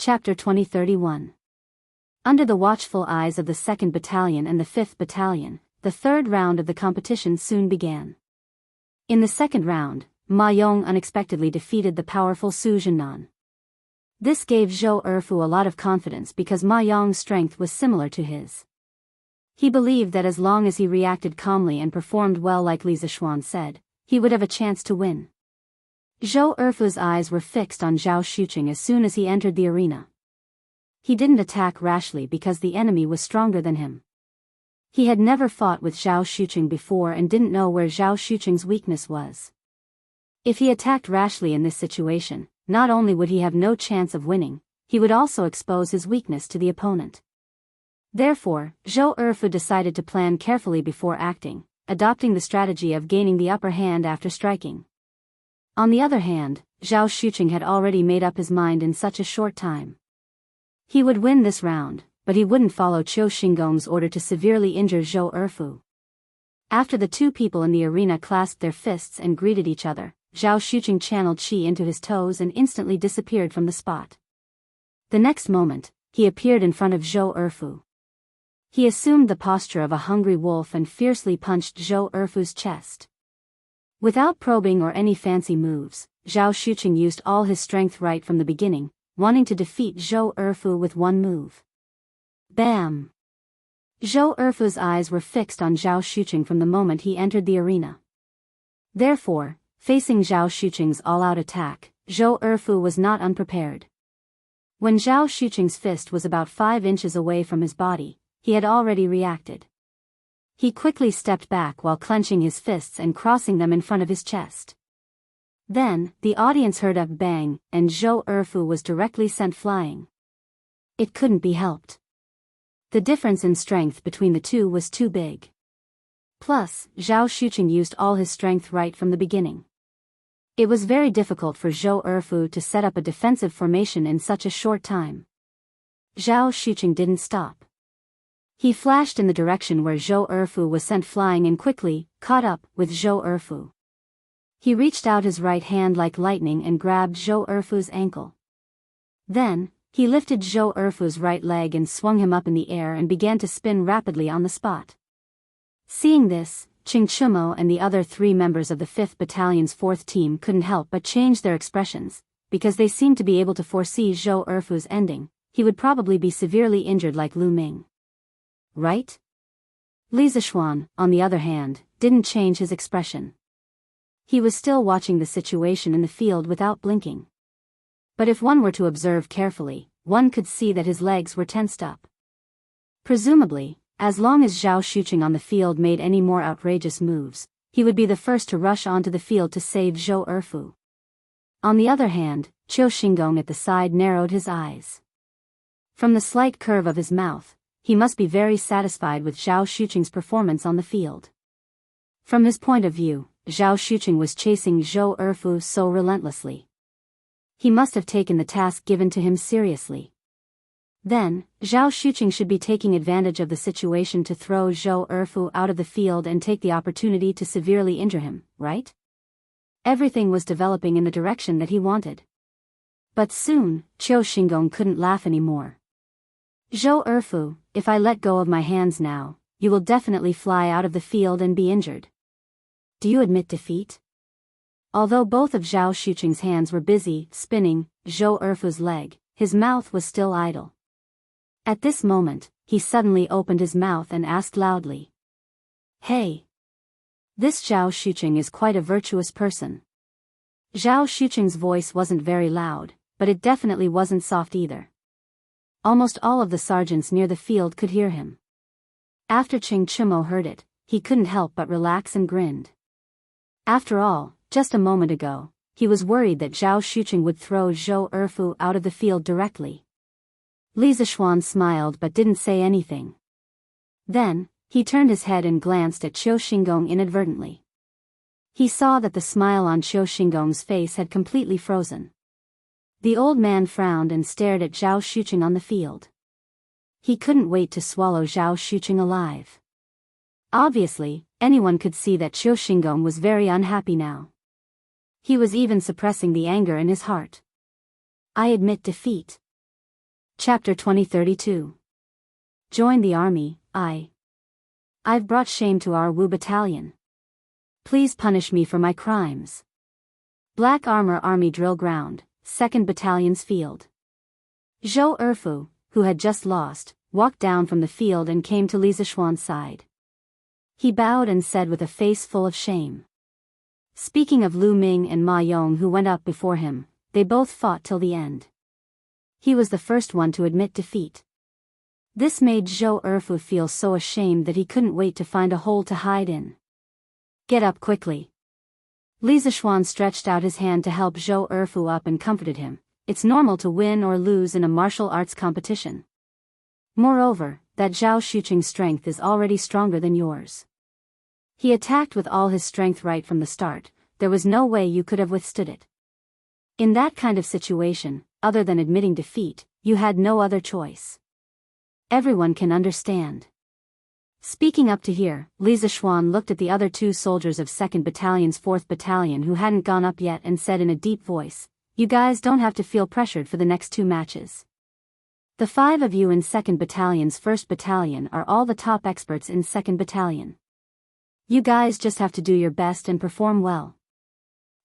Chapter 2031. Under the watchful eyes of the 2nd Battalion and the 5th Battalion, the third round of the competition soon began. In the second round, Ma Yong unexpectedly defeated the powerful Su Zhennan. This gave Zhou Erfu a lot of confidence because Ma Yong's strength was similar to his. He believed that as long as he reacted calmly and performed well like Li Zishuan said, he would have a chance to win. Zhou Erfu's eyes were fixed on Zhao Xuqing as soon as he entered the arena. He didn't attack rashly because the enemy was stronger than him. He had never fought with Zhao Xuqing before and didn't know where Zhao Xuqing's weakness was. If he attacked rashly in this situation, not only would he have no chance of winning, he would also expose his weakness to the opponent. Therefore, Zhou Erfu decided to plan carefully before acting, adopting the strategy of gaining the upper hand after striking. On the other hand, Zhao Xuqing had already made up his mind in such a short time. He would win this round, but he wouldn't follow Qiu Xingong's order to severely injure Zhou Erfu. After the two people in the arena clasped their fists and greeted each other, Zhao Xuqing channeled qi into his toes and instantly disappeared from the spot. The next moment, he appeared in front of Zhou Erfu. He assumed the posture of a hungry wolf and fiercely punched Zhou Erfu's chest. Without probing or any fancy moves, Zhao Xuqing used all his strength right from the beginning, wanting to defeat Zhou Erfu with one move. Bam! Zhou Erfu's eyes were fixed on Zhao Xuqing from the moment he entered the arena. Therefore, facing Zhao Xuqing's all-out attack, Zhou Erfu was not unprepared. When Zhao Xuqing's fist was about 5 inches away from his body, he had already reacted. He quickly stepped back while clenching his fists and crossing them in front of his chest. Then, the audience heard a bang, and Zhou Erfu was directly sent flying. It couldn't be helped. The difference in strength between the two was too big. Plus, Zhao Xuqing used all his strength right from the beginning. It was very difficult for Zhou Erfu to set up a defensive formation in such a short time. Zhao Xuqing didn't stop. He flashed in the direction where Zhou Erfu was sent flying and quickly caught up with Zhou Erfu. He reached out his right hand like lightning and grabbed Zhou Erfu's ankle. Then, he lifted Zhou Erfu's right leg and swung him up in the air and began to spin rapidly on the spot. Seeing this, Qing Chumo and the other 3 members of the 5th Battalion's 4th team couldn't help but change their expressions, because they seemed to be able to foresee Zhou Erfu's ending. He would probably be severely injured like Lu Ming. Right? Li Zishuan, on the other hand, didn't change his expression. He was still watching the situation in the field without blinking. But if one were to observe carefully, one could see that his legs were tensed up. Presumably, as long as Zhao Xuqing on the field made any more outrageous moves, he would be the first to rush onto the field to save Zhou Erfu. On the other hand, Qiu Xingong at the side narrowed his eyes. From the slight curve of his mouth, he must be very satisfied with Zhao Xuqing's performance on the field. From his point of view, Zhao Xuqing was chasing Zhou Erfu so relentlessly. He must have taken the task given to him seriously. Then, Zhao Xuqing should be taking advantage of the situation to throw Zhou Erfu out of the field and take the opportunity to severely injure him, right? Everything was developing in the direction that he wanted. But soon, Qiu Xingong couldn't laugh anymore. Zhou Erfu, if I let go of my hands now, you will definitely fly out of the field and be injured. Do you admit defeat? Although both of Zhao Xuqing's hands were busy spinning Zhou Erfu's leg, his mouth was still idle. At this moment, he suddenly opened his mouth and asked loudly. Hey! This Zhao Xuqing is quite a virtuous person. Zhao Xuqing's voice wasn't very loud, but it definitely wasn't soft either. Almost all of the sergeants near the field could hear him. After Qing Chumo heard it, he couldn't help but relax and grinned. After all, just a moment ago, he was worried that Zhao Xuqing would throw Zhou Erfu out of the field directly. Li Zishuan smiled but didn't say anything. Then, he turned his head and glanced at Qiu Xingong inadvertently. He saw that the smile on Qiu Xingong's face had completely frozen. The old man frowned and stared at Zhao Xuqing on the field. He couldn't wait to swallow Zhao Xuqing alive. Obviously, anyone could see that Qiu Xingong was very unhappy now. He was even suppressing the anger in his heart. I admit defeat. Chapter 2032. Join the army. I've brought shame to our Wu battalion. Please punish me for my crimes. Black Armor Army Drill Ground, 2nd Battalion's Field. Zhou Erfu, who had just lost, walked down from the field and came to Li Zishuan's side. He bowed and said with a face full of shame. Speaking of Lu Ming and Ma Yong who went up before him, they both fought till the end. He was the first one to admit defeat. This made Zhou Erfu feel so ashamed that he couldn't wait to find a hole to hide in. Get up quickly. Li Zishuan stretched out his hand to help Zhou Erfu up and comforted him. It's normal to win or lose in a martial arts competition. Moreover, that Zhao Xuqing's strength is already stronger than yours. He attacked with all his strength right from the start. There was no way you could have withstood it. In that kind of situation, other than admitting defeat, you had no other choice. Everyone can understand. Speaking up to here, Li Zishuan looked at the other 2 soldiers of 2nd Battalion's 4th Battalion who hadn't gone up yet and said in a deep voice, "You guys don't have to feel pressured for the next 2 matches. The 5 of you in 2nd Battalion's 1st Battalion are all the top experts in 2nd Battalion. You guys just have to do your best and perform well.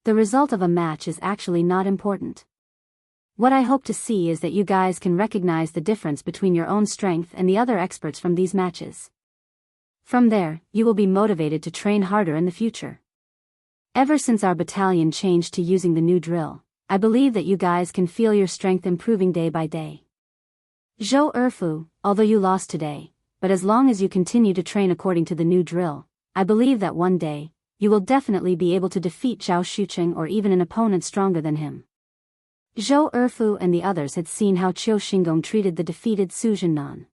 The result of a match is actually not important. What I hope to see is that you guys can recognize the difference between your own strength and the other experts from these matches. From there, you will be motivated to train harder in the future. Ever since our battalion changed to using the new drill, I believe that you guys can feel your strength improving day by day. Zhou Erfu, although you lost today, but as long as you continue to train according to the new drill, I believe that one day, you will definitely be able to defeat Zhao Xuqing or even an opponent stronger than him." Zhou Erfu and the others had seen how Qiu Xingong treated the defeated Su Zhennan.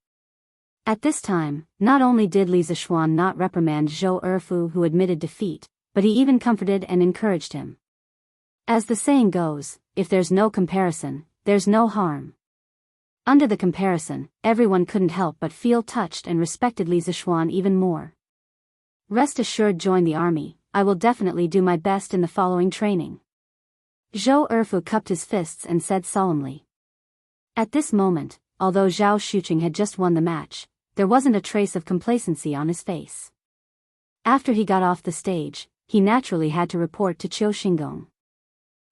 At this time, not only did Li Zishuan not reprimand Zhou Erfu who admitted defeat, but he even comforted and encouraged him. As the saying goes, if there's no comparison, there's no harm. Under the comparison, everyone couldn't help but feel touched and respected Li Zishuan even more. Rest assured, join the army. I will definitely do my best in the following training. Zhou Erfu cupped his fists and said solemnly. At this moment, although Zhao Xuqing had just won the match, there wasn't a trace of complacency on his face. After he got off the stage, he naturally had to report to Qiu Xingong.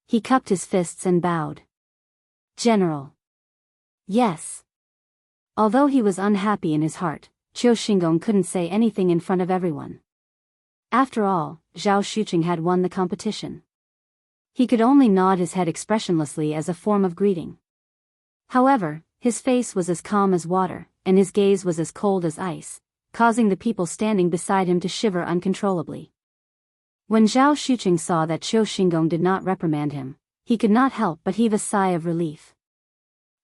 He cupped his fists and bowed. "General." "Yes." Although he was unhappy in his heart, Qiu Xingong couldn't say anything in front of everyone. After all, Zhao Xuqing had won the competition. He could only nod his head expressionlessly as a form of greeting. However, his face was as calm as water, and his gaze was as cold as ice, causing the people standing beside him to shiver uncontrollably. When Zhao Xuqing saw that Qiu Xingong did not reprimand him, he could not help but heave a sigh of relief.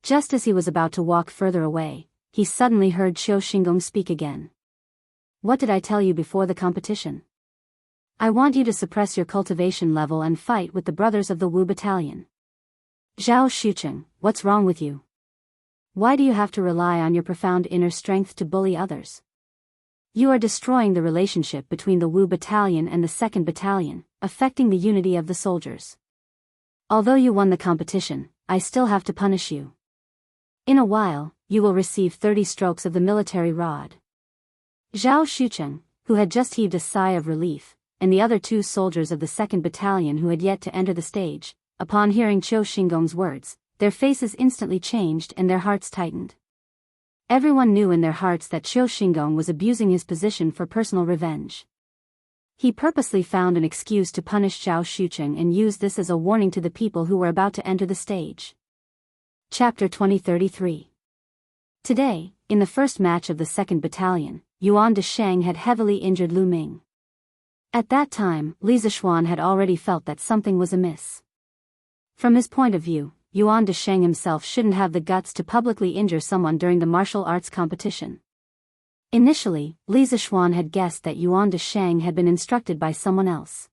Just as he was about to walk further away, he suddenly heard Qiu Xingong speak again. "What did I tell you before the competition? I want you to suppress your cultivation level and fight with the brothers of the Wu battalion." "Zhao Xuqing, what's wrong with you? Why do you have to rely on your profound inner strength to bully others? You are destroying the relationship between the Wu battalion and the 2nd Battalion, affecting the unity of the soldiers. Although you won the competition, I still have to punish you. In a while, you will receive 30 strokes of the military rod." Zhao Xuqing, who had just heaved a sigh of relief, and the other 2 soldiers of the 2nd Battalion who had yet to enter the stage, upon hearing Qiu Xingong's words, their faces instantly changed and their hearts tightened. Everyone knew in their hearts that Qiu Xingong was abusing his position for personal revenge. He purposely found an excuse to punish Zhao Xuqing and used this as a warning to the people who were about to enter the stage. Chapter 2033. Today, in the first match of the 2nd Battalion, Yuan Desheng had heavily injured Lu Ming. At that time, Li Zishuan had already felt that something was amiss. From his point of view, Yuan Desheng himself shouldn't have the guts to publicly injure someone during the martial arts competition. Initially, Li Zishuan had guessed that Yuan Desheng had been instructed by someone else.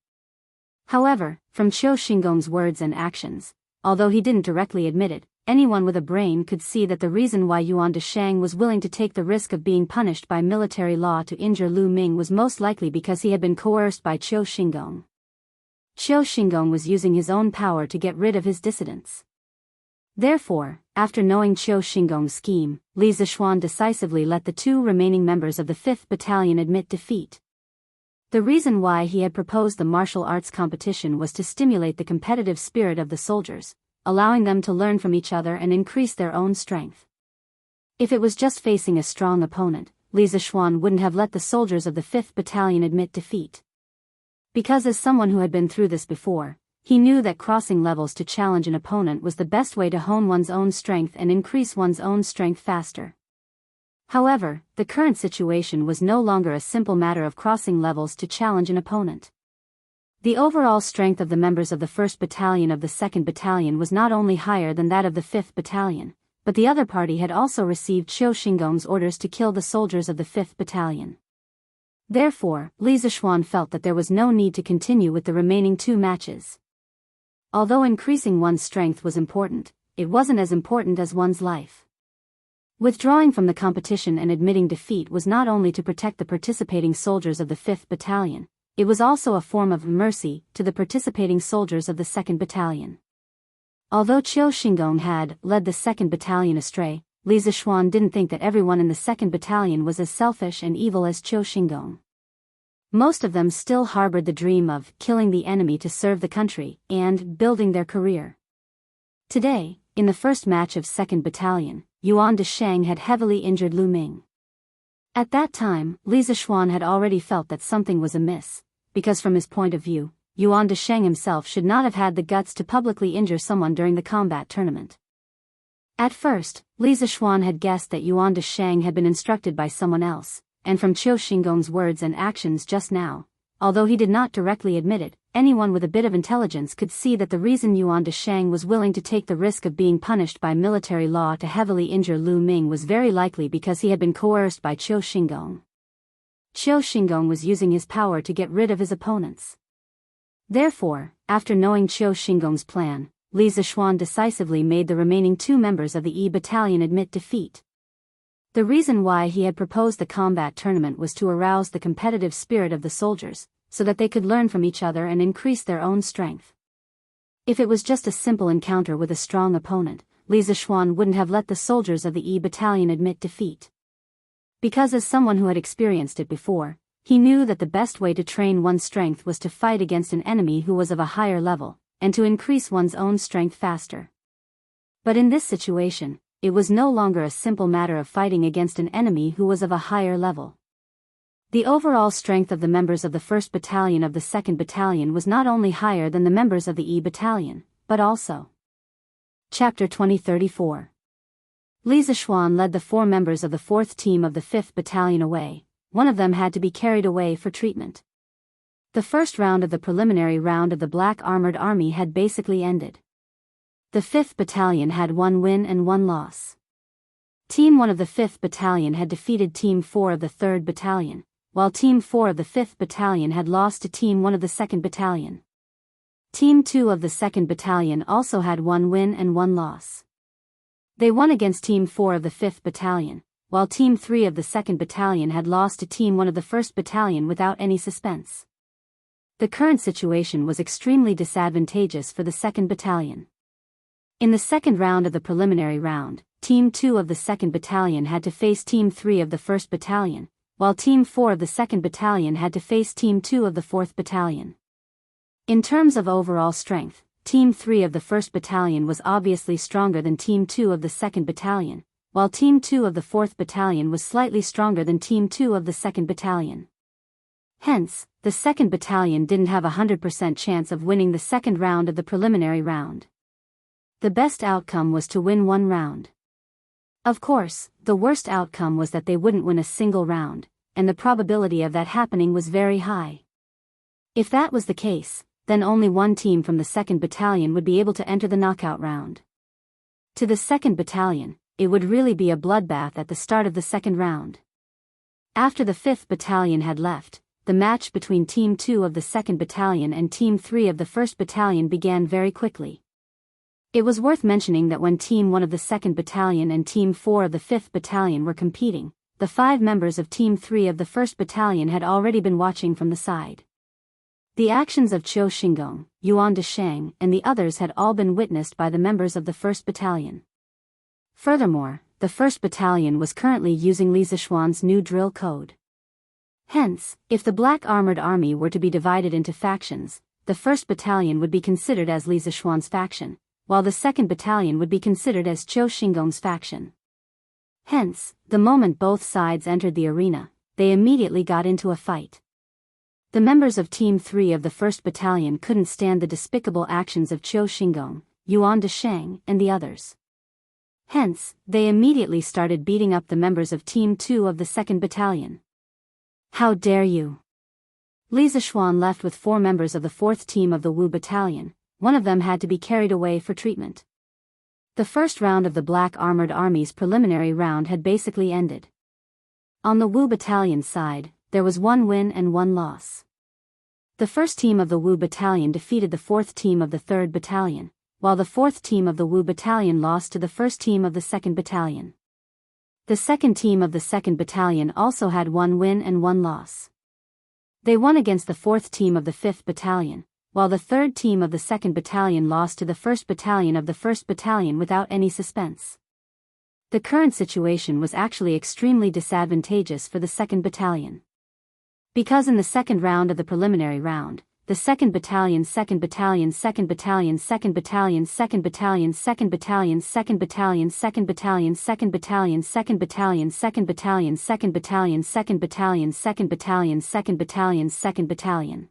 However, from Qiu Xingong's words and actions, although he didn't directly admit it, anyone with a brain could see that the reason why Yuan Desheng was willing to take the risk of being punished by military law to injure Lu Ming was most likely because he had been coerced by Qiu Xingong. Qiu Xingong was using his own power to get rid of his dissidents. Therefore, after knowing Qiu Xingong's scheme, Li Zixuan decisively let the two remaining members of the 5th Battalion admit defeat. The reason why he had proposed the martial arts competition was to stimulate the competitive spirit of the soldiers, allowing them to learn from each other and increase their own strength. If it was just facing a strong opponent, Li Zixuan wouldn't have let the soldiers of the 5th Battalion admit defeat. Because as someone who had been through this before, he knew that crossing levels to challenge an opponent was the best way to hone one's own strength and increase one's own strength faster. However, the current situation was no longer a simple matter of crossing levels to challenge an opponent. The overall strength of the members of the 1st Battalion of the 2nd Battalion was not only higher than that of the 5th Battalion, but the other party had also received Qiu Xingong's orders to kill the soldiers of the 5th Battalion. Therefore, Li Zixuan felt that there was no need to continue with the remaining 2 matches. Although increasing one's strength was important, it wasn't as important as one's life. Withdrawing from the competition and admitting defeat was not only to protect the participating soldiers of the 5th Battalion, it was also a form of mercy to the participating soldiers of the 2nd Battalion. Although Qiu Xingong had led the 2nd Battalion astray, Li Zixuan didn't think that everyone in the 2nd Battalion was as selfish and evil as Qiu Xingong. Most of them still harbored the dream of killing the enemy to serve the country and building their career. Today, in the first match of 2nd Battalion, Yuan Desheng had heavily injured Lu Ming. At that time, Li Zixuan had already felt that something was amiss, because from his point of view, Yuan Desheng himself should not have had the guts to publicly injure someone during the combat tournament. At first, Li Zixuan had guessed that Yuan Desheng had been instructed by someone else, and from Qiu Xingong's words and actions just now, although he did not directly admit it, anyone with a bit of intelligence could see that the reason Yuan Desheng was willing to take the risk of being punished by military law to heavily injure Lu Ming was very likely because he had been coerced by Qiu Xingong. Qiu Xingong was using his power to get rid of his opponents. Therefore, after knowing Qiu Xingong's plan, Li Zixuan decisively made the remaining 2 members of the E Battalion admit defeat. The reason why he had proposed the combat tournament was to arouse the competitive spirit of the soldiers, so that they could learn from each other and increase their own strength. If it was just a simple encounter with a strong opponent, Li Zixuan wouldn't have let the soldiers of the E Battalion admit defeat. Because as someone who had experienced it before, he knew that the best way to train one's strength was to fight against an enemy who was of a higher level, and to increase one's own strength faster. But in this situation, it was no longer a simple matter of fighting against an enemy who was of a higher level. The overall strength of the members of the 1st Battalion of the 2nd Battalion was not only higher than the members of the E Battalion, but also. Chapter 2034. Li Zixuan led the 4 members of the 4th team of the 5th Battalion away. One of them had to be carried away for treatment. The first round of the preliminary round of the Black Armored Army had basically ended. The 5th Battalion had 1 win and 1 loss. Team 1 of the 5th Battalion had defeated Team 4 of the 3rd Battalion, while Team 4 of the 5th Battalion had lost to Team 1 of the 2nd Battalion. Team 2 of the 2nd Battalion also had 1 win and 1 loss. They won against Team 4 of the 5th Battalion, while Team 3 of the 2nd Battalion had lost to Team 1 of the 1st Battalion without any suspense. The current situation was extremely disadvantageous for the 2nd Battalion. In the second round of the preliminary round, Team 2 of the 2nd Battalion had to face Team 3 of the 1st Battalion, while Team 4 of the 2nd Battalion had to face Team 2 of the 4th Battalion. In terms of overall strength, Team 3 of the 1st Battalion was obviously stronger than Team 2 of the 2nd Battalion, while Team 2 of the 4th Battalion was slightly stronger than Team 2 of the 2nd Battalion. Hence, the 2nd Battalion didn't have a 100% chance of winning the second round of the preliminary round. The best outcome was to win 1 round. Of course, the worst outcome was that they wouldn't win a single round, and the probability of that happening was very high. If that was the case, then only 1 team from the 2nd Battalion would be able to enter the knockout round. To the 2nd Battalion, it would really be a bloodbath at the start of the second round. After the 5th Battalion had left, the match between Team 2 of the 2nd Battalion and Team 3 of the 1st Battalion began very quickly. It was worth mentioning that when Team 1 of the 2nd Battalion and Team 4 of the 5th Battalion were competing, the 5 members of Team 3 of the 1st Battalion had already been watching from the side. The actions of Qiu Xingong, Yuan Deshang, and the others had all been witnessed by the members of the 1st Battalion. Furthermore, the 1st Battalion was currently using Li Zishuan's new drill code. Hence, if the Black Armored Army were to be divided into factions, the 1st Battalion would be considered as Li Zishuan's faction, while the 2nd Battalion would be considered as Qiu Xingong's faction. Hence, the moment both sides entered the arena, they immediately got into a fight. The members of Team 3 of the 1st Battalion couldn't stand the despicable actions of Qiu Xingong, Yuan Deshang, and the others. Hence, they immediately started beating up the members of Team 2 of the 2nd Battalion. How dare you! Li Zishuan left with 4 members of the 4th team of the Wu Battalion. One of them had to be carried away for treatment. The first round of the Black Armored Army's preliminary round had basically ended. On the Wu Battalion side, there was 1 win and 1 loss. The first team of the Wu Battalion defeated the 4th team of the 3rd Battalion, while the 4th team of the Wu Battalion lost to the 1st team of the 2nd Battalion. The 2nd team of the 2nd Battalion also had 1 win and 1 loss. They won against the 4th team of the 5th Battalion, while the 3rd team of the 2nd Battalion lost to the 1st Battalion of the 1st Battalion without any suspense. The current situation was actually extremely disadvantageous for the 2nd Battalion. Because in the second round of the preliminary round, the 2nd Battalion, 2nd Battalion, 2nd Battalion, 2nd Battalion, 2nd Battalion, 2nd Battalion, 2nd Battalion, 2nd Battalion, 2nd Battalion, 2nd Battalion, 2nd Battalion, 2nd Battalion, 2nd Battalion, 2nd Battalion, 2nd Battalion, 2nd Battalion.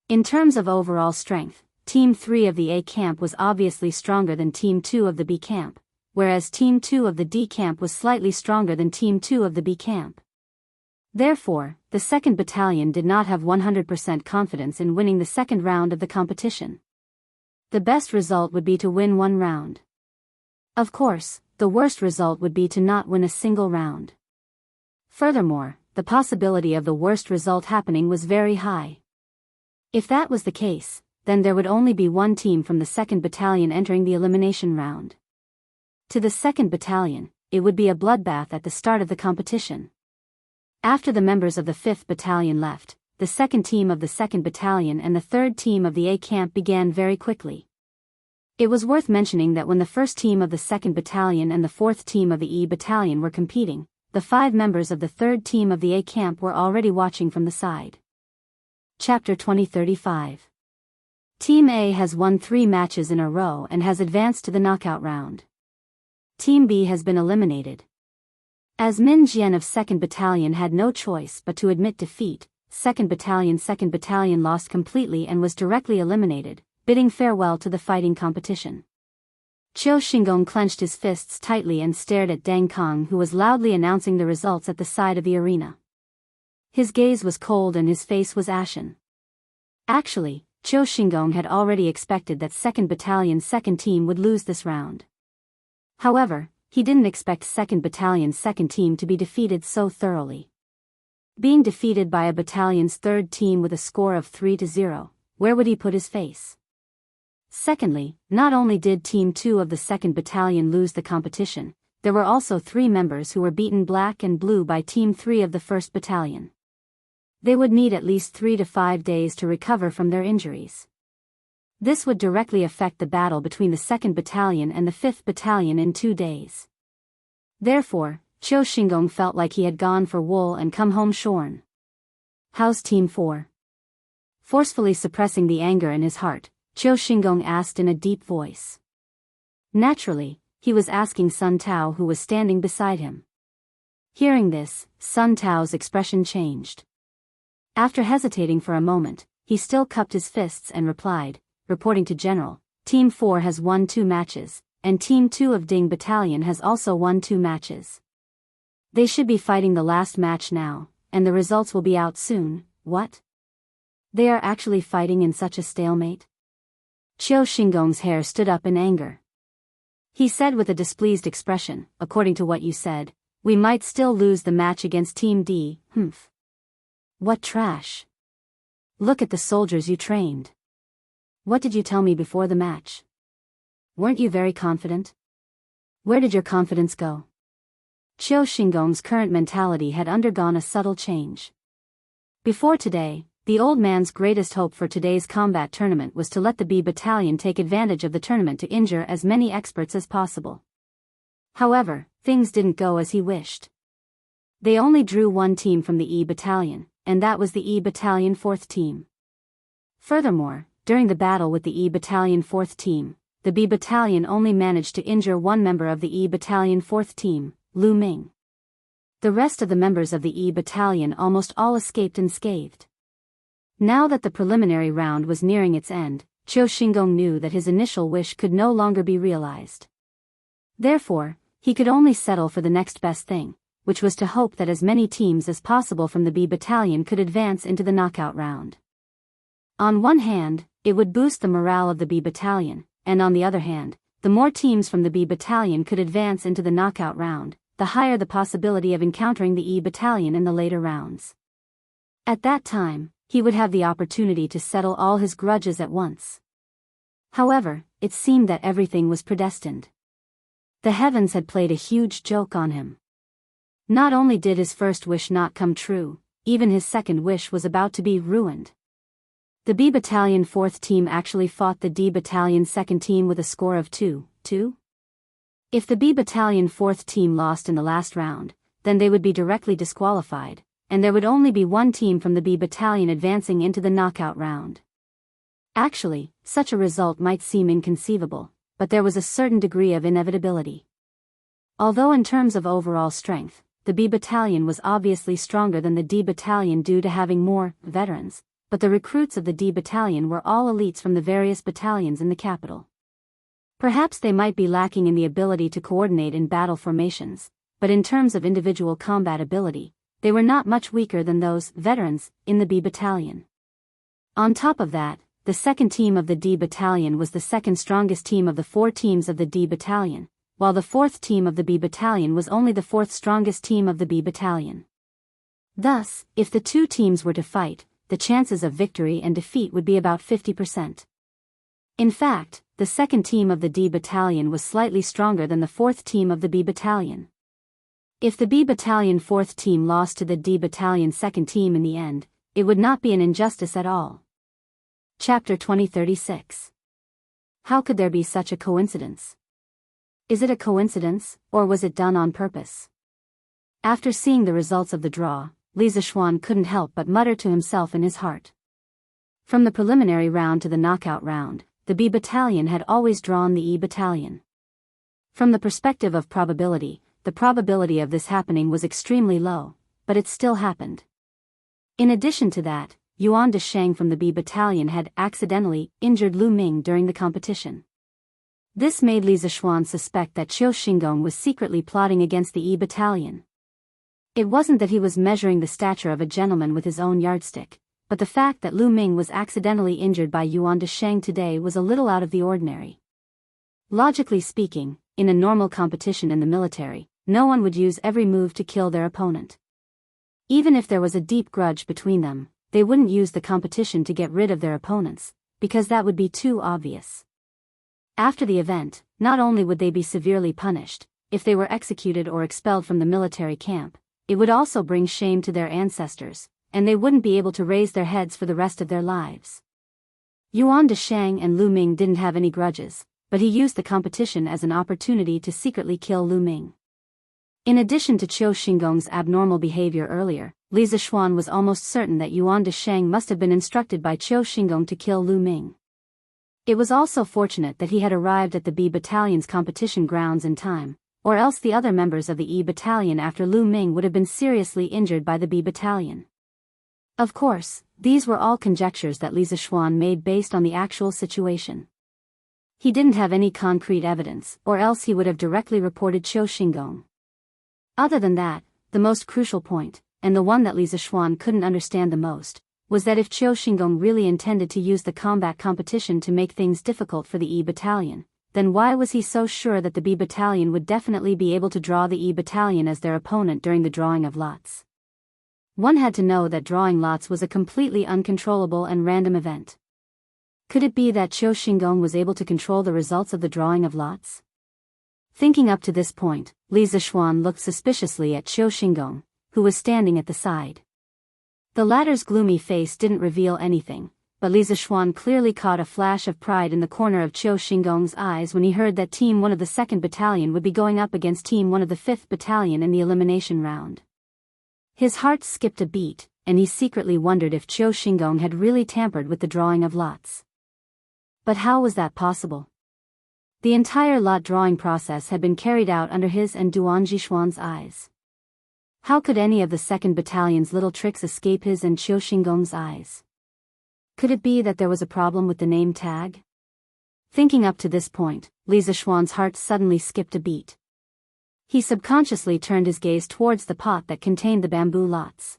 In terms of overall strength, Team 3 of the A camp was obviously stronger than Team 2 of the B camp, whereas Team 2 of the D camp was slightly stronger than Team 2 of the B camp. Therefore, the 2nd Battalion did not have 100% confidence in winning the second round of the competition. The best result would be to win 1 round. Of course, the worst result would be to not win a single round. Furthermore, the possibility of the worst result happening was very high. If that was the case, then there would only be 1 team from the 2nd Battalion entering the elimination round. To the 2nd Battalion, it would be a bloodbath at the start of the competition. After the members of the 5th Battalion left, the 2nd team of the 2nd Battalion and the 3rd team of the A camp began very quickly. It was worth mentioning that when the 1st team of the 2nd Battalion and the 4th team of the E Battalion were competing, the 5 members of the 3rd team of the A camp were already watching from the side. Chapter 2035. Team A has won 3 matches in a row and has advanced to the knockout round. Team B has been eliminated. As Min Jian of 2nd Battalion had no choice but to admit defeat, 2nd Battalion lost completely and was directly eliminated, bidding farewell to the fighting competition. Qiu Xingong clenched his fists tightly and stared at Deng Kong, who was loudly announcing the results at the side of the arena. His gaze was cold and his face was ashen. Actually, Qiu Xingong had already expected that 2nd Battalion's second team would lose this round. However, he didn't expect 2nd Battalion's second team to be defeated so thoroughly. Being defeated by a battalion's 3rd team with a score of 3-0, where would he put his face? Secondly, not only did Team 2 of the 2nd Battalion lose the competition, there were also 3 members who were beaten black and blue by Team 3 of the 1st Battalion. They would need at least 3 to 5 days to recover from their injuries. This would directly affect the battle between the 2nd Battalion and the 5th Battalion in 2 days. Therefore, Qiu Xingong felt like he had gone for wool and come home shorn. How's Team 4? Forcefully suppressing the anger in his heart, Qiu Xingong asked in a deep voice. Naturally, he was asking Sun Tao, who was standing beside him. Hearing this, Sun Tao's expression changed. After hesitating for a moment, he still cupped his fists and replied, reporting to General, Team 4 has won 2 matches, and Team 2 of Ding Battalion has also won 2 matches. They should be fighting the last match now, and the results will be out soon. What? They are actually fighting in such a stalemate? Qiu Xingong's hair stood up in anger. He said with a displeased expression, according to what you said, we might still lose the match against Team D, humph. What trash. Look at the soldiers you trained. What did you tell me before the match? Weren't you very confident? Where did your confidence go? Qiu Xingong's current mentality had undergone a subtle change. Before today, the old man's greatest hope for today's combat tournament was to let the B Battalion take advantage of the tournament to injure as many experts as possible. However, things didn't go as he wished. They only drew one team from the E Battalion, and that was the E Battalion 4th team. Furthermore, during the battle with the E Battalion 4th team, the B Battalion only managed to injure one member of the E Battalion 4th team, Lu Ming. The rest of the members of the E Battalion almost all escaped unscathed. Now that the preliminary round was nearing its end, Qiu Xingong knew that his initial wish could no longer be realized. Therefore, he could only settle for the next best thing, which was to hope that as many teams as possible from the B Battalion could advance into the knockout round. On one hand, it would boost the morale of the B Battalion, and on the other hand, the more teams from the B Battalion could advance into the knockout round, the higher the possibility of encountering the E Battalion in the later rounds. At that time, he would have the opportunity to settle all his grudges at once. However, it seemed that everything was predestined. The heavens had played a huge joke on him. Not only did his first wish not come true, even his second wish was about to be ruined. The B Battalion 4th team actually fought the D Battalion 2nd team with a score of 2-2. If the B Battalion 4th team lost in the last round, then they would be directly disqualified, and there would only be one team from the B Battalion advancing into the knockout round. Actually, such a result might seem inconceivable, but there was a certain degree of inevitability. Although in terms of overall strength, the B Battalion was obviously stronger than the D Battalion due to having more veterans, but the recruits of the D Battalion were all elites from the various battalions in the capital. Perhaps they might be lacking in the ability to coordinate in battle formations, but in terms of individual combat ability, they were not much weaker than those veterans in the B Battalion. On top of that, the second team of the D Battalion was the second strongest team of the 4 teams of the D Battalion, while the 4th team of the B Battalion was only the 4th strongest team of the B Battalion. Thus, if the two teams were to fight, the chances of victory and defeat would be about 50%. In fact, the second team of the D Battalion was slightly stronger than the 4th team of the B Battalion. If the B Battalion 4th team lost to the D Battalion 2nd team in the end, it would not be an injustice at all. Chapter 2036. How could there be such a coincidence? Is it a coincidence, or was it done on purpose? After seeing the results of the draw, Li Zishuan couldn't help but mutter to himself in his heart. From the preliminary round to the knockout round, the B Battalion had always drawn the E Battalion. From the perspective of probability, the probability of this happening was extremely low, but it still happened. In addition to that, Yuan Desheng from the B Battalion had accidentally injured Lu Ming during the competition. This made Li Zishuan suspect that Qiu Xingong was secretly plotting against the E Battalion. It wasn't that he was measuring the stature of a gentleman with his own yardstick, but the fact that Lu Ming was accidentally injured by Yuan Desheng today was a little out of the ordinary. Logically speaking, in a normal competition in the military, no one would use every move to kill their opponent. Even if there was a deep grudge between them, they wouldn't use the competition to get rid of their opponents, because that would be too obvious. After the event, not only would they be severely punished, if they were executed or expelled from the military camp, it would also bring shame to their ancestors, and they wouldn't be able to raise their heads for the rest of their lives. Yuan Desheng and Lu Ming didn't have any grudges, but he used the competition as an opportunity to secretly kill Lu Ming. In addition to Qiu Xingong's abnormal behavior earlier, Li Zishuan was almost certain that Yuan Desheng must have been instructed by Qiu Xingong to kill Lu Ming. It was also fortunate that he had arrived at the B Battalion's competition grounds in time, or else the other members of the E Battalion after Lu Ming would have been seriously injured by the B Battalion. Of course, these were all conjectures that Li Zishuan made based on the actual situation. He didn't have any concrete evidence, or else he would have directly reported Qiu Xingong. Other than that, the most crucial point, and the one that Li Zishuan couldn't understand the most, was that if Qiu Xingong really intended to use the combat competition to make things difficult for the E Battalion, then why was he so sure that the B Battalion would definitely be able to draw the E Battalion as their opponent during the drawing of lots? One had to know that drawing lots was a completely uncontrollable and random event. Could it be that Qiu Xingong was able to control the results of the drawing of lots? Thinking up to this point, Li Zishuan looked suspiciously at Qiu Xingong, who was standing at the side. The latter's gloomy face didn't reveal anything, but Li Zixuan clearly caught a flash of pride in the corner of Qiu Xingong's eyes when he heard that Team 1 of the 2nd Battalion would be going up against Team 1 of the 5th Battalion in the elimination round. His heart skipped a beat, and he secretly wondered if Qiu Xingong had really tampered with the drawing of lots. But how was that possible? The entire lot drawing process had been carried out under his and Duan Zixuan's eyes. How could any of the 2nd Battalion's little tricks escape his and Qiu Xingong's eyes? Could it be that there was a problem with the name tag? Thinking up to this point, Li Zixuan's heart suddenly skipped a beat. He subconsciously turned his gaze towards the pot that contained the bamboo lots.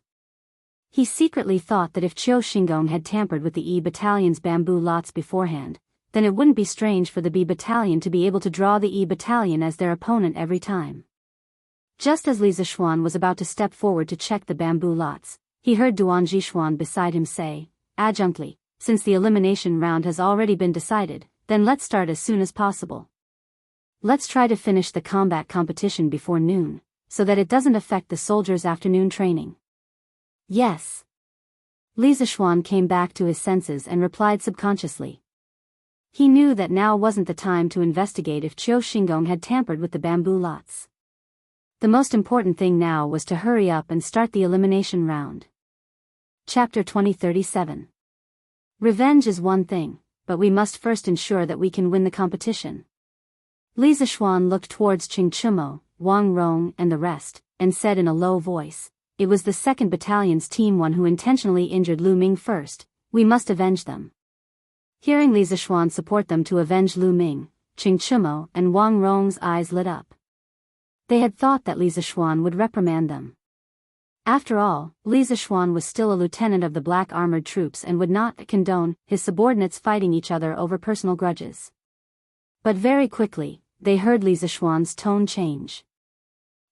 He secretly thought that if Qiu Xingong had tampered with the E Battalion's bamboo lots beforehand, then it wouldn't be strange for the B Battalion to be able to draw the E Battalion as their opponent every time. Just as Li Zixuan was about to step forward to check the bamboo lots, he heard Duan Zixuan beside him say, adjunctly, since the elimination round has already been decided, then let's start as soon as possible. Let's try to finish the combat competition before noon, so that it doesn't affect the soldiers' afternoon training. Yes. Li Zixuan came back to his senses and replied subconsciously. He knew that now wasn't the time to investigate if Qiu Xingong had tampered with the bamboo lots. The most important thing now was to hurry up and start the elimination round. Chapter 2037. Revenge is one thing, but we must first ensure that we can win the competition. Li Zixuan looked towards Qing Chumo, Wang Rong and the rest, and said in a low voice, it was the 2nd Battalion's Team 1 who intentionally injured Lu Ming first, we must avenge them. Hearing Li Zixuan support them to avenge Lu Ming, Qing Chumo and Wang Rong's eyes lit up. They had thought that Li Zixuan would reprimand them. After all, Li Zixuan was still a lieutenant of the black armored troops and would not condone his subordinates fighting each other over personal grudges. But very quickly, they heard Li Zixuan's tone change.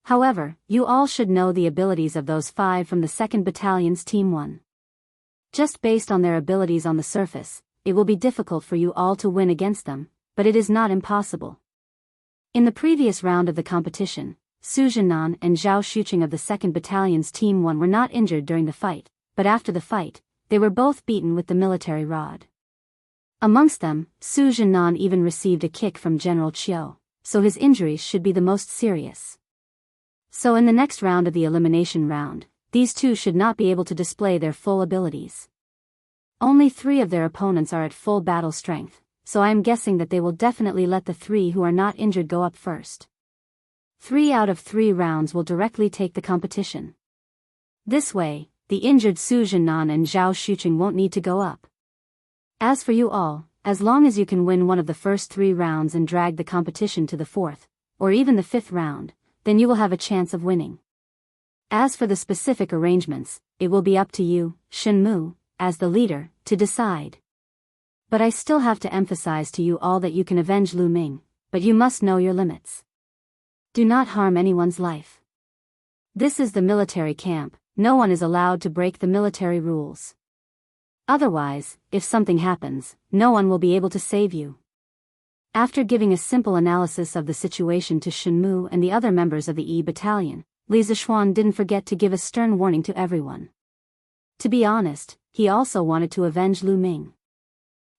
However, you all should know the abilities of those 5 from the 2nd Battalion's Team 1. Just based on their abilities on the surface, it will be difficult for you all to win against them, but it is not impossible. In the previous round of the competition, Su Zhinan and Zhao Xuqing of the 2nd Battalion's Team 1 were not injured during the fight, but after the fight, they were both beaten with the military rod. Amongst them, Su Zhinan even received a kick from General Qiu, so his injuries should be the most serious. So in the next round of the elimination round, these two should not be able to display their full abilities. Only 3 of their opponents are at full battle strength, so I am guessing that they will definitely let the 3 who are not injured go up first. 3 out of 3 rounds will directly take the competition. This way, the injured Su Zhinan and Zhao Xuqing won't need to go up. As for you all, as long as you can win one of the first 3 rounds and drag the competition to the 4th, or even the 5th round, then you will have a chance of winning. As for the specific arrangements, it will be up to you, Shenmu, as the leader, to decide. But I still have to emphasize to you all that you can avenge Lu Ming, but you must know your limits. Do not harm anyone's life. This is the military camp, no one is allowed to break the military rules. Otherwise, if something happens, no one will be able to save you. After giving a simple analysis of the situation to Shenmu and the other members of the E Battalion, Li Zixuan didn't forget to give a stern warning to everyone. To be honest, he also wanted to avenge Lu Ming.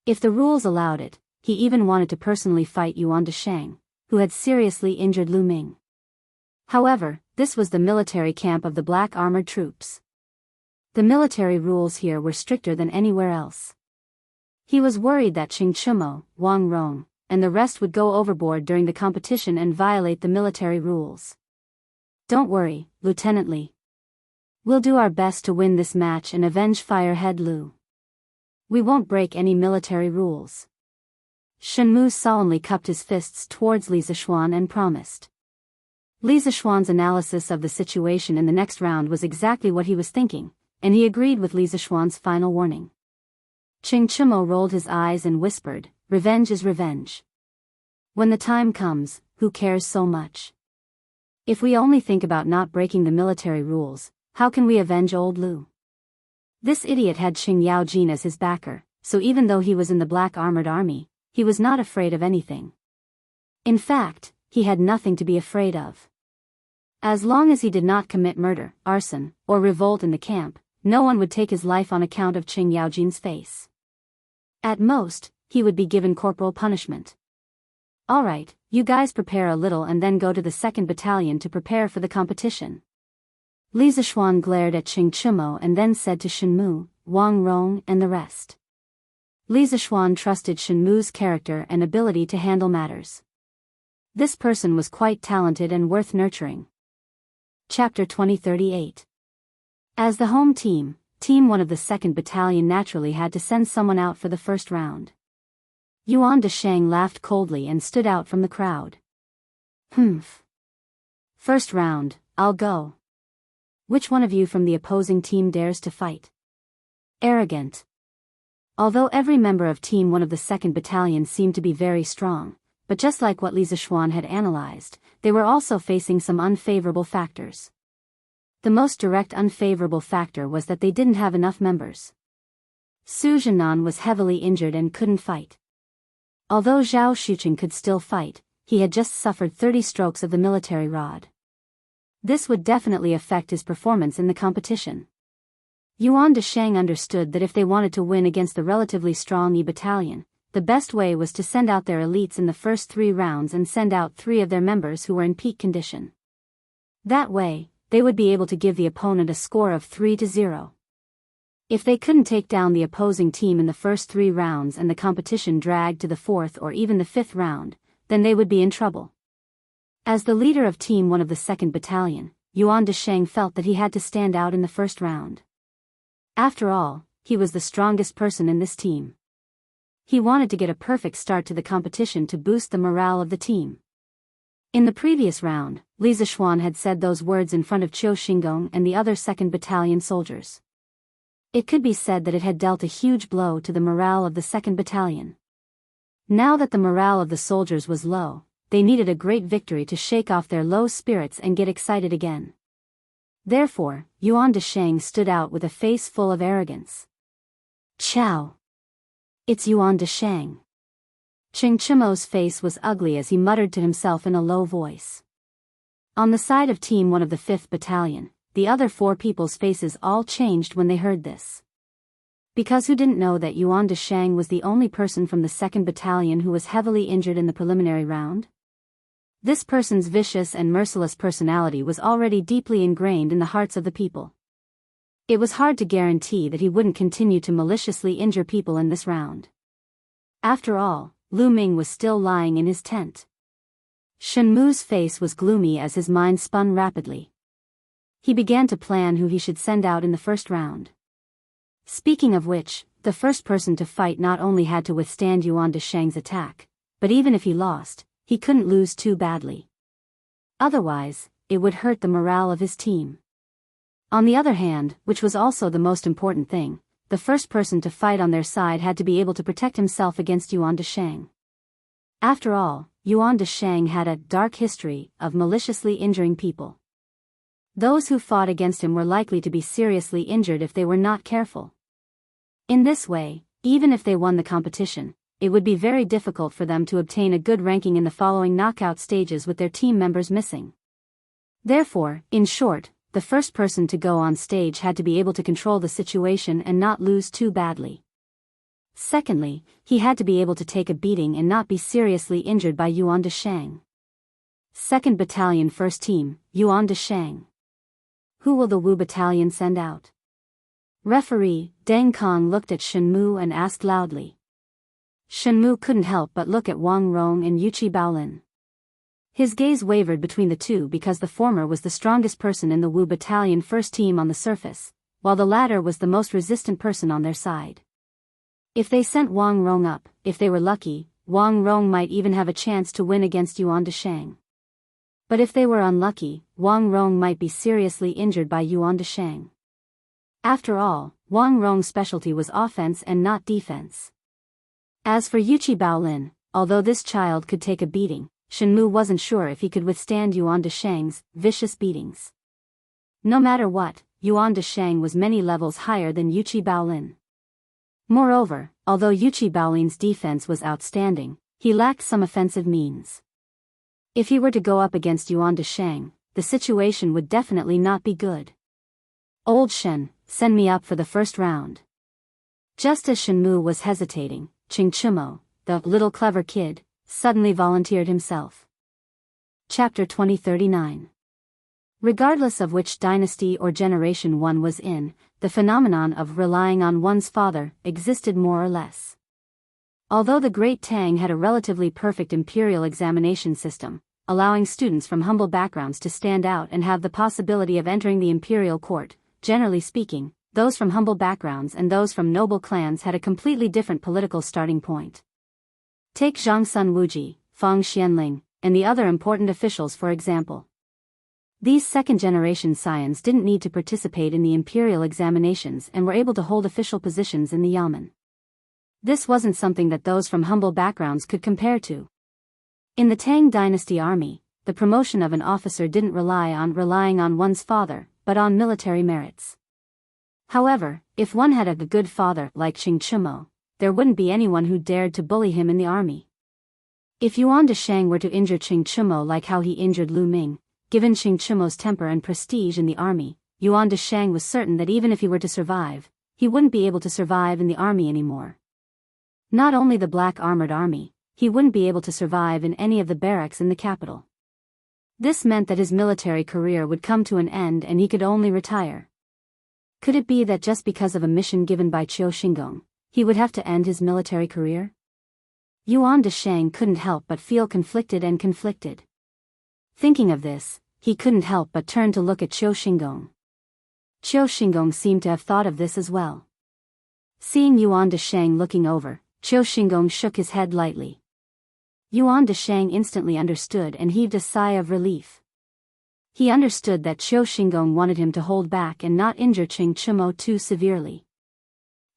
If the rules allowed it, he even wanted to personally fight Yuan Deshang, who had seriously injured Lu Ming. However, this was the military camp of the black armored troops. The military rules here were stricter than anywhere else. He was worried that Qing Chumo, Wang Rong, and the rest would go overboard during the competition and violate the military rules. Don't worry, Lieutenant Li. We'll do our best to win this match and avenge Firehead Lu. We won't break any military rules. Shenmu solemnly cupped his fists towards Li Zixuan and promised. Li Zixuan's analysis of the situation in the next round was exactly what he was thinking, and he agreed with Li Zixuan's final warning. Qing Chumo rolled his eyes and whispered, "Revenge is revenge. When the time comes, who cares so much? If we only think about not breaking the military rules, how can we avenge old Lu?" This idiot had Qing Yaojin as his backer, so even though he was in the black armored army, he was not afraid of anything. In fact, he had nothing to be afraid of. As long as he did not commit murder, arson, or revolt in the camp, no one would take his life on account of Qing Yaojin's face. At most, he would be given corporal punishment. Alright, you guys prepare a little and then go to the 2nd Battalion to prepare for the competition. Li Zishuan glared at Qing Chumo and then said to Shenmu, Wang Rong and the rest. Li Zishuan trusted Shenmu's character and ability to handle matters. This person was quite talented and worth nurturing. Chapter 2038. As the home team, Team 1 of the 2nd Battalion naturally had to send someone out for the first round. Yuan Deshang laughed coldly and stood out from the crowd. Humph. First round, I'll go. Which one of you from the opposing team dares to fight? Arrogant. Although every member of Team 1 of the 2nd Battalion seemed to be very strong, but just like what Li Zishuan had analyzed, they were also facing some unfavorable factors. The most direct unfavorable factor was that they didn't have enough members. Su Zhenan was heavily injured and couldn't fight. Although Zhao Shuqing could still fight, he had just suffered 30 strokes of the military rod. This would definitely affect his performance in the competition. Yuan Deshang understood that if they wanted to win against the relatively strong Yi Battalion, the best way was to send out their elites in the first 3 rounds and send out 3 of their members who were in peak condition. That way, they would be able to give the opponent a score of 3-0. If they couldn't take down the opposing team in the first 3 rounds and the competition dragged to the 4th or even the 5th round, then they would be in trouble. As the leader of Team 1 of the 2nd Battalion, Yuan Deshang felt that he had to stand out in the first round. After all, he was the strongest person in this team. He wanted to get a perfect start to the competition to boost the morale of the team. In the previous round, Li Zishuan had said those words in front of Qiu Xinggong and the other 2nd Battalion soldiers. It could be said that it had dealt a huge blow to the morale of the 2nd Battalion. Now that the morale of the soldiers was low, they needed a great victory to shake off their low spirits and get excited again. Therefore, Yuan Deshang stood out with a face full of arrogance. Chow! It's Yuan Deshang. Qing Chumo's face was ugly as he muttered to himself in a low voice. On the side of Team 1 of the 5th Battalion, the other 4 people's faces all changed when they heard this. Because who didn't know that Yuan Deshang was the only person from the 2nd Battalion who was heavily injured in the preliminary round? This person's vicious and merciless personality was already deeply ingrained in the hearts of the people. It was hard to guarantee that he wouldn't continue to maliciously injure people in this round. After all, Lu Ming was still lying in his tent. Shenmu's face was gloomy as his mind spun rapidly. He began to plan who he should send out in the first round. Speaking of which, the first person to fight not only had to withstand Yuan Deshang's attack, but even if he lost, he couldn't lose too badly. Otherwise, it would hurt the morale of his team. On the other hand, which was also the most important thing, the first person to fight on their side had to be able to protect himself against Yuan Deshang. After all, Yuan Deshang had a dark history of maliciously injuring people. Those who fought against him were likely to be seriously injured if they were not careful. In this way, even if they won the competition, it would be very difficult for them to obtain a good ranking in the following knockout stages with their team members missing. Therefore, in short, the first person to go on stage had to be able to control the situation and not lose too badly. Secondly, he had to be able to take a beating and not be seriously injured by Yuan Deshang. 2nd Battalion First Team, Yuan Deshang. Who will the Wu Battalion send out? Referee, Deng Kong looked at Shenmu and asked loudly. Shenmu couldn't help but look at Wang Rong and Yuqi Baolin. His gaze wavered between the two because the former was the strongest person in the Wu Battalion First Team on the surface, while the latter was the most resistant person on their side. If they sent Wang Rong up, if they were lucky, Wang Rong might even have a chance to win against Yuan Deshang. But if they were unlucky, Wang Rong might be seriously injured by Yuan Deshang. After all, Wang Rong's specialty was offense and not defense. As for Yuqi Baolin, although this child could take a beating, Shenmu wasn't sure if he could withstand Yuan Deshang's vicious beatings. No matter what, Yuan Deshang was many levels higher than Yuqi Baolin. Moreover, although Yuqi Baolin's defense was outstanding, he lacked some offensive means. If he were to go up against Yuan Deshang, the situation would definitely not be good. Old Shen, send me up for the first round. Just as Shenmu was hesitating, Ching Chimo, the little clever kid, suddenly volunteered himself. Chapter 2039. Regardless of which dynasty or generation one was in, the phenomenon of relying on one's father existed more or less. Although the Great Tang had a relatively perfect imperial examination system, allowing students from humble backgrounds to stand out and have the possibility of entering the imperial court, generally speaking, those from humble backgrounds and those from noble clans had a completely different political starting point. Take Zhang Sun Wuji, Fang Xianling, and the other important officials for example. These second-generation scions didn't need to participate in the imperial examinations and were able to hold official positions in the Yamen. This wasn't something that those from humble backgrounds could compare to. In the Tang Dynasty army, the promotion of an officer didn't relying on one's father, but on military merits. However, if one had a good father like Qing Chimo, there wouldn't be anyone who dared to bully him in the army. If Yuan Deshang were to injure Qing Chimo like how he injured Lu Ming, given Qing Chimo's temper and prestige in the army, Yuan Deshang was certain that even if he were to survive, he wouldn't be able to survive in the army anymore. Not only the black armored army, he wouldn't be able to survive in any of the barracks in the capital. This meant that his military career would come to an end and he could only retire. Could it be that just because of a mission given by Qiu Xingong, he would have to end his military career? Yuan Deshang couldn't help but feel conflicted. Thinking of this, he couldn't help but turn to look at Qiu Xingong. Qiu Xingong seemed to have thought of this as well. Seeing Yuan Deshang looking over, Qiu Xingong shook his head lightly. Yuan Deshang instantly understood and heaved a sigh of relief. He understood that Qiu Xingong wanted him to hold back and not injure Qing Chimo too severely.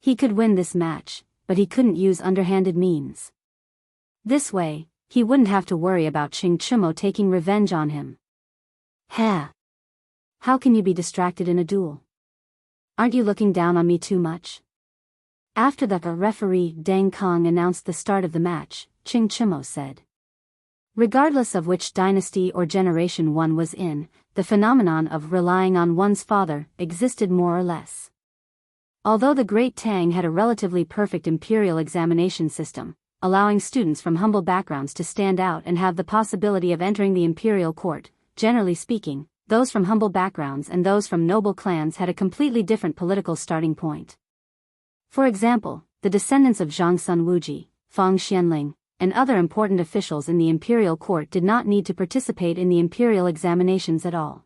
He could win this match, but he couldn't use underhanded means. This way, he wouldn't have to worry about Qing Chimo taking revenge on him. How can you be distracted in a duel? Aren't you looking down on me too much? After the referee Deng Kong announced the start of the match, Qing Chimo said. Regardless of which dynasty or generation one was in, the phenomenon of relying on one's father existed more or less. Although the Great Tang had a relatively perfect imperial examination system, allowing students from humble backgrounds to stand out and have the possibility of entering the imperial court, generally speaking, those from humble backgrounds and those from noble clans had a completely different political starting point. For example, the descendants of Zhang Sun Wuji, Fang Xianling, and other important officials in the imperial court did not need to participate in the imperial examinations at all.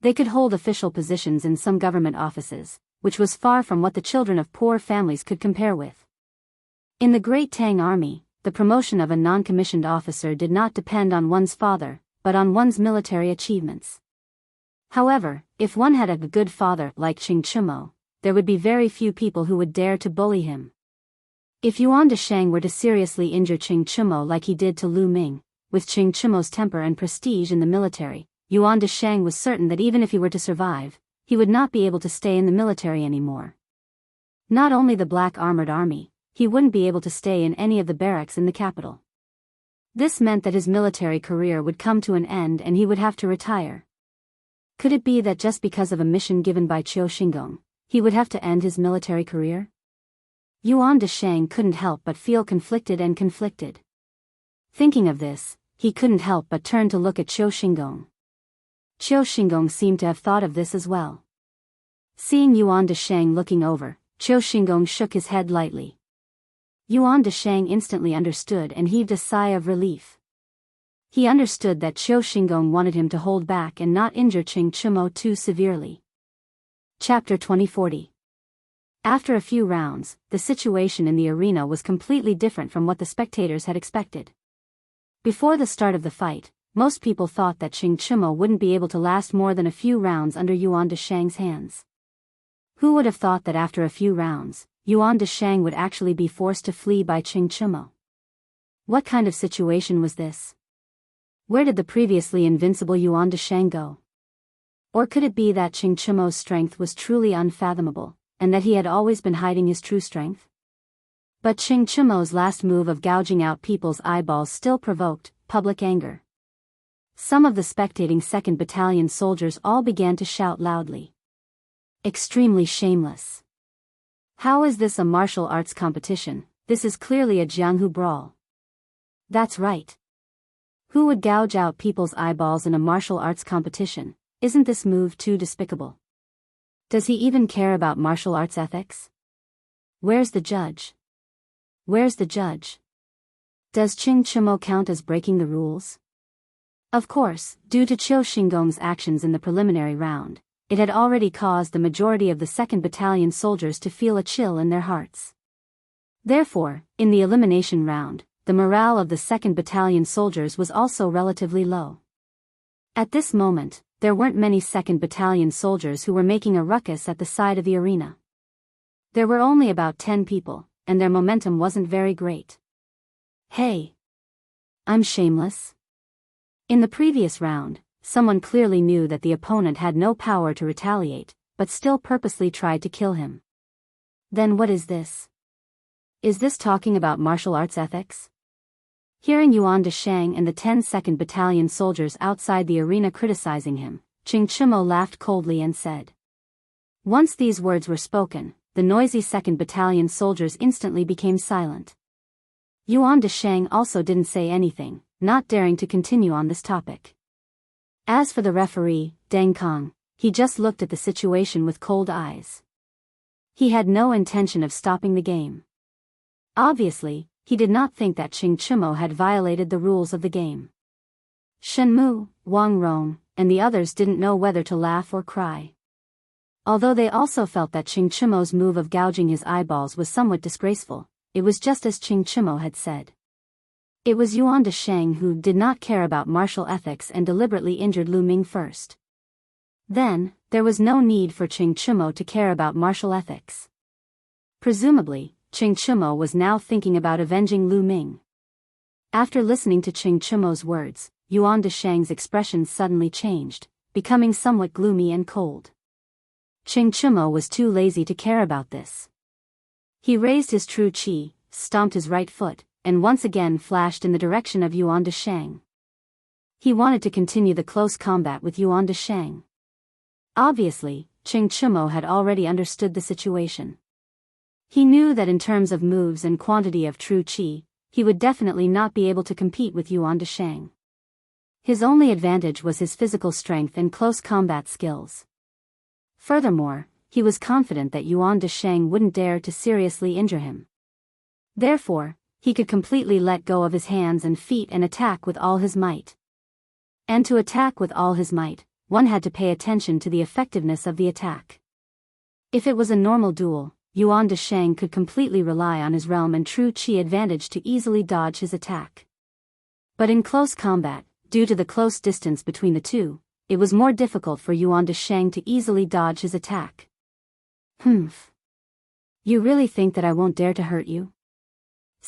They could hold official positions in some government offices, which was far from what the children of poor families could compare with. In the Great Tang army, the promotion of a non-commissioned officer did not depend on one's father, but on one's military achievements. However, if one had a good father like Qing Chimo, there would be very few people who would dare to bully him. If Yuan Deshang were to seriously injure Qing Chimo like he did to Lu Ming, with Qing Chimo's temper and prestige in the military, Yuan Deshang was certain that even if he were to survive, he would not be able to stay in the military anymore. Not only the black armored army, he wouldn't be able to stay in any of the barracks in the capital. This meant that his military career would come to an end and he would have to retire. Could it be that just because of a mission given by Qiu Xingong, he would have to end his military career? Yuan Deshang couldn't help but feel conflicted. Thinking of this, he couldn't help but turn to look at Qiu Xingong. Qiu Xingong seemed to have thought of this as well. Seeing Yuan Deshang looking over, Qiu Xingong shook his head lightly. Yuan Deshang instantly understood and heaved a sigh of relief. He understood that Qiu Xingong wanted him to hold back and not injure Qing Chimo too severely. Chapter 2040. After a few rounds, the situation in the arena was completely different from what the spectators had expected. Before the start of the fight, most people thought that Qing Chimo wouldn't be able to last more than a few rounds under Yuan Deshang's hands. Who would have thought that after a few rounds, Yuan Deshang would actually be forced to flee by Qing Chimo? What kind of situation was this? Where did the previously invincible Yuan Deshang go? Or could it be that Qing Chimo's strength was truly unfathomable, and that he had always been hiding his true strength? But Qing Chimo's last move of gouging out people's eyeballs still provoked public anger. Some of the spectating 2nd Battalion soldiers all began to shout loudly. Extremely shameless. How is this a martial arts competition? This is clearly a jianghu brawl. That's right. Who would gouge out people's eyeballs in a martial arts competition? Isn't this move too despicable? Does he even care about martial arts ethics? Where's the judge? Where's the judge? Does Qing Chimo count as breaking the rules? Of course, due to Qiu Xingong's actions in the preliminary round, it had already caused the majority of the 2nd Battalion soldiers to feel a chill in their hearts. Therefore, in the elimination round, the morale of the 2nd Battalion soldiers was also relatively low. At this moment, there weren't many 2nd Battalion soldiers who were making a ruckus at the side of the arena. There were only about 10 people, and their momentum wasn't very great. Hey! I'm shameless. In the previous round, someone clearly knew that the opponent had no power to retaliate, but still purposely tried to kill him. Then what is this? Is this talking about martial arts ethics? Hearing Yuan Deshang and the 10th Battalion soldiers outside the arena criticizing him, Qing Chimo laughed coldly and said. Once these words were spoken, the noisy 2nd Battalion soldiers instantly became silent. Yuan Deshang also didn't say anything, not daring to continue on this topic. As for the referee, Deng Kong, he just looked at the situation with cold eyes. He had no intention of stopping the game. Obviously, he did not think that Qing Chimo had violated the rules of the game. Shen Mu, Wang Rong, and the others didn't know whether to laugh or cry. Although they also felt that Qing Chimo's move of gouging his eyeballs was somewhat disgraceful, it was just as Qing Chimo had said. It was Yuan Deshang who did not care about martial ethics and deliberately injured Lu Ming first. Then, there was no need for Qing Chimo to care about martial ethics. Presumably, Qing Chimo was now thinking about avenging Lu Ming. After listening to Qing Chimo's words, Yuan Deshang's expression suddenly changed, becoming somewhat gloomy and cold. Qing Chimo was too lazy to care about this. He raised his true qi, stomped his right foot, and once again flashed in the direction of Yuan Deshang. He wanted to continue the close combat with Yuan Deshang. Obviously, Qing Chimo had already understood the situation. He knew that in terms of moves and quantity of true qi, he would definitely not be able to compete with Yuan Deshang. His only advantage was his physical strength and close combat skills. Furthermore, he was confident that Yuan Deshang wouldn't dare to seriously injure him. Therefore, he could completely let go of his hands and feet and attack with all his might. And to attack with all his might, one had to pay attention to the effectiveness of the attack. If it was a normal duel, Yuan Deshang could completely rely on his realm and true qi advantage to easily dodge his attack. But in close combat, due to the close distance between the two, it was more difficult for Yuan Deshang to easily dodge his attack. Humph. You really think that I won't dare to hurt you?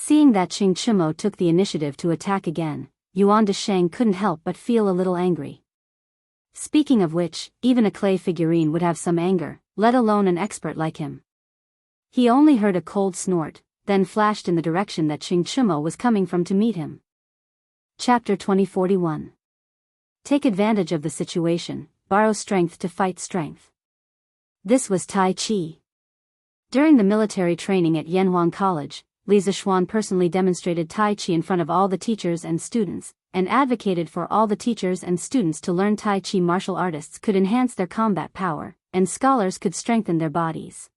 Seeing that Qing Chimo took the initiative to attack again, Yuan Deshang couldn't help but feel a little angry. Speaking of which, even a clay figurine would have some anger, let alone an expert like him. He only heard a cold snort, then flashed in the direction that Qing Chimo was coming from to meet him. Chapter 2041. Take advantage of the situation, borrow strength to fight strength. This was Tai Chi. During the military training at Yanhuang College, Li Zixuan personally demonstrated Tai Chi in front of all the teachers and students, and advocated for all the teachers and students to learn Tai Chi. Martial artists could enhance their combat power, and scholars could strengthen their bodies.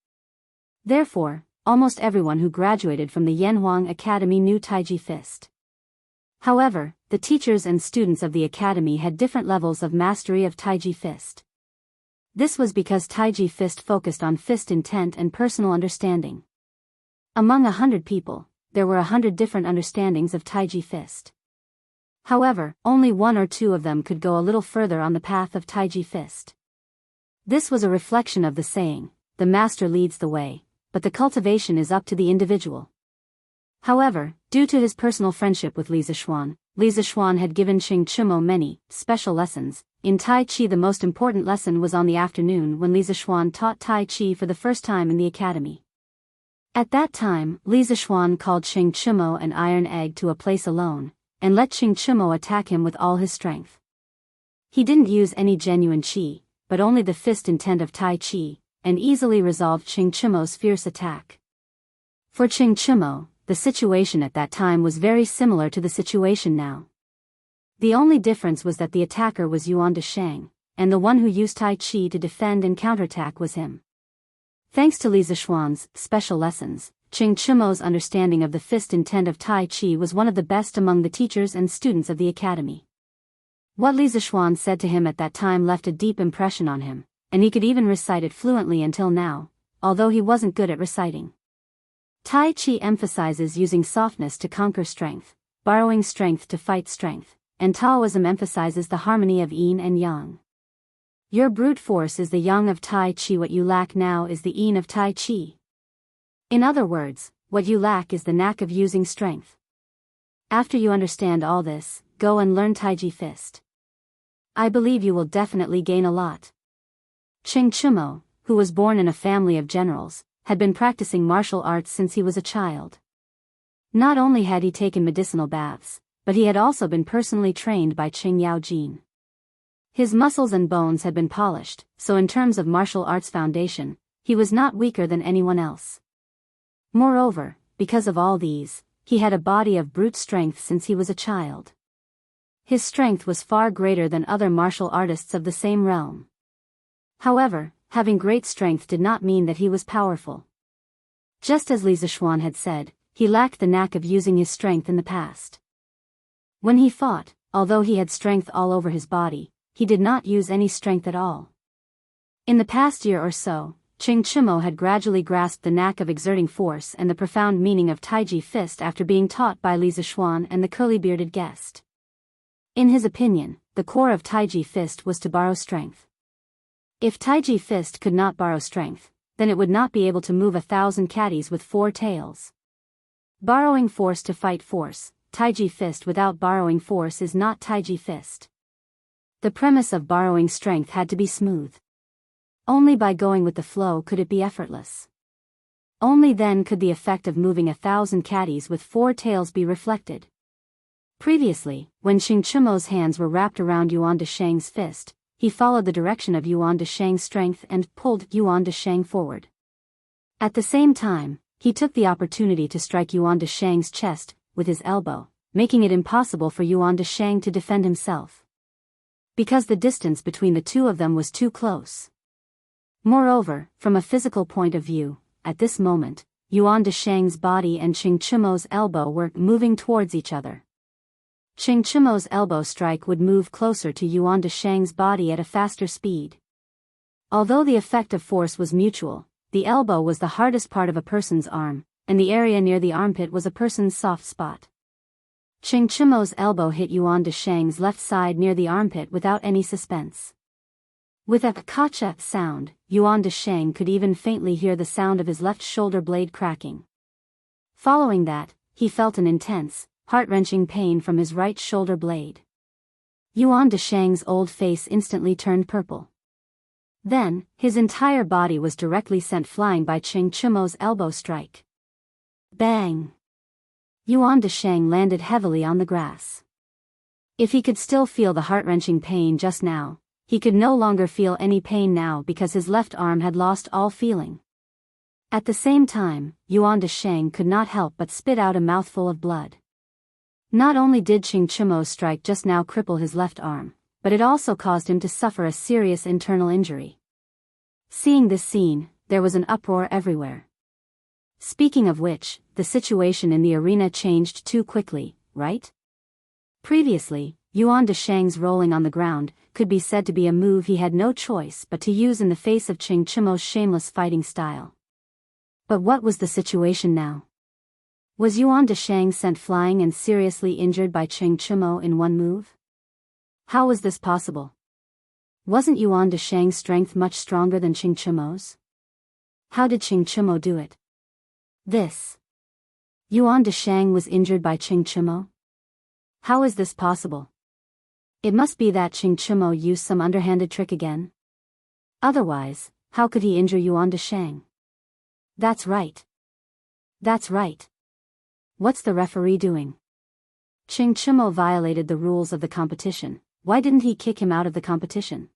Therefore, almost everyone who graduated from the Yanhuang Academy knew Taiji Fist. However, the teachers and students of the academy had different levels of mastery of Taiji Fist. This was because Taiji Fist focused on fist intent and personal understanding. Among 100 people, there were 100 different understandings of Taiji Fist. However, only one or two of them could go a little further on the path of Taiji Fist. This was a reflection of the saying, "The master leads the way, but the cultivation is up to the individual." However, due to his personal friendship with Li Zixuan had given Qing Chimo many special lessons. In Tai Chi, the most important lesson was on the afternoon when Li Zixuan taught Tai Chi for the first time in the academy. At that time, Li Zixuan called Qing Chimo an iron egg to a place alone, and let Qing Chimo attack him with all his strength. He didn't use any genuine qi, but only the fist intent of Tai Chi, and easily resolved Qing Chimo's fierce attack. For Qing Chimo, the situation at that time was very similar to the situation now. The only difference was that the attacker was Yuan Deshang, and the one who used Tai Chi to defend and counterattack was him. Thanks to Li Zishuan's special lessons, Qing Chimo's understanding of the fist intent of Tai Chi was one of the best among the teachers and students of the academy. What Li Zishuan said to him at that time left a deep impression on him, and he could even recite it fluently until now, although he wasn't good at reciting. Tai Chi emphasizes using softness to conquer strength, borrowing strength to fight strength, and Taoism emphasizes the harmony of yin and yang. Your brute force is the yang of Tai Chi. What you lack now is the yin of Tai Chi. In other words, what you lack is the knack of using strength. After you understand all this, go and learn Taiji fist. I believe you will definitely gain a lot. Qing Chimo, who was born in a family of generals, had been practicing martial arts since he was a child. Not only had he taken medicinal baths, but he had also been personally trained by Qing Yaojin. His muscles and bones had been polished, so in terms of martial arts foundation, he was not weaker than anyone else. Moreover, because of all these, he had a body of brute strength since he was a child. His strength was far greater than other martial artists of the same realm. However, having great strength did not mean that he was powerful. Just as Li Zishuan had said, he lacked the knack of using his strength in the past. When he fought, although he had strength all over his body, he did not use any strength at all. In the past year or so, Qing Chimo had gradually grasped the knack of exerting force and the profound meaning of Taiji fist after being taught by Li Zishuan and the curly-bearded guest. In his opinion, the core of Taiji fist was to borrow strength. If Taiji fist could not borrow strength, then it would not be able to move 1,000 caddies with 4 tails. Borrowing force to fight force, Taiji fist without borrowing force is not Taiji fist. The premise of borrowing strength had to be smooth. Only by going with the flow could it be effortless. Only then could the effect of moving 1,000 caddies with 4 tails be reflected. Previously, when Qing Chimo's hands were wrapped around Yuan Deshang's fist, he followed the direction of Yuan Deshang's strength and pulled Yuan Deshang forward. At the same time, he took the opportunity to strike Yuan Deshang's chest with his elbow, making it impossible for Yuan Deshang to defend himself. Because the distance between the two of them was too close. Moreover, from a physical point of view, at this moment, Yuan Deshang's body and Qing Chimo's elbow were moving towards each other. Qing Chimo's elbow strike would move closer to Yuan Deshang's body at a faster speed. Although the effect of force was mutual, the elbow was the hardest part of a person's arm, and the area near the armpit was a person's soft spot. Qing Chimo's elbow hit Yuan Deshang's left side near the armpit without any suspense. With a kacha sound, Yuan Deshang could even faintly hear the sound of his left shoulder blade cracking. Following that, he felt an intense, heart-wrenching pain from his right shoulder blade. Yuan Deshang's old face instantly turned purple. Then, his entire body was directly sent flying by Qing Chimo's elbow strike. Bang! Yuan Deshang landed heavily on the grass. If he could still feel the heart-wrenching pain just now, he could no longer feel any pain now because his left arm had lost all feeling. At the same time, Yuan Deshang could not help but spit out a mouthful of blood. Not only did Qing Chimo's strike just now cripple his left arm, but it also caused him to suffer a serious internal injury. Seeing this scene, there was an uproar everywhere. Speaking of which, the situation in the arena changed too quickly, right? Previously, Yuan Deshang's rolling on the ground could be said to be a move he had no choice but to use in the face of Qing Chimo's shameless fighting style. But what was the situation now? Was Yuan Deshang sent flying and seriously injured by Qing Chimo in one move? How was this possible? Wasn't Yuan Deshang's strength much stronger than Qing Chimo's? How did Qing Chimo do it? This. Yuan Deshang was injured by Qing Chimo? How is this possible? It must be that Qing Chimo used some underhanded trick again. Otherwise, how could he injure Yuan Deshang? That's right. That's right. What's the referee doing? Qing Chimo violated the rules of the competition. Why didn't he kick him out of the competition?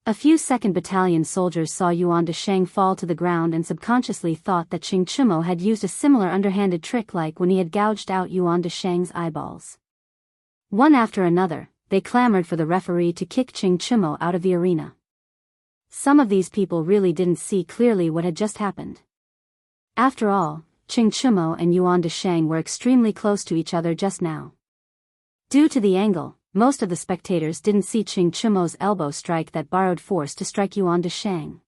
A few 2nd Battalion soldiers saw Yuan Desheng fall to the ground and subconsciously thought that Qing Chimo had used a similar underhanded trick like when he had gouged out Yuan Desheng's eyeballs. One after another, they clamored for the referee to kick Qing Chimo out of the arena. Some of these people really didn't see clearly what had just happened. After all, Qing Chimo and Yuan Desheng were extremely close to each other just now. Due to the angle, most of the spectators didn't see Qing Chimo's elbow strike that borrowed force to strike Yuan Desheng.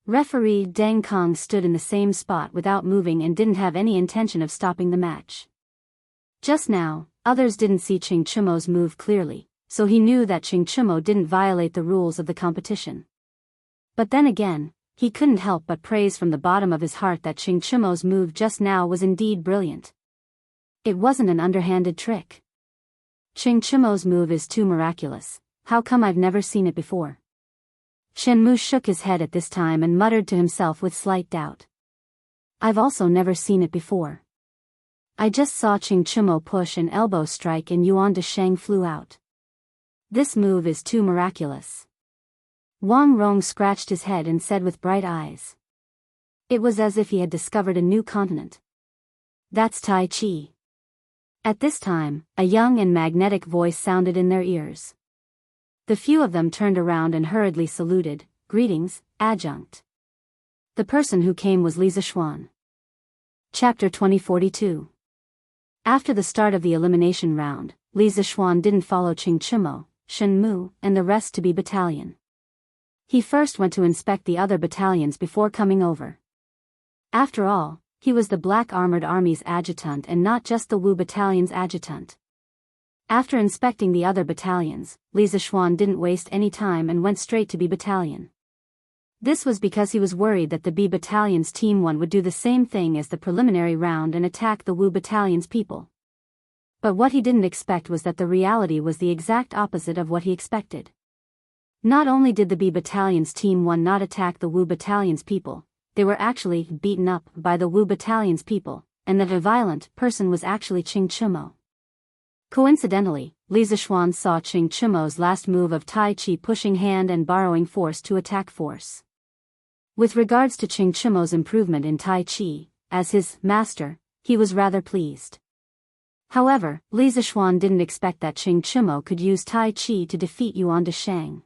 Referee Deng Kong stood in the same spot without moving and didn't have any intention of stopping the match. Just now, others didn't see Qing Chimo's move clearly, so he knew that Qing Chimo didn't violate the rules of the competition. But then again, he couldn't help but praise from the bottom of his heart that Qing Chimo's move just now was indeed brilliant. It wasn't an underhanded trick. Qing Chimo's move is too miraculous. How come I've never seen it before? Shen Mu shook his head at this time and muttered to himself with slight doubt. I've also never seen it before. I just saw Qing Chimo push an elbow strike and Yuan Desheng flew out. This move is too miraculous. Wang Rong scratched his head and said with bright eyes. It was as if he had discovered a new continent. That's Tai Chi. At this time, a young and magnetic voice sounded in their ears. The few of them turned around and hurriedly saluted. Greetings, adjunct. The person who came was Li Zixuan. Chapter 2042. After the start of the elimination round, Li Zixuan didn't follow Qing Chimo, Shen Mu, and the rest to B battalion. He first went to inspect the other battalions before coming over. After all, he was the Black Armored Army's adjutant and not just the Wu Battalion's adjutant. After inspecting the other battalions, Li Zixuan didn't waste any time and went straight to B battalion. This was because he was worried that the B battalion's Team 1 would do the same thing as the preliminary round and attack the Wu battalion's people. But what he didn't expect was that the reality was the exact opposite of what he expected. Not only did the B battalion's Team 1 not attack the Wu battalion's people, they were actually beaten up by the Wu battalion's people, and that a violent person was actually Qing Chimo. Coincidentally, Li Zixuan saw Qing Chimo's last move of Tai Chi pushing hand and borrowing force to attack force. With regards to Qing Chimo's improvement in Tai Chi, as his master, he was rather pleased. However, Li Zixuan didn't expect that Qing Chimo could use Tai Chi to defeat Yuan Desheng.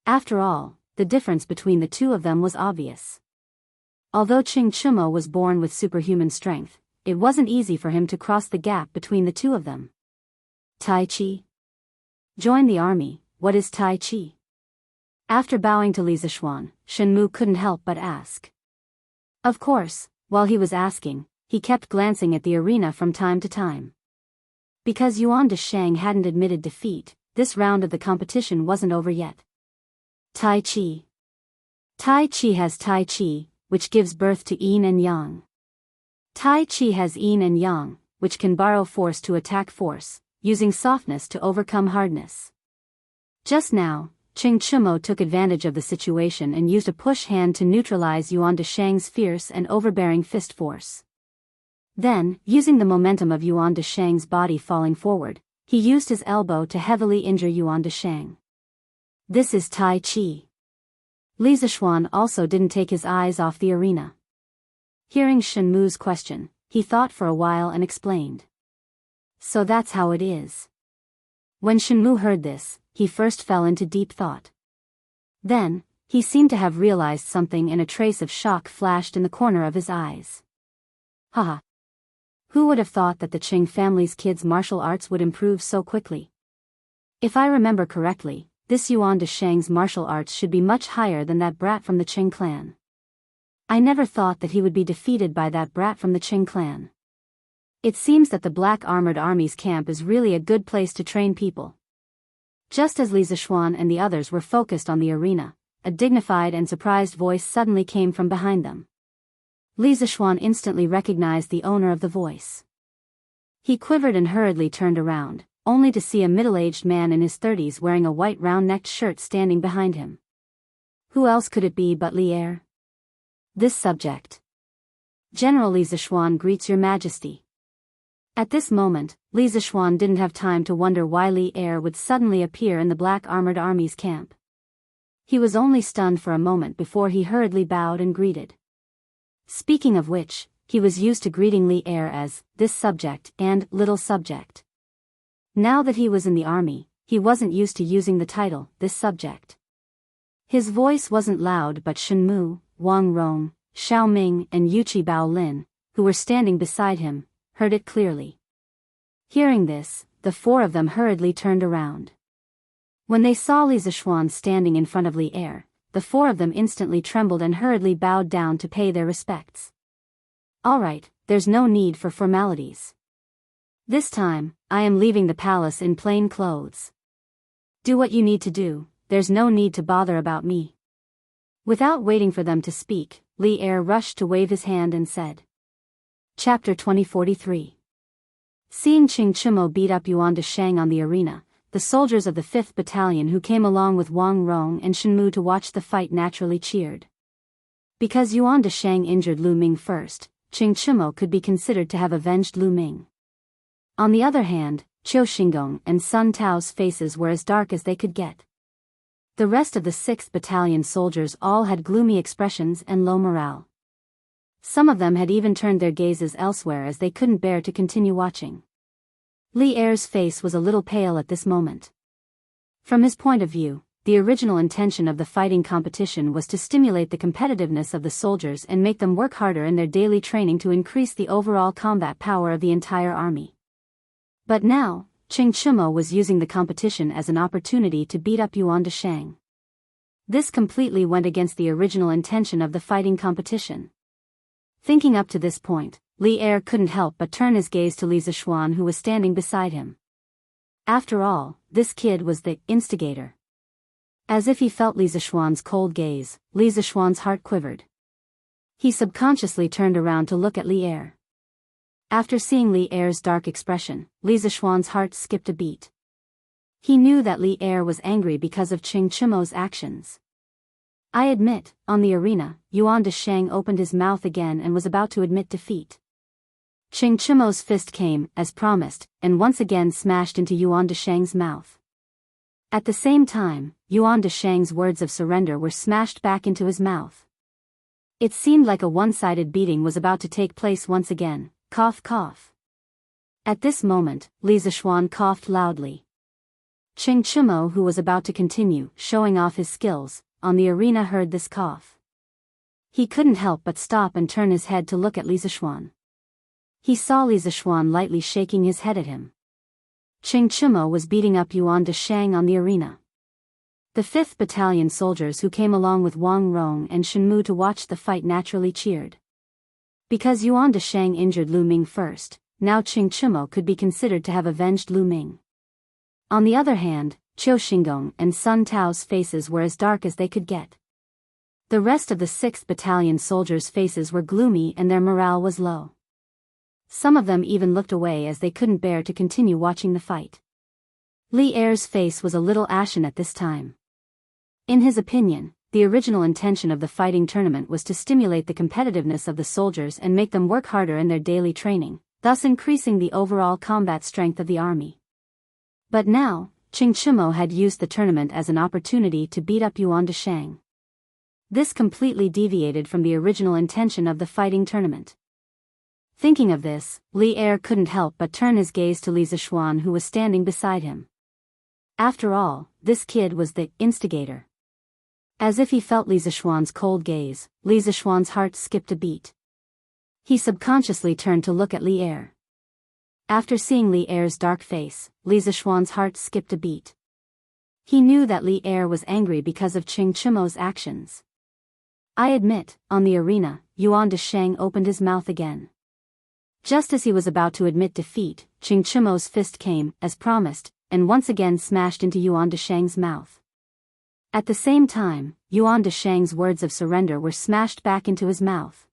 After all, the difference between the two of them was obvious. Although Qing Chimo was born with superhuman strength, it wasn't easy for him to cross the gap between the two of them. Tai Chi? Join the army. What is Tai Chi? After bowing to Li Zixuan, Shen Mu couldn't help but ask. Of course, while he was asking, he kept glancing at the arena from time to time. Because Yuan Desheng hadn't admitted defeat, this round of the competition wasn't over yet. Tai Chi. Tai Chi has Tai Chi, which gives birth to yin and yang. Tai Chi has yin and yang, which can borrow force to attack force, using softness to overcome hardness. Just now, Qing Chimo took advantage of the situation and used a push hand to neutralize Yuan Desheng's fierce and overbearing fist force. Then, using the momentum of Yuan Desheng's body falling forward, he used his elbow to heavily injure Yuan Desheng. This is Tai Chi. Li Zixuan also didn't take his eyes off the arena. Hearing Shen Mu's question, he thought for a while and explained. So that's how it is. When Shen Mu heard this, he first fell into deep thought. Then, he seemed to have realized something and a trace of shock flashed in the corner of his eyes. Haha. Who would have thought that the Qing family's kids' martial arts would improve so quickly? If I remember correctly, this Yuan Desheng's martial arts should be much higher than that brat from the Qing clan. I never thought that he would be defeated by that brat from the Qing clan. It seems that the Black Armored Army's camp is really a good place to train people. Just as Li Zixuan and the others were focused on the arena, a dignified and surprised voice suddenly came from behind them. Li Zixuan instantly recognized the owner of the voice. He quivered and hurriedly turned around, only to see a middle-aged man in his 30s wearing a white round-necked shirt standing behind him. Who else could it be but Li Er? This subject. General Li Zixuan greets your majesty. At this moment, Li Zixuan didn't have time to wonder why Li Er would suddenly appear in the Black Armored Army's camp. He was only stunned for a moment before he hurriedly bowed and greeted. Speaking of which, he was used to greeting Li Er as this subject and little subject. Now that he was in the army, he wasn't used to using the title, this subject. His voice wasn't loud, but Shen Mu, Wang Rong, Xiao Ming and Yuqi Bao Lin, who were standing beside him, heard it clearly. Hearing this, the four of them hurriedly turned around. When they saw Li Zishuan standing in front of Li Er, the four of them instantly trembled and hurriedly bowed down to pay their respects. All right, there's no need for formalities. This time, I am leaving the palace in plain clothes. Do what you need to do, there's no need to bother about me. Without waiting for them to speak, Li Er rushed to wave his hand and said. Chapter 2043. Seeing Qing Chimo beat up Yuan Deshang on the arena, the soldiers of the 5th Battalion who came along with Wang Rong and Shen Mu to watch the fight naturally cheered. Because Yuan Deshang injured Lu Ming first, Qing Chimo could be considered to have avenged Lu Ming. On the other hand, Qiu Xinggong and Sun Tao's faces were as dark as they could get. The rest of the 6th Battalion soldiers all had gloomy expressions and low morale. Some of them had even turned their gazes elsewhere as they couldn't bear to continue watching. Li Er's face was a little pale at this moment. From his point of view, the original intention of the fighting competition was to stimulate the competitiveness of the soldiers and make them work harder in their daily training to increase the overall combat power of the entire army. But now, Qing Chimo was using the competition as an opportunity to beat up Yuan Deshang. This completely went against the original intention of the fighting competition. Thinking up to this point, Li Er couldn't help but turn his gaze to Li Zishuan, who was standing beside him. After all, this kid was the instigator. As if he felt Li Zishuan's cold gaze, Li Zishuan's heart quivered. He subconsciously turned around to look at Li Er. After seeing Li Er's dark expression, Li Zishuan's heart skipped a beat. He knew that Li Er was angry because of Qing Chimo's actions. I admit, on the arena, Yuan Deshang opened his mouth again and was about to admit defeat. Qing Chimo's fist came, as promised, and once again smashed into Yuan Deshang's mouth. At the same time, Yuan Deshang's words of surrender were smashed back into his mouth. It seemed like a one-sided beating was about to take place once again. Cough cough. At this moment, Li Zishuan coughed loudly. Qing Chimo, who was about to continue showing off his skills on the arena, heard this cough. He couldn't help but stop and turn his head to look at Li Zishuan. He saw Li Zishuan lightly shaking his head at him. Qing Chimo was beating up Yuan Deshang on the arena. The 5th Battalion soldiers who came along with Wang Rong and Shen Mu to watch the fight naturally cheered. Because Yuan Deshang injured Lu Ming first, now Qing Chimo could be considered to have avenged Lu Ming. On the other hand, Qiu Xinggong and Sun Tao's faces were as dark as they could get. The rest of the 6th Battalion soldiers' faces were gloomy and their morale was low. Some of them even looked away as they couldn't bear to continue watching the fight. Li Er's face was a little ashen at this time. In his opinion, the original intention of the fighting tournament was to stimulate the competitiveness of the soldiers and make them work harder in their daily training, thus increasing the overall combat strength of the army. But now, Qing Chimo had used the tournament as an opportunity to beat up Yuan Deshang. This completely deviated from the original intention of the fighting tournament. Thinking of this, Li Er couldn't help but turn his gaze to Li Zishuan, who was standing beside him. After all, this kid was the instigator. As if he felt Li Zishuan's cold gaze, Li Zishuan's heart skipped a beat. He subconsciously turned to look at Li Er. After seeing Li Er's dark face, Li Zishuan's heart skipped a beat. He knew that Li Er was angry because of Qing Chimo's actions. I admit, on the arena, Yuan Deshang opened his mouth again. Just as he was about to admit defeat, Qing Chimo's fist came, as promised, and once again smashed into Yuan Deshang's mouth. At the same time, Yuan Deshang's words of surrender were smashed back into his mouth.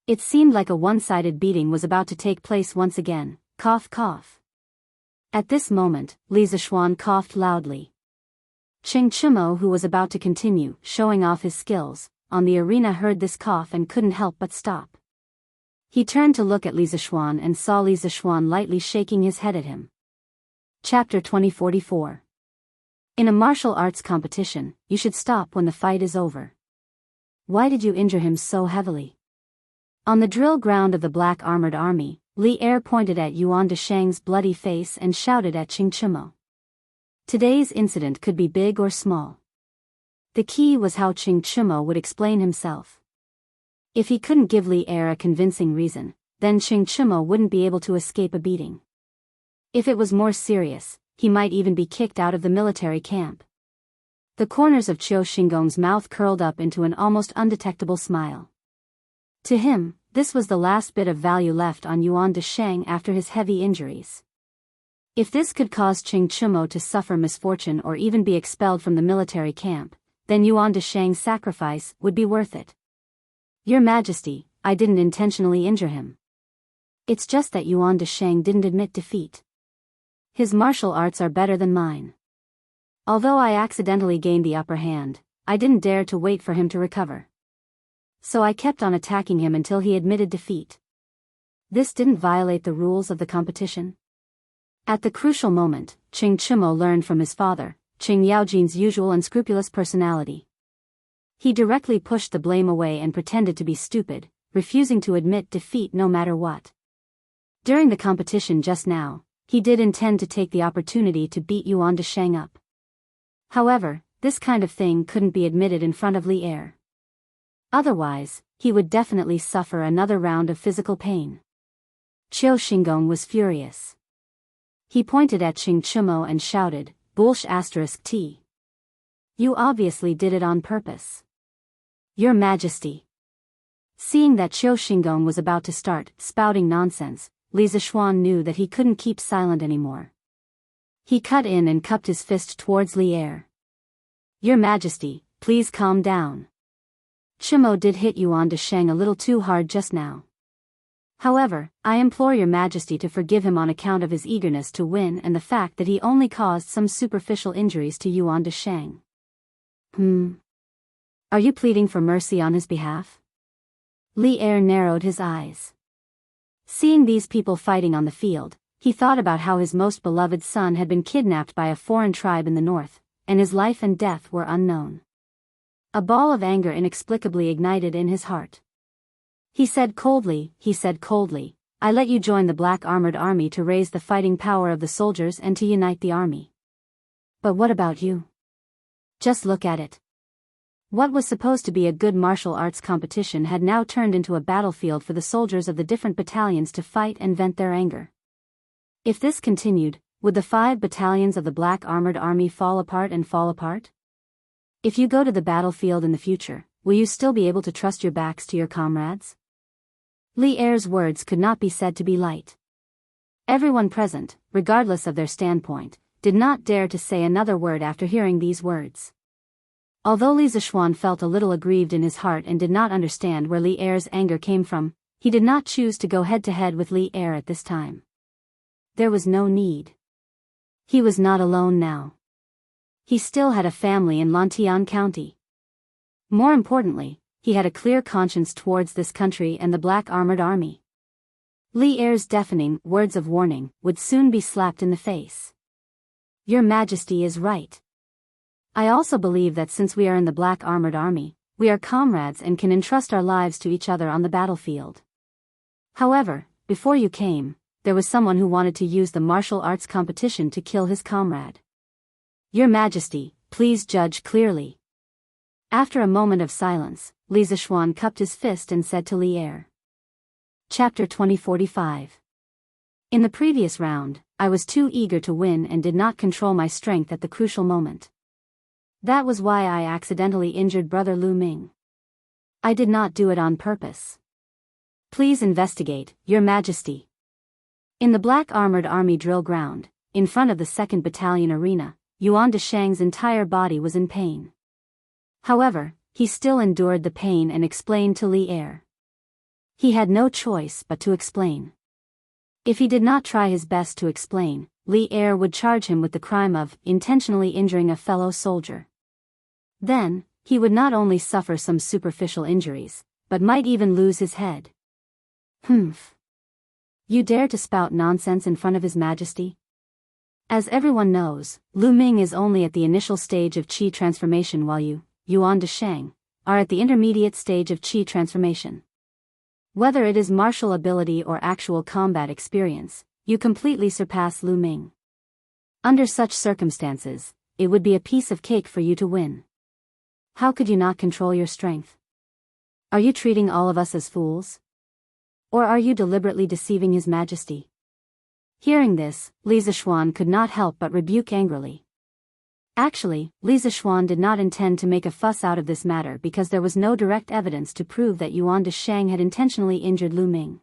It seemed like a one-sided beating was about to take place once again. Cough cough. At this moment, Li Zishuan coughed loudly. Qing Chimo, who was about to continue showing off his skills on the arena, heard this cough and couldn't help but stop. He turned to look at Li Zishuan and saw Li Zishuan lightly shaking his head at him. Chapter 2044. In a martial arts competition, you should stop when the fight is over. Why did you injure him so heavily? On the drill ground of the Black Armored Army, Li Er pointed at Yuan Deshang's bloody face and shouted at Qing Chimo. Today's incident could be big or small. The key was how Qing Chimo would explain himself. If he couldn't give Li Er a convincing reason, then Qing Chimo wouldn't be able to escape a beating. If it was more serious, he might even be kicked out of the military camp. The corners of Qiu Xingong's mouth curled up into an almost undetectable smile. To him, this was the last bit of value left on Yuan Deshang after his heavy injuries. If this could cause Qing Chimo to suffer misfortune or even be expelled from the military camp, then Yuan Deshang's sacrifice would be worth it. Your Majesty, I didn't intentionally injure him. It's just that Yuan Deshang didn't admit defeat. His martial arts are better than mine. Although I accidentally gained the upper hand, I didn't dare to wait for him to recover. So I kept on attacking him until he admitted defeat. This didn't violate the rules of the competition. At the crucial moment, Qing Chimo learned from his father, Qing Yaojin's usual unscrupulous personality. He directly pushed the blame away and pretended to be stupid, refusing to admit defeat no matter what. During the competition just now, he did intend to take the opportunity to beat Yuan Deshang up. However, this kind of thing couldn't be admitted in front of Li Er. Otherwise, he would definitely suffer another round of physical pain. Qiu Xingong was furious. He pointed at Qing Chimo and shouted, "Bullsh**T. You obviously did it on purpose. Your Majesty." Seeing that Qiu Xingong was about to start spouting nonsense, Li Zishuan knew that he couldn't keep silent anymore. He cut in and cupped his fist towards Li Er. Your Majesty, please calm down. Chimo did hit Yuan Deshang a little too hard just now. However, I implore your Majesty to forgive him on account of his eagerness to win and the fact that he only caused some superficial injuries to Yuan Deshang. Are you pleading for mercy on his behalf? Li Er narrowed his eyes. Seeing these people fighting on the field, he thought about how his most beloved son had been kidnapped by a foreign tribe in the north, and his life and death were unknown. A ball of anger inexplicably ignited in his heart. He said coldly, I let you join the Black Armored Army to raise the fighting power of the soldiers and to unite the army. But what about you? Just look at it. What was supposed to be a good martial arts competition had now turned into a battlefield for the soldiers of the different battalions to fight and vent their anger. If this continued, would the 5 battalions of the Black Armored Army fall apart and fall apart? If you go to the battlefield in the future, will you still be able to trust your backs to your comrades? Li Er's words could not be said to be light. Everyone present, regardless of their standpoint, did not dare to say another word after hearing these words. Although Li Zishuan felt a little aggrieved in his heart and did not understand where Li Er's anger came from, he did not choose to go head-to-head with Li Er at this time. There was no need. He was not alone now. He still had a family in Lantian County. More importantly, he had a clear conscience towards this country and the Black Armored Army. Li Er's deafening words of warning would soon be slapped in the face. Your Majesty is right. I also believe that since we are in the Black Armored Army, we are comrades and can entrust our lives to each other on the battlefield. However, before you came, there was someone who wanted to use the martial arts competition to kill his comrade. Your Majesty, please judge clearly. After a moment of silence, Li Zishuan cupped his fist and said to Li Er. Chapter 2045. In the previous round, I was too eager to win and did not control my strength at the crucial moment. That was why I accidentally injured Brother Lu Ming. I did not do it on purpose. Please investigate, Your Majesty. In the Black Armored Army drill ground, in front of the 2nd Battalion arena, Yuan Deshang's entire body was in pain. However, he still endured the pain and explained to Li Er. He had no choice but to explain. If he did not try his best to explain, Li Er would charge him with the crime of intentionally injuring a fellow soldier. Then, he would not only suffer some superficial injuries, but might even lose his head. You dare to spout nonsense in front of His Majesty? As everyone knows, Lu Ming is only at the initial stage of qi transformation while you, Yuan Desheng, are at the intermediate stage of qi transformation. Whether it is martial ability or actual combat experience, you completely surpass Lu Ming. Under such circumstances, it would be a piece of cake for you to win. How could you not control your strength? Are you treating all of us as fools? Or are you deliberately deceiving His Majesty? Hearing this, Li Zixuan could not help but rebuke angrily. Actually, Li Zixuan did not intend to make a fuss out of this matter because there was no direct evidence to prove that Yuan Desheng had intentionally injured Lu Ming.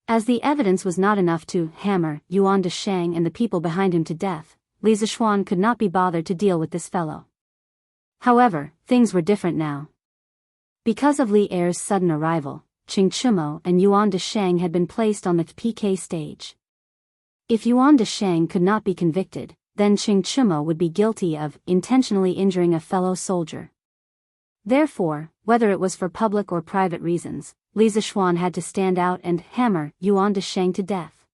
As the evidence was not enough to hammer Yuan Desheng and the people behind him to death, Li Zixuan could not be bothered to deal with this fellow. However, things were different now. Because of Li Er's sudden arrival, Qing Chumo and Yuan Desheng had been placed on the PK stage. If Yuan Desheng could not be convicted, then Qing Chumo would be guilty of intentionally injuring a fellow soldier. Therefore, whether it was for public or private reasons, Li Zixuan had to stand out and hammer Yuan Desheng to death.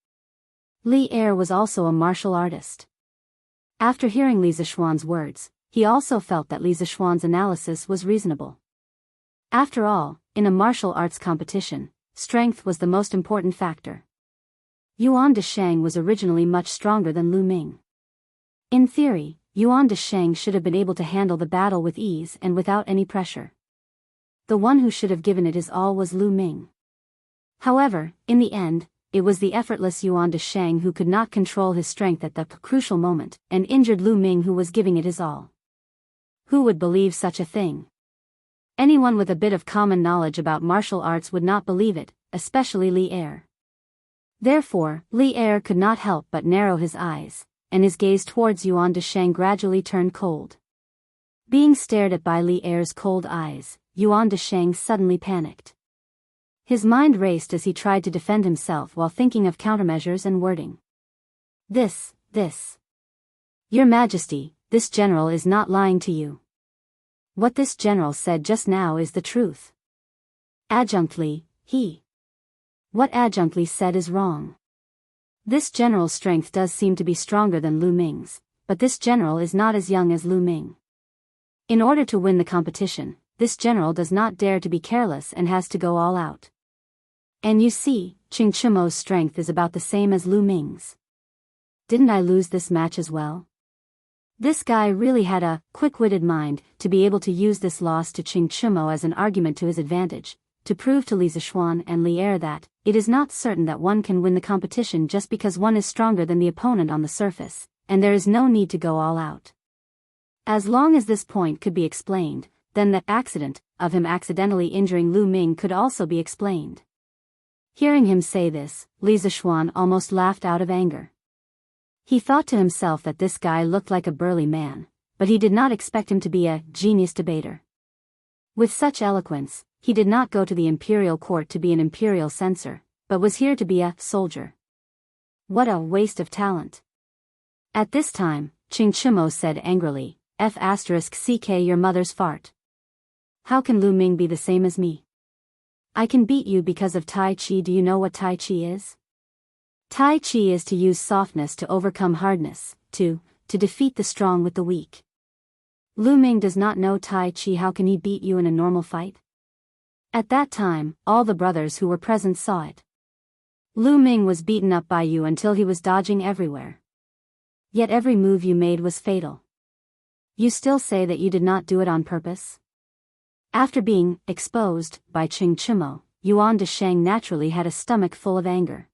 Li Er was also a martial artist. After hearing Li Zixuan's words, he also felt that Li Zixuan's analysis was reasonable. After all, in a martial arts competition, strength was the most important factor. Yuan Desheng was originally much stronger than Lu Ming. In theory, Yuan Desheng should have been able to handle the battle with ease and without any pressure. The one who should have given it his all was Lu Ming. However, in the end, it was the effortless Yuan Desheng who could not control his strength at the crucial moment, and injured Lu Ming who was giving it his all. Who would believe such a thing? Anyone with a bit of common knowledge about martial arts would not believe it, especially Li Er. Therefore, Li Er could not help but narrow his eyes, and his gaze towards Yuan Desheng gradually turned cold. Being stared at by Li Er's cold eyes, Yuan Desheng suddenly panicked. His mind raced as he tried to defend himself while thinking of countermeasures and wording. This. Your Majesty, this general is not lying to you. What this general said just now is the truth. Adjunctly, What Adjunctly said is wrong. This general's strength does seem to be stronger than Lu Ming's, but this general is not as young as Lu Ming. In order to win the competition, this general does not dare to be careless and has to go all out. And you see, Qing Chumo's strength is about the same as Lu Ming's. Didn't I lose this match as well? This guy really had a quick-witted mind to be able to use this loss to Qing Chumo as an argument to his advantage, to prove to Li Zixuan and Li Er that it is not certain that one can win the competition just because one is stronger than the opponent on the surface, and there is no need to go all out. As long as this point could be explained, then the accident of him accidentally injuring Lu Ming could also be explained. Hearing him say this, Li Zixuan almost laughed out of anger. He thought to himself that this guy looked like a burly man, but he did not expect him to be a genius debater. With such eloquence, he did not go to the imperial court to be an imperial censor, but was here to be a soldier. What a waste of talent. At this time, Qing Chumo said angrily, F***ck your mother's fart. How can Lu Ming be the same as me? I can beat you because of Tai Chi. Do you know what Tai Chi is? Tai Chi is to use softness to overcome hardness, to defeat the strong with the weak. Lu Ming does not know Tai Chi. How can he beat you in a normal fight? At that time, all the brothers who were present saw it. Lu Ming was beaten up by you until he was dodging everywhere. Yet every move you made was fatal. You still say that you did not do it on purpose? After being exposed by Qing Chumo, Yuan Desheng naturally had a stomach full of anger.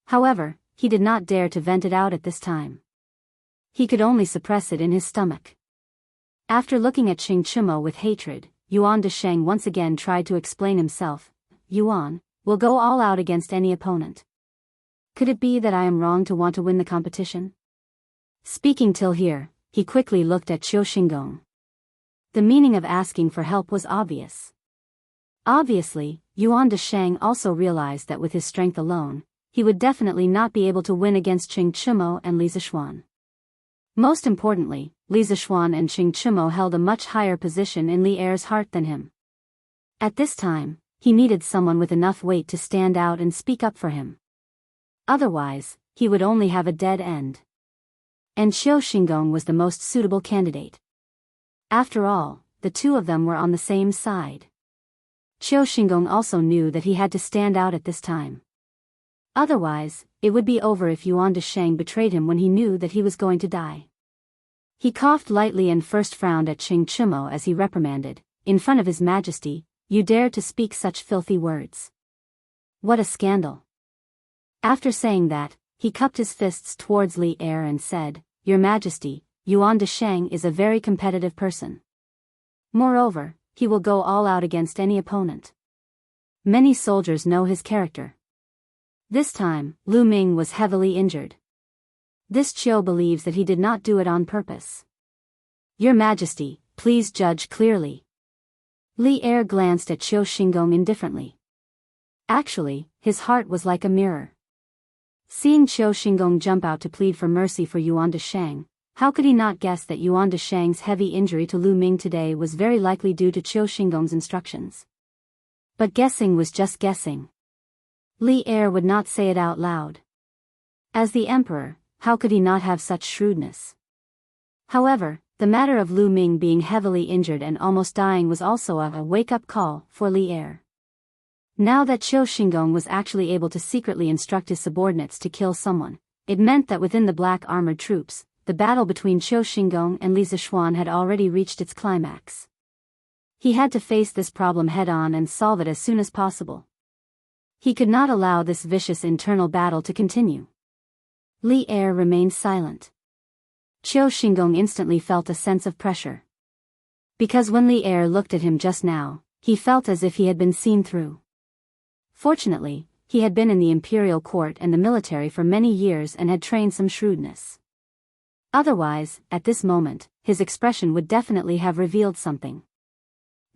However, he did not dare to vent it out at this time. He could only suppress it in his stomach. After looking at Qing Chumo with hatred, Yuan Desheng once again tried to explain himself. Yuan will go all out against any opponent. Could it be that I am wrong to want to win the competition? Speaking till here, he quickly looked at Qiu Xinggong. The meaning of asking for help was obvious. Obviously, Yuan Desheng also realized that with his strength alone, he would definitely not be able to win against Qing Chumo and Li Zixuan. Most importantly, Li Zixuan and Qing Chumo held a much higher position in Li Er's heart than him. At this time, he needed someone with enough weight to stand out and speak up for him. Otherwise, he would only have a dead end. And Qiu Xingong was the most suitable candidate. After all, the two of them were on the same side. Qiu Xingong also knew that he had to stand out at this time. Otherwise, it would be over if Yuan Desheng betrayed him when he knew that he was going to die. He coughed lightly and first frowned at Qing Chimo as he reprimanded, "In front of His Majesty, you dare to speak such filthy words. What a scandal." After saying that, he cupped his fists towards Li Er and said, "Your Majesty, Yuan Desheng is a very competitive person. Moreover, he will go all out against any opponent. Many soldiers know his character." This time, Lu Ming was heavily injured. This Qiu believes that he did not do it on purpose. "Your Majesty, please judge clearly." Li Er glanced at Qiu Xingong indifferently. Actually, his heart was like a mirror. Seeing Qiu Xingong jump out to plead for mercy for Yuan Desheng, how could he not guess that Yuan Desheng's heavy injury to Lu Ming today was very likely due to Qiu Xingong's instructions? But guessing was just guessing. Li Er would not say it out loud. As the emperor, how could he not have such shrewdness? However, the matter of Lu Ming being heavily injured and almost dying was also a wake-up call for Li Er. Now that Qiu Xingong was actually able to secretly instruct his subordinates to kill someone, it meant that within the black armored troops, the battle between Qiu Xingong and Li Zishuan had already reached its climax. He had to face this problem head-on and solve it as soon as possible. He could not allow this vicious internal battle to continue. Li Er remained silent. Qiu Xingong instantly felt a sense of pressure. Because when Li Er looked at him just now, he felt as if he had been seen through. Fortunately, he had been in the imperial court and the military for many years and had trained some shrewdness. Otherwise, at this moment, his expression would definitely have revealed something.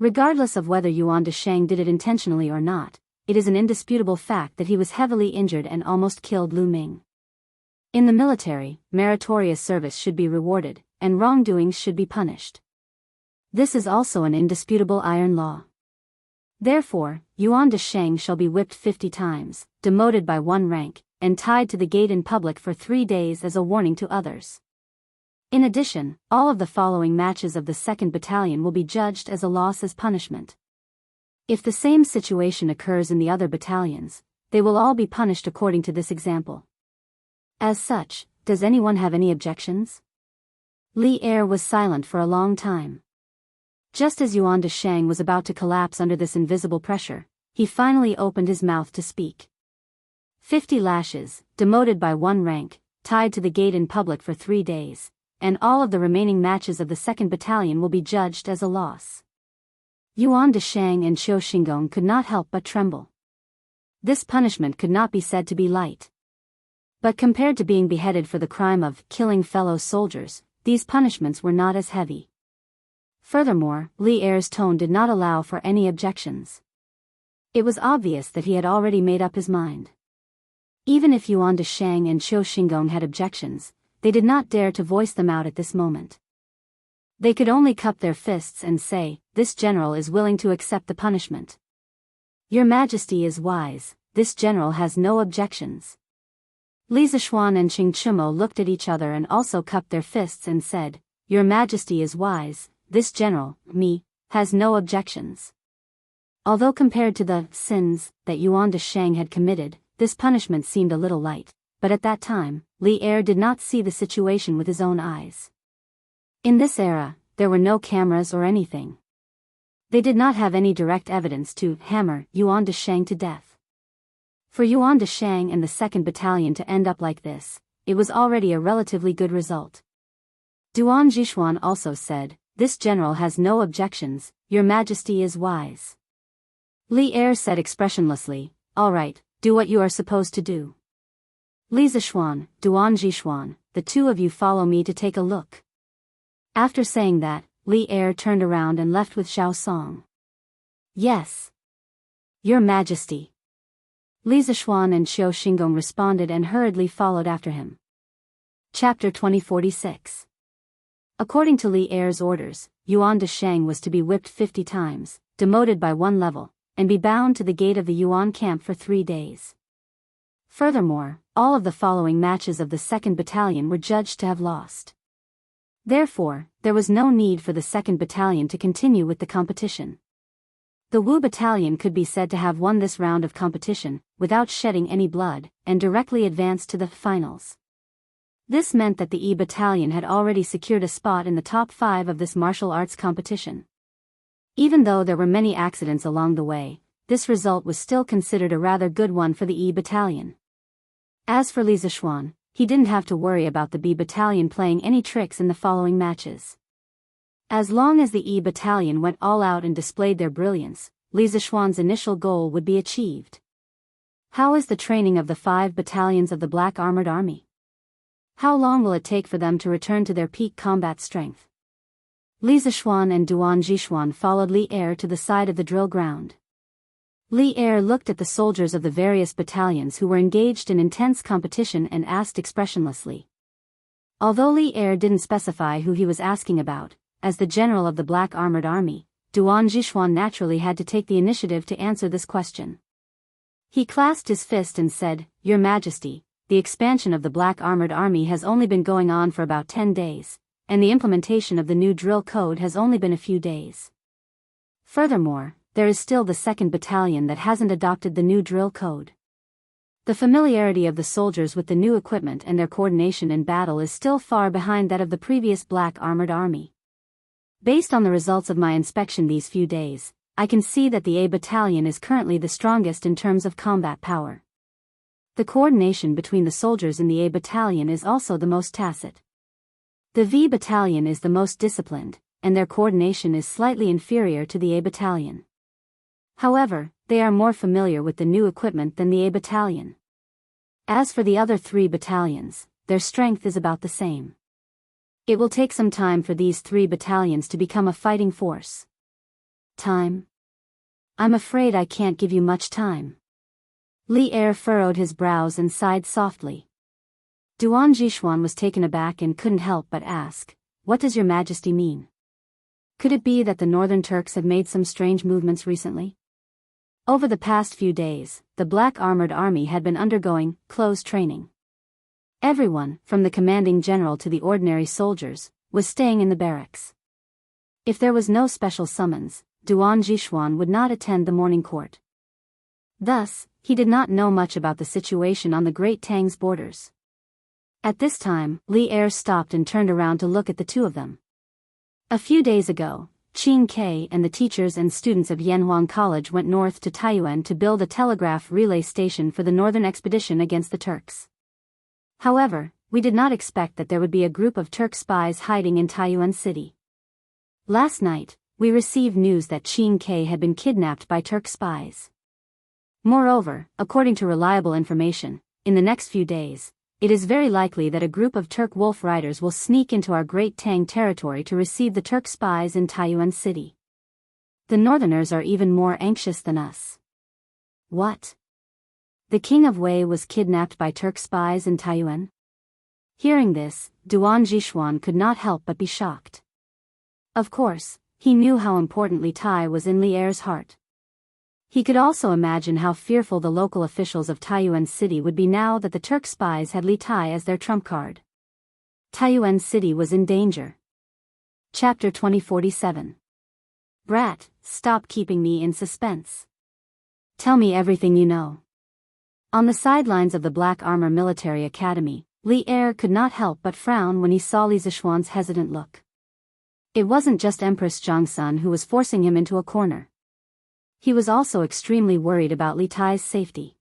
Regardless of whether Yuan Desheng did it intentionally or not, it is an indisputable fact that he was heavily injured and almost killed Lu Ming. In the military, meritorious service should be rewarded, and wrongdoings should be punished. This is also an indisputable iron law. Therefore, Yuan Desheng shall be whipped 50 times, demoted by 1 rank, and tied to the gate in public for 3 days as a warning to others. In addition, all of the following matches of the 2nd Battalion will be judged as a loss as punishment. If the same situation occurs in the other battalions, they will all be punished according to this example. As such, does anyone have any objections? Li Er was silent for a long time. Just as Yuan Desheng was about to collapse under this invisible pressure, he finally opened his mouth to speak. 50 lashes, demoted by 1 rank, tied to the gate in public for 3 days, and all of the remaining matches of the 2nd Battalion will be judged as a loss. Yuan Desheng and Qiu Xingong could not help but tremble. This punishment could not be said to be light. But compared to being beheaded for the crime of killing fellow soldiers, these punishments were not as heavy. Furthermore, Li Er's tone did not allow for any objections. It was obvious that he had already made up his mind. Even if Yuan Desheng and Qiu Xingong had objections, they did not dare to voice them out at this moment. They could only cup their fists and say, "This general is willing to accept the punishment. Your Majesty is wise, this general has no objections." Li Zishuan and Qing Chimo looked at each other and also cupped their fists and said, "Your Majesty is wise, this general, me, has no objections." Although compared to the sins that Yuan Desheng had committed, this punishment seemed a little light, but at that time, Li Er did not see the situation with his own eyes. In this era, there were no cameras or anything. They did not have any direct evidence to hammer Yuan Desheng to death. For Yuan Desheng and the 2nd Battalion to end up like this, it was already a relatively good result. Duan Jishuan also said, "This general has no objections, your Majesty is wise." Li Er said expressionlessly, "All right, do what you are supposed to do." Li Zishuan, Duan Jishuan, the two of you follow me to take a look. After saying that, Li Er turned around and left with Xiao Song. "Yes. Your Majesty." Li Zishuan and Qiu Xingong responded and hurriedly followed after him. Chapter 2046. According to Li Er's orders, Yuan Desheng was to be whipped 50 times, demoted by 1 level, and be bound to the gate of the Yuan camp for 3 days. Furthermore, all of the following matches of the 2nd Battalion were judged to have lost. Therefore, there was no need for the 2nd Battalion to continue with the competition. The Wu Battalion could be said to have won this round of competition, without shedding any blood, and directly advanced to the finals. This meant that the E Battalion had already secured a spot in the top 5 of this martial arts competition. Even though there were many accidents along the way, this result was still considered a rather good one for the E Battalion. As for Li Zishuan, he didn't have to worry about the B Battalion playing any tricks in the following matches. As long as the E Battalion went all out and displayed their brilliance, Li Zishuan's initial goal would be achieved. How is the training of the 5 battalions of the Black Armored Army? How long will it take for them to return to their peak combat strength? Li Zishuan and Duan Jishuan followed Li Er to the side of the drill ground. Li Er looked at the soldiers of the various battalions who were engaged in intense competition and asked expressionlessly. Although Li Er didn't specify who he was asking about, as the general of the Black Armored Army, Duan Jishuan naturally had to take the initiative to answer this question. He clasped his fist and said, "Your Majesty, the expansion of the Black Armored Army has only been going on for about 10 days, and the implementation of the new drill code has only been a few days. Furthermore, there is still the 2nd Battalion that hasn't adopted the new drill code. The familiarity of the soldiers with the new equipment and their coordination in battle is still far behind that of the previous Black Armored Army. Based on the results of my inspection these few days, I can see that the A Battalion is currently the strongest in terms of combat power. The coordination between the soldiers in the A Battalion is also the most tacit. The V Battalion is the most disciplined, and their coordination is slightly inferior to the A Battalion. However, they are more familiar with the new equipment than the A Battalion. As for the other 3 battalions, their strength is about the same. It will take some time for these 3 battalions to become a fighting force." "Time? I'm afraid I can't give you much time." Li Er furrowed his brows and sighed softly. Duan Jishuan was taken aback and couldn't help but ask, "What does your Majesty mean? Could it be that the Northern Turks have made some strange movements recently?" Over the past few days, the Black Armored Army had been undergoing close training. Everyone, from the commanding general to the ordinary soldiers, was staying in the barracks. If there was no special summons, Duan Jishuan would not attend the morning court. Thus, he did not know much about the situation on the Great Tang's borders. At this time, Li Er stopped and turned around to look at the 2 of them. A few days ago, Qin Ke and the teachers and students of Yanhuang College went north to Taiyuan to build a telegraph relay station for the northern expedition against the Turks. However, we did not expect that there would be a group of Turk spies hiding in Taiyuan City. Last night, we received news that Qin Ke had been kidnapped by Turk spies. Moreover, according to reliable information, in the next few days, it is very likely that a group of Turk wolf riders will sneak into our Great Tang territory to receive the Turk spies in Taiyuan City. The Northerners are even more anxious than us." "What? The King of Wei was kidnapped by Turk spies in Taiyuan?" Hearing this, Duan Jishuan could not help but be shocked. Of course, he knew how important Li Tai was in Li Er's heart. He could also imagine how fearful the local officials of Taiyuan City would be now that the Turk spies had Li Tai as their trump card. Taiyuan City was in danger. Chapter 2047. "Brat, stop keeping me in suspense. Tell me everything you know." On the sidelines of the Black Armor Military Academy, Li Er could not help but frown when he saw Li Zishuan's hesitant look. It wasn't just Empress Zhongsun who was forcing him into a corner. He was also extremely worried about Li Tai's safety.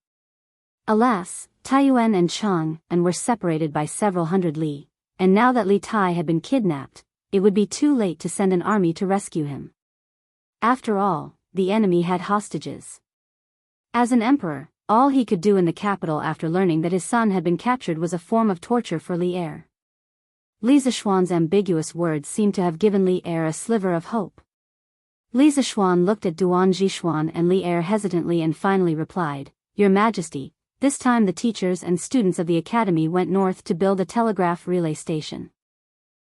Alas, Taiyuan and Chang'an were separated by several hundred li, and now that Li Tai had been kidnapped, it would be too late to send an army to rescue him. After all, the enemy had hostages. As an emperor, all he could do in the capital after learning that his son had been captured was a form of torture for Li Er. Li Zishuan's ambiguous words seemed to have given Li Er a sliver of hope. Li Zishuan looked at Duan Jishuan and Li Er hesitantly and finally replied, "Your Majesty, this time the teachers and students of the academy went north to build a telegraph relay station.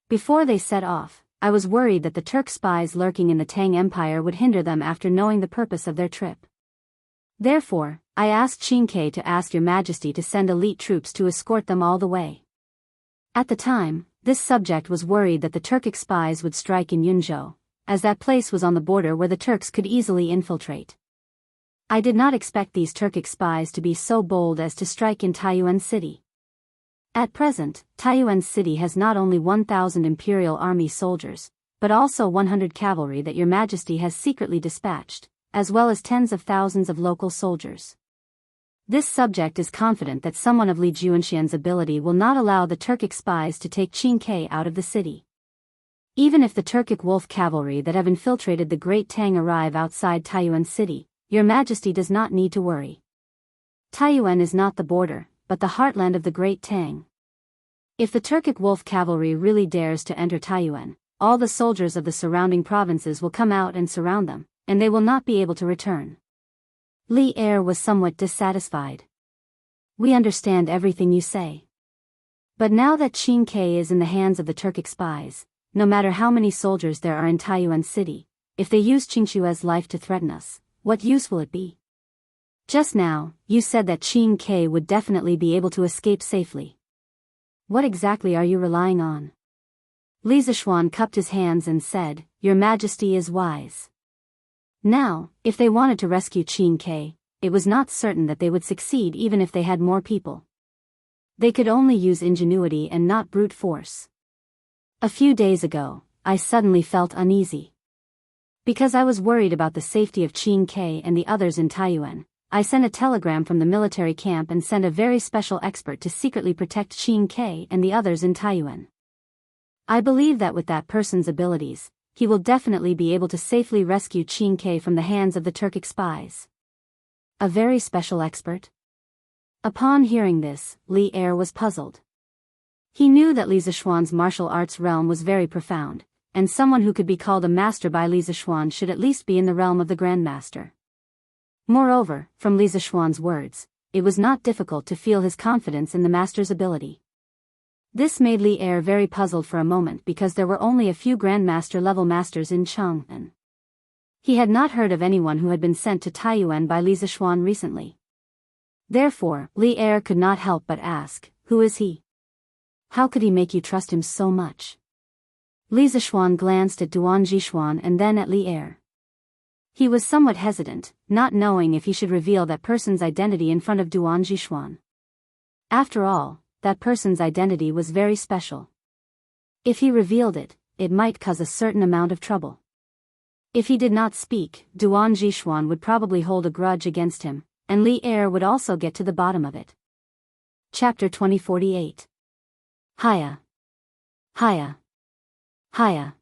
Before they set off, I was worried that the Turk spies lurking in the Tang Empire would hinder them after knowing the purpose of their trip. Therefore, I asked Qingke to ask your majesty to send elite troops to escort them all the way. At the time, this subject was worried that the Turkic spies would strike in Yunzhou, as that place was on the border where the Turks could easily infiltrate. I did not expect these Turkic spies to be so bold as to strike in Taiyuan City. At present, Taiyuan City has not only 1,000 Imperial Army soldiers, but also 100 cavalry that your majesty has secretly dispatched, as well as tens of thousands of local soldiers. This subject is confident that someone of Li Juanxian's ability will not allow the Turkic spies to take Qingke out of the city. Even if the Turkic wolf cavalry that have infiltrated the Great Tang arrive outside Taiyuan City, your majesty does not need to worry. Taiyuan is not the border, but the heartland of the Great Tang. If the Turkic wolf cavalry really dares to enter Taiyuan, all the soldiers of the surrounding provinces will come out and surround them, and they will not be able to return. Li Er was somewhat dissatisfied. We understand everything you say. But now that Qingke is in the hands of the Turkic spies, no matter how many soldiers there are in Taiyuan City, if they use Qingxue's life to threaten us, what use will it be? Just now, you said that Qingke would definitely be able to escape safely. What exactly are you relying on? Li Zishuan cupped his hands and said, Your Majesty is wise. Now, if they wanted to rescue Qingke, it was not certain that they would succeed even if they had more people. They could only use ingenuity and not brute force. A few days ago, I suddenly felt uneasy. Because I was worried about the safety of Qingke and the others in Taiyuan, I sent a telegram from the military camp and sent a very special expert to secretly protect Qingke and the others in Taiyuan. I believe that with that person's abilities, he will definitely be able to safely rescue Qingke from the hands of the Turkic spies. A very special expert? Upon hearing this, Li Er was puzzled. He knew that Li Zishuan's martial arts realm was very profound, and someone who could be called a master by Li Zishuan should at least be in the realm of the Grandmaster. Moreover, from Li Zishuan's words, it was not difficult to feel his confidence in the master's ability. This made Li Er very puzzled for a moment because there were only a few Grandmaster-level masters in Chang'an. He had not heard of anyone who had been sent to Taiyuan by Li Zishuan recently. Therefore, Li Er could not help but ask, who is he? How could he make you trust him so much? Li Zishuan glanced at Duan Jishuan and then at Li Er. He was somewhat hesitant, not knowing if he should reveal that person's identity in front of Duan Jishuan. After all, that person's identity was very special. If he revealed it, it might cause a certain amount of trouble. If he did not speak, Duan Jishuan would probably hold a grudge against him, and Li Er would also get to the bottom of it. Chapter 2048. Haya. Haya. Haya.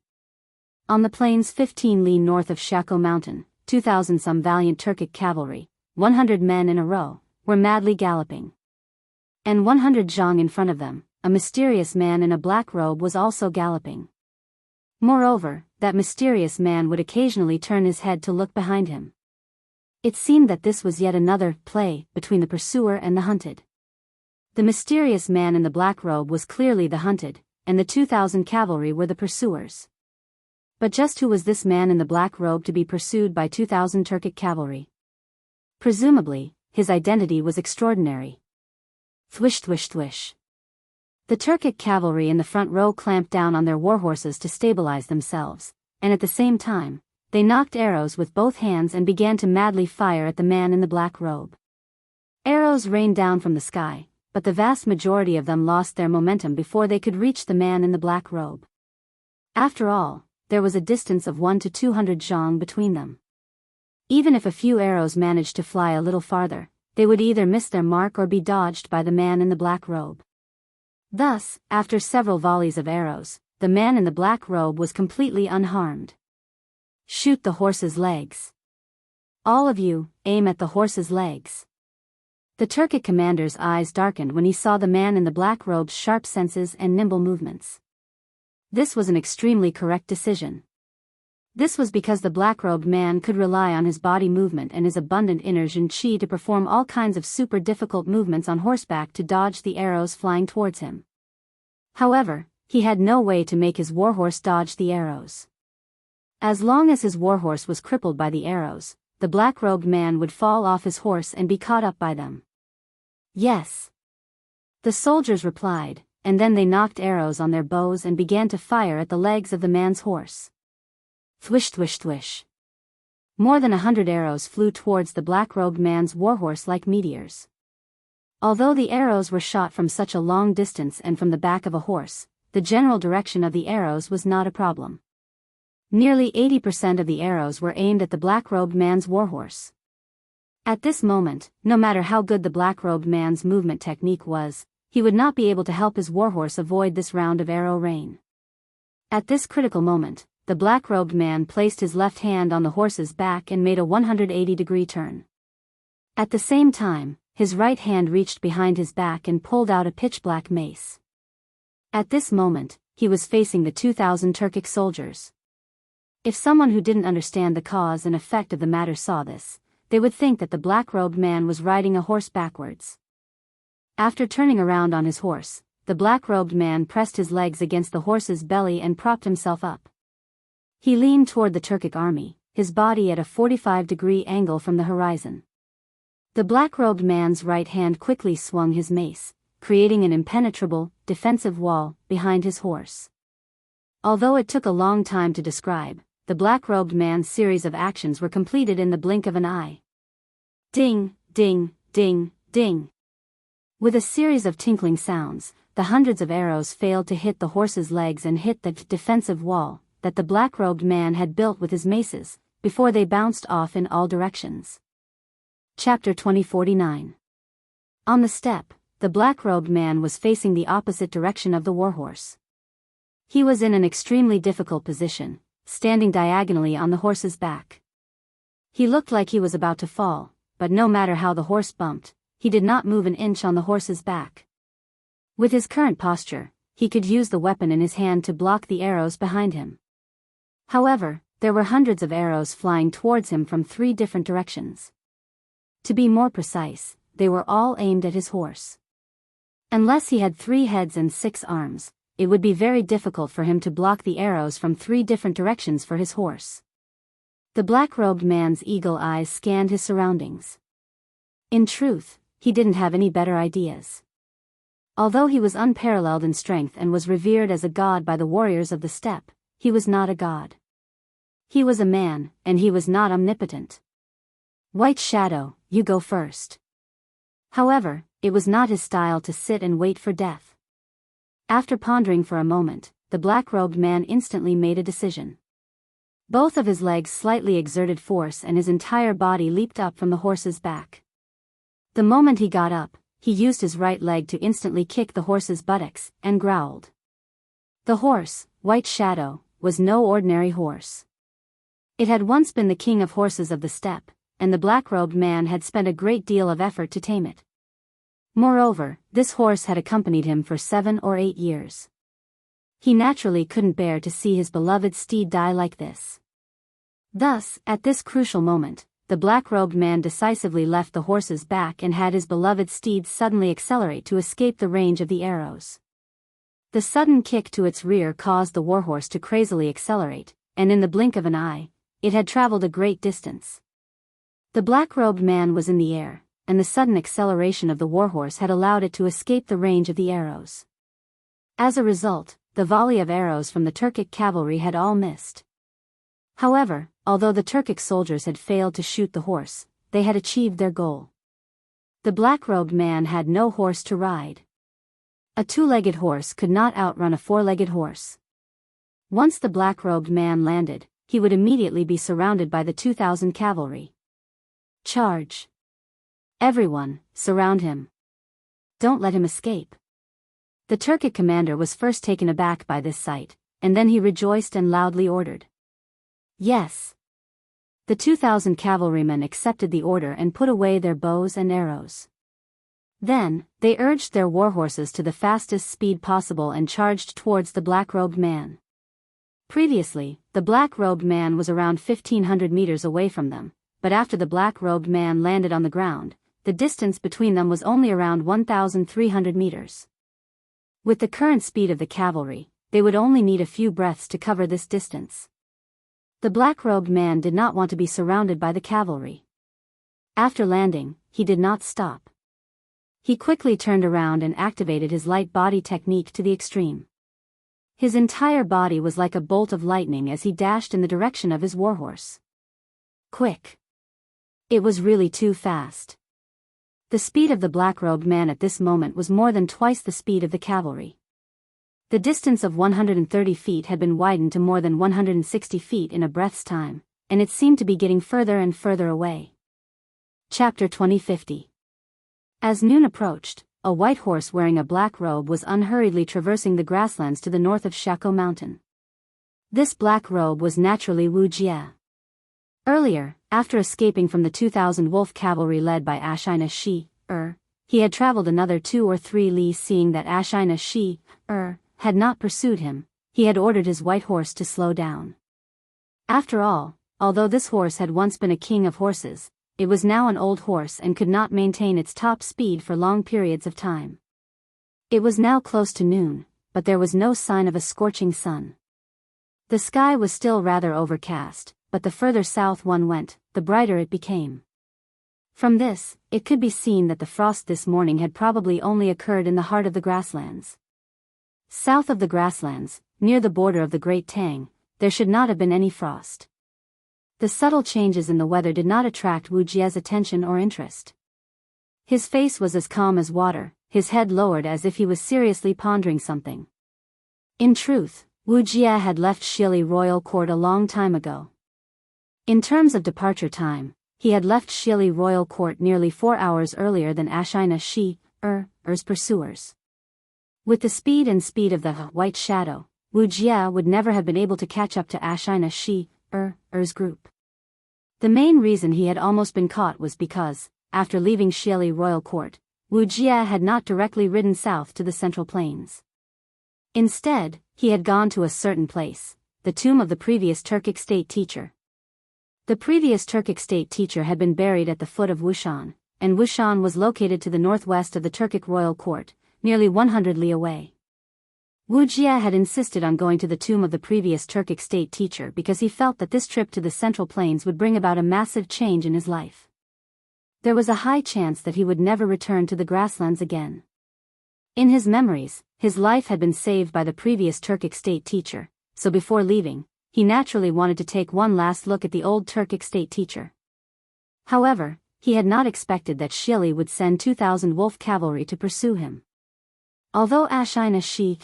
On the plains 15 li north of Shako Mountain, 2,000 some valiant Turkic cavalry, 100 men in a row, were madly galloping. And 100 zhang in front of them, a mysterious man in a black robe was also galloping. Moreover, that mysterious man would occasionally turn his head to look behind him. It seemed that this was yet another play between the pursuer and the hunted. The mysterious man in the black robe was clearly the hunted, and the 2,000 cavalry were the pursuers. But just who was this man in the black robe to be pursued by 2,000 Turkic cavalry? Presumably, his identity was extraordinary. Thwish thwish thwish. The Turkic cavalry in the front row clamped down on their warhorses to stabilize themselves, and at the same time, they knocked arrows with both hands and began to madly fire at the man in the black robe. Arrows rained down from the sky, but the vast majority of them lost their momentum before they could reach the man in the black robe. After all, there was a distance of 1 to 200 zhang between them. Even if a few arrows managed to fly a little farther, they would either miss their mark or be dodged by the man in the black robe. Thus, after several volleys of arrows, the man in the black robe was completely unharmed. Shoot the horse's legs. All of you, aim at the horse's legs. The Turkic commander's eyes darkened when he saw the man in the black robe's sharp senses and nimble movements. This was an extremely correct decision. This was because the black-robed man could rely on his body movement and his abundant inner Jin-Chi to perform all kinds of super difficult movements on horseback to dodge the arrows flying towards him. However, he had no way to make his warhorse dodge the arrows. As long as his warhorse was crippled by the arrows, the black-robed man would fall off his horse and be caught up by them. Yes, the soldiers replied, and then they nocked arrows on their bows and began to fire at the legs of the man's horse. Thwish thwish thwish. More than 100 arrows flew towards the black-robed man's warhorse like meteors. Although the arrows were shot from such a long distance and from the back of a horse, the general direction of the arrows was not a problem. Nearly 80% of the arrows were aimed at the black-robed man's warhorse. At this moment, no matter how good the black-robed man's movement technique was, he would not be able to help his warhorse avoid this round of arrow rain. At this critical moment, the black-robed man placed his left hand on the horse's back and made a 180-degree turn. At the same time, his right hand reached behind his back and pulled out a pitch-black mace. At this moment, he was facing the 2,000 Turkic soldiers. If someone who didn't understand the cause and effect of the matter saw this, they would think that the black-robed man was riding a horse backwards. After turning around on his horse, the black-robed man pressed his legs against the horse's belly and propped himself up. He leaned toward the Turkic army, his body at a 45-degree angle from the horizon. The black-robed man's right hand quickly swung his mace, creating an impenetrable, defensive wall behind his horse. Although it took a long time to describe, the black-robed man's series of actions were completed in the blink of an eye. Ding, ding, ding, ding. With a series of tinkling sounds, the hundreds of arrows failed to hit the horse's legs and hit the defensive wall that the black-robed man had built with his maces, before they bounced off in all directions. Chapter 2049. On the steppe, the black-robed man was facing the opposite direction of the warhorse. He was in an extremely difficult position, standing diagonally on the horse's back. He looked like he was about to fall, but no matter how the horse bumped, he did not move an inch on the horse's back. With his current posture, he could use the weapon in his hand to block the arrows behind him. However, there were hundreds of arrows flying towards him from 3 different directions. To be more precise, they were all aimed at his horse. Unless he had 3 heads and 6 arms, it would be very difficult for him to block the arrows from 3 different directions for his horse. The black-robed man's eagle eyes scanned his surroundings. In truth, he didn't have any better ideas. Although he was unparalleled in strength and was revered as a god by the warriors of the steppe, he was not a god. He was a man, and he was not omnipotent. White Shadow, you go first. However, it was not his style to sit and wait for death. After pondering for a moment, the black-robed man instantly made a decision. Both of his legs slightly exerted force and his entire body leaped up from the horse's back. The moment he got up, he used his right leg to instantly kick the horse's buttocks, and growled. The horse, White Shadow, was no ordinary horse. It had once been the king of horses of the steppe, and the black-robed man had spent a great deal of effort to tame it. Moreover, this horse had accompanied him for 7 or 8 years. He naturally couldn't bear to see his beloved steed die like this. Thus, at this crucial moment, the black-robed man decisively left the horse's back and had his beloved steed suddenly accelerate to escape the range of the arrows. The sudden kick to its rear caused the warhorse to crazily accelerate, and in the blink of an eye, it had traveled a great distance. The black-robed man was in the air, and the sudden acceleration of the warhorse had allowed it to escape the range of the arrows. As a result, the volley of arrows from the Turkic cavalry had all missed. However, although the Turkic soldiers had failed to shoot the horse, they had achieved their goal. The black-robed man had no horse to ride. A 2-legged horse could not outrun a 4-legged horse. Once the black-robed man landed, he would immediately be surrounded by the 2,000 cavalry. Charge! Everyone, surround him. Don't let him escape. The Turkic commander was first taken aback by this sight, and then he rejoiced and loudly ordered. Yes. The 2,000 cavalrymen accepted the order and put away their bows and arrows. Then, they urged their warhorses to the fastest speed possible and charged towards the black-robed man. Previously, the black-robed man was around 1,500 meters away from them, but after the black-robed man landed on the ground, the distance between them was only around 1,300 meters. With the current speed of the cavalry, they would only need a few breaths to cover this distance. The black-robed man did not want to be surrounded by the cavalry. After landing, he did not stop. He quickly turned around and activated his light body technique to the extreme. His entire body was like a bolt of lightning as he dashed in the direction of his warhorse. Quick! It was really too fast. The speed of the black-robed man at this moment was more than twice the speed of the cavalry. The distance of 130 feet had been widened to more than 160 feet in a breath's time, and it seemed to be getting further and further away. Chapter 2050. As noon approached, a white horse wearing a black robe was unhurriedly traversing the grasslands to the north of Shako Mountain. This black robe was naturally Wu Jie. Earlier, after escaping from the 2,000 wolf cavalry led by Ashina Shi, he had traveled another 2 or 3 li. Seeing that Ashina Shi, had not pursued him, he had ordered his white horse to slow down. After all, although this horse had once been a king of horses, it was now an old horse and could not maintain its top speed for long periods of time. It was now close to noon, but there was no sign of a scorching sun. The sky was still rather overcast, but the further south one went, the brighter it became. From this, it could be seen that the frost this morning had probably only occurred in the heart of the grasslands. South of the grasslands, near the border of the Great Tang, there should not have been any frost. The subtle changes in the weather did not attract Wu Jie's attention or interest. His face was as calm as water, his head lowered as if he was seriously pondering something. In truth, Wu Jie had left Shili Royal Court a long time ago. In terms of departure time, he had left Shili Royal Court nearly 4 hours earlier than Ashina Shi, pursuers. With the speed of the White Shadow, Wu Jie would never have been able to catch up to Ashina Shi, group. The main reason he had almost been caught was because, after leaving Shili Royal Court, Wu Jie had not directly ridden south to the Central Plains. Instead, he had gone to a certain place, the tomb of the previous Turkic state teacher. The previous Turkic state teacher had been buried at the foot of Wushan, and Wushan was located to the northwest of the Turkic royal court, nearly 100 li away. Wu Jie had insisted on going to the tomb of the previous Turkic state teacher because he felt that this trip to the Central Plains would bring about a massive change in his life. There was a high chance that he would never return to the grasslands again. In his memories, his life had been saved by the previous Turkic state teacher, so before leaving, he naturally wanted to take one last look at the old Turkic state teacher. However, he had not expected that Shili would send 2,000 wolf cavalry to pursue him. Although Ashina Shi,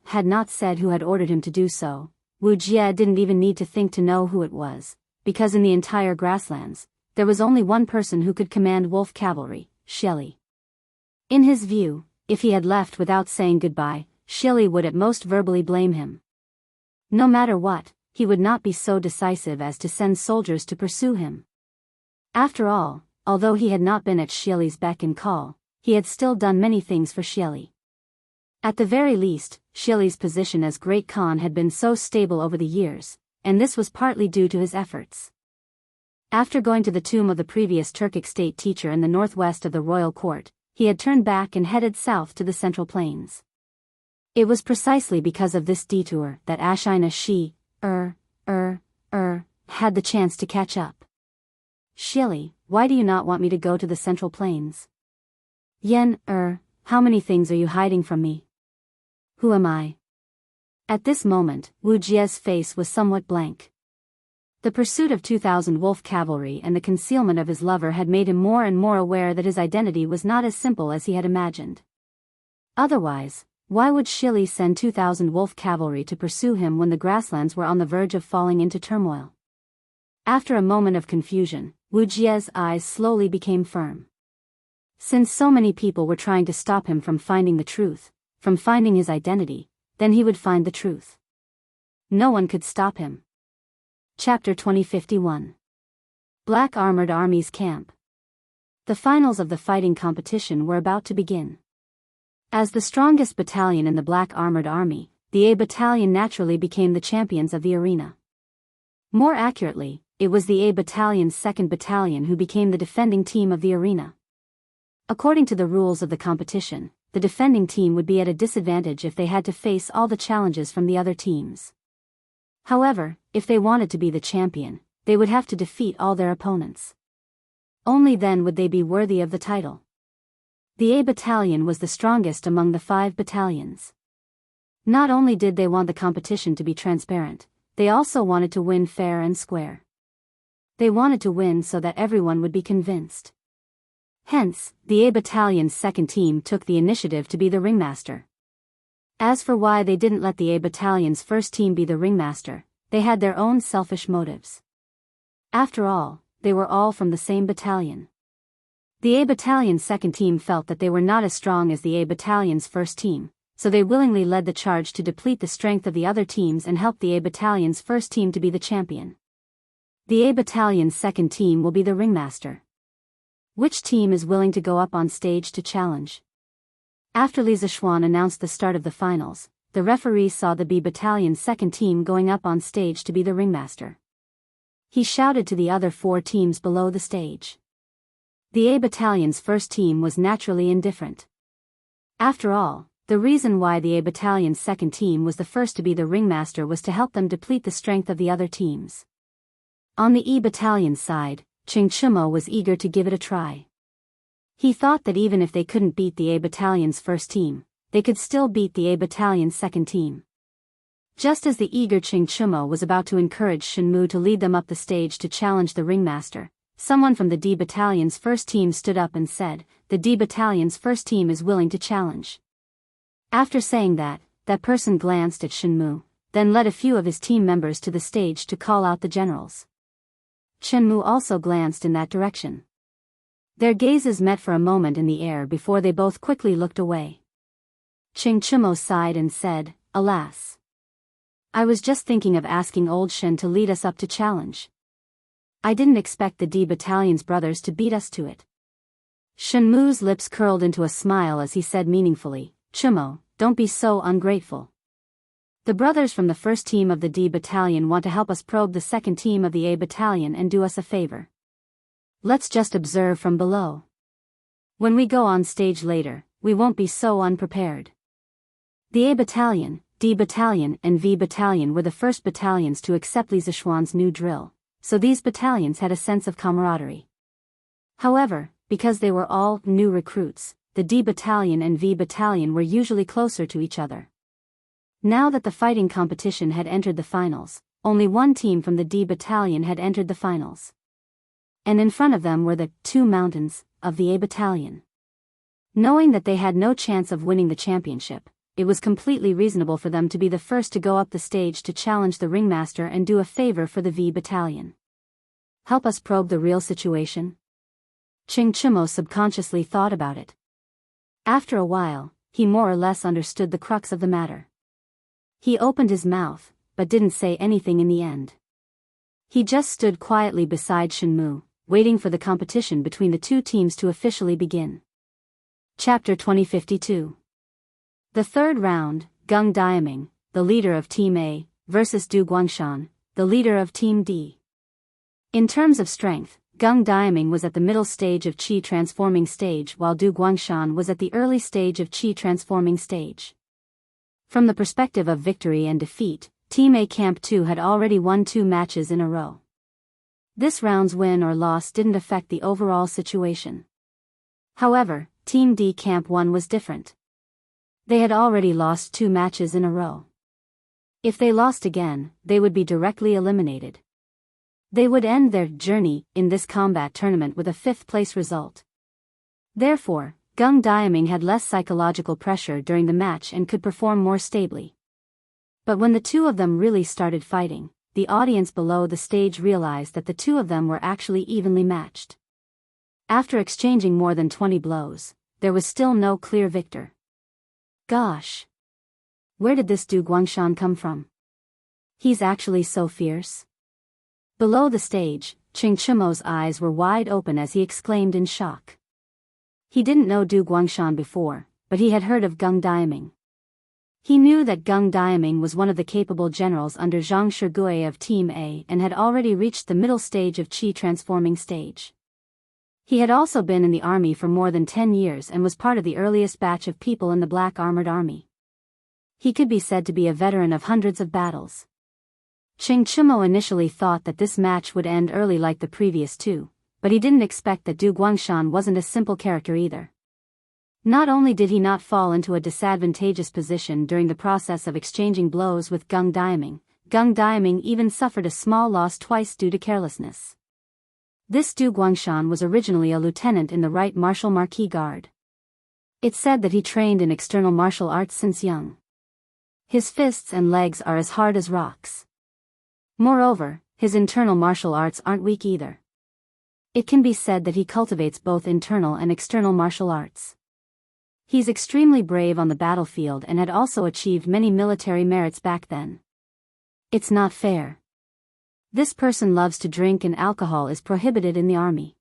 had not said who had ordered him to do so, Wu Jie didn't even need to think to know who it was, because in the entire grasslands, there was only one person who could command wolf cavalry, Shili. In his view, if he had left without saying goodbye, Shili would at most verbally blame him. No matter what, he would not be so decisive as to send soldiers to pursue him. After all, although he had not been at Shili's beck and call, he had still done many things for Shili. At the very least, Shili's position as Great Khan had been so stable over the years, and this was partly due to his efforts. After going to the tomb of the previous Turkic state teacher in the northwest of the royal court, he had turned back and headed south to the Central Plains. It was precisely because of this detour that Ashina Shi, had the chance to catch up. Shili, why do you not want me to go to the Central Plains? Yen, how many things are you hiding from me? Who am I? At this moment, Wu Jie's face was somewhat blank. The pursuit of 2,000 wolf cavalry and the concealment of his lover had made him more and more aware that his identity was not as simple as he had imagined. Otherwise, why would Shili send 2,000 wolf cavalry to pursue him when the grasslands were on the verge of falling into turmoil? After a moment of confusion, Wu Jie's eyes slowly became firm. Since so many people were trying to stop him from finding the truth, from finding his identity, then he would find the truth. No one could stop him. Chapter 2051. Black Armored Army's Camp. The finals of the fighting competition were about to begin. As the strongest battalion in the Black Armored Army, the A Battalion naturally became the champions of the arena. More accurately, it was the A Battalion's 2nd Battalion who became the defending team of the arena. According to the rules of the competition, the defending team would be at a disadvantage if they had to face all the challenges from the other teams. However, if they wanted to be the champion, they would have to defeat all their opponents. Only then would they be worthy of the title. The A Battalion was the strongest among the 5 battalions. Not only did they want the competition to be transparent, they also wanted to win fair and square. They wanted to win so that everyone would be convinced. Hence, the A Battalion's second team took the initiative to be the ringmaster. As for why they didn't let the A Battalion's first team be the ringmaster, they had their own selfish motives. After all, they were all from the same battalion. The A Battalion's second team felt that they were not as strong as the A Battalion's first team, so they willingly led the charge to deplete the strength of the other teams and help the A Battalion's first team to be the champion. The A Battalion's second team will be the ringmaster. Which team is willing to go up on stage to challenge? After Li Zishuan announced the start of the finals, the referee saw the B Battalion's second team going up on stage to be the ringmaster. He shouted to the other 4 teams below the stage. The A Battalion's first team was naturally indifferent. After all, the reason why the A Battalion's second team was the first to be the ringmaster was to help them deplete the strength of the other teams. On the E Battalion's side, Ching Chumo was eager to give it a try. He thought that even if they couldn't beat the A Battalion's first team, they could still beat the A Battalion's second team. Just as the eager Ching Chumo was about to encourage Shenmu to lead them up the stage to challenge the ringmaster, someone from the D Battalion's first team stood up and said, "The D Battalion's first team is willing to challenge." After saying that, that person glanced at Shenmu, then led a few of his team members to the stage to call out the generals. Shenmu also glanced in that direction. Their gazes met for a moment in the air before they both quickly looked away. Ching Chumo sighed and said, "Alas. I was just thinking of asking old Shen to lead us up to challenge. I didn't expect the D Battalion's brothers to beat us to it." Shenmu's lips curled into a smile as he said meaningfully, "Chumo, don't be so ungrateful. The brothers from the first team of the D Battalion want to help us probe the second team of the A Battalion and do us a favor. Let's just observe from below. When we go on stage later, we won't be so unprepared." The A Battalion, D Battalion and V Battalion were the first battalions to accept Li Zishuan's new drill, so these battalions had a sense of camaraderie. However, because they were all new recruits, the D Battalion and V Battalion were usually closer to each other. Now that the fighting competition had entered the finals, only one team from the D Battalion had entered the finals. And in front of them were the 2 mountains of the A Battalion. Knowing that they had no chance of winning the championship, it was completely reasonable for them to be the first to go up the stage to challenge the ringmaster and do a favor for the V Battalion. Help us probe the real situation? Ching Chumo subconsciously thought about it. After a while, he more or less understood the crux of the matter. He opened his mouth, but didn't say anything in the end. He just stood quietly beside Shenmu, waiting for the competition between the 2 teams to officially begin. Chapter 2052. The third round, Gung Diaming, the leader of Team A, versus Du Guangshan, the leader of Team D. In terms of strength, Gung Diaming was at the middle stage of Qi transforming stage while Du Guangshan was at the early stage of Qi transforming stage. From the perspective of victory and defeat, Team A Camp 2 had already won 2 matches in a row. This round's win or loss didn't affect the overall situation. However, Team D Camp 1 was different. They had already lost 2 matches in a row. If they lost again, they would be directly eliminated. They would end their journey in this combat tournament with a 5th place result. Therefore, Gung Diaming had less psychological pressure during the match and could perform more stably. But when the 2 of them really started fighting, the audience below the stage realized that the 2 of them were actually evenly matched. After exchanging more than 20 blows, there was still no clear victor. Gosh! Where did this Du Guangshan come from? He's actually so fierce. Below the stage, Ching Chumo's eyes were wide open as he exclaimed in shock. He didn't know Du Guangshan before, but he had heard of Gung Diaming. He knew that Gung Diaming was one of the capable generals under Zhang Shigui of Team A and had already reached the middle stage of Qi transforming stage. He had also been in the army for more than 10 years and was part of the earliest batch of people in the Black Armored Army. He could be said to be a veteran of hundreds of battles. Ching Chumo initially thought that this match would end early like the previous two, but he didn't expect that Du Guangshan wasn't a simple character either. Not only did he not fall into a disadvantageous position during the process of exchanging blows with Gung Diaming even suffered a small loss twice due to carelessness. This Du Guangshan was originally a lieutenant in the Right Martial Marquis Guard. It's said that he trained in external martial arts since young. His fists and legs are as hard as rocks. Moreover, his internal martial arts aren't weak either. It can be said that he cultivates both internal and external martial arts. He's extremely brave on the battlefield and had also achieved many military merits back then. It's not fair. This person loves to drink and alcohol is prohibited in the army.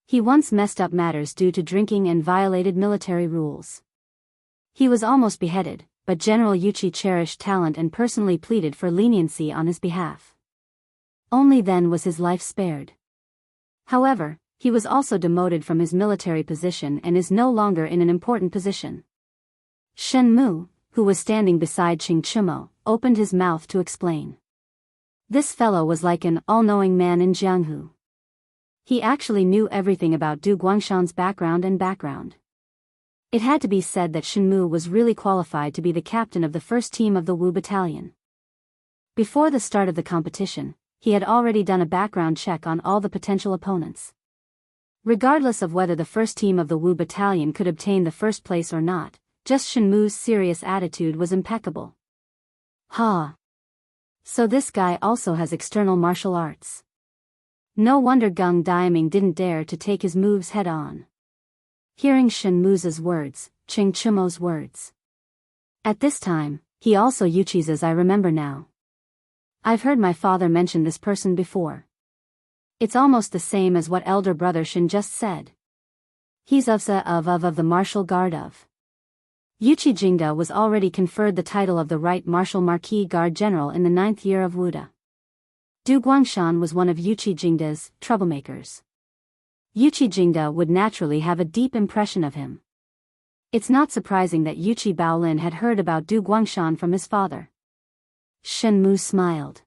He once messed up matters due to drinking and violated military rules. He was almost beheaded, but General Yuchi cherished talent and personally pleaded for leniency on his behalf. Only then was his life spared. However, he was also demoted from his military position and is no longer in an important position. Shen Mu, who was standing beside Ching Chumo, opened his mouth to explain. This fellow was like an all-knowing man in Jianghu. He actually knew everything about Du Guangshan's background. It had to be said that Shen Mu was really qualified to be the captain of the first team of the Wu Battalion. Before the start of the competition, he had already done a background check on all the potential opponents. Regardless of whether the first team of the Wu Battalion could obtain the first place or not, just Shen Mu's serious attitude was impeccable. Ha! So this guy also has external martial arts. No wonder Gung Diaming didn't dare to take his moves head-on. Hearing Shen Mu's words, Ching Chumo's words. At this time, he also Yuchi's I remember now. I've heard my father mention this person before. It's almost the same as what elder brother Shen just said. He's of the martial guard of. Yuchi Jingda was already conferred the title of the Right Martial Marquis Guard General in the 9th year of Wuda. Du Guangshan was one of Yuchi Jingda's troublemakers. Yuchi Jingda would naturally have a deep impression of him. It's not surprising that Yuchi Baolin had heard about Du Guangshan from his father. Shen Mu smiled.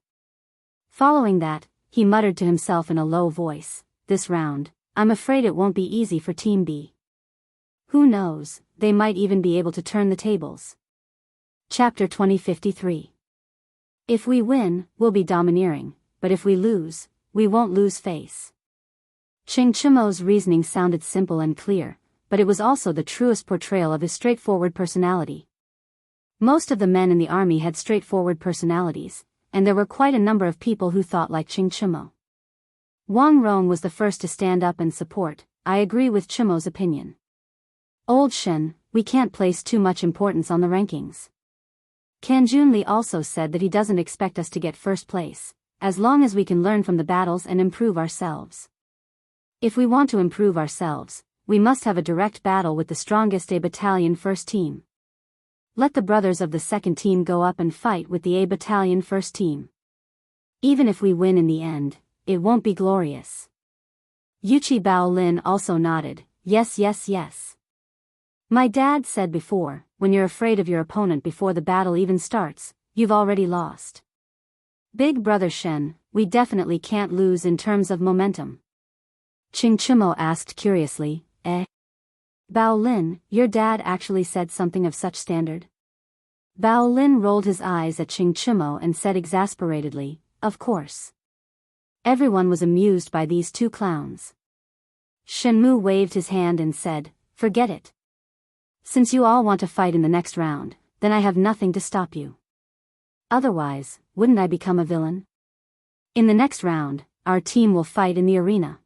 Following that, he muttered to himself in a low voice, "This round, I'm afraid it won't be easy for Team B. Who knows, they might even be able to turn the tables." Chapter 2053. If we win, we'll be domineering, but if we lose, we won't lose face. Ching Chumo's reasoning sounded simple and clear, but it was also the truest portrayal of his straightforward personality. Most of the men in the army had straightforward personalities, and there were quite a number of people who thought like Ching Chumo. Wang Rong was the first to stand up and support. "I agree with Chumo's opinion. Old Shen, we can't place too much importance on the rankings." Kan Junli also said that he doesn't expect us to get first place, as long as we can learn from the battles and improve ourselves. If we want to improve ourselves, we must have a direct battle with the strongest A Battalion first team. Let the brothers of the second team go up and fight with the A Battalion first team. Even if we win in the end, it won't be glorious. Yuchi Baolin also nodded, yes. My dad said before, when you're afraid of your opponent before the battle even starts, you've already lost. Big brother Shen, we definitely can't lose in terms of momentum. Ching Chumo asked curiously, eh? Baolin, your dad actually said something of such standard? Baolin rolled his eyes at Ching Chumo and said exasperatedly, of course. Everyone was amused by these two clowns. Shen Mu waved his hand and said, forget it. Since you all want to fight in the next round, then I have nothing to stop you. Otherwise, wouldn't I become a villain? In the next round, our team will fight in the arena.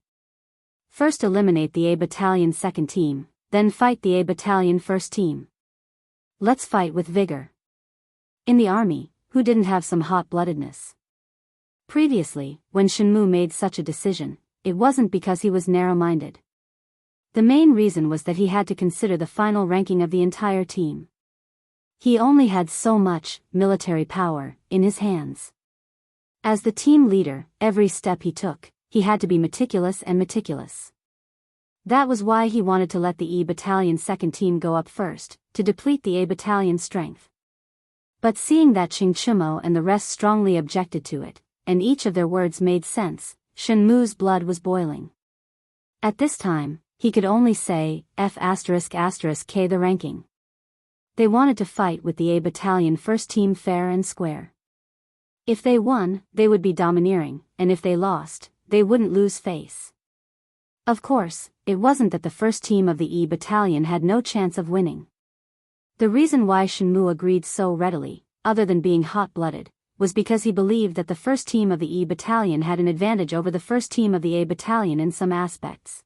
First eliminate the A Battalion second team, then fight the A Battalion first team. Let's fight with vigor. In the army, who didn't have some hot-bloodedness? Previously, when Shen Mu made such a decision, it wasn't because he was narrow-minded. The main reason was that he had to consider the final ranking of the entire team. He only had so much military power in his hands. As the team leader, every step he took, he had to be meticulous. That was why he wanted to let the E Battalion second team go up first, to deplete the A Battalion strength. But seeing that Qing Chumo and the rest strongly objected to it, and each of their words made sense, Shen Mu's blood was boiling. At this time, he could only say, F***K the ranking. They wanted to fight with the A Battalion first team fair and square. If they won, they would be domineering, and if they lost, they wouldn't lose face. Of course, it wasn't that the first team of the E Battalion had no chance of winning. The reason why Shen Mu agreed so readily, other than being hot-blooded, was because he believed that the first team of the E Battalion had an advantage over the first team of the A Battalion in some aspects.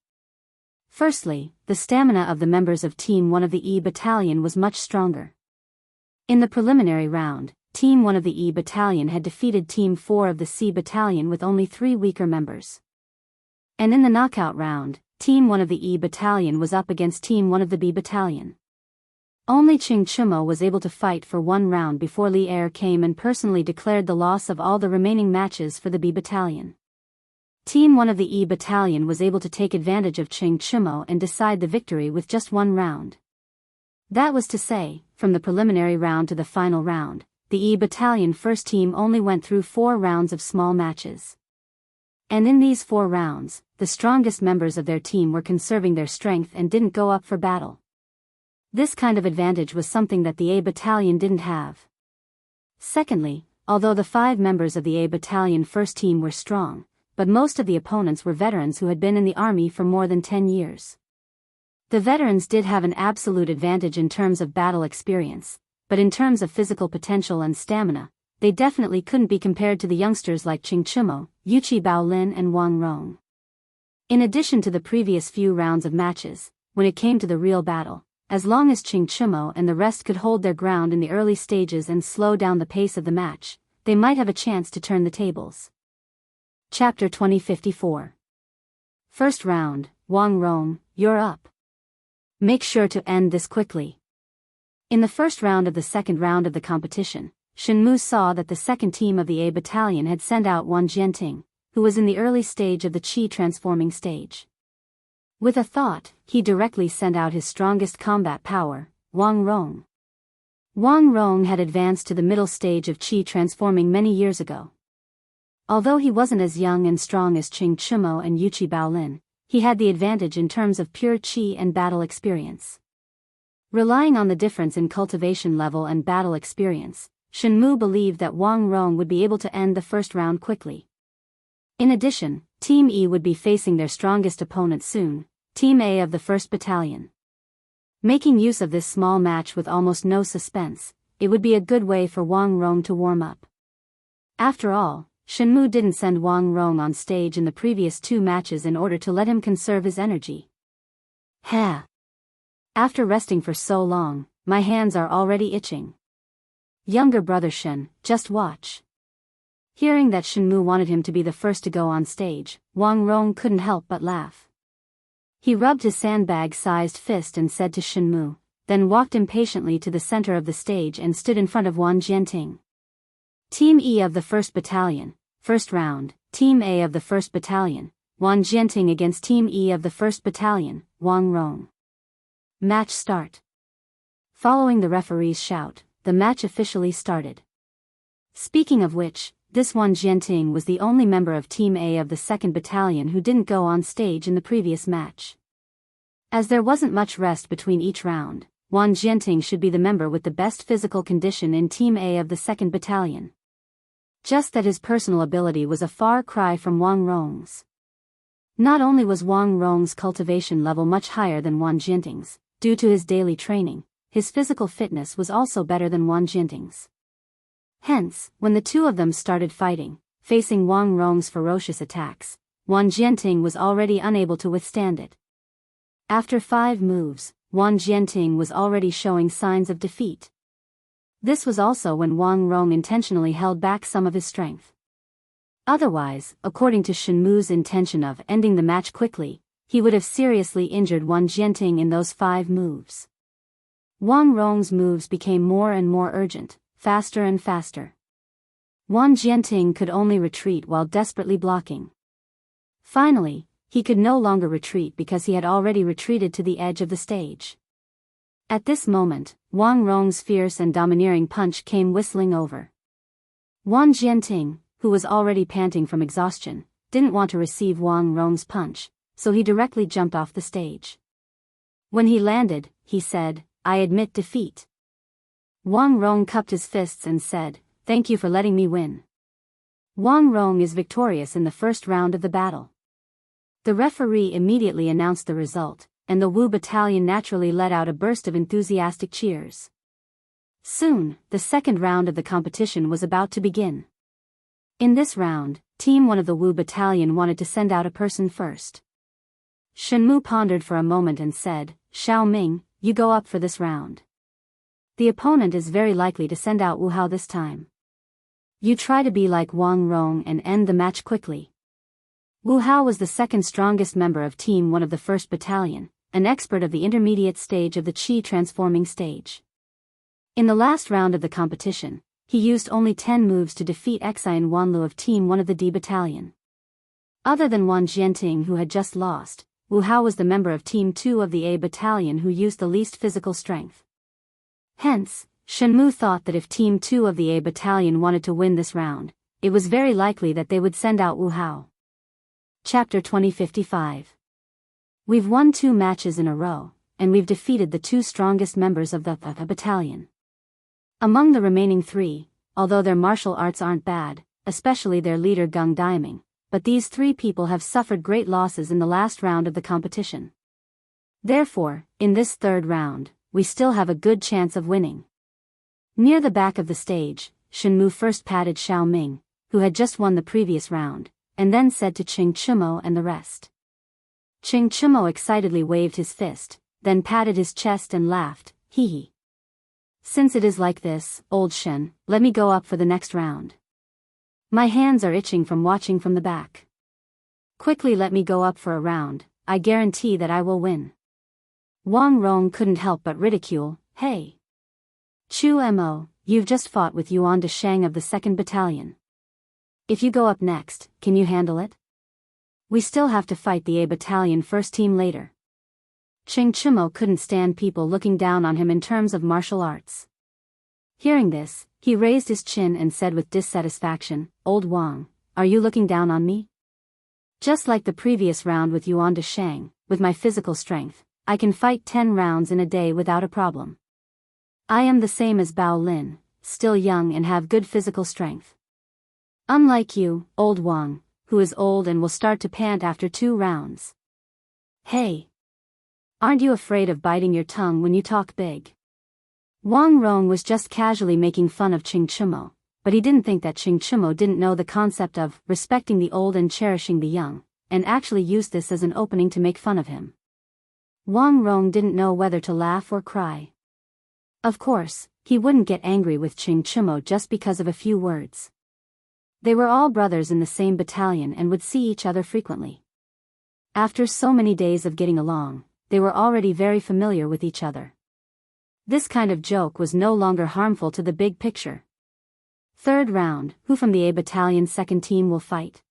Firstly, the stamina of the members of Team 1 of the E Battalion was much stronger. In the preliminary round, Team 1 of the E Battalion had defeated Team 4 of the C Battalion with only 3 weaker members. And in the knockout round, Team 1 of the E Battalion was up against Team 1 of the B Battalion. Only Qing Chumo was able to fight for 1 round before Li Er came and personally declared the loss of all the remaining matches for the B Battalion. Team 1 of the E Battalion was able to take advantage of Qing Chumo and decide the victory with just 1 round. That was to say, from the preliminary round to the final round, the E Battalion first team only went through 4 rounds of small matches. And in these 4 rounds, the strongest members of their team were conserving their strength and didn't go up for battle. This kind of advantage was something that the A Battalion didn't have. Secondly, although the 5 members of the A Battalion first team were strong, but most of the opponents were veterans who had been in the army for more than 10 years. The veterans did have an absolute advantage in terms of battle experience, but in terms of physical potential and stamina, they definitely couldn't be compared to the youngsters like Qing Chumo, Yuqi Baolin and Wang Rong. In addition to the previous few rounds of matches, when it came to the real battle, as long as Qing Chumo and the rest could hold their ground in the early stages and slow down the pace of the match, they might have a chance to turn the tables. Chapter 2054. First round, Wang Rong, you're up. Make sure to end this quickly. In the first round of the second round of the competition, Shen Mu saw that the second team of the A Battalion had sent out Wang Jianting, who was in the early stage of the Qi transforming stage. With a thought, he directly sent out his strongest combat power, Wang Rong. Wang Rong had advanced to the middle stage of Qi transforming many years ago. Although he wasn't as young and strong as Qing Chumo and Yuqi Baolin, he had the advantage in terms of pure Qi and battle experience. Relying on the difference in cultivation level and battle experience, Shen Mu believed that Wang Rong would be able to end the first round quickly. In addition, Team E would be facing their strongest opponent soon, Team A of the 1st Battalion. Making use of this small match with almost no suspense, it would be a good way for Wang Rong to warm up. After all, Shen Mu didn't send Wang Rong on stage in the previous 2 matches in order to let him conserve his energy. After resting for so long, my hands are already itching. Younger brother Shen, just watch. Hearing that Shen Mu wanted him to be the first to go on stage, Wang Rong couldn't help but laugh. He rubbed his sandbag-sized fist and said to Shen Mu, then walked impatiently to the center of the stage and stood in front of Wang Jianting. Team E of the 1st Battalion, first round, Team A of the 1st Battalion, Wang Jianting against Team E of the 1st Battalion, Wang Rong. Match start. Following the referee's shout, the match officially started. Speaking of which, this Wang Jianting was the only member of Team A of the 2nd Battalion who didn't go on stage in the previous match. As there wasn't much rest between each round, Wang Jianting should be the member with the best physical condition in Team A of the 2nd Battalion. Just that his personal ability was a far cry from Wang Rong's. Not only was Wang Rong's cultivation level much higher than Wang Jianting's, due to his daily training, his physical fitness was also better than Wang Jianting's. Hence, when the two of them started fighting, facing Wang Rong's ferocious attacks, Wang Jianting was already unable to withstand it. After 5 moves, Wang Jianting was already showing signs of defeat. This was also when Wang Rong intentionally held back some of his strength. Otherwise, according to Shen Mu's intention of ending the match quickly, he would have seriously injured Wang Jianting in those 5 moves. Wang Rong's moves became more and more urgent, faster and faster. Wang Jianting could only retreat while desperately blocking. Finally, he could no longer retreat because he had already retreated to the edge of the stage. At this moment, Wang Rong's fierce and domineering punch came whistling over. Wang Jianting, who was already panting from exhaustion, didn't want to receive Wang Rong's punch, so he directly jumped off the stage. When he landed, he said, "I admit defeat." Wang Rong cupped his fists and said, "Thank you for letting me win." Wang Rong is victorious in the first round of the battle. The referee immediately announced the result, and the Wu battalion naturally let out a burst of enthusiastic cheers. Soon, the second round of the competition was about to begin. In this round, Team 1 of the Wu battalion wanted to send out a person first. Shenmu pondered for a moment and said, "Xiao Ming, you go up for this round. The opponent is very likely to send out Wu Hao this time. You try to be like Wang Rong and end the match quickly." Wu Hao was the second strongest member of Team 1 of the 1st Battalion, an expert of the intermediate stage of the Qi transforming stage. In the last round of the competition, he used only 10 moves to defeat Xian Wanlu of Team 1 of the D Battalion. Other than Wang Jianting, who had just lost, Wu Hao was the member of Team 2 of the A Battalion who used the least physical strength. Hence, Shenmu thought that if Team 2 of the A Battalion wanted to win this round, it was very likely that they would send out Wu Hao. Chapter 2055. We've won 2 matches in a row, and we've defeated the 2 strongest members of the battalion. Among the remaining 3, although their martial arts aren't bad, especially their leader Geng Daiming, but these 3 people have suffered great losses in the last round of the competition. Therefore, in this third round, we still have a good chance of winning. Near the back of the stage, Shenmu first patted Xiao Ming, who had just won the previous round, and then said to Qing Chimo and the rest. Qing Chimo excitedly waved his fist, then patted his chest and laughed, "Hee hee. Since it is like this, old Shen, let me go up for the next round. My hands are itching from watching from the back. Quickly let me go up for a round, I guarantee that I will win." Wang Rong couldn't help but ridicule, "Hey! Chu Mo, you've just fought with Yuan de Shang of the 2nd Battalion. If you go up next, can you handle it? We still have to fight the A Battalion first team later." Qing Chimo couldn't stand people looking down on him in terms of martial arts. Hearing this, he raised his chin and said with dissatisfaction, "Old Wang, are you looking down on me? Just like the previous round with Yuan de Shang, with my physical strength, I can fight 10 rounds in a day without a problem. I am the same as Bao Lin, still young and have good physical strength. Unlike you, old Wang, who is old and will start to pant after 2 rounds. Hey! Aren't you afraid of biting your tongue when you talk big?" Wang Rong was just casually making fun of Qing Chimo, but he didn't think that Qing Chimo didn't know the concept of respecting the old and cherishing the young, and actually used this as an opening to make fun of him. Wang Rong didn't know whether to laugh or cry. Of course, he wouldn't get angry with Qing Chimo just because of a few words. They were all brothers in the same battalion and would see each other frequently. After so many days of getting along, they were already very familiar with each other. This kind of joke was no longer harmful to the big picture. Third round, who from the A Battalion 2nd team will fight?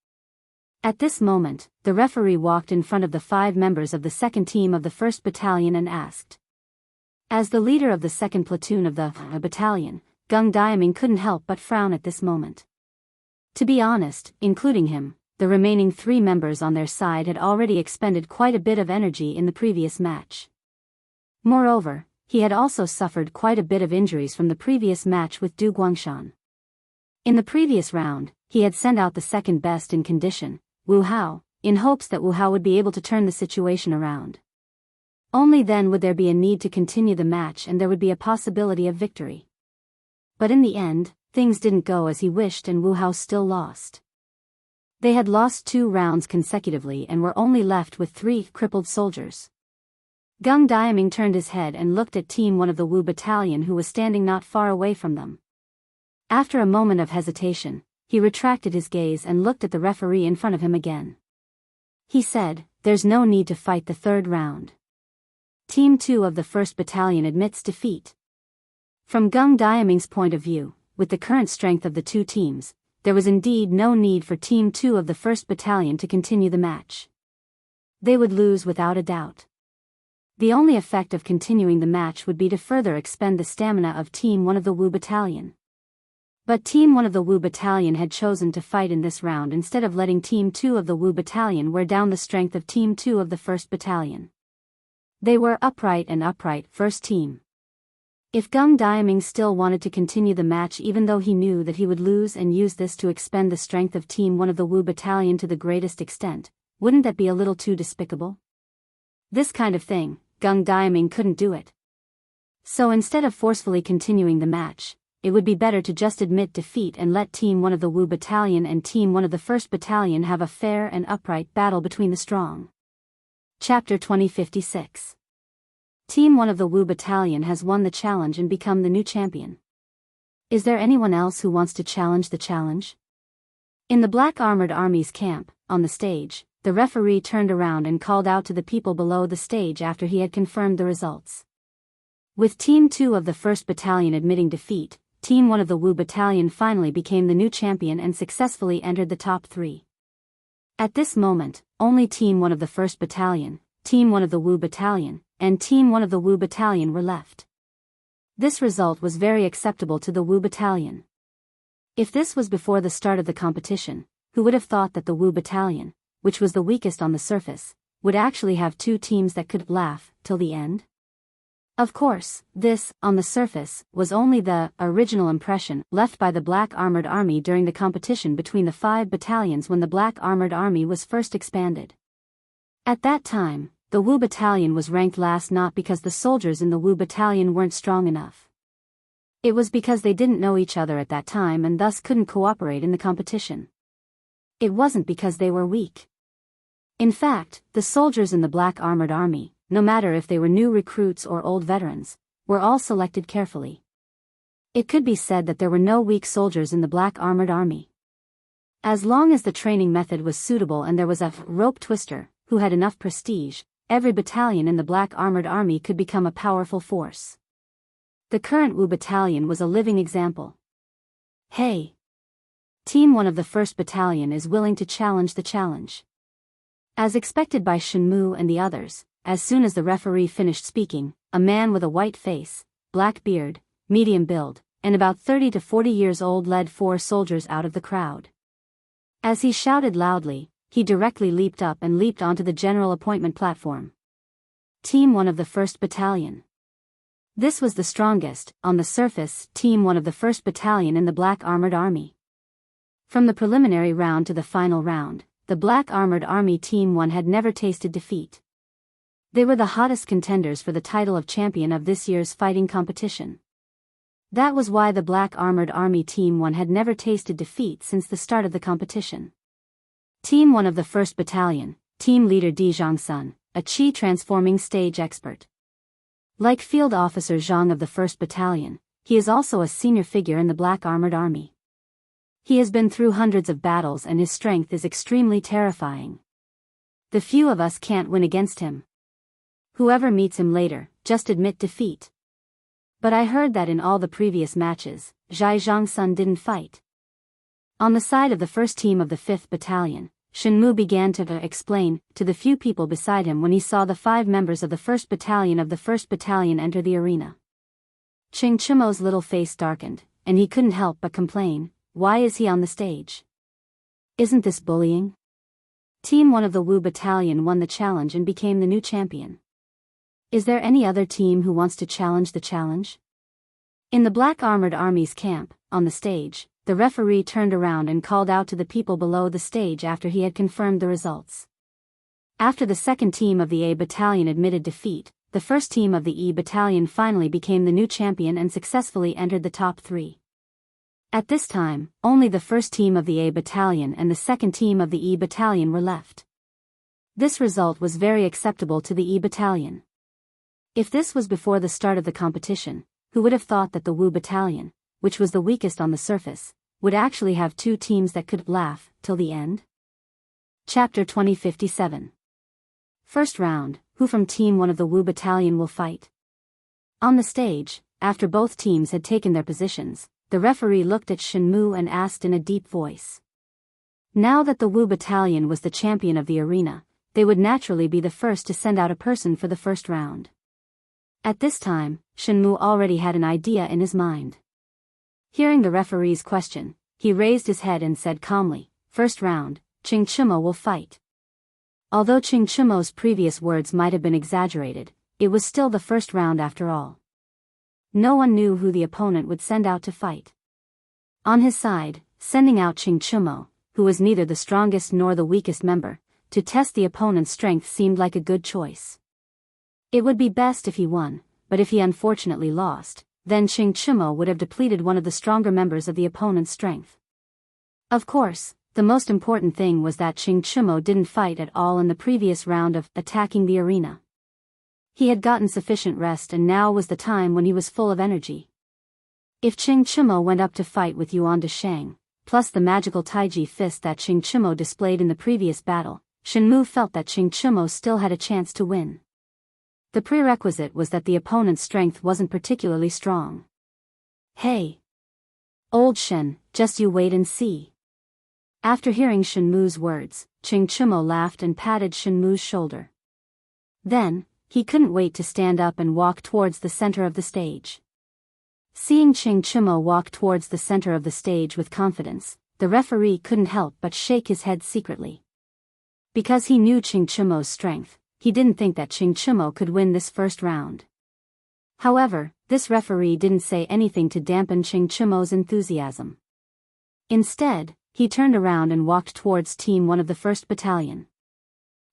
At this moment, the referee walked in front of the 5 members of the 2nd team of the 1st Battalion and asked. As the leader of the 2nd platoon of the battalion, Geng Daiming couldn't help but frown at this moment. To be honest, including him, the remaining 3 members on their side had already expended quite a bit of energy in the previous match. Moreover, he had also suffered quite a bit of injuries from the previous match with Du Guangshan. In the previous round, he had sent out the second best in condition, Wu Hao, in hopes that Wu Hao would be able to turn the situation around. Only then would there be a need to continue the match and there would be a possibility of victory. But in the end, things didn't go as he wished and Wu Hao still lost. They had lost 2 rounds consecutively and were only left with 3 crippled soldiers. Geng Daiming turned his head and looked at Team 1 of the Wu battalion who was standing not far away from them. After a moment of hesitation, he retracted his gaze and looked at the referee in front of him again. He said, "There's no need to fight the 3rd round. Team 2 of the 1st Battalion admits defeat." From Geng Daiming's point of view, with the current strength of the 2 teams, there was indeed no need for Team 2 of the 1st Battalion to continue the match. They would lose without a doubt. The only effect of continuing the match would be to further expend the stamina of Team 1 of the Wu Battalion. But Team 1 of the Wu Battalion had chosen to fight in this round instead of letting Team 2 of the Wu Battalion wear down the strength of Team 2 of the 1st Battalion. They were upright, first team. If Gung Diaming still wanted to continue the match even though he knew that he would lose and use this to expend the strength of Team 1 of the Wu Battalion to the greatest extent, wouldn't that be a little too despicable? This kind of thing, Gung Diaming couldn't do it. So instead of forcefully continuing the match, it would be better to just admit defeat and let Team 1 of the Wu Battalion and Team 1 of the 1st Battalion have a fair and upright battle between the strong. Chapter 2056. Team 1 of the Wu Battalion has won the challenge and become the new champion. Is there anyone else who wants to challenge the challenge? In the Black Armored Army's camp, on the stage, the referee turned around and called out to the people below the stage after he had confirmed the results. With Team 2 of the 1st Battalion admitting defeat, Team 1 of the Wu Battalion finally became the new champion and successfully entered the top 3. At this moment, only Team 1 of the 1st Battalion, Team 1 of the Wu Battalion, and Team 1 of the Wu Battalion were left. This result was very acceptable to the Wu Battalion. If this was before the start of the competition, who would have thought that the Wu Battalion, which was the weakest on the surface, would actually have 2 teams that could laugh till the end? Of course, this, on the surface, was only the original impression left by the Black Armored Army during the competition between the 5 battalions when the Black Armored Army was first expanded. At that time, the Wu Battalion was ranked last not because the soldiers in the Wu Battalion weren't strong enough. It was because they didn't know each other at that time and thus couldn't cooperate in the competition. It wasn't because they were weak. In fact, the soldiers in the Black Armored Army, no matter if they were new recruits or old veterans, were all selected carefully. It could be said that there were no weak soldiers in the Black Armored Army. As long as the training method was suitable and there was a rope twister who had enough prestige, every battalion in the Black Armored Army could become a powerful force. The current Wu Battalion was a living example. Hey! Team 1 of the 1st Battalion is willing to challenge the challenge. As expected by Shenmue and the others, as soon as the referee finished speaking, a man with a white face, black beard, medium build, and about 30 to 40 years old led 4 soldiers out of the crowd. As he shouted loudly, he directly leaped up and leaped onto the general appointment platform. Team 1 of the 1st Battalion. This was the strongest, on the surface, Team 1 of the 1st Battalion in the Black Armored Army. From the preliminary round to the final round, the Black Armored Army Team 1 had never tasted defeat. They were the hottest contenders for the title of champion of this year's fighting competition. That was why the Black Armored Army Team 1 had never tasted defeat since the start of the competition. Team 1 of the 1st Battalion, Team Leader Di Zhangsun, a Qi transforming stage expert. Like Field Officer Zhang of the 1st Battalion, he is also a senior figure in the Black Armored Army. He has been through hundreds of battles and his strength is extremely terrifying. The few of us can't win against him. Whoever meets him later, just admit defeat. But I heard that in all the previous matches, Zhai Zhangsun didn't fight. On the side of the first team of the 5th Battalion, Shenmue began to explain to the few people beside him when he saw the 5 members of the 1st Battalion of the 1st Battalion enter the arena. Ching Chimo's little face darkened, and he couldn't help but complain, why is he on the stage? Isn't this bullying? Team 1 of the Wu Battalion won the challenge and became the new champion. Is there any other team who wants to challenge the challenge? In the Black Armored Army's camp, on the stage, the referee turned around and called out to the people below the stage after he had confirmed the results. After the second team of the A Battalion admitted defeat, the first team of the E Battalion finally became the new champion and successfully entered the top 3. At this time, only the first team of the A Battalion and the second team of the E Battalion were left. This result was very acceptable to the E Battalion. If this was before the start of the competition, who would have thought that the Wu Battalion, which was the weakest on the surface, would actually have 2 teams that could laugh till the end? Chapter 2057. First round, who from Team 1 of the Wu Battalion will fight? On the stage, after both teams had taken their positions, the referee looked at Shenmue and asked in a deep voice. Now that the Wu Battalion was the champion of the arena, they would naturally be the first to send out a person for the first round. At this time, Shenmu already had an idea in his mind. Hearing the referee's question, he raised his head and said calmly, "First round, Qing Chimo will fight." Although Qing Chimo's previous words might have been exaggerated, it was still the first round after all. No one knew who the opponent would send out to fight. On his side, sending out Qing Chimo, who was neither the strongest nor the weakest member, to test the opponent's strength seemed like a good choice. It would be best if he won, but if he unfortunately lost, then Qing Chimo would have depleted one of the stronger members of the opponent's strength. Of course, the most important thing was that Qing Chimo didn't fight at all in the previous round of attacking the arena. He had gotten sufficient rest and now was the time when he was full of energy. If Qing Chimo went up to fight with Yuan Deshang, plus the magical Taiji fist that Qing Chimo displayed in the previous battle, Shenmu felt that Qing Chimo still had a chance to win. The prerequisite was that the opponent's strength wasn't particularly strong. "Hey! Old Shen, just you wait and see." After hearing Shenmu's words, Qing Chimo laughed and patted Shenmu's shoulder. Then, he couldn't wait to stand up and walk towards the center of the stage. Seeing Qing Chimo walk towards the center of the stage with confidence, the referee couldn't help but shake his head secretly. Because he knew Qing Chimo's strength, he didn't think that Qing Chimo could win this first round. However, this referee didn't say anything to dampen Qing Chimo's enthusiasm. Instead, he turned around and walked towards Team 1 of the 1st Battalion.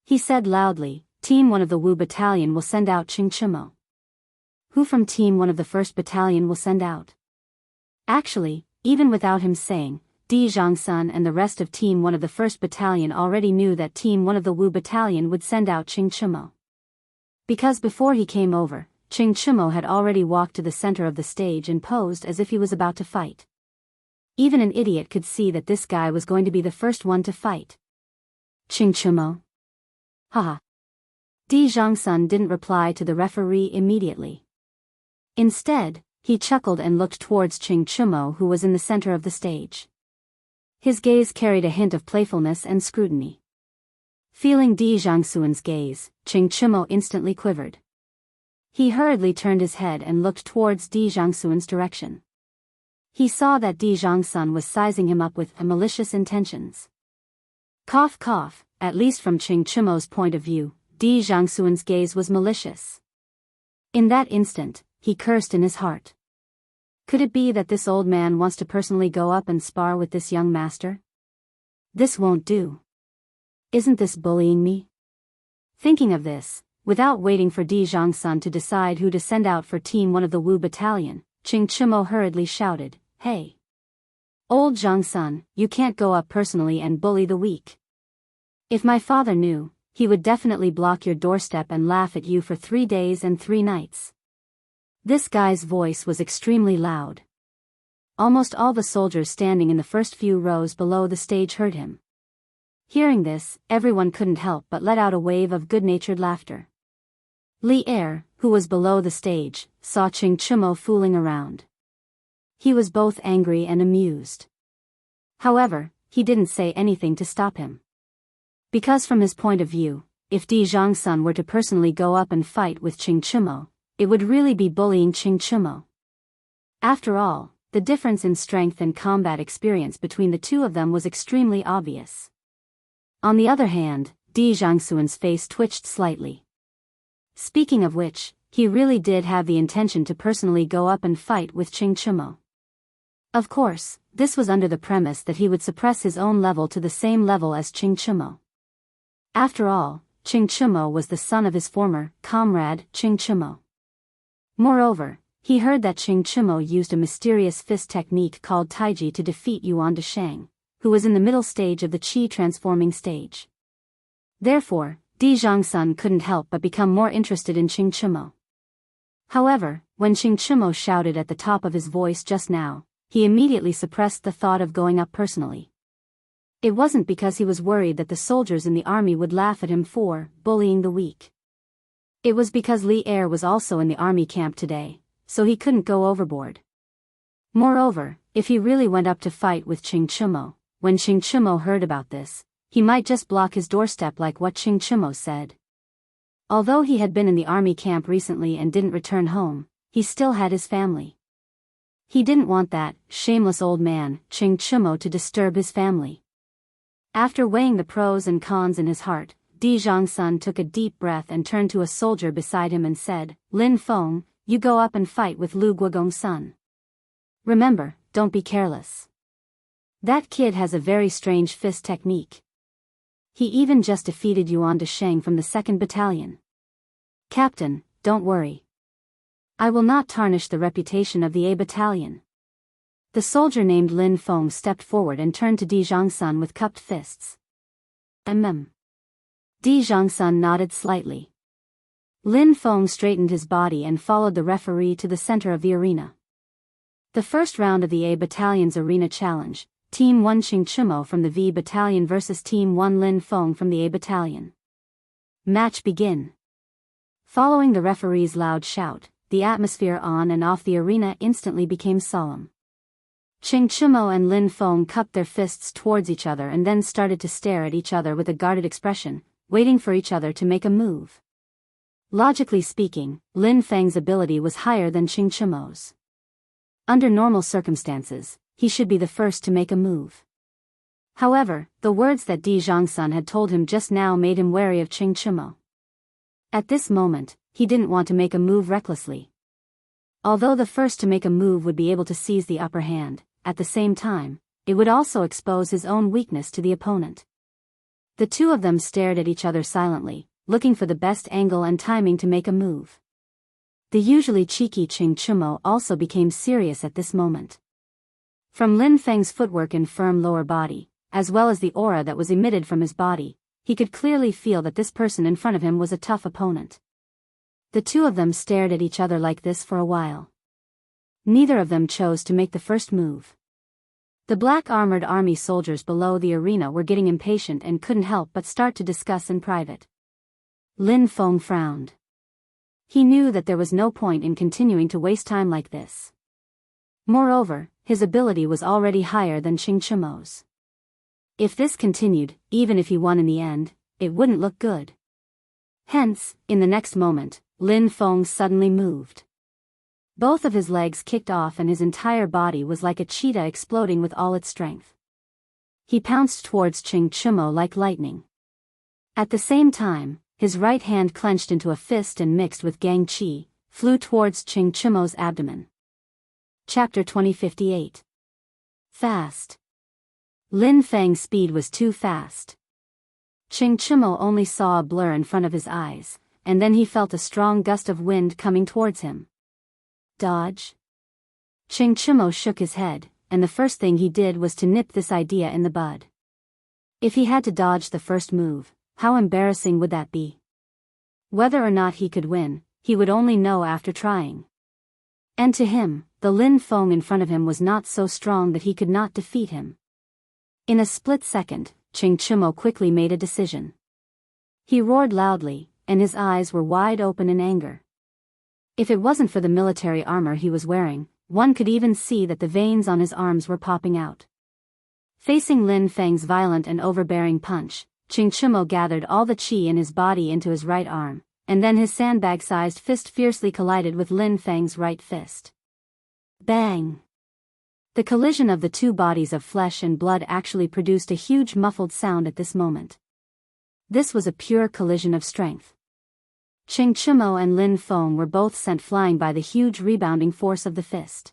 He said loudly, "Team 1 of the Wu Battalion will send out Qing Chimo." "Who from Team 1 of the 1st Battalion will send out?" Actually, even without him saying, Di Zhangsun and the rest of Team 1 of the 1st Battalion already knew that Team 1 of the Wu Battalion would send out Qing Chimo. Because before he came over, Qing Chimo had already walked to the center of the stage and posed as if he was about to fight. Even an idiot could see that this guy was going to be the first one to fight. "Qing Chimo? Haha." Di Zhangsun didn't reply to the referee immediately. Instead, he chuckled and looked towards Qing Chimo, who was in the center of the stage. His gaze carried a hint of playfulness and scrutiny. Feeling Di Zhangsun's gaze, Qing Chimo instantly quivered. He hurriedly turned his head and looked towards Di Zhangsun's direction. He saw that Di Zhangsun was sizing him up with malicious intentions. Cough cough, at least from Qing Chimo's point of view, Di Zhangsun's gaze was malicious. In that instant, he cursed in his heart. Could it be that this old man wants to personally go up and spar with this young master? This won't do. Isn't this bullying me? Thinking of this, without waiting for Di Zhangsun to decide who to send out for Team 1 of the Wu Battalion, Qing Chimo hurriedly shouted, "Hey! Old Zhangsun, you can't go up personally and bully the weak. If my father knew, he would definitely block your doorstep and laugh at you for 3 days and 3 nights. This guy's voice was extremely loud. Almost all the soldiers standing in the first few rows below the stage heard him. Hearing this, everyone couldn't help but let out a wave of good-natured laughter. Li Er, who was below the stage, saw Qing Chimo fooling around. He was both angry and amused. However, he didn't say anything to stop him. Because from his point of view, if Di Zhangsun were to personally go up and fight with Qing Chimo, it would really be bullying Qing Chimo. After all, the difference in strength and combat experience between the two of them was extremely obvious. On the other hand, Di Zhangsun's face twitched slightly. Speaking of which, he really did have the intention to personally go up and fight with Qing Chimo. Of course, this was under the premise that he would suppress his own level to the same level as Qing Chimo. After all, Qing Chimo was the son of his former comrade, Qing Chimo. Moreover, he heard that Qing Chimo used a mysterious fist technique called Taiji to defeat Yuan Deshang, who was in the middle stage of the Qi transforming stage. Therefore, Di Zhangsun couldn't help but become more interested in Qing Chimo. However, when Qing Chimo shouted at the top of his voice just now, he immediately suppressed the thought of going up personally. It wasn't because he was worried that the soldiers in the army would laugh at him for bullying the weak. It was because Li Er was also in the army camp today, so he couldn't go overboard. Moreover, if he really went up to fight with Qing Chimo, when Qing Chimo heard about this, he might just block his doorstep like what Ching Chimo said. Although he had been in the army camp recently and didn't return home, he still had his family. He didn't want that shameless old man, Ching Chimo, to disturb his family. After weighing the pros and cons in his heart, Di Zhongsun took a deep breath and turned to a soldier beside him and said, "Lin Feng, you go up and fight with Lu Guogong's son. Remember, don't be careless. That kid has a very strange fist technique. He even just defeated Yuan Desheng from the 2nd Battalion. Captain, don't worry. I will not tarnish the reputation of the A Battalion." The soldier named Lin Feng stepped forward and turned to Di Zhongsun with cupped fists. Di Zhongsun nodded slightly. Lin Feng straightened his body and followed the referee to the center of the arena. The first round of the A Battalion's arena challenge, Team 1 Ching Chimo from the V Battalion versus Team 1 Lin Feng from the A Battalion. Match begin. Following the referee's loud shout, the atmosphere on and off the arena instantly became solemn. Ching Chimo and Lin Feng cupped their fists towards each other and then started to stare at each other with a guarded expression, waiting for each other to make a move. Logically speaking, Lin Feng's ability was higher than Ching Chimo's. Under normal circumstances, he should be the first to make a move. However, the words that Di Zhongsun had told him just now made him wary of Ching Chimo. At this moment, he didn't want to make a move recklessly. Although the first to make a move would be able to seize the upper hand, at the same time, it would also expose his own weakness to the opponent. The two of them stared at each other silently, looking for the best angle and timing to make a move. The usually cheeky Ching Chimo also became serious at this moment. From Lin Feng's footwork and firm lower body, as well as the aura that was emitted from his body, he could clearly feel that this person in front of him was a tough opponent. The two of them stared at each other like this for a while. Neither of them chose to make the first move. The black armored army soldiers below the arena were getting impatient and couldn't help but start to discuss in private. Lin Feng frowned. He knew that there was no point in continuing to waste time like this. Moreover, his ability was already higher than Ching Chimo's. If this continued, even if he won in the end, it wouldn't look good. Hence, in the next moment, Lin Feng suddenly moved. Both of his legs kicked off and his entire body was like a cheetah exploding with all its strength. He pounced towards Ching Chimo like lightning. At the same time, his right hand clenched into a fist and mixed with Gang Qi, flew towards Ching Chimo's abdomen. Chapter 2058. Fast. Lin Feng's speed was too fast. Ching Chimo only saw a blur in front of his eyes, and then he felt a strong gust of wind coming towards him. Dodge? Ching Chimo shook his head, and the first thing he did was to nip this idea in the bud. If he had to dodge the first move, how embarrassing would that be? Whether or not he could win, he would only know after trying. And to him, the Lin Feng in front of him was not so strong that he could not defeat him. In a split second, Ching Chimo quickly made a decision. He roared loudly, and his eyes were wide open in anger. If it wasn't for the military armor he was wearing, one could even see that the veins on his arms were popping out. Facing Lin Feng's violent and overbearing punch, Ching Chimo gathered all the qi in his body into his right arm, and then his sandbag-sized fist fiercely collided with Lin Feng's right fist. Bang! The collision of the two bodies of flesh and blood actually produced a huge muffled sound at this moment. This was a pure collision of strength. Ching Chimo and Lin Feng were both sent flying by the huge rebounding force of the fist.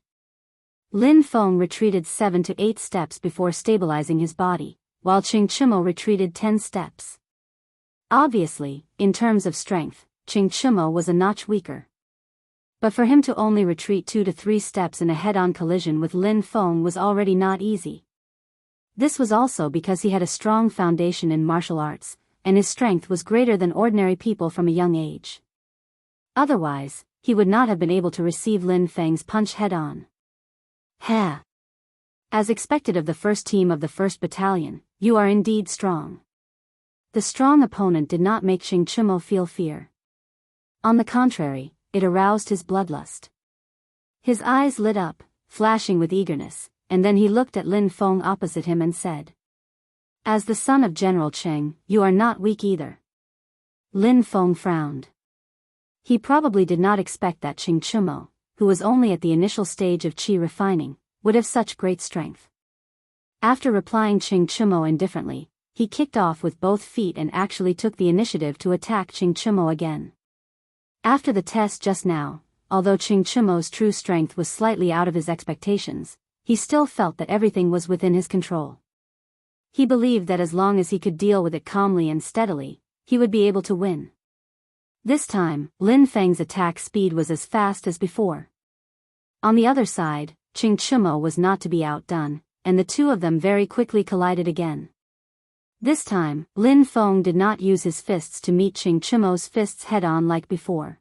Lin Feng retreated 7 to 8 steps before stabilizing his body, while Ching Chimo retreated 10 steps. Obviously, in terms of strength, Ching Chimo was a notch weaker. But for him to only retreat 2 to 3 steps in a head-on collision with Lin Feng was already not easy. This was also because he had a strong foundation in martial arts, and his strength was greater than ordinary people from a young age. Otherwise, he would not have been able to receive Lin Feng's punch head-on. Ha! As expected of the first team of the 1st Battalion, you are indeed strong. The strong opponent did not make Ching Chimo feel fear. On the contrary, it aroused his bloodlust. His eyes lit up, flashing with eagerness, and then he looked at Lin Feng opposite him and said, As the son of General Cheng, you are not weak either. Lin Feng frowned. He probably did not expect that Ching Chumo, who was only at the initial stage of qi refining, would have such great strength. After replying Ching Chumo indifferently, he kicked off with both feet and actually took the initiative to attack Ching Chumo again. After the test just now, although Ching Chumo's true strength was slightly out of his expectations, he still felt that everything was within his control. He believed that as long as he could deal with it calmly and steadily, he would be able to win. This time, Lin Feng's attack speed was as fast as before. On the other side, Ching Chumo was not to be outdone, and the two of them very quickly collided again. This time, Lin Feng did not use his fists to meet Ching Chumo's fists head-on like before.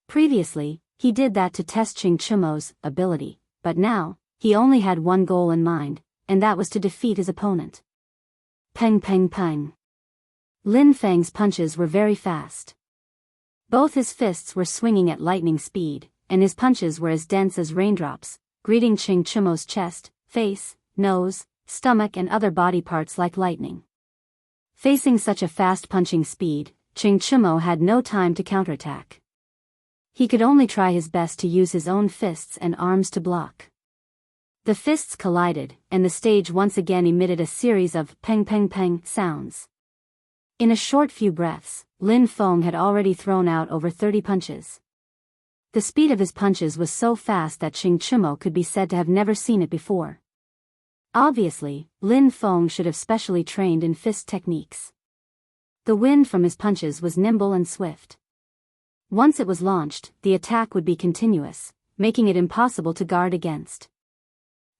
Previously, he did that to test Ching Chumo's ability, but now, he only had one goal in mind, and that was to defeat his opponent. Peng peng peng. Lin Feng's punches were very fast. Both his fists were swinging at lightning speed, and his punches were as dense as raindrops, greeting Ching Chumo's chest, face, nose, stomach and other body parts like lightning. Facing such a fast punching speed, Ching Chumo had no time to counterattack. He could only try his best to use his own fists and arms to block. The fists collided, and the stage once again emitted a series of peng peng peng sounds. In a short few breaths, Lin Feng had already thrown out over 30 punches. The speed of his punches was so fast that Ching Chumo could be said to have never seen it before. Obviously, Lin Feng should have specially trained in fist techniques. The wind from his punches was nimble and swift. Once it was launched, the attack would be continuous, making it impossible to guard against.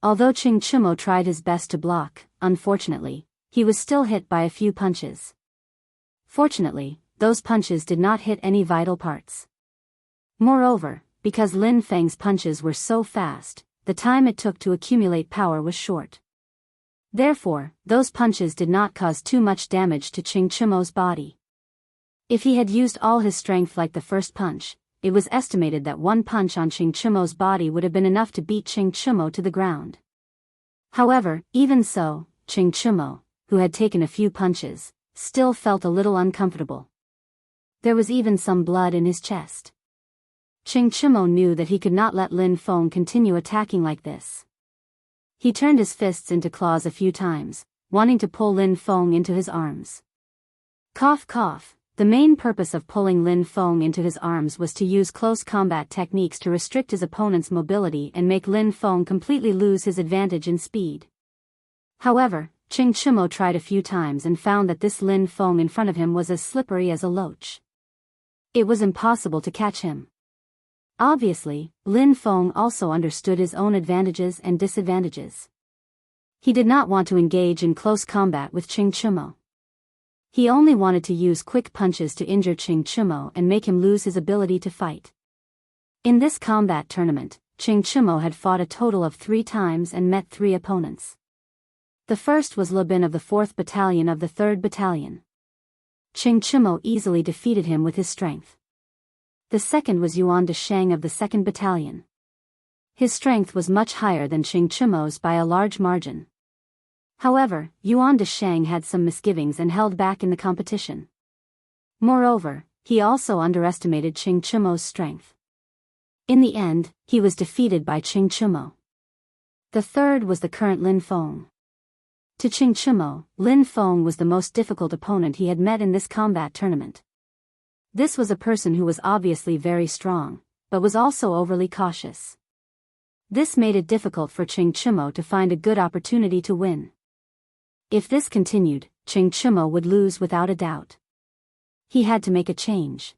Although Ching Chumo tried his best to block, unfortunately, he was still hit by a few punches. Fortunately, those punches did not hit any vital parts. Moreover, because Lin Feng's punches were so fast, the time it took to accumulate power was short. Therefore, those punches did not cause too much damage to Ching Chumo's body. If he had used all his strength like the first punch, it was estimated that one punch on Ching Chumo's body would have been enough to beat Ching Chumo to the ground. However, even so, Ching Chumo, who had taken a few punches, still felt a little uncomfortable. There was even some blood in his chest. Ching Chumo knew that he could not let Lin Feng continue attacking like this. He turned his fists into claws a few times, wanting to pull Lin Feng into his arms. Cough cough. The main purpose of pulling Lin Feng into his arms was to use close combat techniques to restrict his opponent's mobility and make Lin Feng completely lose his advantage in speed. However, Ching Chumo tried a few times and found that this Lin Feng in front of him was as slippery as a loach. It was impossible to catch him. Obviously, Lin Feng also understood his own advantages and disadvantages. He did not want to engage in close combat with Ching Chumo. He only wanted to use quick punches to injure Ching Chumo and make him lose his ability to fight. In this combat tournament, Ching Chumo had fought a total of 3 times and met 3 opponents. The first was Le Bin of the 4th Battalion of the 3rd Battalion. Ching Chumo easily defeated him with his strength. The second was Yuan de Sheng of the 2nd Battalion. His strength was much higher than Ching Chumo's by a large margin. However, Yuan de Sheng had some misgivings and held back in the competition. Moreover, he also underestimated Ching Chumo's strength. In the end, he was defeated by Ching Chumo. The third was the current Lin Feng. To Ching Chumo, Lin Feng was the most difficult opponent he had met in this combat tournament. This was a person who was obviously very strong, but was also overly cautious. This made it difficult for Ching Chumo to find a good opportunity to win. If this continued, Ching Chumo would lose without a doubt. He had to make a change.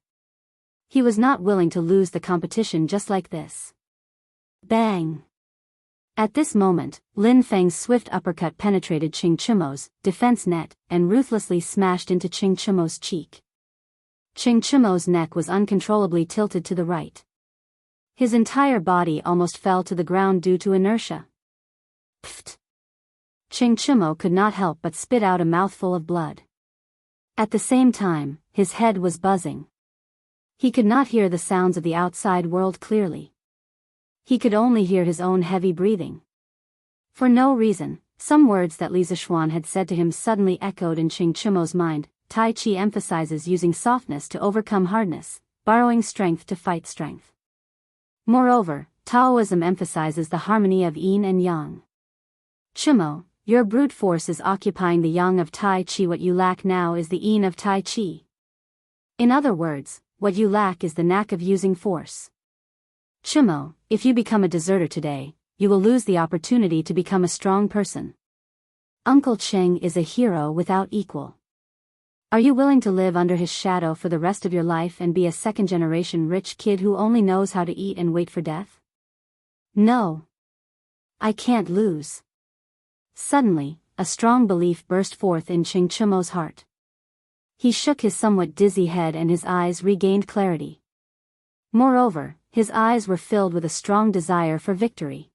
He was not willing to lose the competition just like this. Bang! At this moment, Lin Feng's swift uppercut penetrated Ching Chumo's defense net and ruthlessly smashed into Ching Chumo's cheek. Ching Chumo's neck was uncontrollably tilted to the right. His entire body almost fell to the ground due to inertia. Pfft! Ching Chumo could not help but spit out a mouthful of blood. At the same time, his head was buzzing. He could not hear the sounds of the outside world clearly. He could only hear his own heavy breathing. For no reason, some words that Li Zixuan had said to him suddenly echoed in Qing Chimo's mind. Tai Chi emphasizes using softness to overcome hardness, borrowing strength to fight strength. Moreover, Taoism emphasizes the harmony of yin and yang. Chimo, your brute force is occupying the yang of Tai Chi. What you lack now is the yin of Tai Chi. In other words, what you lack is the knack of using force. Chimo, if you become a deserter today, you will lose the opportunity to become a strong person. Uncle Cheng is a hero without equal. Are you willing to live under his shadow for the rest of your life and be a second-generation rich kid who only knows how to eat and wait for death? No. I can't lose. Suddenly, a strong belief burst forth in Qing Chimo's heart. He shook his somewhat dizzy head and his eyes regained clarity. Moreover, his eyes were filled with a strong desire for victory.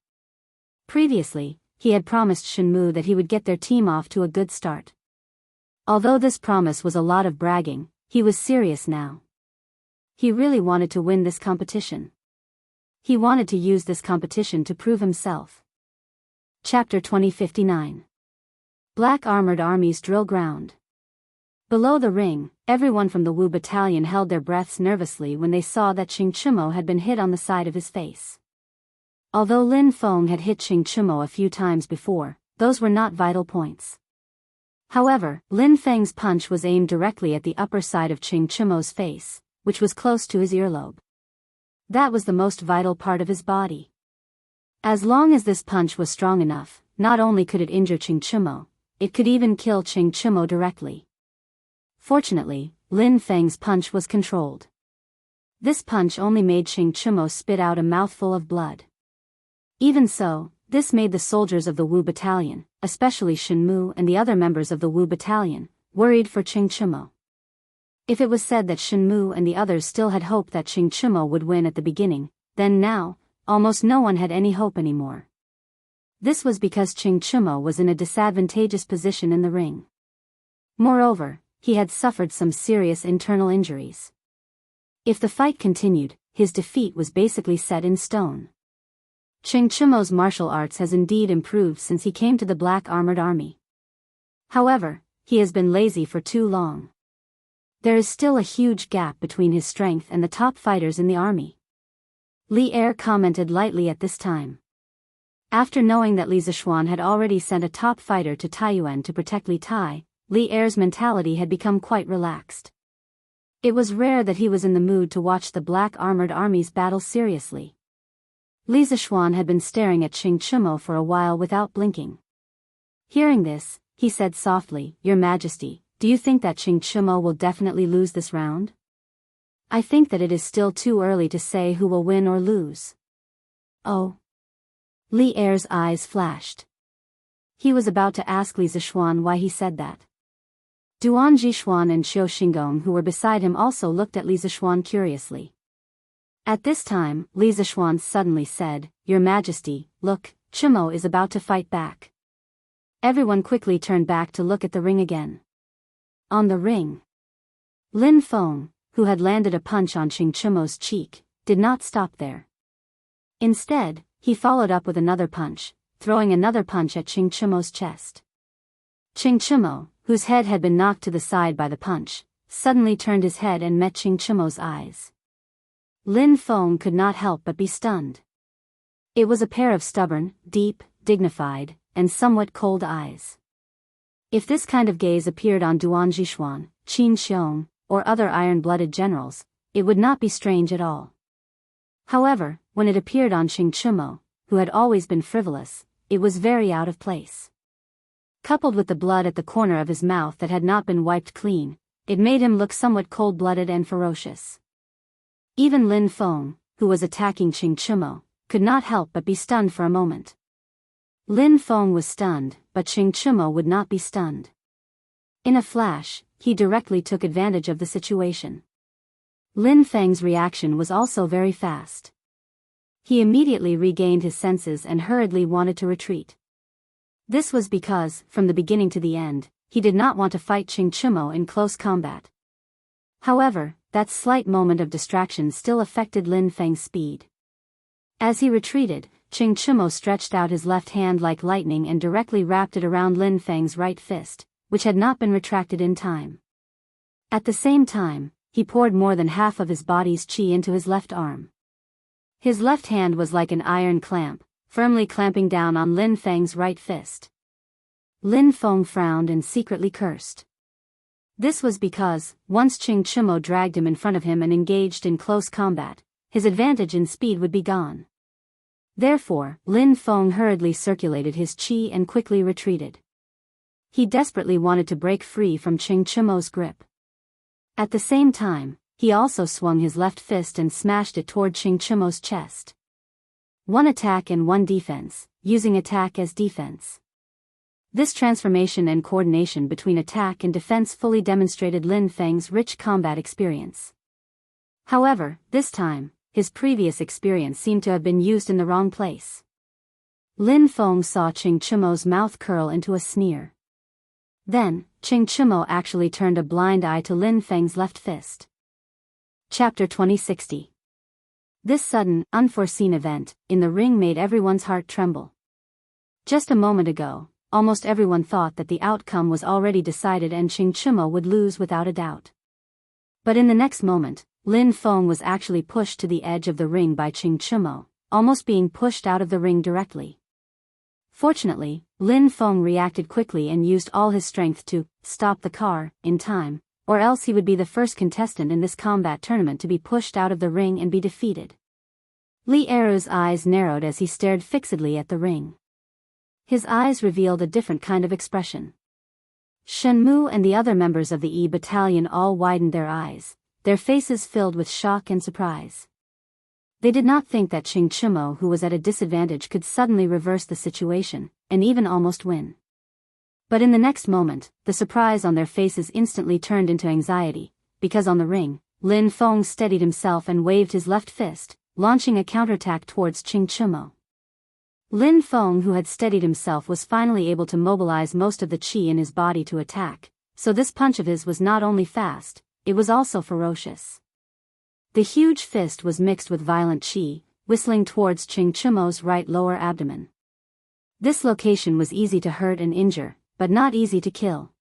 Previously, he had promised Shenmu that he would get their team off to a good start. Although this promise was a lot of bragging, he was serious now. He really wanted to win this competition. He wanted to use this competition to prove himself. Chapter 2059. Black Armored Army's Drill Ground. Below the ring, everyone from the Wu battalion held their breaths nervously when they saw that Qing Chimo had been hit on the side of his face. Although Lin Feng had hit Qing Chimo a few times before, those were not vital points. However, Lin Feng's punch was aimed directly at the upper side of Qing Chimo's face, which was close to his earlobe. That was the most vital part of his body. As long as this punch was strong enough, not only could it injure Qing Chimo, it could even kill Qing Chimo directly. Fortunately, Lin Feng's punch was controlled. This punch only made Qing Chimo spit out a mouthful of blood. Even so, this made the soldiers of the Wu battalion, especially Shenmu and the other members of the Wu battalion, worried for Qing Chimo. If it was said that Shenmu and the others still had hope that Qing Chimo would win at the beginning, then now, almost no one had any hope anymore. This was because Qing Chimo was in a disadvantageous position in the ring. Moreover, he had suffered some serious internal injuries. If the fight continued, his defeat was basically set in stone. Qing Chimo's martial arts has indeed improved since he came to the Black Armored Army. However, he has been lazy for too long. There is still a huge gap between his strength and the top fighters in the army. Li Er commented lightly at this time. After knowing that Li Zixuan had already sent a top fighter to Taiyuan to protect Li Tai, Li Er's mentality had become quite relaxed. It was rare that he was in the mood to watch the Black Armored Army's battle seriously. Li Zixuan had been staring at Qing Chimo for a while without blinking. Hearing this, he said softly, "Your Majesty, do you think that Qing Chimo will definitely lose this round?" "I think that it is still too early to say who will win or lose." "Oh." Li Er's eyes flashed. He was about to ask Li Zixuan why he said that. Duan Jixuan and Xiu Xinggong who were beside him also looked at Li Zixuan curiously. At this time, Li Zixuan suddenly said, "Your Majesty, look, Chimo is about to fight back." Everyone quickly turned back to look at the ring again. On the ring, Lin Feng, who had landed a punch on Qing Chimo's cheek, did not stop there. Instead, he followed up with another punch, throwing another punch at Qing Chimo's chest. Qing Chimo, whose head had been knocked to the side by the punch, suddenly turned his head and met Qing Chimo's eyes. Lin Feng could not help but be stunned. It was a pair of stubborn, deep, dignified, and somewhat cold eyes. If this kind of gaze appeared on Duan Jixuan, Qin Xiong, or other iron-blooded generals, it would not be strange at all. However, when it appeared on Qing Chimo, who had always been frivolous, it was very out of place. Coupled with the blood at the corner of his mouth that had not been wiped clean, it made him look somewhat cold-blooded and ferocious. Even Lin Feng, who was attacking Qing Chimo, could not help but be stunned for a moment. Lin Feng was stunned, but Qing Chimo would not be stunned. In a flash, he directly took advantage of the situation. Lin Feng's reaction was also very fast. He immediately regained his senses and hurriedly wanted to retreat. This was because, from the beginning to the end, he did not want to fight Qing Chimo in close combat. However, that slight moment of distraction still affected Lin Feng's speed. As he retreated, Ching Chimo stretched out his left hand like lightning and directly wrapped it around Lin Feng's right fist, which had not been retracted in time. At the same time, he poured more than half of his body's qi into his left arm. His left hand was like an iron clamp, firmly clamping down on Lin Feng's right fist. Lin Feng frowned and secretly cursed. This was because, once Ching Chimo dragged him in front of him and engaged in close combat, his advantage in speed would be gone. Therefore, Lin Feng hurriedly circulated his qi and quickly retreated. He desperately wanted to break free from Ching Chimo's grip. At the same time, he also swung his left fist and smashed it toward Ching Chimo's chest. One attack and one defense, using attack as defense. This transformation and coordination between attack and defense fully demonstrated Lin Feng's rich combat experience. However, this time, his previous experience seemed to have been used in the wrong place. Lin Feng saw Ching Chimo's mouth curl into a sneer. Then, Ching Chimo actually turned a blind eye to Lin Feng's left fist. Chapter 2060. This sudden, unforeseen event, in the ring made everyone's heart tremble. Just a moment ago, almost everyone thought that the outcome was already decided and Ching Chimo would lose without a doubt. But in the next moment, Lin Feng was actually pushed to the edge of the ring by Ching Chimo, almost being pushed out of the ring directly. Fortunately, Lin Feng reacted quickly and used all his strength to stop the car in time, or else he would be the first contestant in this combat tournament to be pushed out of the ring and be defeated. Li Eru's eyes narrowed as he stared fixedly at the ring. His eyes revealed a different kind of expression. Shen Mu and the other members of the E battalion all widened their eyes, their faces filled with shock and surprise. They did not think that Ching Chimo, who was at a disadvantage, could suddenly reverse the situation, and even almost win. But in the next moment, the surprise on their faces instantly turned into anxiety, because on the ring, Lin Feng steadied himself and waved his left fist, launching a counterattack towards Ching Chimo. Lin Feng, who had steadied himself, was finally able to mobilize most of the qi in his body to attack, so this punch of his was not only fast, it was also ferocious. The huge fist was mixed with violent qi, whistling towards Ching Chimo's right lower abdomen. This location was easy to hurt and injure, but not easy to kill.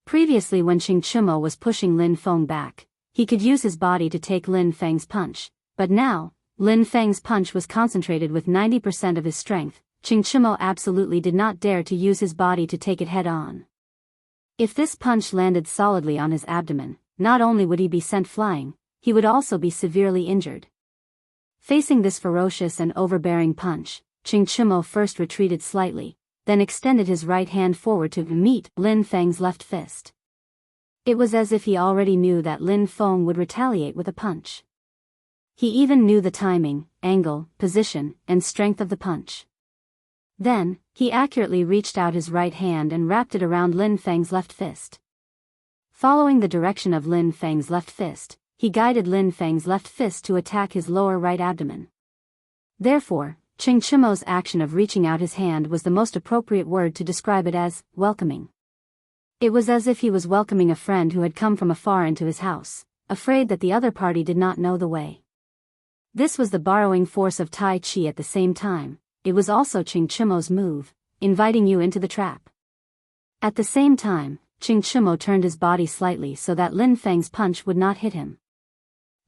Previously, when Ching Chimo was pushing Lin Feng back, he could use his body to take Lin Feng's punch, but now, Lin Feng's punch was concentrated with 90% of his strength. Ching Chimo absolutely did not dare to use his body to take it head-on. If this punch landed solidly on his abdomen, not only would he be sent flying, he would also be severely injured. Facing this ferocious and overbearing punch, Ching Chimo first retreated slightly, then extended his right hand forward to meet Lin Feng's left fist. It was as if he already knew that Lin Feng would retaliate with a punch. He even knew the timing, angle, position, and strength of the punch. Then, he accurately reached out his right hand and wrapped it around Lin Feng's left fist. Following the direction of Lin Feng's left fist, he guided Lin Feng's left fist to attack his lower right abdomen. Therefore, Ching Chimo's action of reaching out his hand was the most appropriate word to describe it as welcoming. It was as if he was welcoming a friend who had come from afar into his house, afraid that the other party did not know the way. This was the borrowing force of Tai Chi at the same time. It was also Ching Chimo's move, inviting you into the trap. At the same time, Ching Chimo turned his body slightly so that Lin Feng's punch would not hit him.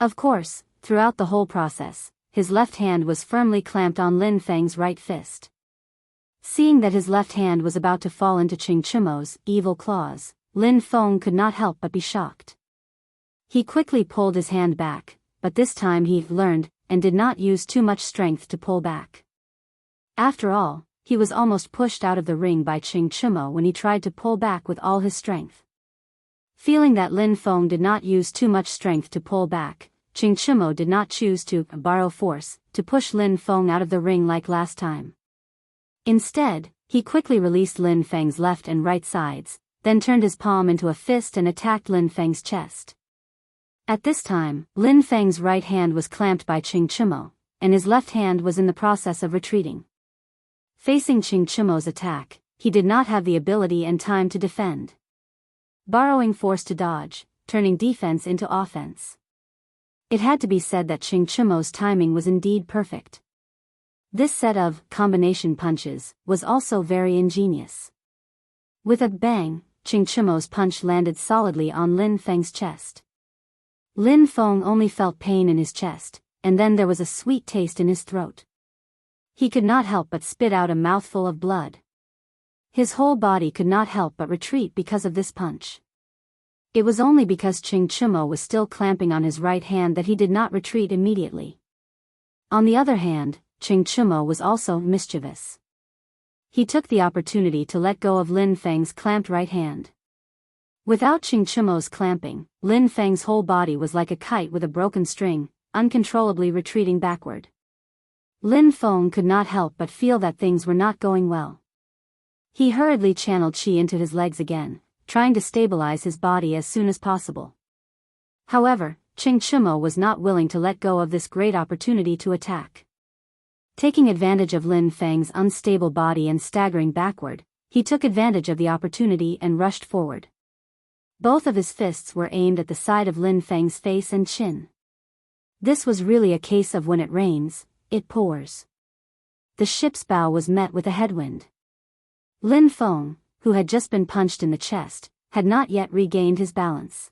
Of course, throughout the whole process, his left hand was firmly clamped on Lin Feng's right fist. Seeing that his left hand was about to fall into Ching Chimo's evil claws, Lin Feng could not help but be shocked. He quickly pulled his hand back, but this time he learned, and did not use too much strength to pull back. After all, he was almost pushed out of the ring by Ching Chimo when he tried to pull back with all his strength. Feeling that Lin Feng did not use too much strength to pull back, Ching Chimo did not choose to borrow force to push Lin Feng out of the ring like last time. Instead, he quickly released Lin Feng's left and right sides, then turned his palm into a fist and attacked Lin Feng's chest. At this time, Lin Feng's right hand was clamped by Ching Chimo, and his left hand was in the process of retreating. Facing Ching Chimo's attack, he did not have the ability and time to defend. Borrowing force to dodge, turning defense into offense. It had to be said that Ching Chimo's timing was indeed perfect. This set of combination punches was also very ingenious. With a bang, Ching Chimo's punch landed solidly on Lin Feng's chest. Lin Feng only felt pain in his chest, and then there was a sweet taste in his throat. He could not help but spit out a mouthful of blood. His whole body could not help but retreat because of this punch. It was only because Ching Chimo was still clamping on his right hand that he did not retreat immediately. On the other hand, Ching Chimo was also mischievous. He took the opportunity to let go of Lin Feng's clamped right hand. Without Ching Chimo's clamping, Lin Feng's whole body was like a kite with a broken string, uncontrollably retreating backward. Lin Feng could not help but feel that things were not going well. He hurriedly channeled qi into his legs again, trying to stabilize his body as soon as possible. However, Ching Chimo was not willing to let go of this great opportunity to attack. Taking advantage of Lin Feng's unstable body and staggering backward, he took advantage of the opportunity and rushed forward. Both of his fists were aimed at the side of Lin Feng's face and chin. This was really a case of when it rains, it pours. The ship's bow was met with a headwind. Lin Feng, who had just been punched in the chest, had not yet regained his balance.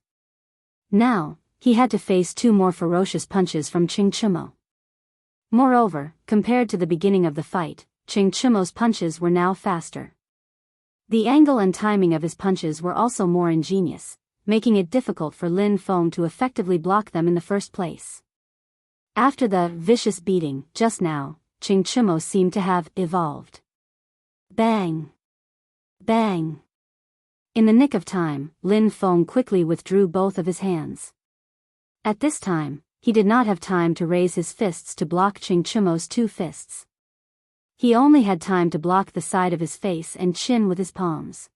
Now, he had to face two more ferocious punches from Ching Chimo. Moreover, compared to the beginning of the fight, Ching Chimo's punches were now faster. The angle and timing of his punches were also more ingenious, making it difficult for Lin Feng to effectively block them in the first place. After the vicious beating just now, Ching Chimo seemed to have evolved. Bang! Bang! In the nick of time, Lin Feng quickly withdrew both of his hands. At this time, he did not have time to raise his fists to block Ching Chimo's two fists. He only had time to block the side of his face and chin with his palms.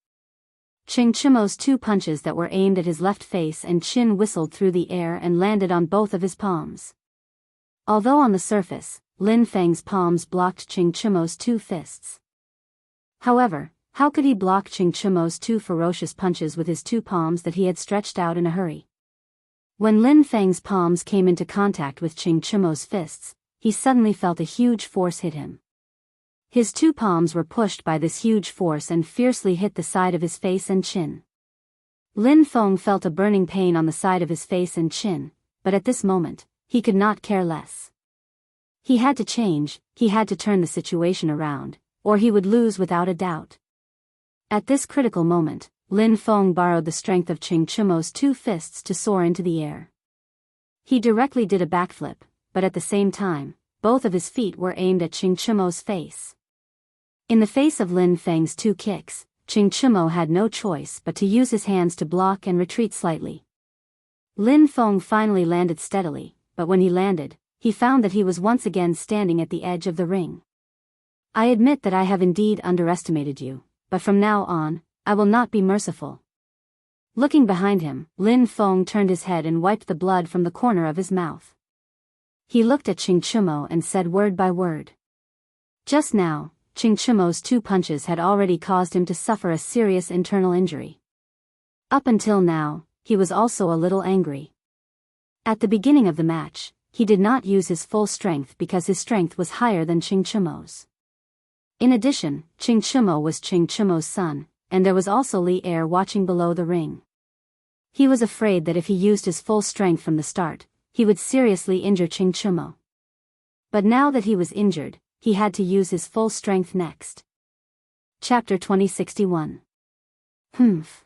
Ching Chimo's two punches that were aimed at his left face and chin whistled through the air and landed on both of his palms. Although on the surface, Lin Feng's palms blocked Ching Chimo's two fists. However, how could he block Ching Chimo's two ferocious punches with his two palms that he had stretched out in a hurry? When Lin Feng's palms came into contact with Ching Chimo's fists, he suddenly felt a huge force hit him. His two palms were pushed by this huge force and fiercely hit the side of his face and chin. Lin Feng felt a burning pain on the side of his face and chin, but at this moment, he could not care less. He had to change, he had to turn the situation around, or he would lose without a doubt. At this critical moment, Lin Feng borrowed the strength of Ching Chimo's two fists to soar into the air. He directly did a backflip, but at the same time, both of his feet were aimed at Ching Chimo's face. In the face of Lin Feng's two kicks, Ching Chimo had no choice but to use his hands to block and retreat slightly. Lin Feng finally landed steadily, but when he landed, he found that he was once again standing at the edge of the ring. I admit that I have indeed underestimated you, but from now on, I will not be merciful. Looking behind him, Lin Feng turned his head and wiped the blood from the corner of his mouth. He looked at Ching Chimo and said word by word. Just now, Ching Chimo's two punches had already caused him to suffer a serious internal injury. Up until now, he was also a little angry. At the beginning of the match, he did not use his full strength because his strength was higher than Ching Chimo's. In addition, Ching Chimo was Ching Chimo's son, and there was also Li Er watching below the ring. He was afraid that if he used his full strength from the start, he would seriously injure Ching Chimo. But now that he was injured, he had to use his full strength next. Chapter 2061. Humph.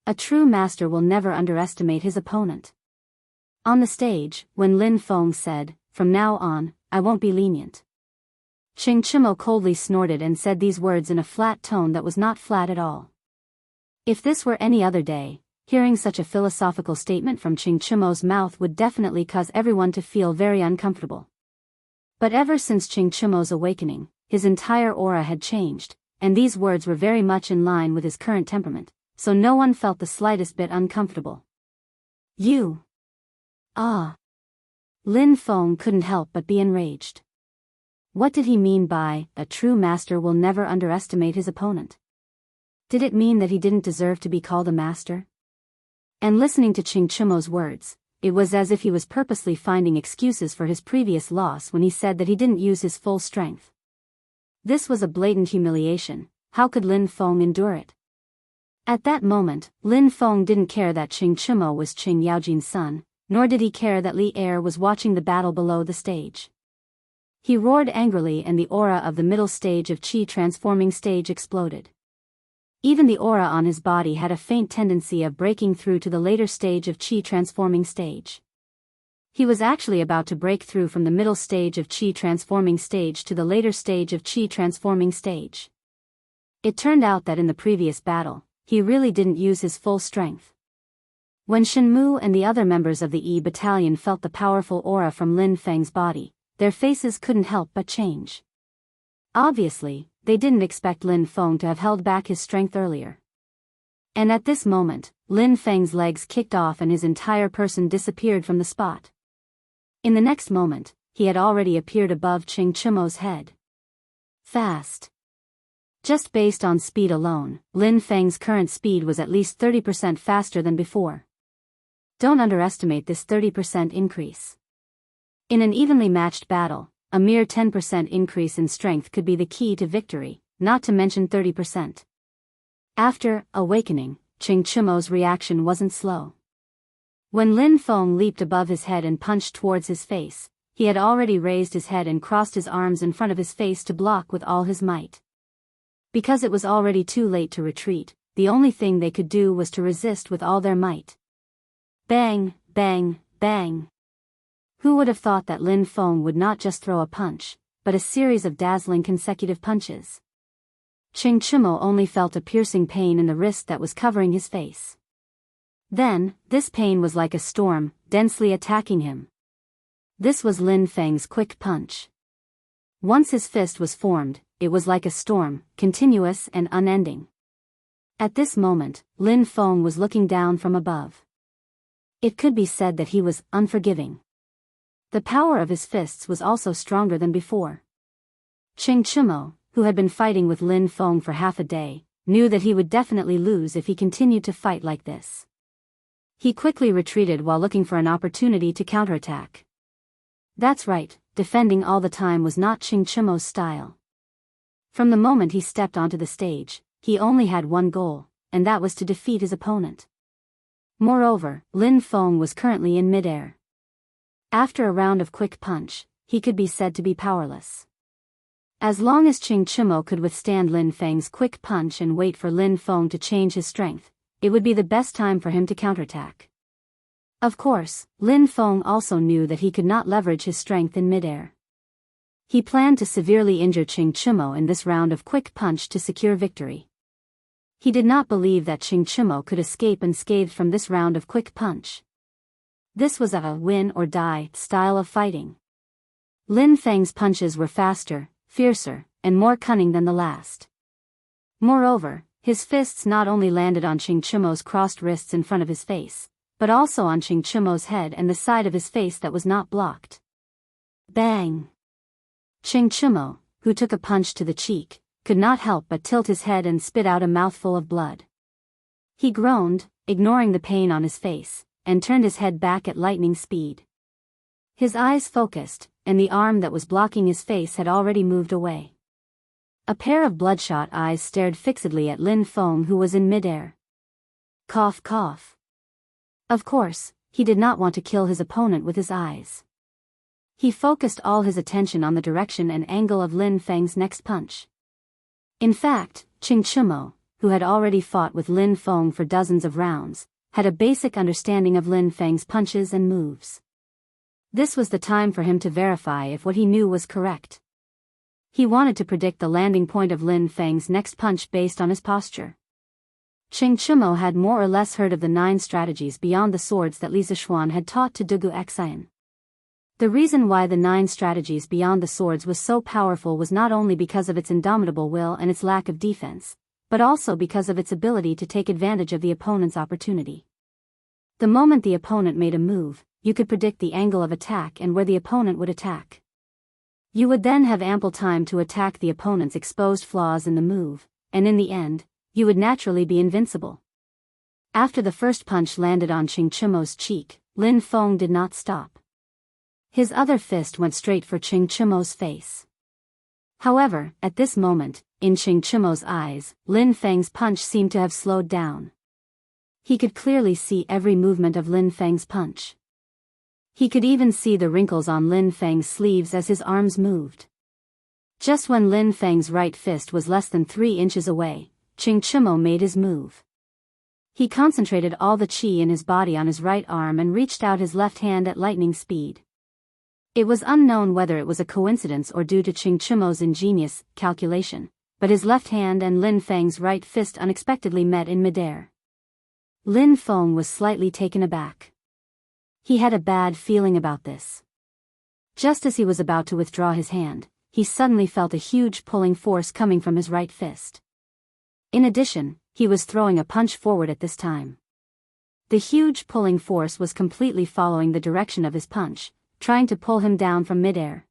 A true master will never underestimate his opponent. On the stage, when Lin Feng said, "From now on, I won't be lenient," Ching Chimo coldly snorted and said these words in a flat tone that was not flat at all. If this were any other day, hearing such a philosophical statement from Ching Chimo's mouth would definitely cause everyone to feel very uncomfortable. But ever since Ching Chimo's awakening, his entire aura had changed, and these words were very much in line with his current temperament, so no one felt the slightest bit uncomfortable. You. Ah. Lin Feng couldn't help but be enraged. What did he mean by, "A true master will never underestimate his opponent"? Did it mean that he didn't deserve to be called a master? And listening to Ching Chimo's words, it was as if he was purposely finding excuses for his previous loss when he said that he didn't use his full strength. This was a blatant humiliation. How could Lin Feng endure it? At that moment, Lin Feng didn't care that Qing Chimo was Qing Yaojin's son, nor did he care that Li Er was watching the battle below the stage. He roared angrily and the aura of the middle stage of Qi transforming stage exploded. Even the aura on his body had a faint tendency of breaking through to the later stage of Qi transforming stage. He was actually about to break through from the middle stage of Qi transforming stage to the later stage of Qi transforming stage. It turned out that in the previous battle, he really didn't use his full strength. When Shenmu and the other members of the E battalion felt the powerful aura from Lin Feng's body, their faces couldn't help but change. Obviously, they didn't expect Lin Feng to have held back his strength earlier. And at this moment, Lin Feng's legs kicked off and his entire person disappeared from the spot. In the next moment, he had already appeared above Qing Chimo's head. Fast. Just based on speed alone, Lin Feng's current speed was at least 30% faster than before. Don't underestimate this 30% increase. In an evenly matched battle, a mere 10% increase in strength could be the key to victory, not to mention 30%. After awakening, Qing Chimo's reaction wasn't slow. When Lin Feng leaped above his head and punched towards his face, he had already raised his head and crossed his arms in front of his face to block with all his might. Because it was already too late to retreat, the only thing they could do was to resist with all their might. Bang, bang, bang. Who would have thought that Lin Feng would not just throw a punch, but a series of dazzling consecutive punches? Qing Chimo only felt a piercing pain in the wrist that was covering his face. Then, this pain was like a storm, densely attacking him. This was Lin Feng's quick punch. Once his fist was formed, it was like a storm, continuous and unending. At this moment, Lin Feng was looking down from above. It could be said that he was unforgiving. The power of his fists was also stronger than before. Qing Chimo, who had been fighting with Lin Feng for half a day, knew that he would definitely lose if he continued to fight like this. He quickly retreated while looking for an opportunity to counterattack. That's right, defending all the time was not Qing Chimo's style. From the moment he stepped onto the stage, he only had one goal, and that was to defeat his opponent. Moreover, Lin Feng was currently in midair. After a round of quick punch, he could be said to be powerless. As long as Qing Chimo could withstand Lin Feng's quick punch and wait for Lin Feng to change his strength, it would be the best time for him to counterattack. Of course, Lin Feng also knew that he could not leverage his strength in midair. He planned to severely injure Qing Chimo in this round of quick punch to secure victory. He did not believe that Qing Chimo could escape unscathed from this round of quick punch. This was a win-or-die style of fighting. Lin Feng's punches were faster, fiercer, and more cunning than the last. Moreover, his fists not only landed on Qing Chimo's crossed wrists in front of his face, but also on Qing Chimo's head and the side of his face that was not blocked. Bang! Qing Chimo, who took a punch to the cheek, could not help but tilt his head and spit out a mouthful of blood. He groaned, ignoring the pain on his face, and turned his head back at lightning speed. His eyes focused, and the arm that was blocking his face had already moved away. A pair of bloodshot eyes stared fixedly at Lin Feng, who was in midair. Cough cough. Of course, he did not want to kill his opponent with his eyes. He focused all his attention on the direction and angle of Lin Feng's next punch. In fact, Qing Chimo, who had already fought with Lin Feng for dozens of rounds, had a basic understanding of Lin Feng's punches and moves. This was the time for him to verify if what he knew was correct. He wanted to predict the landing point of Lin Feng's next punch based on his posture. Qing Chimo had more or less heard of the 9 strategies beyond the swords that Li Zishuan had taught to Dugu Xian. The reason why the 9 strategies beyond the swords was so powerful was not only because of its indomitable will and its lack of defense, but also because of its ability to take advantage of the opponent's opportunity. The moment the opponent made a move, you could predict the angle of attack and where the opponent would attack. You would then have ample time to attack the opponent's exposed flaws in the move, and in the end, you would naturally be invincible. After the first punch landed on Qing Chimo's cheek, Lin Feng did not stop. His other fist went straight for Ching Chimo's face. However, at this moment, in Ching Chimo's eyes, Lin Feng's punch seemed to have slowed down. He could clearly see every movement of Lin Feng's punch. He could even see the wrinkles on Lin Feng's sleeves as his arms moved. Just when Lin Feng's right fist was less than 3 inches away, Ching Chimo made his move. He concentrated all the chi in his body on his right arm and reached out his left hand at lightning speed. It was unknown whether it was a coincidence or due to Ching Chimo's ingenious calculation, but his left hand and Lin Feng's right fist unexpectedly met in midair. Lin Feng was slightly taken aback. He had a bad feeling about this. Just as he was about to withdraw his hand, he suddenly felt a huge pulling force coming from his right fist. In addition, he was throwing a punch forward at this time. The huge pulling force was completely following the direction of his punch, trying to pull him down from midair.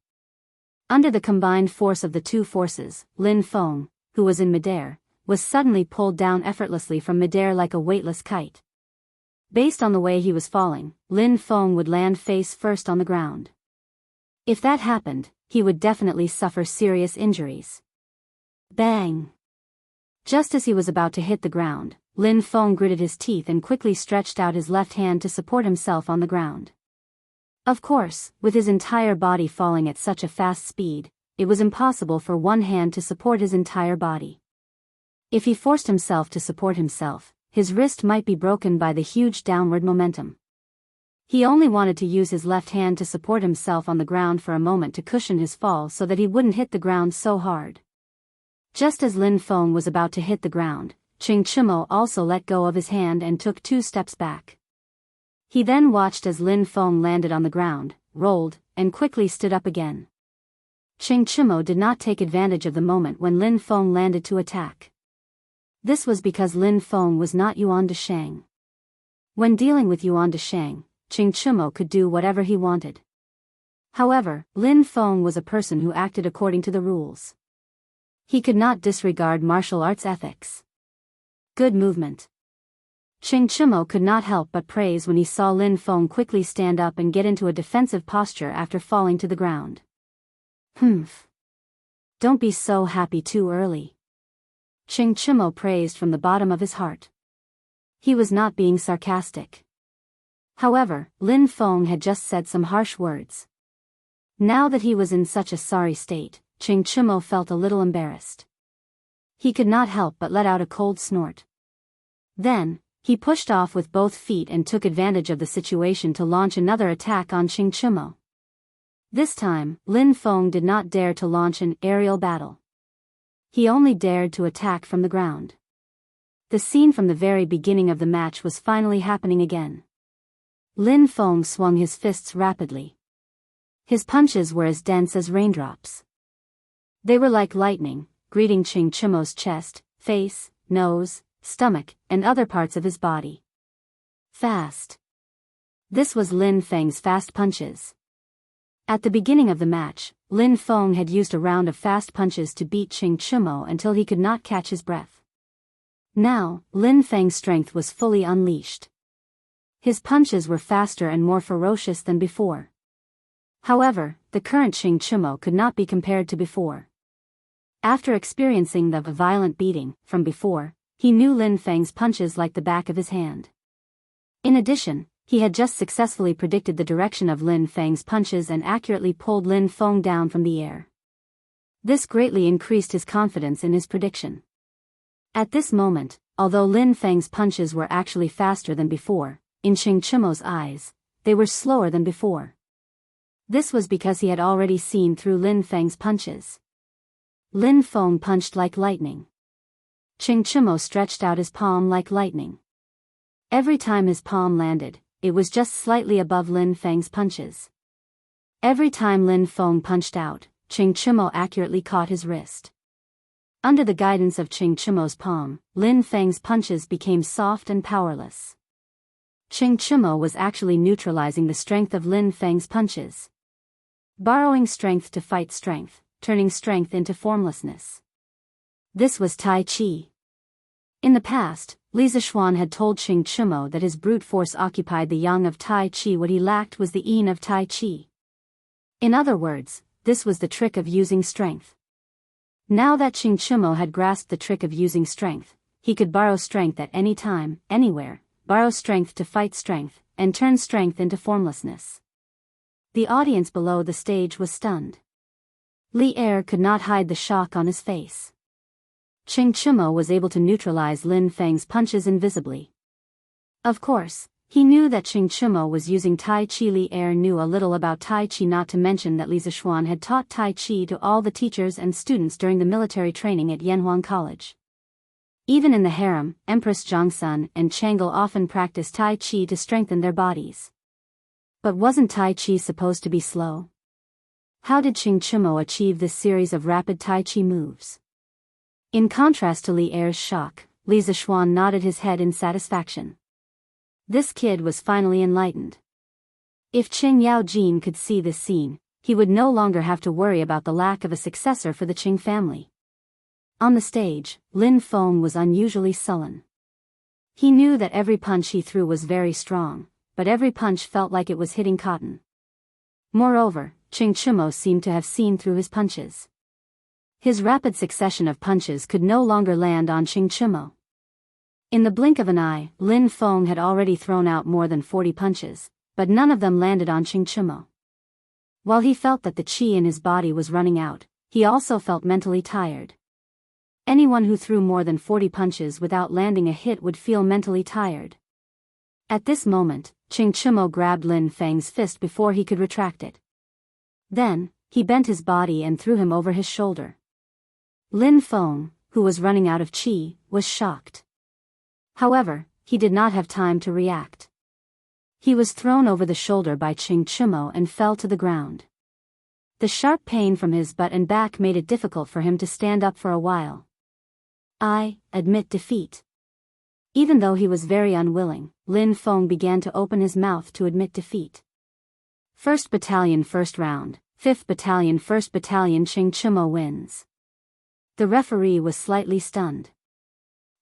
Under the combined force of the two forces, Lin Feng, who was in midair, was suddenly pulled down effortlessly from midair like a weightless kite. Based on the way he was falling, Lin Feng would land face first on the ground. If that happened, he would definitely suffer serious injuries. Bang! Just as he was about to hit the ground, Lin Feng gritted his teeth and quickly stretched out his left hand to support himself on the ground. Of course, with his entire body falling at such a fast speed, it was impossible for one hand to support his entire body. If he forced himself to support himself, his wrist might be broken by the huge downward momentum. He only wanted to use his left hand to support himself on the ground for a moment to cushion his fall so that he wouldn't hit the ground so hard. Just as Lin Feng was about to hit the ground, Ching Chimo also let go of his hand and took 2 steps back. He then watched as Lin Feng landed on the ground, rolled, and quickly stood up again. Ching Chimo did not take advantage of the moment when Lin Feng landed to attack. This was because Lin Feng was not Yuan Deshang. When dealing with Yuan Deshang, Ching Chimo could do whatever he wanted. However, Lin Feng was a person who acted according to the rules. He could not disregard martial arts ethics. Good movement. Ching Chimo could not help but praise when he saw Lin Feng quickly stand up and get into a defensive posture after falling to the ground. Humph. Don't be so happy too early. Ching Chimo praised from the bottom of his heart. He was not being sarcastic. However, Lin Feng had just said some harsh words. Now that he was in such a sorry state, Ching Chimo felt a little embarrassed. He could not help but let out a cold snort. Then, he pushed off with both feet and took advantage of the situation to launch another attack on Ching Chimo. This time, Lin Feng did not dare to launch an aerial battle. He only dared to attack from the ground. The scene from the very beginning of the match was finally happening again. Lin Feng swung his fists rapidly. His punches were as dense as raindrops. They were like lightning, greeting Ching Chimo's chest, face, nose, stomach, and other parts of his body. Fast. This was Lin Feng's fast punches. At the beginning of the match, Lin Feng had used a round of fast punches to beat Ching Chimo until he could not catch his breath. Now, Lin Feng's strength was fully unleashed. His punches were faster and more ferocious than before. However, the current Ching Chimo could not be compared to before. After experiencing the violent beating from before, he knew Lin Feng's punches like the back of his hand. In addition, he had just successfully predicted the direction of Lin Feng's punches and accurately pulled Lin Feng down from the air. This greatly increased his confidence in his prediction. At this moment, although Lin Feng's punches were actually faster than before, in Ching Chimo's eyes, they were slower than before. This was because he had already seen through Lin Feng's punches. Lin Feng punched like lightning. Ching Chimo stretched out his palm like lightning. Every time his palm landed, it was just slightly above Lin Feng's punches. Every time Lin Feng punched out, Ching Chimo accurately caught his wrist. Under the guidance of Ching Chimo's palm, Lin Feng's punches became soft and powerless. Ching Chimo was actually neutralizing the strength of Lin Feng's punches. Borrowing strength to fight strength, turning strength into formlessness. This was Tai Chi. In the past, Li Zishuan had told Qing Chimo that his brute force occupied the yang of Tai Chi. What he lacked was the yin of Tai Chi. In other words, this was the trick of using strength. Now that Qing Chimo had grasped the trick of using strength, he could borrow strength at any time, anywhere, borrow strength to fight strength, and turn strength into formlessness. The audience below the stage was stunned. Li Er could not hide the shock on his face. Qing Chimo was able to neutralize Lin Feng's punches invisibly. Of course, he knew that Qing Chimo was using Tai Chi. Li Er knew a little about Tai Chi, not to mention that Li Zishuan had taught Tai Chi to all the teachers and students during the military training at Yanhuang College. Even in the harem, Empress Zhongsun and Chang'e often practiced Tai Chi to strengthen their bodies. But wasn't Tai Chi supposed to be slow? How did Qing Chimo achieve this series of rapid Tai Chi moves? In contrast to Li Er's shock, Li Zishuan nodded his head in satisfaction. This kid was finally enlightened. If Qing Yaojin could see this scene, he would no longer have to worry about the lack of a successor for the Qing family. On the stage, Lin Feng was unusually sullen. He knew that every punch he threw was very strong, but every punch felt like it was hitting cotton. Moreover, Qing Chimo seemed to have seen through his punches. His rapid succession of punches could no longer land on Qing Chimo. In the blink of an eye, Lin Feng had already thrown out more than 40 punches, but none of them landed on Qing Chimo. While he felt that the qi in his body was running out, he also felt mentally tired. Anyone who threw more than 40 punches without landing a hit would feel mentally tired. At this moment, Qing Chimo grabbed Lin Feng's fist before he could retract it. Then, he bent his body and threw him over his shoulder. Lin Feng, who was running out of qi, was shocked. However, he did not have time to react. He was thrown over the shoulder by Qing Chimo and fell to the ground. The sharp pain from his butt and back made it difficult for him to stand up for a while. I admit defeat. Even though he was very unwilling, Lin Feng began to open his mouth to admit defeat. 1st Battalion First Round, 5th Battalion First Battalion. Qing Chimo wins. The referee was slightly stunned.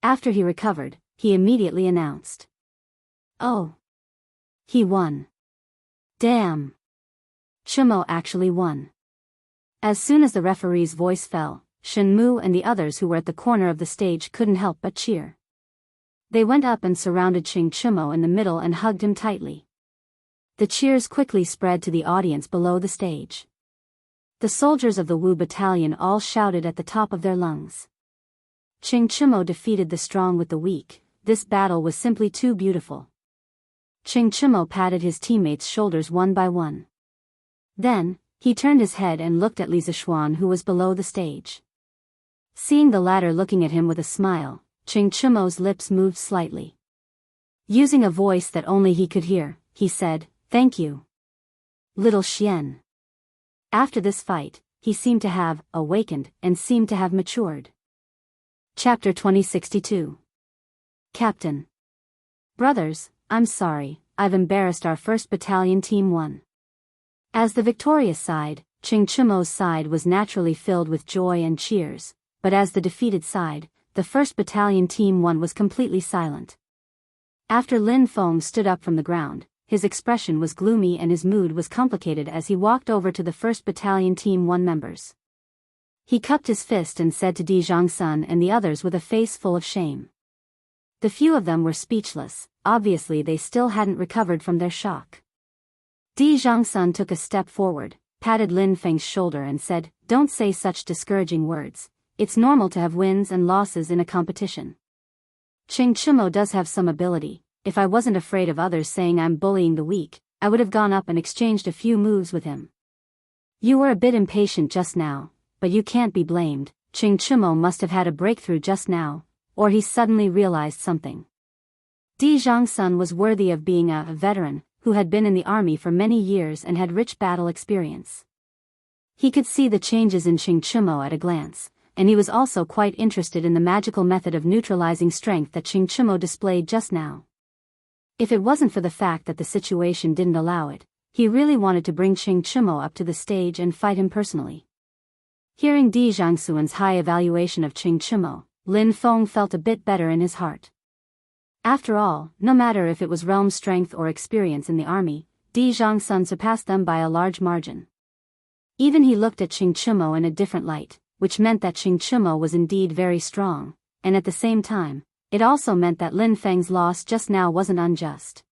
After he recovered, he immediately announced, "Oh! He won. Damn! Chimo actually won." As soon as the referee's voice fell, Shen Mu and the others who were at the corner of the stage couldn't help but cheer. They went up and surrounded Qing Chimo in the middle and hugged him tightly. The cheers quickly spread to the audience below the stage. The soldiers of the Wu Battalion all shouted at the top of their lungs. Qing Chimo defeated the strong with the weak. This battle was simply too beautiful. Qing Chimo patted his teammates' shoulders one by one. Then, he turned his head and looked at Li Zishuan, who was below the stage. Seeing the latter looking at him with a smile, Qing Chimo's lips moved slightly. Using a voice that only he could hear, he said, "Thank you, little Xian." After this fight, he seemed to have awakened and seemed to have matured. Chapter 2062. Captain. Brothers, I'm sorry, I've embarrassed our 1st Battalion Team 1. As the victorious side, Qing Chimo's side was naturally filled with joy and cheers, but as the defeated side, the 1st Battalion Team 1 was completely silent. After Lin Feng stood up from the ground, his expression was gloomy and his mood was complicated as he walked over to the 1st Battalion Team 1 members. He cupped his fist and said to Di Zhongsun and the others with a face full of shame. The few of them were speechless, obviously they still hadn't recovered from their shock. Di Zhongsun took a step forward, patted Lin Feng's shoulder and said, "Don't say such discouraging words. It's normal to have wins and losses in a competition. Qing Chimo does have some ability. If I wasn't afraid of others saying I'm bullying the weak, I would have gone up and exchanged a few moves with him. You were a bit impatient just now, but you can't be blamed. Qing Chimo must have had a breakthrough just now, or he suddenly realized something." Di Zhongsun was worthy of being a veteran, who had been in the army for many years and had rich battle experience. He could see the changes in Qing Chimo at a glance, and he was also quite interested in the magical method of neutralizing strength that Qing Chimo displayed just now. If it wasn't for the fact that the situation didn't allow it, he really wanted to bring Qing Chimo up to the stage and fight him personally. Hearing Di Zhongsun's high evaluation of Qing Chimo, Lin Feng felt a bit better in his heart. After all, no matter if it was realm strength or experience in the army, Di Zhangsun surpassed them by a large margin. Even he looked at Qing Chumo in a different light, which meant that Qing Chumo was indeed very strong, and at the same time, it also meant that Lin Feng's loss just now wasn't unjust.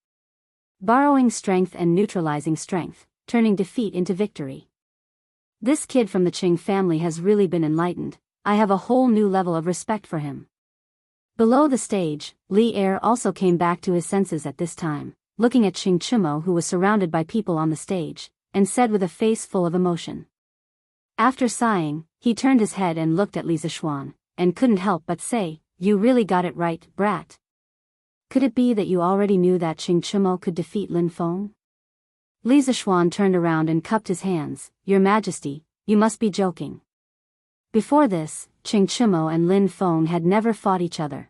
Borrowing strength and neutralizing strength, turning defeat into victory. This kid from the Qing family has really been enlightened. I have a whole new level of respect for him. Below the stage, Li Er also came back to his senses at this time, looking at Qing Chumo, who was surrounded by people on the stage, and said with a face full of emotion. After sighing, he turned his head and looked at Li Zishuan, and couldn't help but say, "You really got it right, brat. Could it be that you already knew that Qing Chumo could defeat Lin Feng?" Li Zishuan turned around and cupped his hands. "Your Majesty, you must be joking." Before this, Qing Chumo and Lin Feng had never fought each other.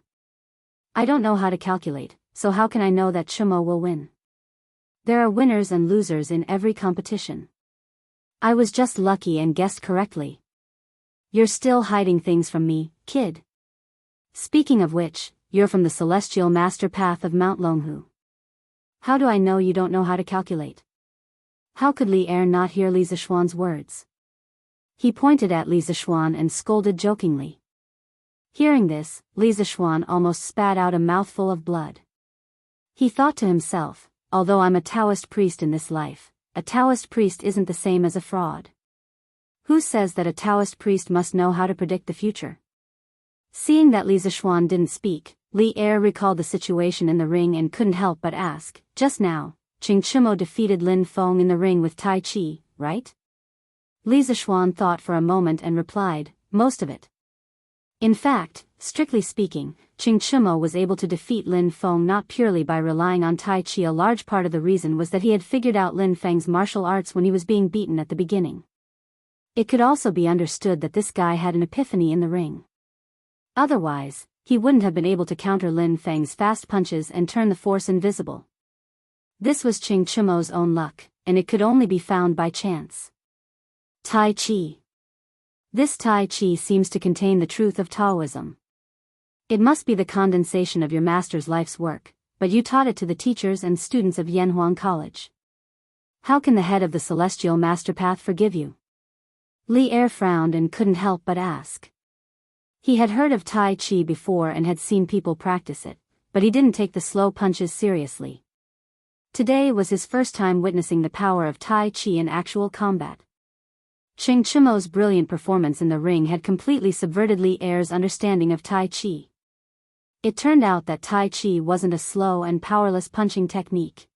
"I don't know how to calculate, so how can I know that Chumo will win? There are winners and losers in every competition. I was just lucky and guessed correctly. You're still hiding things from me, kid. Speaking of which, you're from the celestial master path of Mount Longhu. How do I know you don't know how to calculate?" How could Li Er not hear Li Zishuan's words? He pointed at Li Zishuan and scolded jokingly. Hearing this, Li Zishuan almost spat out a mouthful of blood. He thought to himself, although I'm a Taoist priest in this life, a Taoist priest isn't the same as a fraud. Who says that a Taoist priest must know how to predict the future? Seeing that Li Zishuan didn't speak, Li Er recalled the situation in the ring and couldn't help but ask, "Just now, Qing Chumo defeated Lin Feng in the ring with Tai Chi, right?" Li Zishuan thought for a moment and replied, "Most of it." In fact, strictly speaking, Qing Chumo was able to defeat Lin Feng not purely by relying on Tai Chi. A large part of the reason was that he had figured out Lin Feng's martial arts when he was being beaten at the beginning. It could also be understood that this guy had an epiphany in the ring. Otherwise, he wouldn't have been able to counter Lin Feng's fast punches and turn the force invisible. This was Qing Chumo's own luck, and it could only be found by chance. Tai Chi. This Tai Chi seems to contain the truth of Taoism. It must be the condensation of your master's life's work, but you taught it to the teachers and students of Yanhuang College. How can the head of the Celestial Master Path forgive you? Li Er frowned and couldn't help but ask. He had heard of Tai Chi before and had seen people practice it, but he didn't take the slow punches seriously. Today was his first time witnessing the power of Tai Chi in actual combat. Qing Chumo's brilliant performance in the ring had completely subverted Li Er's understanding of Tai Chi. It turned out that Tai Chi wasn't a slow and powerless punching technique.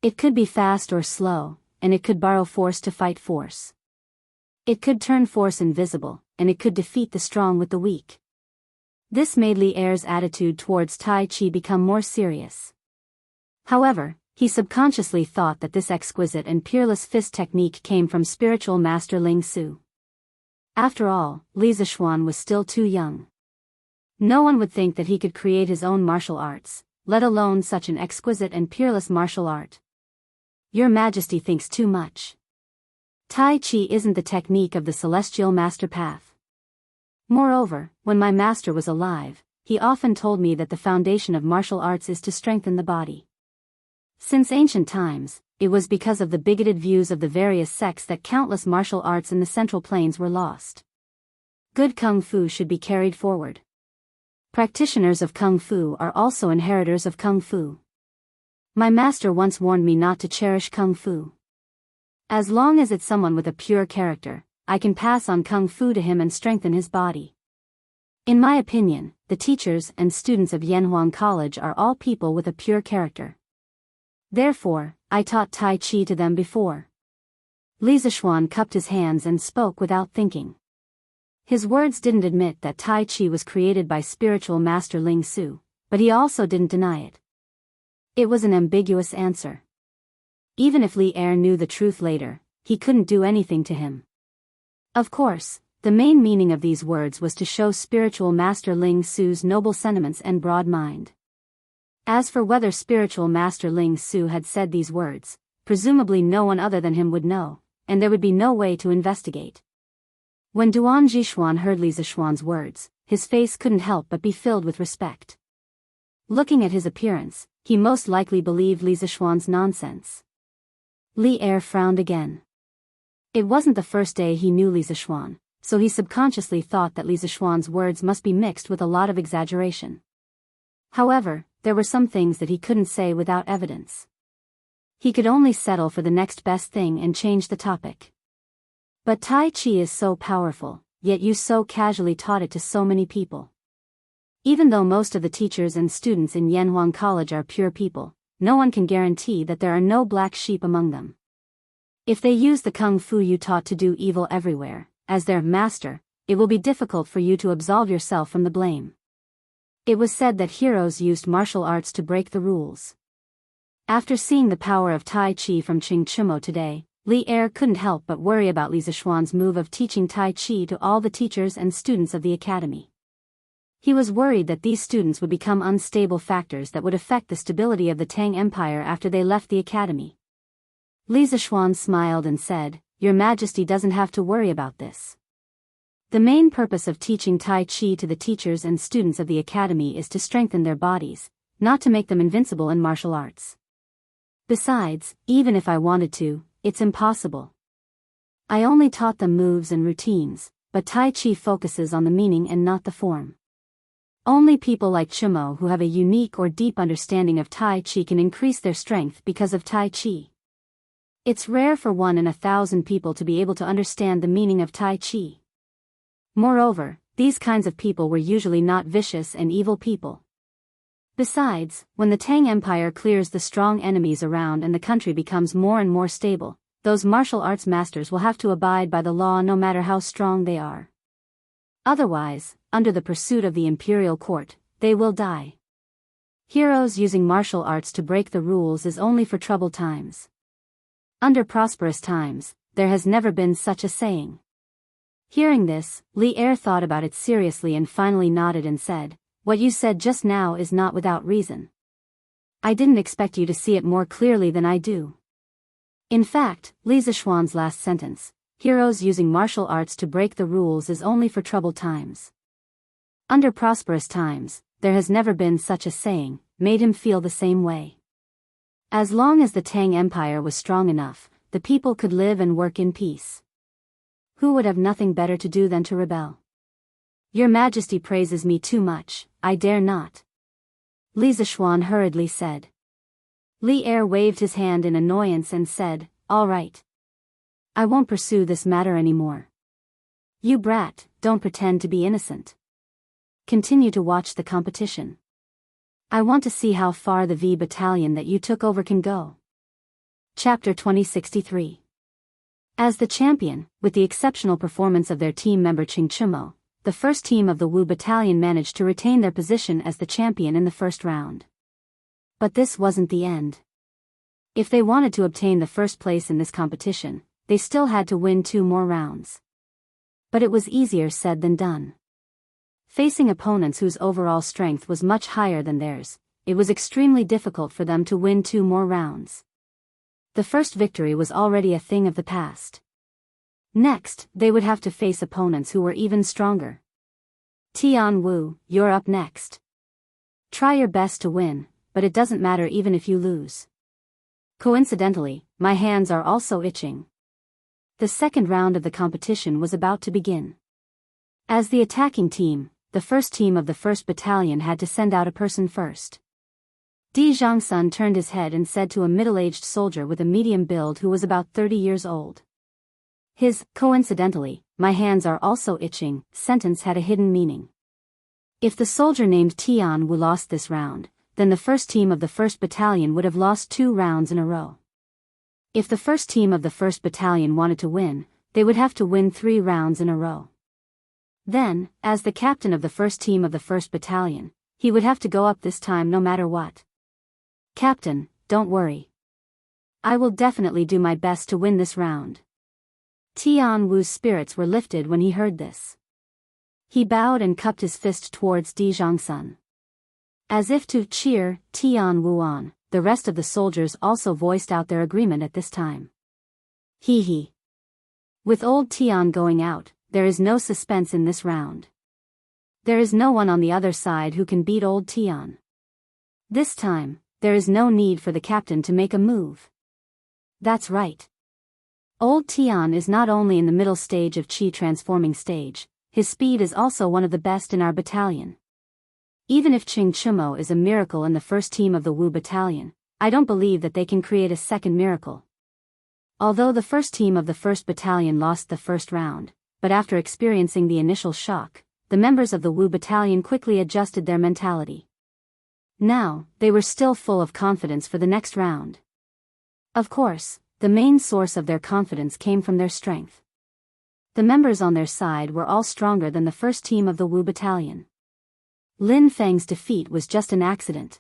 It could be fast or slow, and it could borrow force to fight force. It could turn force invisible, and it could defeat the strong with the weak. This made Li Er's attitude towards Tai Chi become more serious. However, he subconsciously thought that this exquisite and peerless fist technique came from spiritual master Ling Su. After all, Li Zishuan was still too young. No one would think that he could create his own martial arts, let alone such an exquisite and peerless martial art. Your Majesty thinks too much. Tai Chi isn't the technique of the Celestial Master Path. Moreover, when my master was alive, he often told me that the foundation of martial arts is to strengthen the body. Since ancient times, it was because of the bigoted views of the various sects that countless martial arts in the Central Plains were lost. Good Kung Fu should be carried forward. Practitioners of Kung Fu are also inheritors of Kung Fu. My master once warned me not to cherish Kung Fu. As long as it's someone with a pure character, I can pass on Kung Fu to him and strengthen his body. In my opinion, the teachers and students of Yanhuang College are all people with a pure character. Therefore, I taught Tai Chi to them before. Li Zishuan cupped his hands and spoke without thinking. His words didn't admit that Tai Chi was created by spiritual master Ling Su, but he also didn't deny it. It was an ambiguous answer. Even if Li Er knew the truth later, he couldn't do anything to him. Of course, the main meaning of these words was to show spiritual master Ling Su's noble sentiments and broad mind. As for whether spiritual master Ling Su had said these words, presumably no one other than him would know, and there would be no way to investigate. When Duan Jishuan heard Li Zishuan's words, his face couldn't help but be filled with respect. Looking at his appearance, he most likely believed Li Zishuan's nonsense. Li Er frowned again. It wasn't the first day he knew Li Zishuan, so he subconsciously thought that Li Zishuan's words must be mixed with a lot of exaggeration. However, there were some things that he couldn't say without evidence. He could only settle for the next best thing and change the topic. But Tai Chi is so powerful, yet you so casually taught it to so many people. Even though most of the teachers and students in Yanhuang College are pure people, no one can guarantee that there are no black sheep among them. If they use the kung fu you taught to do evil everywhere, as their master, it will be difficult for you to absolve yourself from the blame. It was said that heroes used martial arts to break the rules. After seeing the power of Tai Chi from Qing Chimo today, Li Er couldn't help but worry about Li Zishuan's move of teaching Tai Chi to all the teachers and students of the academy. He was worried that these students would become unstable factors that would affect the stability of the Tang Empire after they left the academy. Li Zishuan smiled and said, "Your Majesty doesn't have to worry about this. The main purpose of teaching Tai Chi to the teachers and students of the academy is to strengthen their bodies, not to make them invincible in martial arts. Besides, even if I wanted to, it's impossible. I only taught them moves and routines, but Tai Chi focuses on the meaning and not the form. Only people like Chimo who have a unique or deep understanding of Tai Chi can increase their strength because of Tai Chi. It's rare for 1 in 1,000 people to be able to understand the meaning of Tai Chi. Moreover, these kinds of people were usually not vicious and evil people. Besides, when the Tang Empire clears the strong enemies around and the country becomes more and more stable, those martial arts masters will have to abide by the law no matter how strong they are. Otherwise, under the pursuit of the imperial court, they will die. Heroes using martial arts to break the rules is only for troubled times. Under prosperous times, there has never been such a saying." Hearing this, Li Er thought about it seriously and finally nodded and said, "What you said just now is not without reason. I didn't expect you to see it more clearly than I do." In fact, Li Zishuan's last sentence, "Heroes using martial arts to break the rules is only for troubled times. Under prosperous times, there has never been such a saying," made him feel the same way. As long as the Tang Empire was strong enough, the people could live and work in peace. Who would have nothing better to do than to rebel? "Your Majesty praises me too much, I dare not," Li Zishuan hurriedly said. Li Er waved his hand in annoyance and said, "All right. I won't pursue this matter anymore. You brat, don't pretend to be innocent. Continue to watch the competition. I want to see how far the V battalion that you took over can go." Chapter 2063. As the champion, with the exceptional performance of their team member Qing Chimo, the first team of the Wu battalion managed to retain their position as the champion in the first round. But this wasn't the end. If they wanted to obtain the first place in this competition, they still had to win 2 more rounds. But it was easier said than done. Facing opponents whose overall strength was much higher than theirs, it was extremely difficult for them to win 2 more rounds. The first victory was already a thing of the past. Next, they would have to face opponents who were even stronger. "Tian Wu, you're up next. Try your best to win, but it doesn't matter even if you lose. Coincidentally, my hands are also itching." The second round of the competition was about to begin. As the attacking team, the first team of the 1st Battalion had to send out a person first. Di Zhangsun turned his head and said to a middle-aged soldier with a medium build who was about 30 years old. His, "coincidentally, my hands are also itching," sentence had a hidden meaning. If the soldier named Tian Wu lost this round, then the first team of the 1st Battalion would have lost 2 rounds in a row. If the first team of the 1st Battalion wanted to win, they would have to win 3 rounds in a row. Then, as the captain of the first team of the 1st Battalion, he would have to go up this time no matter what. "Captain, don't worry. I will definitely do my best to win this round." Tian Wu's spirits were lifted when he heard this. He bowed and cupped his fist towards Di Zhangsun. As if to cheer Tian Wu on, the rest of the soldiers also voiced out their agreement at this time. He. With old Tian going out, there is no suspense in this round. There is no one on the other side who can beat old Tian. This time, there is no need for the captain to make a move. That's right. Old Tian is not only in the middle stage of Qi transforming stage, his speed is also one of the best in our battalion. Even if Qing Chumo is a miracle in the first team of the Wu battalion, I don't believe that they can create a second miracle. Although the first team of the 1st Battalion lost the first round, but after experiencing the initial shock, the members of the Wu battalion quickly adjusted their mentality. Now, they were still full of confidence for the next round. Of course, the main source of their confidence came from their strength. The members on their side were all stronger than the first team of the Wu battalion. Lin Feng's defeat was just an accident.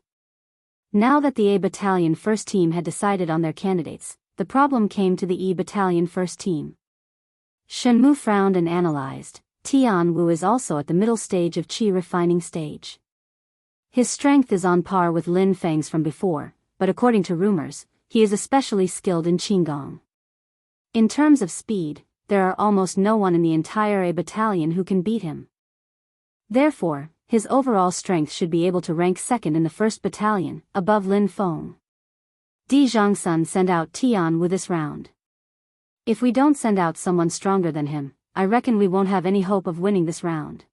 Now that the A battalion first team had decided on their candidates, the problem came to the E battalion first team. Shen Mu frowned and analyzed. Tian Wu is also at the middle stage of Qi refining stage. His strength is on par with Lin Feng's from before, but according to rumors, he is especially skilled in Qinggong. In terms of speed, there are almost no one in the entire A battalion who can beat him. Therefore, his overall strength should be able to rank second in the 1st Battalion, above Lin Feng. Di Zhangsun sent out Tian with this round. If we don't send out someone stronger than him, I reckon we won't have any hope of winning this round.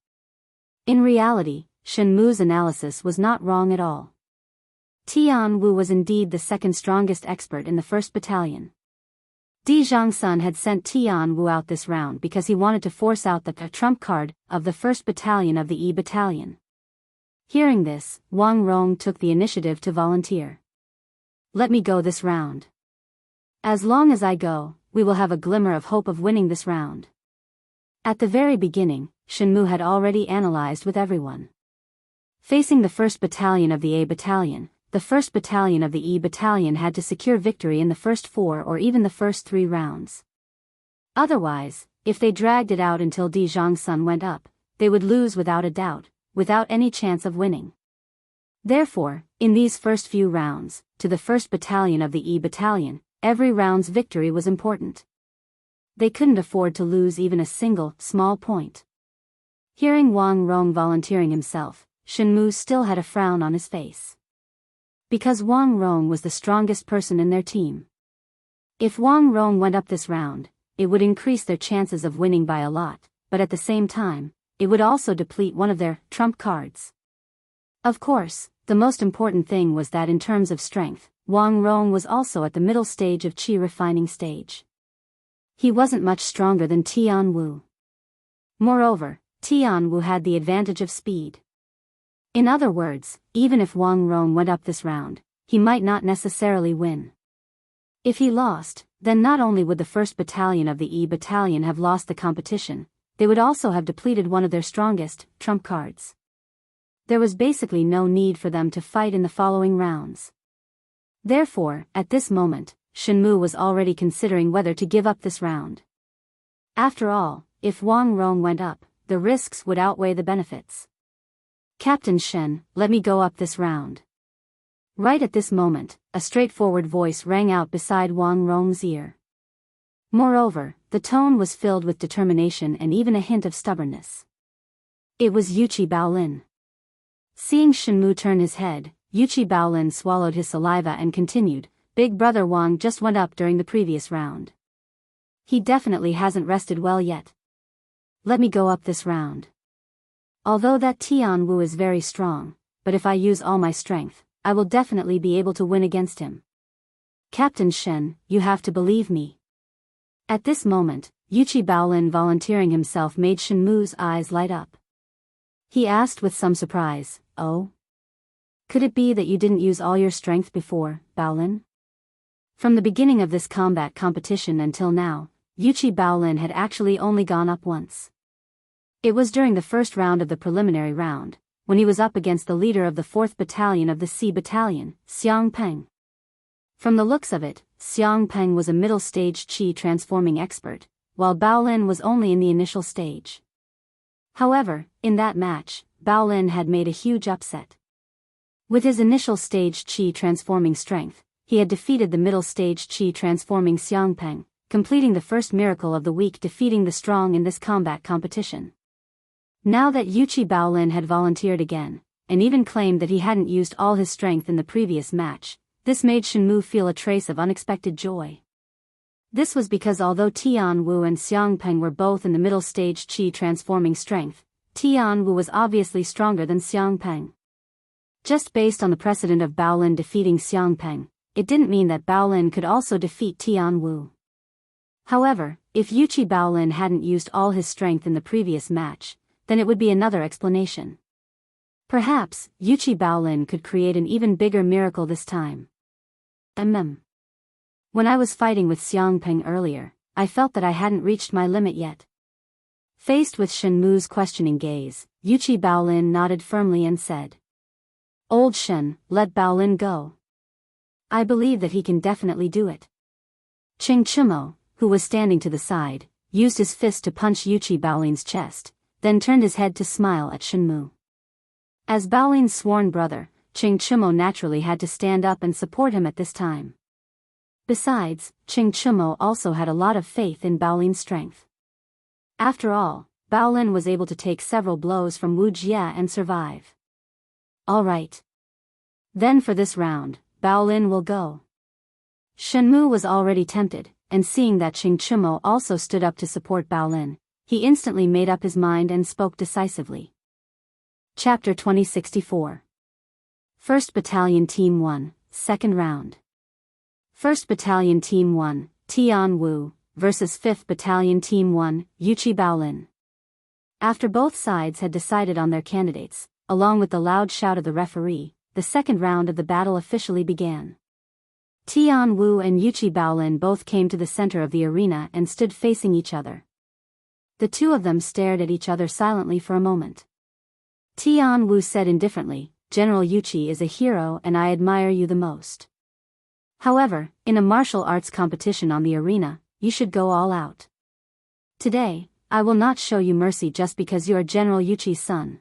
In reality, Shen Mu's analysis was not wrong at all. Tian Wu was indeed the second strongest expert in the 1st Battalion. Di Zhangsun had sent Tian Wu out this round because he wanted to force out the trump card of the 1st Battalion of the E Battalion. Hearing this, Wang Rong took the initiative to volunteer. Let me go this round. As long as I go, we will have a glimmer of hope of winning this round. At the very beginning, Shen Mu had already analyzed with everyone. Facing the 1st Battalion of the A Battalion, the 1st Battalion of the E Battalion had to secure victory in the first 4 or even the first 3 rounds. Otherwise, if they dragged it out until Di Zhangsun went up, they would lose without a doubt, without any chance of winning. Therefore, in these first few rounds, to the 1st Battalion of the E Battalion, every round's victory was important. They couldn't afford to lose even a single, small point. Hearing Wang Rong volunteering himself, Shen Mu still had a frown on his face. Because Wang Rong was the strongest person in their team. If Wang Rong went up this round, it would increase their chances of winning by a lot, but at the same time, it would also deplete one of their trump cards. Of course, the most important thing was that in terms of strength, Wang Rong was also at the middle stage of Qi refining stage. He wasn't much stronger than Tian Wu. Moreover, Tian Wu had the advantage of speed. In other words, even if Wang Rong went up this round, he might not necessarily win. If he lost, then not only would the 1st Battalion of the E Battalion have lost the competition, they would also have depleted one of their strongest trump cards. There was basically no need for them to fight in the following rounds. Therefore, at this moment, Shen Mu was already considering whether to give up this round. After all, if Wang Rong went up, the risks would outweigh the benefits. Captain Shen, let me go up this round. Right at this moment, a straightforward voice rang out beside Wang Rong's ear. Moreover, the tone was filled with determination and even a hint of stubbornness. It was Yuqi Baolin. Seeing Shen Mu turn his head, Yuqi Baolin swallowed his saliva and continued, Big Brother Wang just went up during the previous round. He definitely hasn't rested well yet. Let me go up this round. Although that Tian Wu is very strong, but if I use all my strength, I will definitely be able to win against him. Captain Shen, you have to believe me. At this moment, Yuqi Baolin volunteering himself made Shen Mu's eyes light up. He asked with some surprise, Oh? Could it be that you didn't use all your strength before, Baolin? From the beginning of this combat competition until now, Yuqi Baolin had actually only gone up once. It was during the first round of the preliminary round, when he was up against the leader of the 4th Battalion of the C Battalion, Xiang Peng. From the looks of it, Xiang Peng was a middle-stage Qi transforming expert, while Baolin was only in the initial stage. However, in that match, Baolin had made a huge upset. With his initial stage Qi transforming strength, he had defeated the middle stage Qi transforming Xiang Peng, completing the first miracle of the week, defeating the strong in this combat competition. Now that Yuqi Baolin had volunteered again, and even claimed that he hadn't used all his strength in the previous match. This made Shenmue feel a trace of unexpected joy. This was because although Tianwu and Xiangpeng were both in the middle stage qi transforming strength, Tianwu was obviously stronger than Xiangpeng. Just based on the precedent of Baolin defeating Xiangpeng, it didn't mean that Baolin could also defeat Tianwu. However, if Yuqi Baolin hadn't used all his strength in the previous match, then it would be another explanation. Perhaps, Yuqi Baolin could create an even bigger miracle this time. When I was fighting with Xiangpeng earlier, I felt that I hadn't reached my limit yet. Faced with Shenmue's questioning gaze, Yuqi Baolin nodded firmly and said, "Old Shen, let Baolin go. I believe that he can definitely do it." Qing Chimo, who was standing to the side, used his fist to punch Yuqi Baolin's chest, then turned his head to smile at Shenmue. As Baolin's sworn brother, Qing Chimo naturally had to stand up and support him at this time. Besides, Qing Chimo also had a lot of faith in Baolin's strength. After all, Baolin was able to take several blows from Wu Jie and survive. All right. Then for this round, Baolin will go. Shenmue was already tempted, and seeing that Qing Chimo also stood up to support Baolin, he instantly made up his mind and spoke decisively. Chapter 2064. 1st Battalion Team 1, Second Round. 1st Battalion Team 1, Tianwu, versus 5th Battalion Team 1, Yuqi Baolin. After both sides had decided on their candidates, along with the loud shout of the referee, the second round of the battle officially began. Tianwu and Yuqi Baolin both came to the center of the arena and stood facing each other. The two of them stared at each other silently for a moment. Tianwu said indifferently, "General Yuqi is a hero and I admire you the most. However, in a martial arts competition on the arena, you should go all out. Today, I will not show you mercy just because you are General Yuqi's son."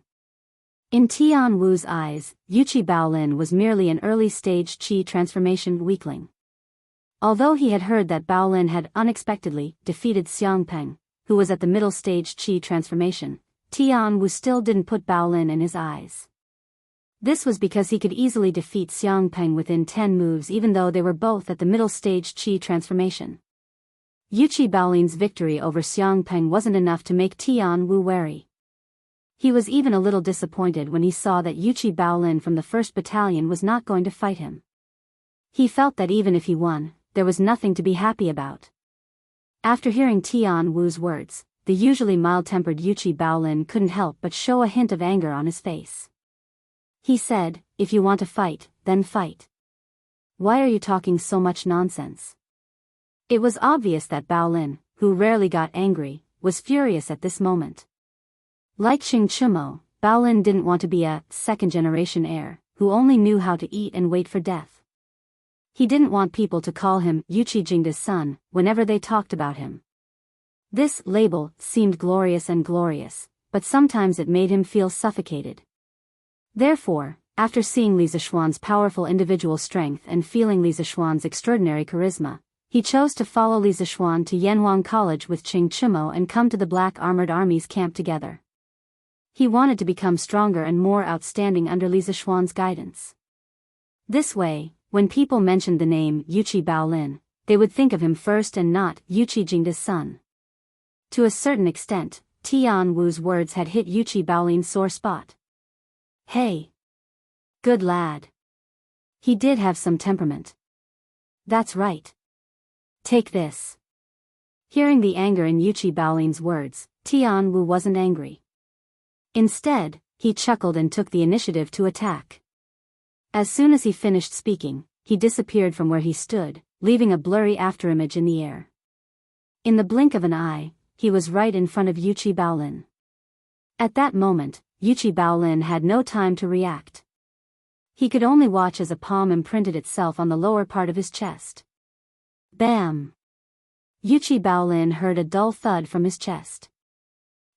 In Tianwu's eyes, Yuqi Baolin was merely an early-stage qi transformation weakling. Although he had heard that Baolin had unexpectedly defeated Xiangpeng, who was at the middle stage qi transformation, Tianwu still didn't put Baolin in his eyes. This was because he could easily defeat Xiangpeng within 10 moves even though they were both at the middle stage qi transformation. Yuqi Baolin's victory over Xiangpeng wasn't enough to make Tianwu wary. He was even a little disappointed when he saw that Yuqi Baolin from the 1st Battalion was not going to fight him. He felt that even if he won, there was nothing to be happy about. After hearing Tianwu's words, the usually mild-tempered Yuqi Baolin couldn't help but show a hint of anger on his face. He said, "If you want to fight, then fight. Why are you talking so much nonsense?" It was obvious that Baolin, who rarely got angry, was furious at this moment. Like Qing Chimo, Baolin didn't want to be a second-generation heir, who only knew how to eat and wait for death. He didn't want people to call him Yuqi Jingda's son whenever they talked about him. This label seemed glorious, but sometimes it made him feel suffocated. Therefore, after seeing Li Zishuan's powerful individual strength and feeling Li Zishuan's extraordinary charisma, he chose to follow Li Zishuan to Yanhuang College with Qing Chimo and come to the Black Armored Army's camp together. He wanted to become stronger and more outstanding under Li Zishuan's guidance. This way, when people mentioned the name Yuqi Baolin, they would think of him first and not Yuqi Jingda's son. To a certain extent, Tianwu's words had hit Yuqi Baolin's sore spot. Hey! Good lad. He did have some temperament. That's right. Take this. Hearing the anger in Yuqi Baolin's words, Tianwu wasn't angry. Instead, he chuckled and took the initiative to attack. As soon as he finished speaking, he disappeared from where he stood, leaving a blurry afterimage in the air. In the blink of an eye, he was right in front of Yuqi Baolin. At that moment, Yuqi Baolin had no time to react. He could only watch as a palm imprinted itself on the lower part of his chest. Bam! Yuqi Baolin heard a dull thud from his chest.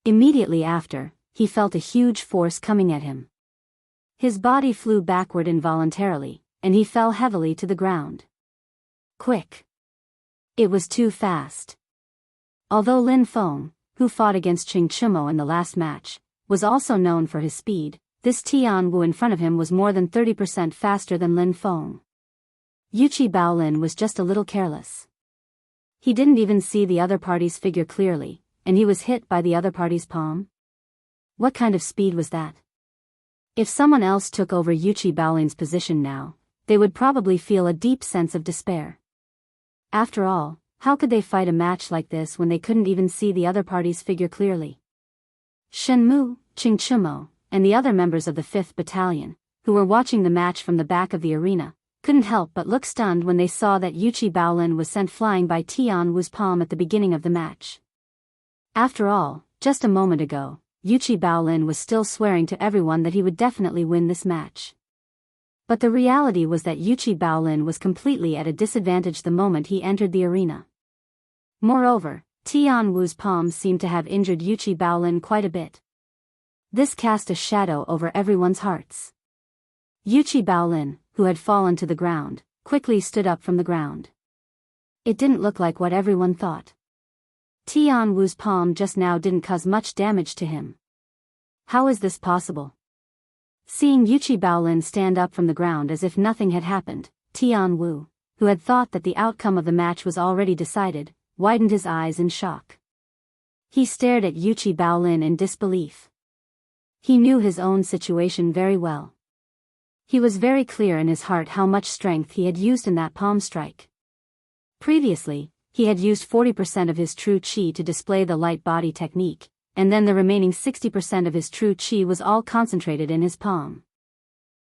Immediately after, he felt a huge force coming at him. His body flew backward involuntarily, and he fell heavily to the ground. Quick! It was too fast. Although Lin Feng, who fought against Qing Chimo in the last match, was also known for his speed, this Tian Wu in front of him was more than 30% faster than Lin Feng. Yuqi Baolin was just a little careless. He didn't even see the other party's figure clearly, and he was hit by the other party's palm. What kind of speed was that? If someone else took over Yuqi Baolin's position now, they would probably feel a deep sense of despair. After all, how could they fight a match like this when they couldn't even see the other party's figure clearly? Shenmu, Qingchumo, and the other members of the 5th Battalion, who were watching the match from the back of the arena, couldn't help but look stunned when they saw that Yuqi Baolin was sent flying by Tian Wu's palm at the beginning of the match. After all, just a moment ago, Yuqi Baolin was still swearing to everyone that he would definitely win this match. But the reality was that Yuqi Baolin was completely at a disadvantage the moment he entered the arena. Moreover, Tian Wu's palm seemed to have injured Yuqi Baolin quite a bit. This cast a shadow over everyone's hearts. Yuqi Baolin, who had fallen to the ground, quickly stood up from the ground. It didn't look like what everyone thought. Tian Wu's palm just now didn't cause much damage to him. How is this possible? Seeing Yuqi Baolin stand up from the ground as if nothing had happened, Tian Wu, who had thought that the outcome of the match was already decided, widened his eyes in shock. He stared at Yuqi Baolin in disbelief. He knew his own situation very well. He was very clear in his heart how much strength he had used in that palm strike. Previously, he had used 40% of his true qi to display the light body technique, and then the remaining 60% of his true qi was all concentrated in his palm.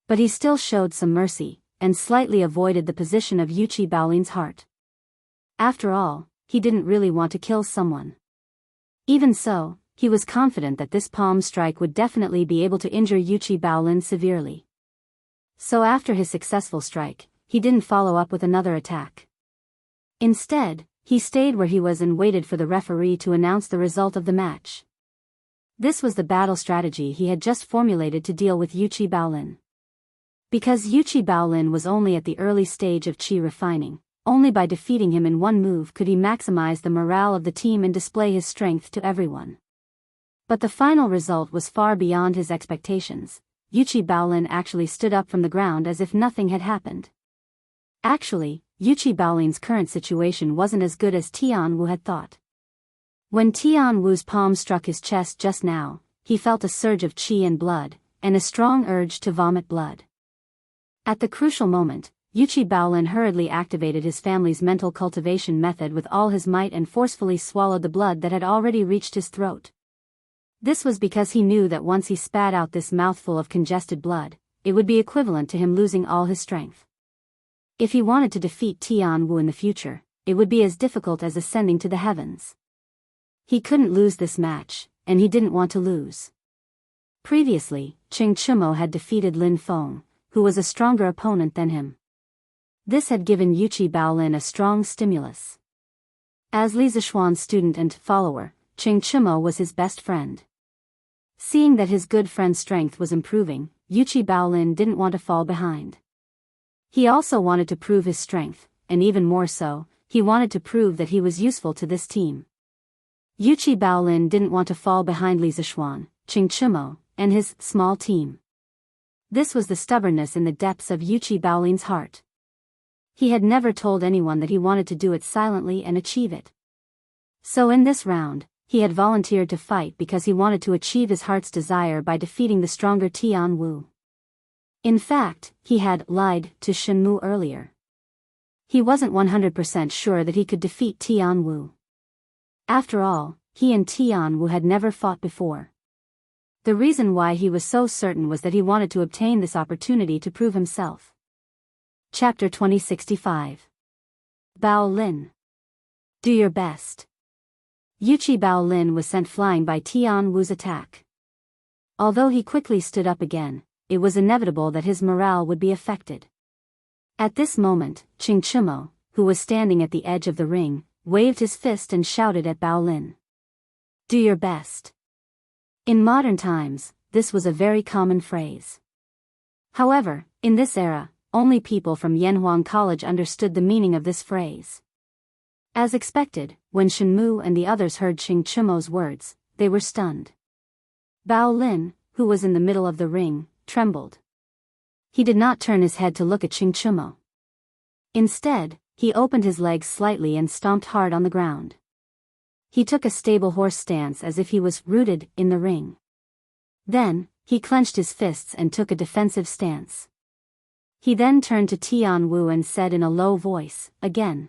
But he still showed some mercy, and slightly avoided the position of Yuqi Baolin's heart. After all, he didn't really want to kill someone. Even so, he was confident that this palm strike would definitely be able to injure Yuqi Baolin severely. So after his successful strike, he didn't follow up with another attack. Instead, he stayed where he was and waited for the referee to announce the result of the match. This was the battle strategy he had just formulated to deal with Yuqi Baolin. Because Yuqi Baolin was only at the early stage of qi refining, only by defeating him in one move could he maximize the morale of the team and display his strength to everyone. But the final result was far beyond his expectations. Yuqi Baolin actually stood up from the ground as if nothing had happened. Actually, Yuqi Baolin's current situation wasn't as good as Tian Wu had thought. When Tian Wu's palm struck his chest just now, he felt a surge of qi and blood, and a strong urge to vomit blood. At the crucial moment, Yuqi Baolin hurriedly activated his family's mental cultivation method with all his might and forcefully swallowed the blood that had already reached his throat. This was because he knew that once he spat out this mouthful of congested blood, it would be equivalent to him losing all his strength. If he wanted to defeat Tian Wu in the future, it would be as difficult as ascending to the heavens. He couldn't lose this match, and he didn't want to lose. Previously, Qingchumo had defeated Lin Feng, who was a stronger opponent than him. This had given Yuqi Baolin a strong stimulus. As Li Zishuan's student and follower, Qingchumo was his best friend. Seeing that his good friend's strength was improving, Yuqi Baolin didn't want to fall behind. He also wanted to prove his strength, and even more so, he wanted to prove that he was useful to this team. Yuqi Baolin didn't want to fall behind Li Zishuan, Qingchumo, and his small team. This was the stubbornness in the depths of Yuqi Baolin's heart. He had never told anyone that he wanted to do it silently and achieve it. So in this round, he had volunteered to fight because he wanted to achieve his heart's desire by defeating the stronger Tian Wu. In fact, he had lied to Shenmu earlier. He wasn't 100% sure that he could defeat Tian Wu. After all, he and Tian Wu had never fought before. The reason why he was so certain was that he wanted to obtain this opportunity to prove himself. Chapter 2065. Baolin. Do your best. Yuqi Baolin was sent flying by Tian Wu's attack. Although he quickly stood up again, it was inevitable that his morale would be affected. At this moment, Qingchumo, who was standing at the edge of the ring, waved his fist and shouted at Baolin. Do your best. In modern times, this was a very common phrase. However, in this era, only people from Yanhuang College understood the meaning of this phrase. As expected, when Shenmu and the others heard Qingchumo's words, they were stunned. Baolin, who was in the middle of the ring, trembled. He did not turn his head to look at Chingchumo. Instead, he opened his legs slightly and stomped hard on the ground. He took a stable horse stance as if he was rooted in the ring. Then, he clenched his fists and took a defensive stance. He then turned to Tian Wu and said in a low voice, again.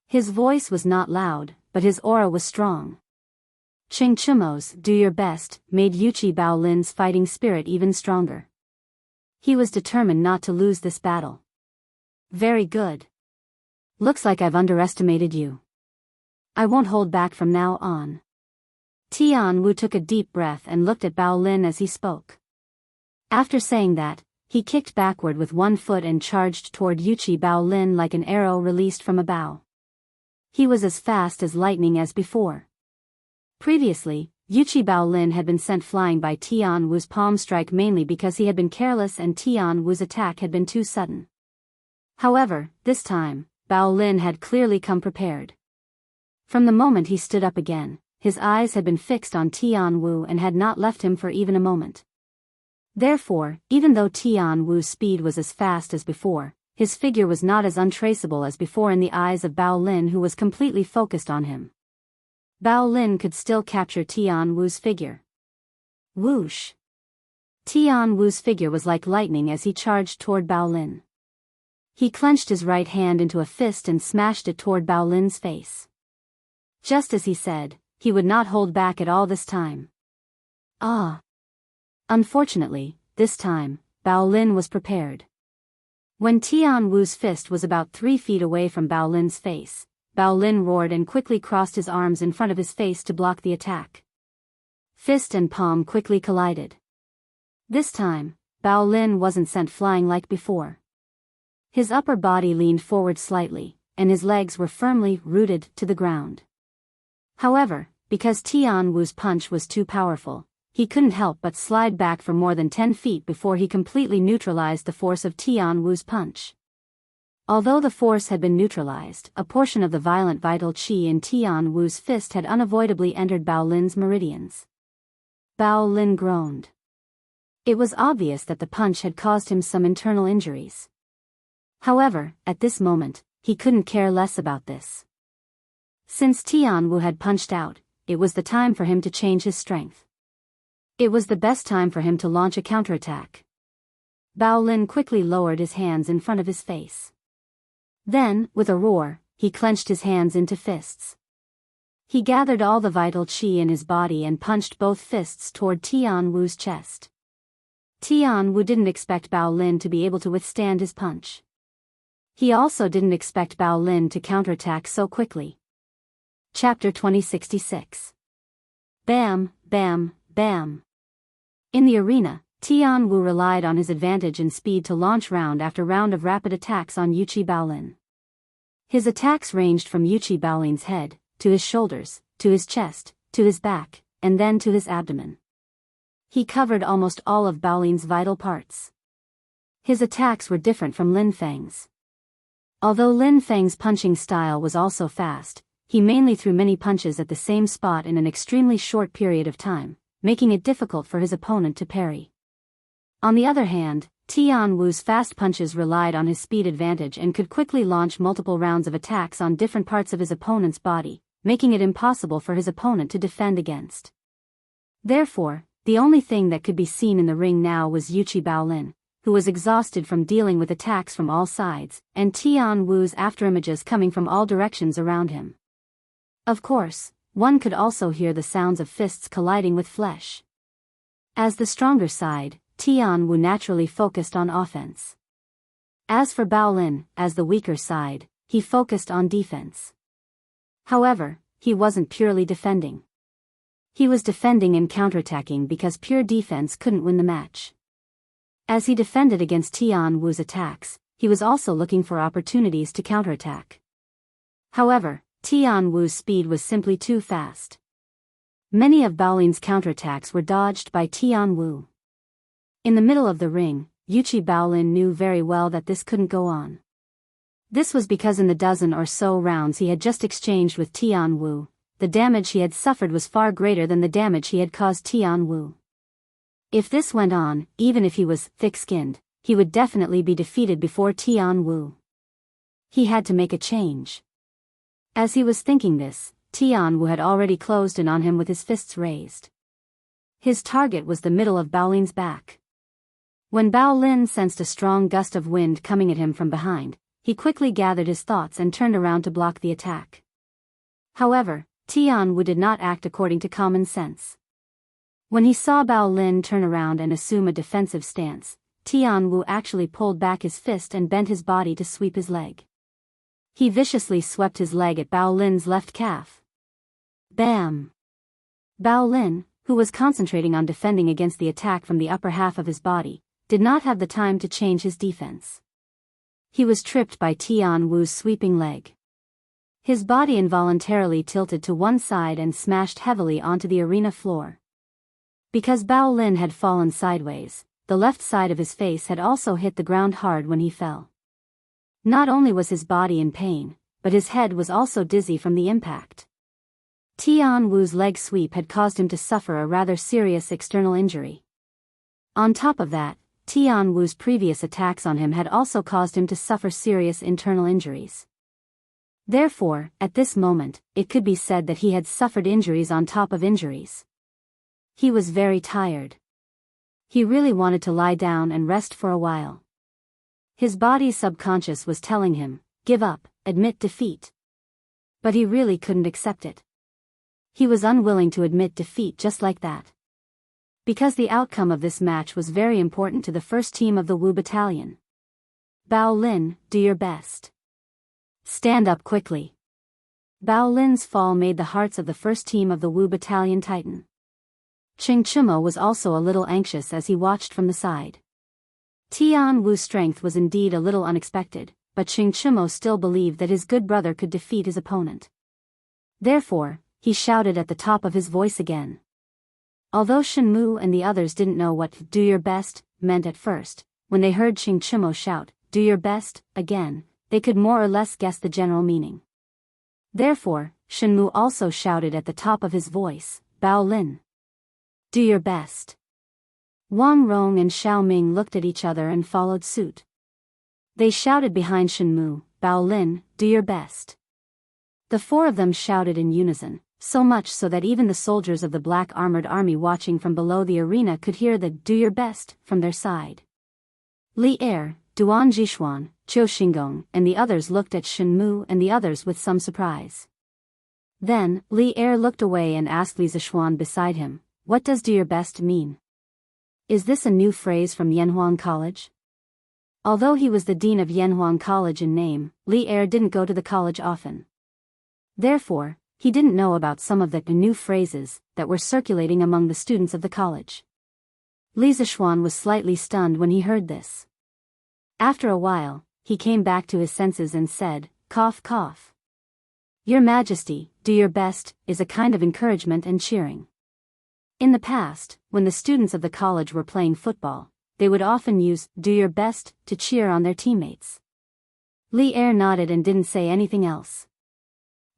His voice was not loud, but his aura was strong. Chingchumo's "do your best" made Yuchi Baolin's fighting spirit even stronger. He was determined not to lose this battle. Very good. Looks like I've underestimated you. I won't hold back from now on. Tian Wu took a deep breath and looked at Baolin as he spoke. After saying that, he kicked backward with one foot and charged toward Yuchi Baolin like an arrow released from a bow. He was as fast as lightning as before. Previously, Yuchi Baolin had been sent flying by Tian Wu's palm strike mainly because he had been careless and Tian Wu's attack had been too sudden. However, this time, Baolin had clearly come prepared. From the moment he stood up again, his eyes had been fixed on Tian Wu and had not left him for even a moment. Therefore, even though Tian Wu's speed was as fast as before, his figure was not as untraceable as before in the eyes of Baolin, who was completely focused on him. Baolin could still capture Tian Wu's figure. Whoosh! Tian Wu's figure was like lightning as he charged toward Baolin. He clenched his right hand into a fist and smashed it toward Baolin's face. Just as he said, he would not hold back at all this time. Ah! Unfortunately, this time, Baolin was prepared. When Tian Wu's fist was about 3 feet away from Baolin's face, Baolin roared and quickly crossed his arms in front of his face to block the attack. Fist and palm quickly collided. This time, Baolin wasn't sent flying like before. His upper body leaned forward slightly, and his legs were firmly rooted to the ground. However, because Tian Wu's punch was too powerful, he couldn't help but slide back for more than 10 feet before he completely neutralized the force of Tian Wu's punch. Although the force had been neutralized, a portion of the violent vital qi in Tian Wu's fist had unavoidably entered Baolin's meridians. Baolin groaned. It was obvious that the punch had caused him some internal injuries. However, at this moment, he couldn't care less about this. Since Tian Wu had punched out, it was the time for him to change his strength. It was the best time for him to launch a counterattack. Baolin quickly lowered his hands in front of his face. Then, with a roar, he clenched his hands into fists. He gathered all the vital qi in his body and punched both fists toward Tian Wu's chest. Tian Wu didn't expect Baolin to be able to withstand his punch. He also didn't expect Baolin to counterattack so quickly. Chapter 2066. Bam, bam, bam. In the arena, Tian Wu relied on his advantage in speed to launch round after round of rapid attacks on Yuchi Baolin. His attacks ranged from Yuchi Baolin's head, to his shoulders, to his chest, to his back, and then to his abdomen. He covered almost all of Baolin's vital parts. His attacks were different from Lin Feng's. Although Lin Feng's punching style was also fast, he mainly threw many punches at the same spot in an extremely short period of time, making it difficult for his opponent to parry. On the other hand, Tian Wu's fast punches relied on his speed advantage and could quickly launch multiple rounds of attacks on different parts of his opponent's body, making it impossible for his opponent to defend against. Therefore, the only thing that could be seen in the ring now was Yuchi Baolin, who was exhausted from dealing with attacks from all sides, and Tian Wu's afterimages coming from all directions around him. Of course, one could also hear the sounds of fists colliding with flesh. As the stronger side, Tian Wu naturally focused on offense. As for Baolin, as the weaker side, he focused on defense. However, he wasn't purely defending. He was defending and counterattacking because pure defense couldn't win the match. As he defended against Tian Wu's attacks, he was also looking for opportunities to counterattack. However, Tian Wu's speed was simply too fast. Many of Baolin's counterattacks were dodged by Tian Wu. In the middle of the ring, Yuchi Baolin knew very well that this couldn't go on. This was because in the dozen or so rounds he had just exchanged with Tian Wu, the damage he had suffered was far greater than the damage he had caused Tian Wu. If this went on, even if he was thick-skinned, he would definitely be defeated before Tian Wu. He had to make a change. As he was thinking this, Tian Wu had already closed in on him with his fists raised. His target was the middle of Bao Lin's back. When Bao Lin sensed a strong gust of wind coming at him from behind, he quickly gathered his thoughts and turned around to block the attack. However, Tian Wu did not act according to common sense. When he saw Bao Lin turn around and assume a defensive stance, Tian Wu actually pulled back his fist and bent his body to sweep his leg. He viciously swept his leg at Bao Lin's left calf. Bam! Bao Lin, who was concentrating on defending against the attack from the upper half of his body, did not have the time to change his defense. He was tripped by Tian Wu's sweeping leg. His body involuntarily tilted to one side and smashed heavily onto the arena floor. Because Bao Lin had fallen sideways, the left side of his face had also hit the ground hard when he fell. Not only was his body in pain, but his head was also dizzy from the impact. Tian Wu's leg sweep had caused him to suffer a rather serious external injury. On top of that, Tian Wu's previous attacks on him had also caused him to suffer serious internal injuries. Therefore, at this moment, it could be said that he had suffered injuries on top of injuries. He was very tired. He really wanted to lie down and rest for a while. His body's subconscious was telling him, give up, admit defeat. But he really couldn't accept it. He was unwilling to admit defeat just like that. Because the outcome of this match was very important to the first team of the Wu Battalion. Bao Lin, do your best. Stand up quickly. Bao Lin's fall made the hearts of the first team of the Wu Battalion tighten. Ching Chumo was also a little anxious as he watched from the side. Tian Wu's strength was indeed a little unexpected, but Ching Chumo still believed that his good brother could defeat his opponent. Therefore, he shouted at the top of his voice again. Although Shen Mu and the others didn't know what "do your best" meant at first, when they heard Ching Chumo shout, "do your best," again, they could more or less guess the general meaning. Therefore, Shen Mu also shouted at the top of his voice, "Bao Lin, do your best." Wang Rong and Xiao Ming looked at each other and followed suit. They shouted behind Shen Mu, "Bao Lin, do your best." The four of them shouted in unison, so much so that even the soldiers of the black armored army watching from below the arena could hear the "do your best" from their side. Li Er, Duan Jishuan, Qiu Xinggong, and the others looked at Shen Mu and the others with some surprise. Then, Li Er looked away and asked Li Zishuan beside him, "What does 'do your best' mean? Is this a new phrase from Yanhuang College?" Although he was the dean of Yanhuang College in name, Li Er didn't go to the college often. Therefore, he didn't know about some of the new phrases that were circulating among the students of the college. Li Zishuan was slightly stunned when he heard this. After a while, he came back to his senses and said, "Cough cough. Your Majesty, 'do your best' is a kind of encouragement and cheering." In the past, when the students of the college were playing football, they would often use "do your best" to cheer on their teammates. Li Er nodded and didn't say anything else.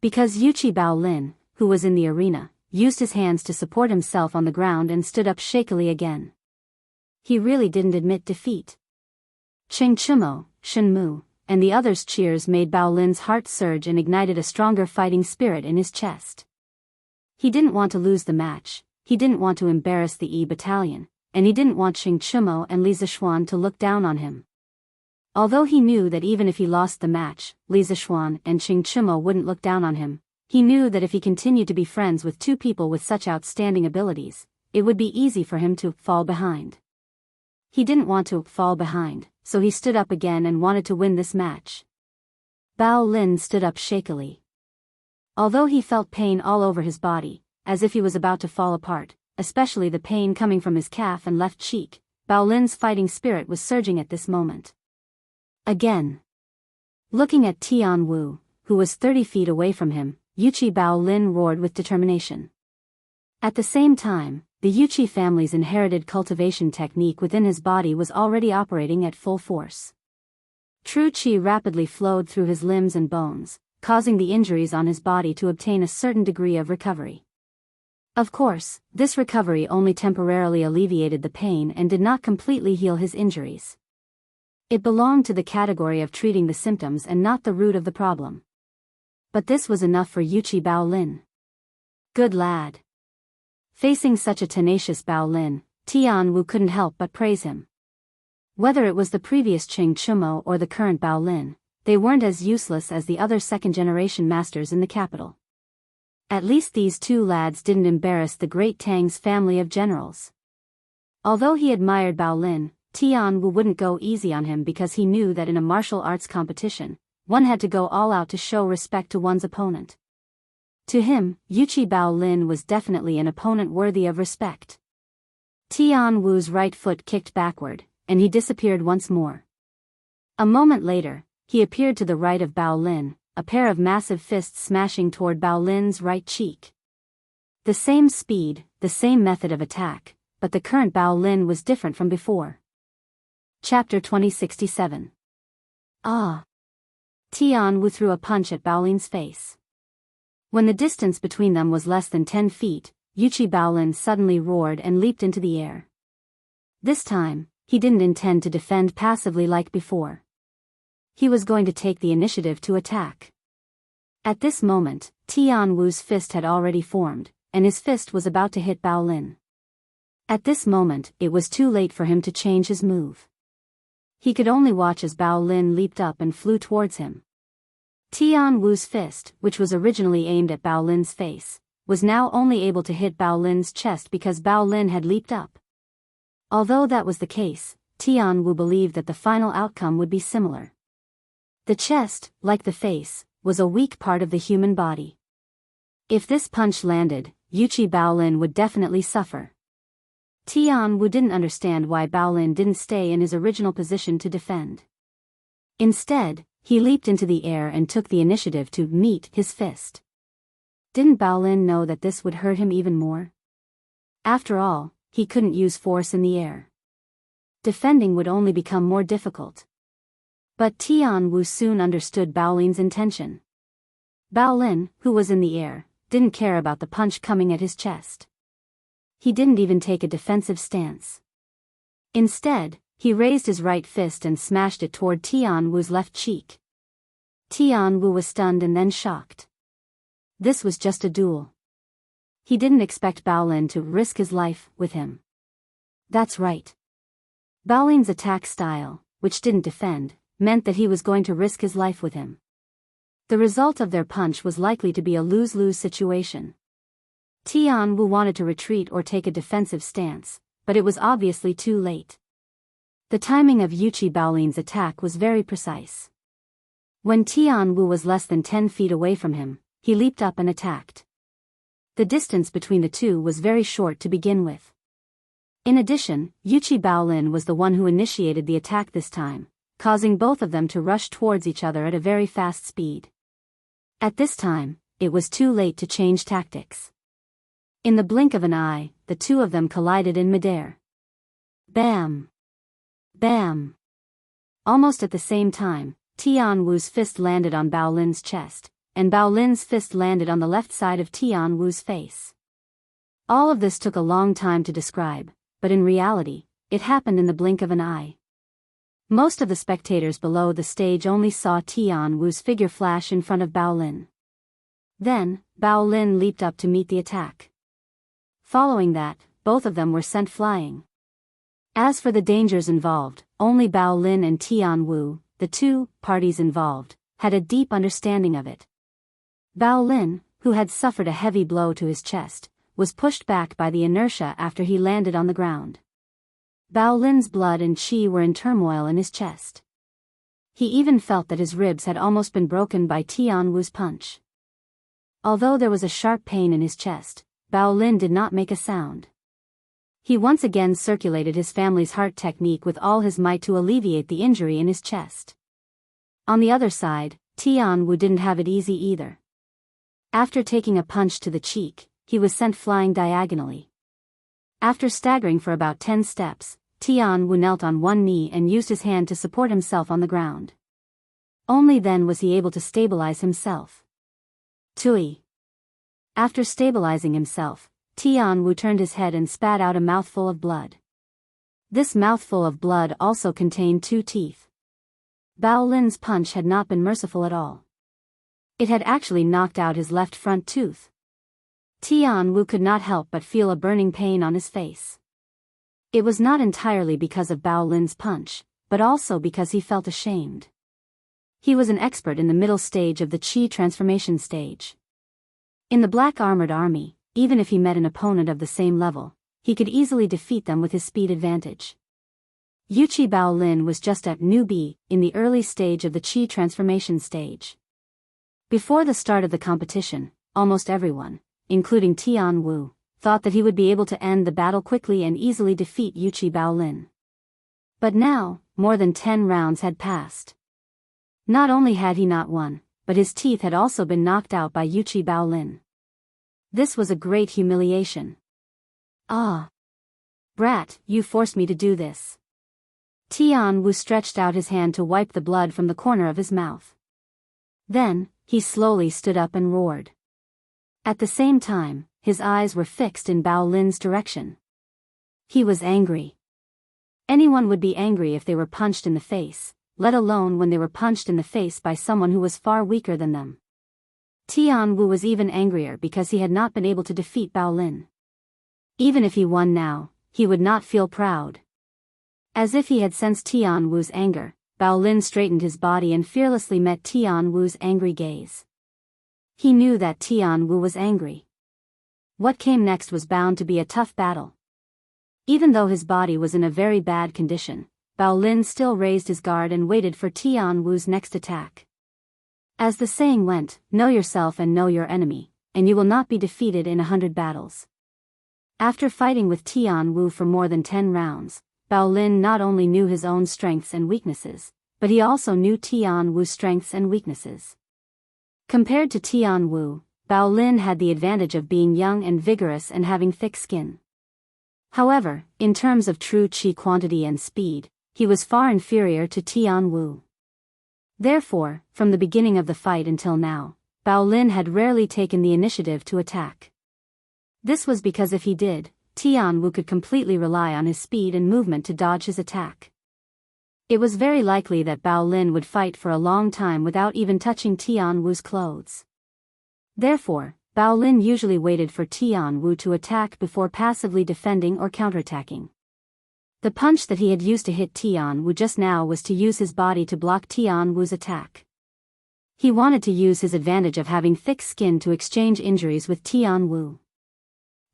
Because Yuchi Bao Lin, who was in the arena, used his hands to support himself on the ground and stood up shakily again. He really didn't admit defeat. Ching Chumo, Shen Mu, and the others' cheers made Bao Lin's heart surge and ignited a stronger fighting spirit in his chest. He didn't want to lose the match, he didn't want to embarrass the E Battalion, and he didn't want Ching Chumo and Li Zishuan to look down on him. Although he knew that even if he lost the match, Li Zishuan and Ching Chumo wouldn't look down on him, he knew that if he continued to be friends with two people with such outstanding abilities, it would be easy for him to fall behind. He didn't want to fall behind, so he stood up again and wanted to win this match. Bao Lin stood up shakily. Although he felt pain all over his body, as if he was about to fall apart, especially the pain coming from his calf and left cheek, Bao Lin's fighting spirit was surging at this moment. Again. Looking at Tian Wu, who was 30 feet away from him, Yuchi Bao Lin roared with determination. At the same time, the Yuchi family's inherited cultivation technique within his body was already operating at full force. True qi rapidly flowed through his limbs and bones, causing the injuries on his body to obtain a certain degree of recovery. Of course, this recovery only temporarily alleviated the pain and did not completely heal his injuries. It belonged to the category of treating the symptoms and not the root of the problem. But this was enough for Yuchi Baolin. Good lad. Facing such a tenacious Baolin, Tian Wu couldn't help but praise him. Whether it was the previous Qing Chumo or the current Baolin, they weren't as useless as the other second-generation masters in the capital. At least these two lads didn't embarrass the great Tang's family of generals. Although he admired Baolin, Tian Wu wouldn't go easy on him because he knew that in a martial arts competition, one had to go all out to show respect to one's opponent. To him, Yuchi Baolin was definitely an opponent worthy of respect. Tian Wu's right foot kicked backward, and he disappeared once more. A moment later, he appeared to the right of Baolin, a pair of massive fists smashing toward Baolin's right cheek. The same speed, the same method of attack, but the current Baolin was different from before. Chapter 2067. Ah! Tian Wu threw a punch at Baolin's face. When the distance between them was less than 10 feet, Yuchi Baolin suddenly roared and leaped into the air. This time, he didn't intend to defend passively like before. He was going to take the initiative to attack. At this moment, Tian Wu's fist had already formed, and his fist was about to hit Baolin. At this moment, it was too late for him to change his move. He could only watch as Baolin leaped up and flew towards him. Tian Wu's fist, which was originally aimed at Baolin's face, was now only able to hit Baolin's chest because Baolin had leaped up. Although that was the case, Tian Wu believed that the final outcome would be similar. The chest, like the face, was a weak part of the human body. If this punch landed, Yuchi Baolin would definitely suffer. Tian Wu didn't understand why Baolin didn't stay in his original position to defend. Instead, he leaped into the air and took the initiative to meet his fist. Didn't Baolin know that this would hurt him even more? After all, he couldn't use force in the air. Defending would only become more difficult. But Tian Wu soon understood Baolin's intention. Baolin, who was in the air, didn't care about the punch coming at his chest. He didn't even take a defensive stance. Instead, he raised his right fist and smashed it toward Tian Wu's left cheek. Tian Wu was stunned and then shocked. This was just a duel. He didn't expect Baolin to risk his life with him. That's right. Baolin's attack style, which didn't defend, meant that he was going to risk his life with him. The result of their punch was likely to be a lose-lose situation. Tian Wu wanted to retreat or take a defensive stance, but it was obviously too late. The timing of Yuchi Baolin's attack was very precise. When Tian Wu was less than 10 feet away from him, he leaped up and attacked. The distance between the two was very short to begin with. In addition, Yuchi Baolin was the one who initiated the attack this time, causing both of them to rush towards each other at a very fast speed. At this time, it was too late to change tactics. In the blink of an eye, the two of them collided in midair. Bam! Bam! Almost at the same time, Tian Wu's fist landed on Baolin's chest, and Baolin's fist landed on the left side of Tian Wu's face. All of this took a long time to describe, but in reality, it happened in the blink of an eye. Most of the spectators below the stage only saw Tian Wu's figure flash in front of Baolin. Then, Baolin leaped up to meet the attack. Following that, both of them were sent flying. As for the dangers involved, only Baolin and Tian Wu, the two parties involved, had a deep understanding of it. Baolin, who had suffered a heavy blow to his chest, was pushed back by the inertia after he landed on the ground. Baolin's blood and qi were in turmoil in his chest. He even felt that his ribs had almost been broken by Tian Wu's punch. Although there was a sharp pain in his chest, Baolin did not make a sound. He once again circulated his family's heart technique with all his might to alleviate the injury in his chest. On the other side, Tian Wu didn't have it easy either. After taking a punch to the cheek, he was sent flying diagonally. After staggering for about 10 steps, Tian Wu knelt on one knee and used his hand to support himself on the ground. Only then was he able to stabilize himself. Tui. After stabilizing himself, Tian Wu turned his head and spat out a mouthful of blood. This mouthful of blood also contained 2 teeth. Bao Lin's punch had not been merciful at all. It had actually knocked out his left front tooth. Tian Wu could not help but feel a burning pain on his face. It was not entirely because of Bao Lin's punch, but also because he felt ashamed. He was an expert in the middle stage of the Qi transformation stage. In the Black Armored Army, even if he met an opponent of the same level, he could easily defeat them with his speed advantage. Yuqi Bao Lin was just a newbie in the early stage of the Qi transformation stage. Before the start of the competition, almost everyone, including Tian Wu, thought that he would be able to end the battle quickly and easily defeat Yuqi Bao Lin. But now, more than 10 rounds had passed. Not only had he not won, but his teeth had also been knocked out by Yuqi Bao Lin. This was a great humiliation. Ah! Brat, you forced me to do this. Tian Wu stretched out his hand to wipe the blood from the corner of his mouth. Then, he slowly stood up and roared. At the same time, his eyes were fixed in Bao Lin's direction. He was angry. Anyone would be angry if they were punched in the face, let alone when they were punched in the face by someone who was far weaker than them. Tian Wu was even angrier because he had not been able to defeat Bao Lin. Even if he won now, he would not feel proud. As if he had sensed Tian Wu's anger, Bao Lin straightened his body and fearlessly met Tian Wu's angry gaze. He knew that Tian Wu was angry. What came next was bound to be a tough battle. Even though his body was in a very bad condition, Bao Lin still raised his guard and waited for Tian Wu's next attack. As the saying went, know yourself and know your enemy, and you will not be defeated in 100 battles. After fighting with Tian Wu for more than 10 rounds, Bao Lin not only knew his own strengths and weaknesses, but he also knew Tian Wu's strengths and weaknesses. Compared to Tian Wu, Bao Lin had the advantage of being young and vigorous and having thick skin. However, in terms of true qi quantity and speed, he was far inferior to Tian Wu. Therefore, from the beginning of the fight until now, Bao Lin had rarely taken the initiative to attack. This was because if he did, Tian Wu could completely rely on his speed and movement to dodge his attack. It was very likely that Bao Lin would fight for a long time without even touching Tian Wu's clothes. Therefore, Bao Lin usually waited for Tian Wu to attack before passively defending or counterattacking. The punch that he had used to hit Tian Wu just now was to use his body to block Tian Wu's attack. He wanted to use his advantage of having thick skin to exchange injuries with Tian Wu.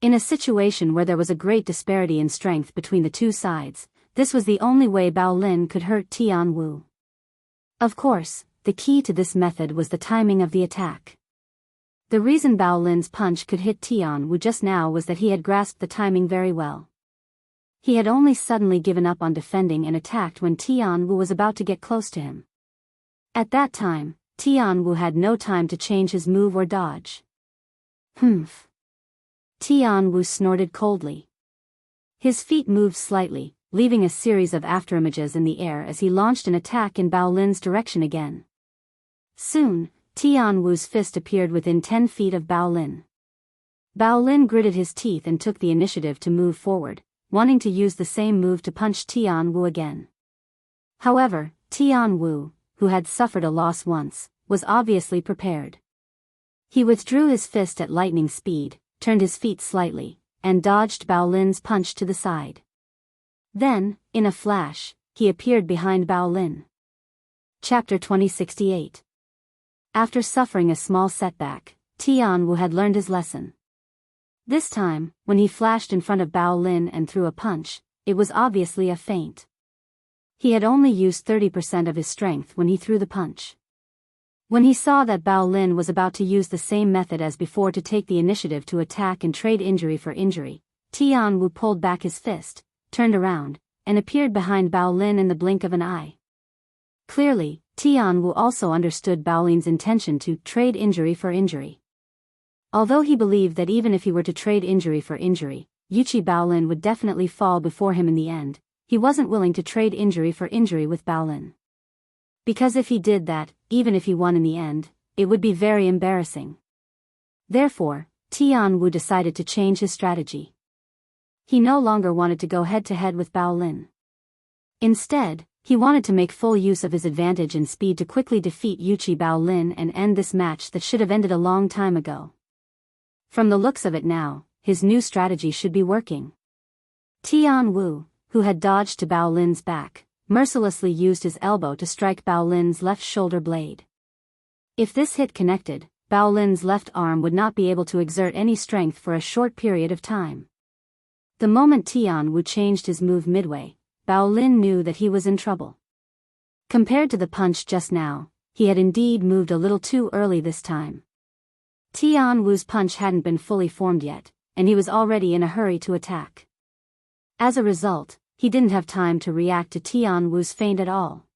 In a situation where there was a great disparity in strength between the two sides, this was the only way Bao Lin could hurt Tian Wu. Of course, the key to this method was the timing of the attack. The reason Bao Lin's punch could hit Tian Wu just now was that he had grasped the timing very well. He had only suddenly given up on defending and attacked when Tian Wu was about to get close to him. At that time, Tian Wu had no time to change his move or dodge. Humph. Tian Wu snorted coldly. His feet moved slightly, leaving a series of afterimages in the air as he launched an attack in Bao Lin's direction again. Soon, Tian Wu's fist appeared within 10 feet of Bao Lin. Bao Lin gritted his teeth and took the initiative to move forward, wanting to use the same move to punch Tian Wu again. However, Tian Wu, who had suffered a loss once, was obviously prepared. He withdrew his fist at lightning speed, turned his feet slightly, and dodged Bao Lin's punch to the side. Then, in a flash, he appeared behind Bao Lin. Chapter 2068. After suffering a small setback, Tian Wu had learned his lesson. This time, when he flashed in front of Bao Lin and threw a punch, it was obviously a feint. He had only used 30% of his strength when he threw the punch. When he saw that Bao Lin was about to use the same method as before to take the initiative to attack and trade injury for injury, Tian Wu pulled back his fist, turned around, and appeared behind Bao Lin in the blink of an eye. Clearly, Tian Wu also understood Bao Lin's intention to trade injury for injury. Although he believed that even if he were to trade injury for injury, Yuqi Bao Lin would definitely fall before him in the end, he wasn't willing to trade injury for injury with Bao Lin. Because if he did that, even if he won in the end, it would be very embarrassing. Therefore, Tian Wu decided to change his strategy. He no longer wanted to go head-to-head with Bao Lin. Instead, he wanted to make full use of his advantage in speed to quickly defeat Yuqi Bao Lin and end this match that should have ended a long time ago. From the looks of it now, his new strategy should be working. Tian Wu, who had dodged to Bao Lin's back, mercilessly used his elbow to strike Bao Lin's left shoulder blade. If this hit connected, Bao Lin's left arm would not be able to exert any strength for a short period of time. The moment Tian Wu changed his move midway, Bao Lin knew that he was in trouble. Compared to the punch just now, he had indeed moved a little too early this time. Tian Wu's punch hadn't been fully formed yet, and he was already in a hurry to attack. As a result, he didn't have time to react to Tian Wu's feint at all.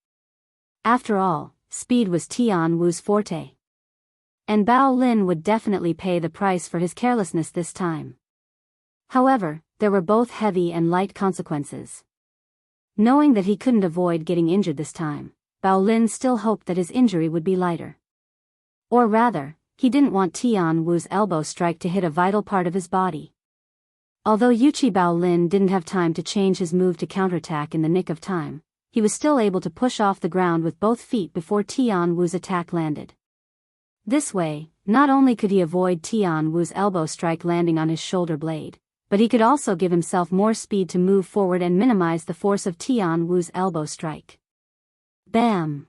After all, speed was Tian Wu's forte. And Bao Lin would definitely pay the price for his carelessness this time. However, there were both heavy and light consequences. Knowing that he couldn't avoid getting injured this time, Bao Lin still hoped that his injury would be lighter. Or rather, he didn't want Tian Wu's elbow strike to hit a vital part of his body. Although Yuqi Bao Lin didn't have time to change his move to counterattack in the nick of time, he was still able to push off the ground with both feet before Tian Wu's attack landed. This way, not only could he avoid Tian Wu's elbow strike landing on his shoulder blade, but he could also give himself more speed to move forward and minimize the force of Tian Wu's elbow strike. Bam!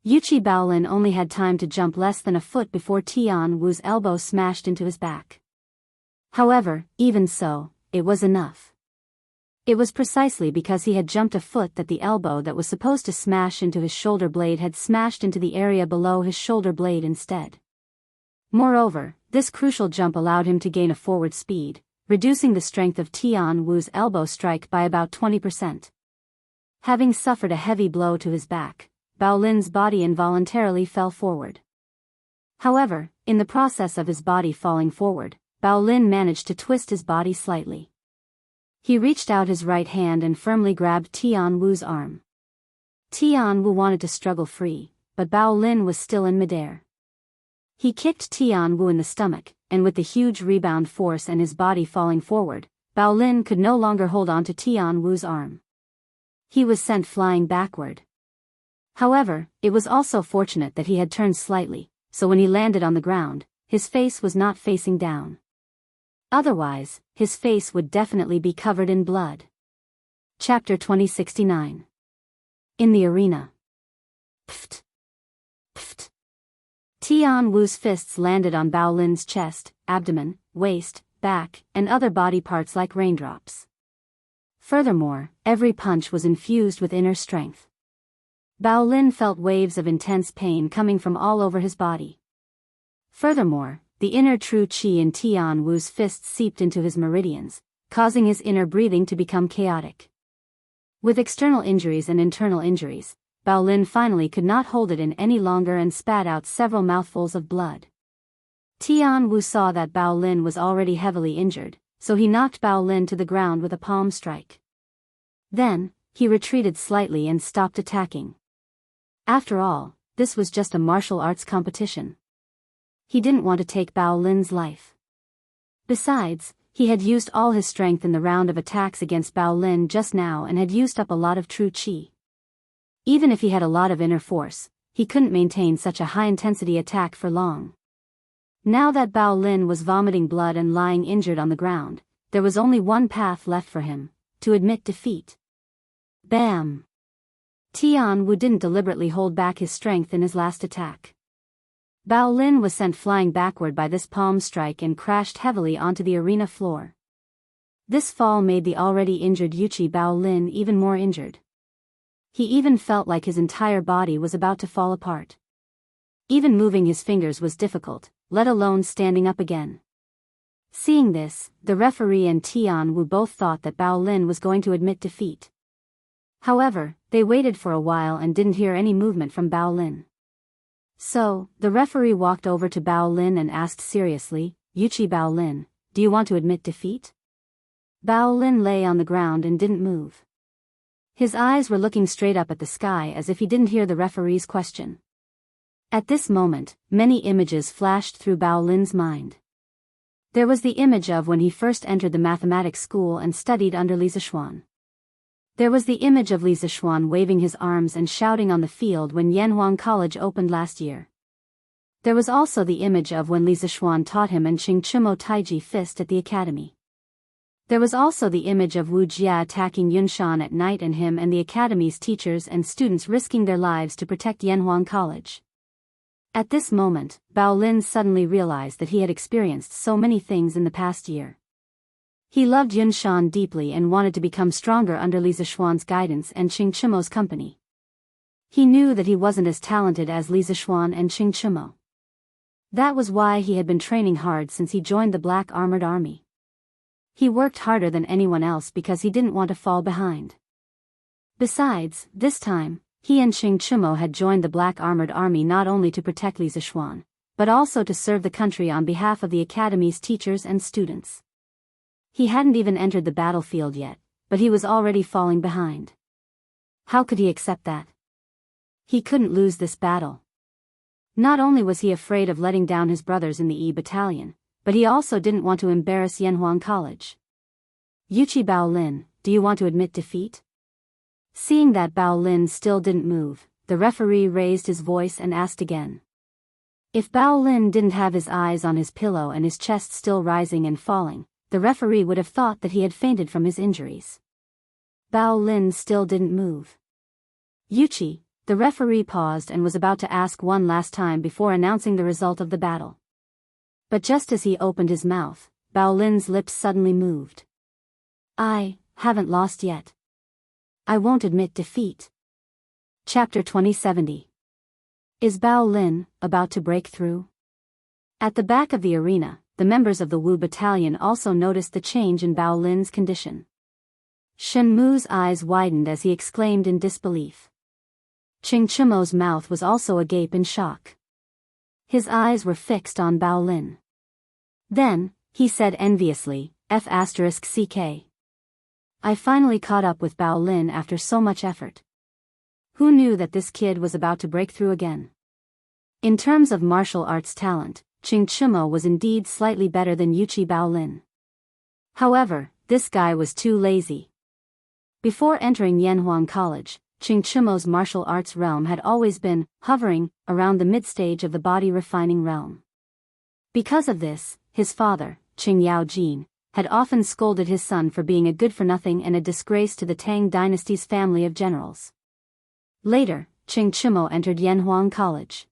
Yuqi Bao Lin only had time to jump less than a foot before Tian Wu's elbow smashed into his back. However, even so, it was enough. It was precisely because he had jumped a foot that the elbow that was supposed to smash into his shoulder blade had smashed into the area below his shoulder blade instead. Moreover, this crucial jump allowed him to gain a forward speed, reducing the strength of Tian Wu's elbow strike by about 20%. Having suffered a heavy blow to his back, Bao Lin's body involuntarily fell forward. However, in the process of his body falling forward, Bao Lin managed to twist his body slightly. He reached out his right hand and firmly grabbed Tian Wu's arm. Tian Wu wanted to struggle free, but Bao Lin was still in midair. He kicked Tian Wu in the stomach, and with the huge rebound force and his body falling forward, Bao Lin could no longer hold on to Tian Wu's arm. He was sent flying backward. However, it was also fortunate that he had turned slightly, so when he landed on the ground, his face was not facing down. Otherwise, his face would definitely be covered in blood. Chapter 2069. In the arena. Pft. Pft. Tian Wu's fists landed on Bao Lin's chest, abdomen, waist, back, and other body parts like raindrops. Furthermore, every punch was infused with inner strength. Bao Lin felt waves of intense pain coming from all over his body. Furthermore, the inner true qi in Tian Wu's fists seeped into his meridians, causing his inner breathing to become chaotic. With external injuries and internal injuries, Bao Lin finally could not hold it in any longer and spat out several mouthfuls of blood. Tian Wu saw that Bao Lin was already heavily injured, so he knocked Bao Lin to the ground with a palm strike. Then, he retreated slightly and stopped attacking. After all, this was just a martial arts competition. He didn't want to take Bao Lin's life. Besides, he had used all his strength in the round of attacks against Bao Lin just now and had used up a lot of true qi. Even if he had a lot of inner force, he couldn't maintain such a high-intensity attack for long. Now that Bao Lin was vomiting blood and lying injured on the ground, there was only one path left for him: to admit defeat. Bam! Tian Wu didn't deliberately hold back his strength in his last attack. Bao Lin was sent flying backward by this palm strike and crashed heavily onto the arena floor. This fall made the already injured Yuqi Bao Lin even more injured. He even felt like his entire body was about to fall apart. Even moving his fingers was difficult, let alone standing up again. Seeing this, the referee and Tian Wu both thought that Bao Lin was going to admit defeat. However, they waited for a while and didn't hear any movement from Bao Lin. So, the referee walked over to Bao Lin and asked seriously, "Yuqi Bao Lin, do you want to admit defeat?" Bao Lin lay on the ground and didn't move. His eyes were looking straight up at the sky as if he didn't hear the referee's question. At this moment, many images flashed through Bao Lin's mind. There was the image of when he first entered the mathematics school and studied under Li Zixuan. There was the image of Li Zixuan waving his arms and shouting on the field when Yanhuang College opened last year. There was also the image of when Li Zixuan taught him and Qingchimo Taiji fist at the academy. There was also the image of Wu Jia attacking Yunshan at night and him and the academy's teachers and students risking their lives to protect Yanhuang College. At this moment, Bao Lin suddenly realized that he had experienced so many things in the past year. He loved Yunshan deeply and wanted to become stronger under Li Zixuan's guidance and Qingchimo's company. He knew that he wasn't as talented as Li Zixuan and Qingchimo. That was why he had been training hard since he joined the Black Armored Army. He worked harder than anyone else because he didn't want to fall behind. Besides, this time, he and Qingchimo had joined the Black Armored Army not only to protect Li Zixuan, but also to serve the country on behalf of the academy's teachers and students. He hadn't even entered the battlefield yet, but he was already falling behind. How could he accept that? He couldn't lose this battle. Not only was he afraid of letting down his brothers in the E Battalion, but he also didn't want to embarrass Yanhuang College. Yuchi Bao Lin, do you want to admit defeat? Seeing that Bao Lin still didn't move, the referee raised his voice and asked again. If Bao Lin didn't have his eyes on his pillow and his chest still rising and falling, the referee would have thought that he had fainted from his injuries. Bao Lin still didn't move. Yuchi, the referee paused and was about to ask one last time before announcing the result of the battle. But just as he opened his mouth, Bao Lin's lips suddenly moved. I haven't lost yet. I won't admit defeat. Chapter 2070. Is Bao Lin about to break through? At the back of the arena, the members of the Wu Battalion also noticed the change in Bao Lin's condition. Shen Mu's eyes widened as he exclaimed in disbelief. Qingchimo's mouth was also agape in shock. His eyes were fixed on Bao Lin. Then, he said enviously, F***CK. I finally caught up with Bao Lin after so much effort. Who knew that this kid was about to break through again? In terms of martial arts talent, Qingchimo was indeed slightly better than Yuchi Bao Lin. However, this guy was too lazy. Before entering Yanhuang College, Qingchimo's martial arts realm had always been hovering around the mid-stage of the body refining realm. Because of this, his father, Qing Yaojin, had often scolded his son for being a good-for-nothing and a disgrace to the Tang dynasty's family of generals. Later, Qingchimo entered Yanhuang College.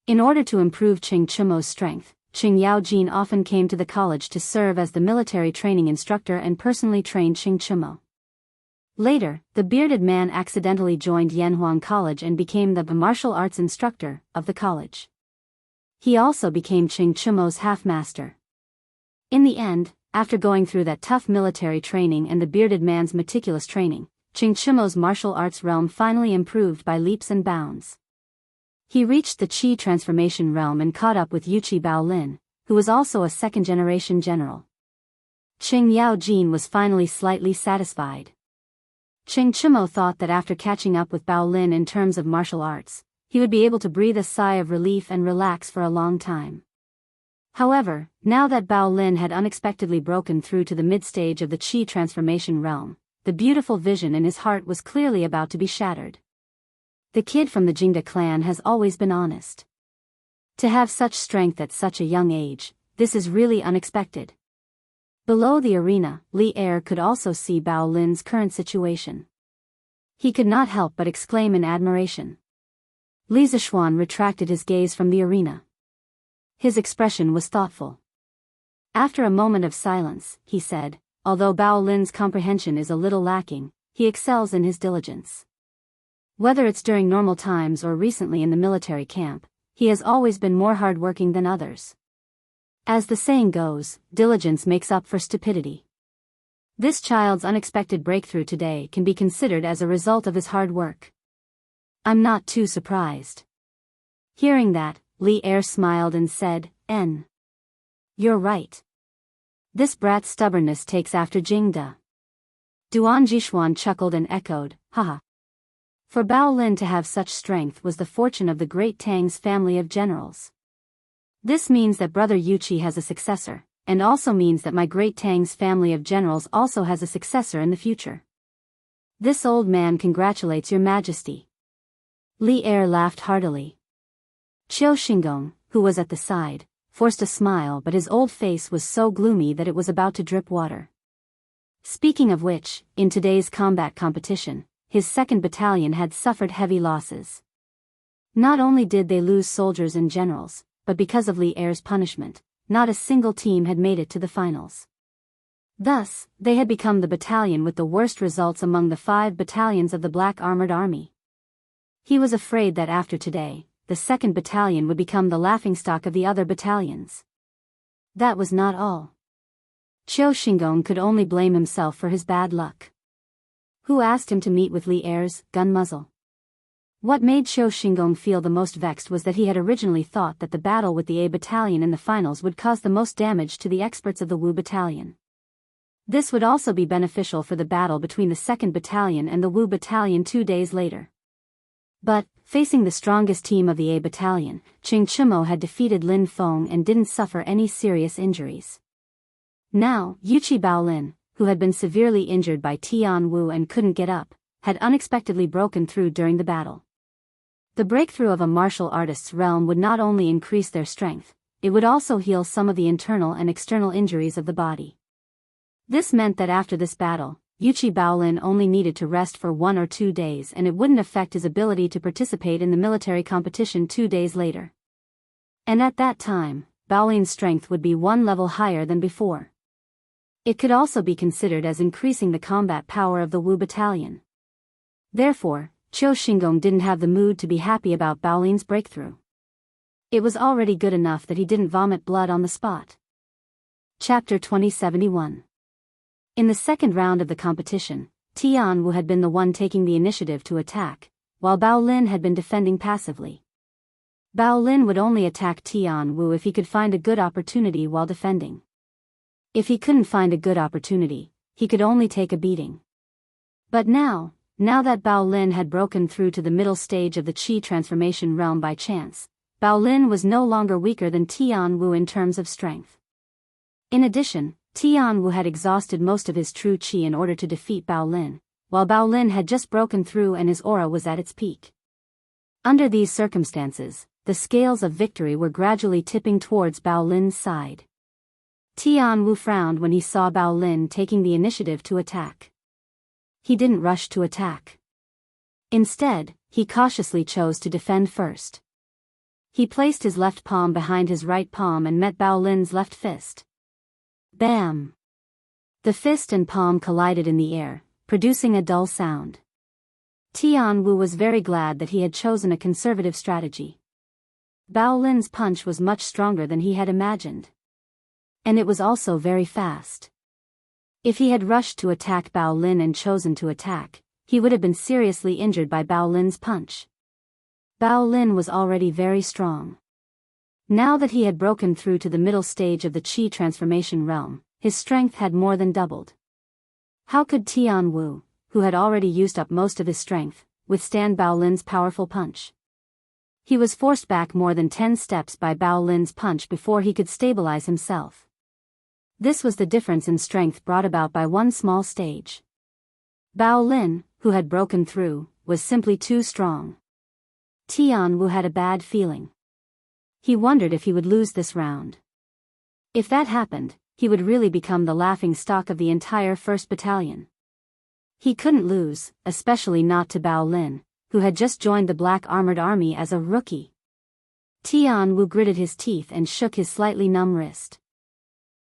In order to improve Qingchimo's strength, Qing Yaojin often came to the college to serve as the military training instructor and personally trained Qingchimo. Later, the bearded man accidentally joined Yanhuang College and became the martial arts instructor of the college. He also became Qingchimo's half-master. In the end, after going through that tough military training and the bearded man's meticulous training, Qingchimo's martial arts realm finally improved by leaps and bounds. He reached the Qi transformation realm and caught up with Yuchi Bao Lin, who was also a second-generation general. Qing Yaojin was finally slightly satisfied. Qingchimo thought that after catching up with Bao Lin in terms of martial arts, he would be able to breathe a sigh of relief and relax for a long time. However, now that Bao Lin had unexpectedly broken through to the mid-stage of the Qi transformation realm, the beautiful vision in his heart was clearly about to be shattered. The kid from the Jingda clan has always been honest. To have such strength at such a young age, this is really unexpected. Below the arena, Li Er could also see Bao Lin's current situation. He could not help but exclaim in admiration. Li Zixuan retracted his gaze from the arena. His expression was thoughtful. After a moment of silence, he said, although Bao Lin's comprehension is a little lacking, he excels in his diligence. Whether it's during normal times or recently in the military camp, he has always been more hard-working than others. As the saying goes, diligence makes up for stupidity. This child's unexpected breakthrough today can be considered as a result of his hard work. I'm not too surprised. Hearing that, Li Er smiled and said, You're right. This brat's stubbornness takes after Jingda. Duan Jishuan chuckled and echoed, haha. For Bao Lin to have such strength was the fortune of the great Tang's family of generals. This means that brother Yuchi has a successor, and also means that my great Tang's family of generals also has a successor in the future. This old man congratulates your majesty." Li Er laughed heartily. Qiu Xingong, who was at the side, forced a smile, but his old face was so gloomy that it was about to drip water. Speaking of which, in today's combat competition, his 2nd Battalion had suffered heavy losses. Not only did they lose soldiers and generals, but because of Li Er's punishment, not a single team had made it to the finals. Thus, they had become the battalion with the worst results among the 5 battalions of the Black Armored Army. He was afraid that after today, the 2nd Battalion would become the laughingstock of the other battalions. That was not all. Qiu Xingong could only blame himself for his bad luck. Who asked him to meet with Li Er's gun muzzle? What made Qiu Xingong feel the most vexed was that he had originally thought that the battle with the A Battalion in the finals would cause the most damage to the experts of the Wu Battalion. This would also be beneficial for the battle between the 2nd Battalion and the Wu Battalion 2 days later. But, facing the strongest team of the A Battalion, Qing Chimo had defeated Lin Feng and didn't suffer any serious injuries. Now, Yuqi Baolin, who had been severely injured by Tian Wu and couldn't get up, had unexpectedly broken through during the battle. The breakthrough of a martial artist's realm would not only increase their strength, it would also heal some of the internal and external injuries of the body. This meant that after this battle, Yuqi Baolin only needed to rest for 1 or 2 days and it wouldn't affect his ability to participate in the military competition 2 days later. And at that time, Baolin's strength would be 1 level higher than before. It could also be considered as increasing the combat power of the Wu Battalion. Therefore, Qiu Xingong didn't have the mood to be happy about Baolin's breakthrough. It was already good enough that he didn't vomit blood on the spot. Chapter 2071. In the 2nd round of the competition, Tian Wu had been the one taking the initiative to attack, while Bao Lin had been defending passively. Bao Lin would only attack Tian Wu if he could find a good opportunity while defending. If he couldn't find a good opportunity, he could only take a beating. But now that Bao Lin had broken through to the middle stage of the Qi transformation realm by chance, Bao Lin was no longer weaker than Tian Wu in terms of strength. In addition, Tian Wu had exhausted most of his true Qi in order to defeat Bao Lin, while Bao Lin had just broken through and his aura was at its peak. Under these circumstances, the scales of victory were gradually tipping towards Bao Lin's side. Tian Wu frowned when he saw Bao Lin taking the initiative to attack. He didn't rush to attack. Instead, he cautiously chose to defend first. He placed his left palm behind his right palm and met Bao Lin's left fist. Bam! The fist and palm collided in the air, producing a dull sound. Tian Wu was very glad that he had chosen a conservative strategy. Bao Lin's punch was much stronger than he had imagined. And it was also very fast. If he had rushed to attack Bao Lin and chosen to attack, he would have been seriously injured by Bao Lin's punch. Bao Lin was already very strong. Now that he had broken through to the middle stage of the Qi transformation realm, his strength had more than doubled. How could Tian Wu, who had already used up most of his strength, withstand Bao Lin's powerful punch? He was forced back more than 10 steps by Bao Lin's punch before he could stabilize himself. This was the difference in strength brought about by one small stage. Bao Lin, who had broken through, was simply too strong. Tian Wu had a bad feeling. He wondered if he would lose this round. If that happened, he would really become the laughing stock of the entire 1st Battalion. He couldn't lose, especially not to Bao Lin, who had just joined the Black Armored Army as a rookie. Tian Wu gritted his teeth and shook his slightly numb wrist.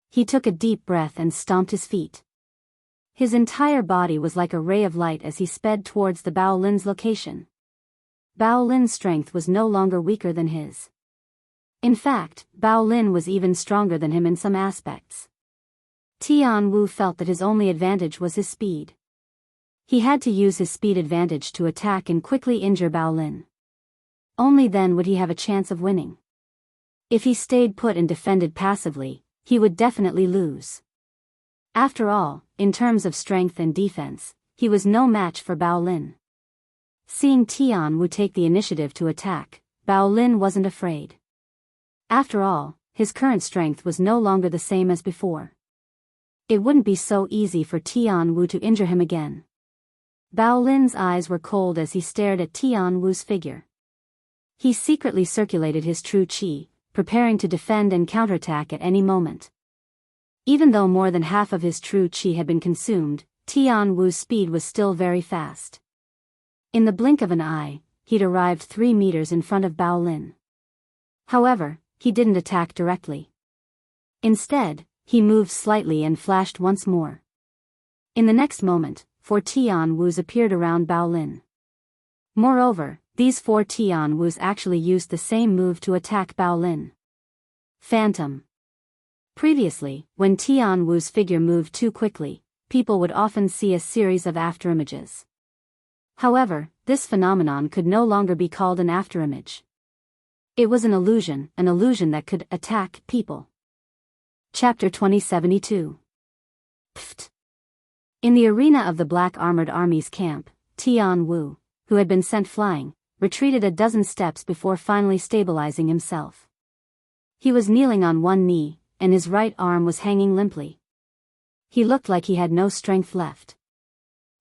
He took a deep breath and stomped his feet. His entire body was like a ray of light as he sped towards the Bao Lin's location. Bao Lin's strength was no longer weaker than his. In fact, Bao Lin was even stronger than him in some aspects. Tian Wu felt that his only advantage was his speed. He had to use his speed advantage to attack and quickly injure Bao Lin. Only then would he have a chance of winning. If he stayed put and defended passively, he would definitely lose. After all, in terms of strength and defense, he was no match for Bao Lin. Seeing Tian Wu take the initiative to attack, Bao Lin wasn't afraid. After all, his current strength was no longer the same as before. It wouldn't be so easy for Tian Wu to injure him again. Bao Lin's eyes were cold as he stared at Tian Wu's figure. He secretly circulated his true qi, preparing to defend and counterattack at any moment. Even though more than half of his true qi had been consumed, Tian Wu's speed was still very fast. In the blink of an eye, he'd arrived 3 meters in front of Bao Lin. However, he didn't attack directly. Instead, he moved slightly and flashed once more. In the next moment, 4 Tian Wus appeared around Bao Lin. Moreover, these 4 Tian Wus actually used the same move to attack Bao Lin. Phantom. Previously, when Tian Wu's figure moved too quickly, people would often see a series of afterimages. However, this phenomenon could no longer be called an afterimage. It was an illusion that could attack people. Chapter 2072. Pfft. In the arena of the Black Armored Army's camp, Tian Wu, who had been sent flying, retreated a dozen steps before finally stabilizing himself. He was kneeling on one knee, and his right arm was hanging limply. He looked like he had no strength left.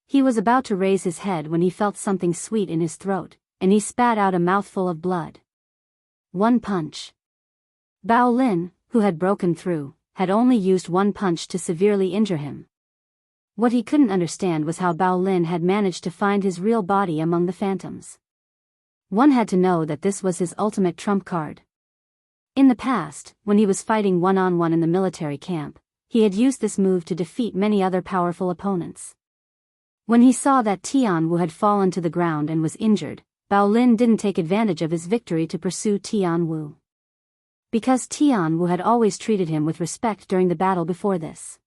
He was about to raise his head when he felt something sweet in his throat, and he spat out a mouthful of blood. One punch. Bao Lin, who had broken through, had only used one punch to severely injure him. What he couldn't understand was how Bao Lin had managed to find his real body among the phantoms. One had to know that this was his ultimate trump card. In the past, when he was fighting one-on-one in the military camp, he had used this move to defeat many other powerful opponents. When he saw that Tian Wu had fallen to the ground and was injured, Bao Lin didn't take advantage of his victory to pursue Tian Wu. Because Tian Wu had always treated him with respect during the battle before this.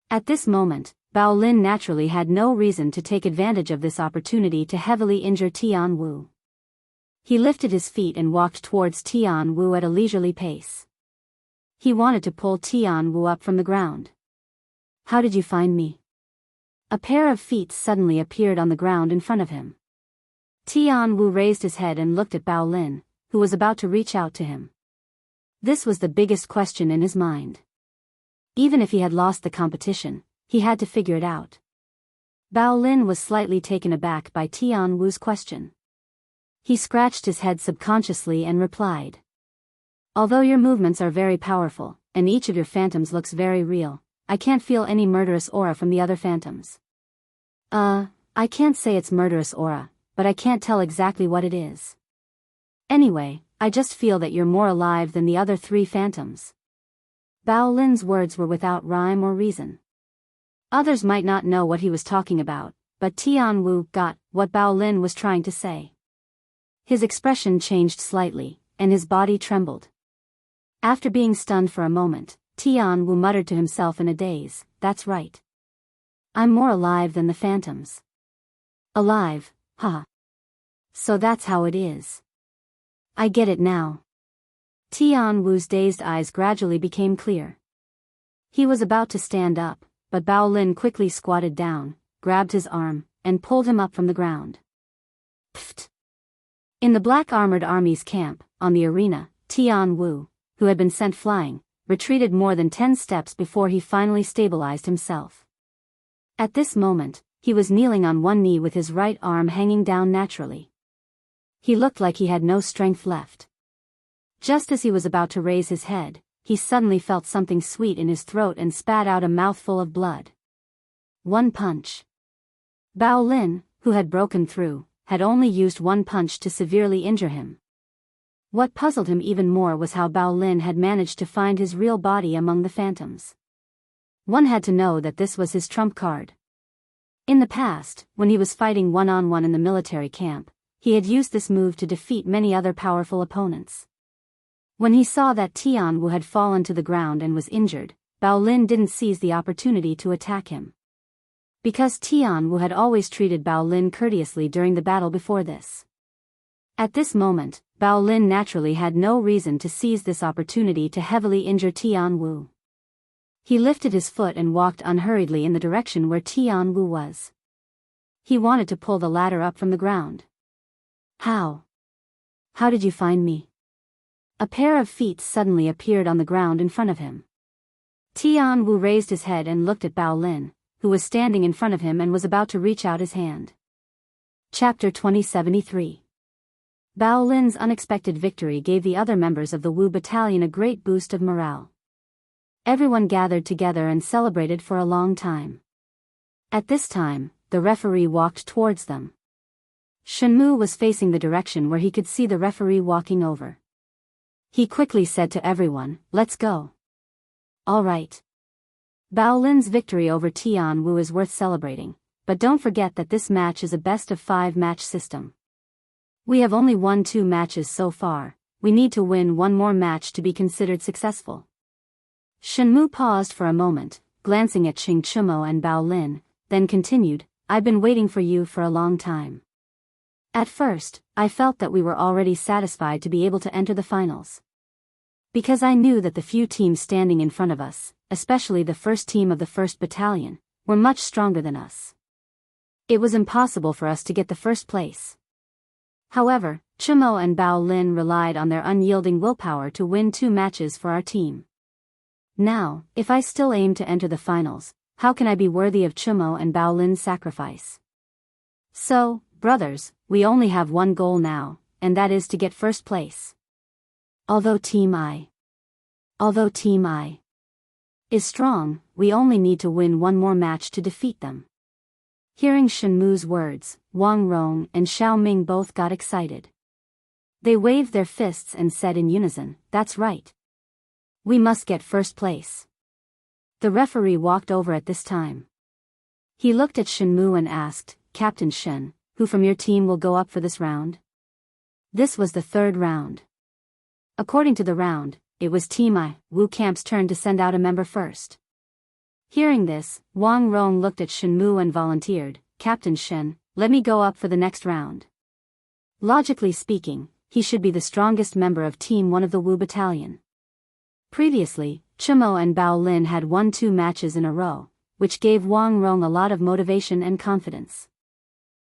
At this moment, Bao Lin naturally had no reason to take advantage of this opportunity to heavily injure Tian Wu. He lifted his feet and walked towards Tian Wu at a leisurely pace. He wanted to pull Tian Wu up from the ground. "How did you find me?" A pair of feet suddenly appeared on the ground in front of him. Tian Wu raised his head and looked at Bao Lin, who was about to reach out to him. This was the biggest question in his mind. Even if he had lost the competition, he had to figure it out. Bao Lin was slightly taken aback by Tian Wu's question. He scratched his head subconsciously and replied. "Although your movements are very powerful, and each of your phantoms looks very real, I can't feel any murderous aura from the other phantoms." I can't say it's murderous aura, but I can't tell exactly what it is. Anyway, I just feel that you're more alive than the other 3 phantoms." Bao Lin's words were without rhyme or reason. Others might not know what he was talking about, but Tian Wu got what Bao Lin was trying to say. His expression changed slightly, and his body trembled. After being stunned for a moment, Tian Wu muttered to himself in a daze, "That's right. I'm more alive than the phantoms." Alive, huh? So that's how it is. I get it now. Tian Wu's dazed eyes gradually became clear. He was about to stand up, but Bao Lin quickly squatted down, grabbed his arm, and pulled him up from the ground. Pfft. In the Black Armored Army's camp, on the arena, Tian Wu, who had been sent flying, retreated more than 10 steps before he finally stabilized himself. At this moment, he was kneeling on one knee with his right arm hanging down naturally. He looked like he had no strength left. Just as he was about to raise his head, he suddenly felt something sweet in his throat and spat out a mouthful of blood. One punch. Bao Lin, who had broken through, had only used one punch to severely injure him. What puzzled him even more was how Bao Lin had managed to find his real body among the phantoms. One had to know that this was his trump card. In the past, when he was fighting one-on-one in the military camp, he had used this move to defeat many other powerful opponents. When he saw that Tian Wu had fallen to the ground and was injured, Bao Lin didn't seize the opportunity to attack him. Because Tian Wu had always treated Bao Lin courteously during the battle before this. At this moment, Bao Lin naturally had no reason to seize this opportunity to heavily injure Tian Wu. He lifted his foot and walked unhurriedly in the direction where Tian Wu was. He wanted to pull the latter up from the ground. How did you find me?" A pair of feet suddenly appeared on the ground in front of him. Tian Wu raised his head and looked at Bao Lin, who was standing in front of him and was about to reach out his hand. Chapter 2073. Bao Lin's unexpected victory gave the other members of the Wu battalion a great boost of morale. Everyone gathered together and celebrated for a long time. At this time, the referee walked towards them. Shenmu was facing the direction where he could see the referee walking over. He quickly said to everyone, "Let's go." "All right." Bao Lin's victory over Tian Wu is worth celebrating, but don't forget that this match is a best-of-5 match system. We have only won 2 matches so far, we need to win 1 more match to be considered successful. Shenmu paused for a moment, glancing at Qing Chumo and Bao Lin, then continued, "I've been waiting for you for a long time. At first, I felt that we were already satisfied to be able to enter the finals. Because I knew that the few teams standing in front of us, especially the first team of the 1st Battalion, were much stronger than us. It was impossible for us to get the first place. However, Chumo and Bao Lin relied on their unyielding willpower to win 2 matches for our team. Now, if I still aim to enter the finals, how can I be worthy of Chumo and Bao Lin's sacrifice? So, brothers, we only have one goal now, and that is to get first place. Although Team I is strong, we only need to win 1 more match to defeat them." Hearing Shenmu's words, Wang Rong and Xiao Ming both got excited. They waved their fists and said in unison, "That's right. We must get first place." The referee walked over at this time. He looked at Shenmu and asked, "Captain Shen, who from your team will go up for this round?" This was the 3rd round. According to the round, it was Team I, Wu Camp's turn to send out a member first. Hearing this, Wang Rong looked at Shenmu and volunteered, "Captain Shen, let me go up for the next round." Logically speaking, he should be the strongest member of Team 1 of the Wu Battalion. Previously, Chumo and Bao Lin had won 2 matches in a row, which gave Wang Rong a lot of motivation and confidence.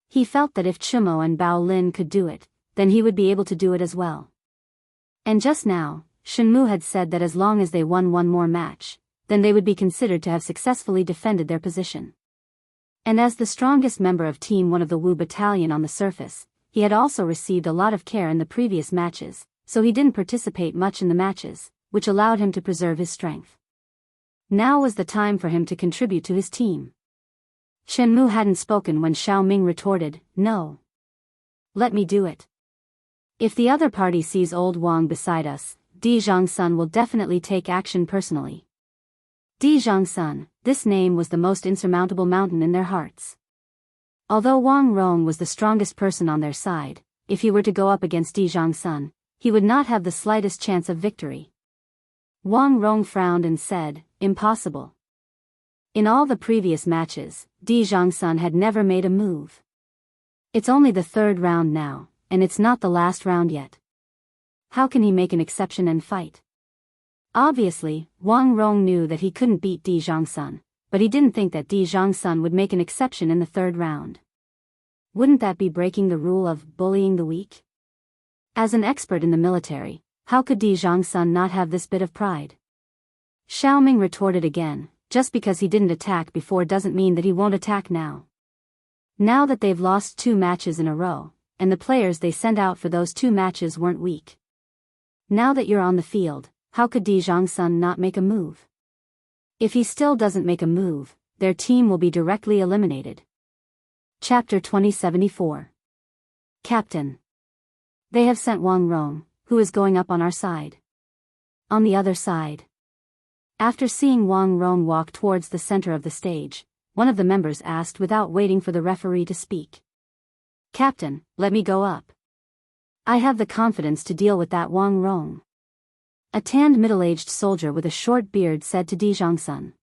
He felt that if Chumo and Bao Lin could do it, then he would be able to do it as well. And just now, Shenmu had said that as long as they won 1 more match, then they would be considered to have successfully defended their position. And as the strongest member of Team 1 of the Wu Battalion on the surface, he had also received a lot of care in the previous matches, so he didn't participate much in the matches, which allowed him to preserve his strength. Now was the time for him to contribute to his team. Shenmu hadn't spoken when Xiao Ming retorted, "No. Let me do it. If the other party sees old Wang beside us, Di Zhangsun will definitely take action personally." Di Zhangsun, this name was the most insurmountable mountain in their hearts. Although Wang Rong was the strongest person on their side, if he were to go up against Di Zhangsun, he would not have the slightest chance of victory. Wang Rong frowned and said, "Impossible." In all the previous matches, Di Zhangsun had never made a move. It's only the 3rd round now, and it's not the last round yet. How can he make an exception and fight? Obviously, Wang Rong knew that he couldn't beat Di Zhangsun, but he didn't think that Di Zhangsun would make an exception in the 3rd round. Wouldn't that be breaking the rule of bullying the weak? As an expert in the military, how could Di Zhangsun not have this bit of pride? Xiao Ming retorted again, "Just because he didn't attack before doesn't mean that he won't attack now. Now that they've lost 2 matches in a row, and the players they sent out for those 2 matches weren't weak. Now that you're on the field, how could Di Zhangsun not make a move? If he still doesn't make a move, their team will be directly eliminated." Chapter 2074. Captain. They have sent Wang Rong, who is going up on our side. On the other side. After seeing Wang Rong walk towards the center of the stage, one of the members asked without waiting for the referee to speak. "Captain, let me go up. I have the confidence to deal with that Wang Rong." A tanned middle-aged soldier with a short beard said to Di Zhangsun.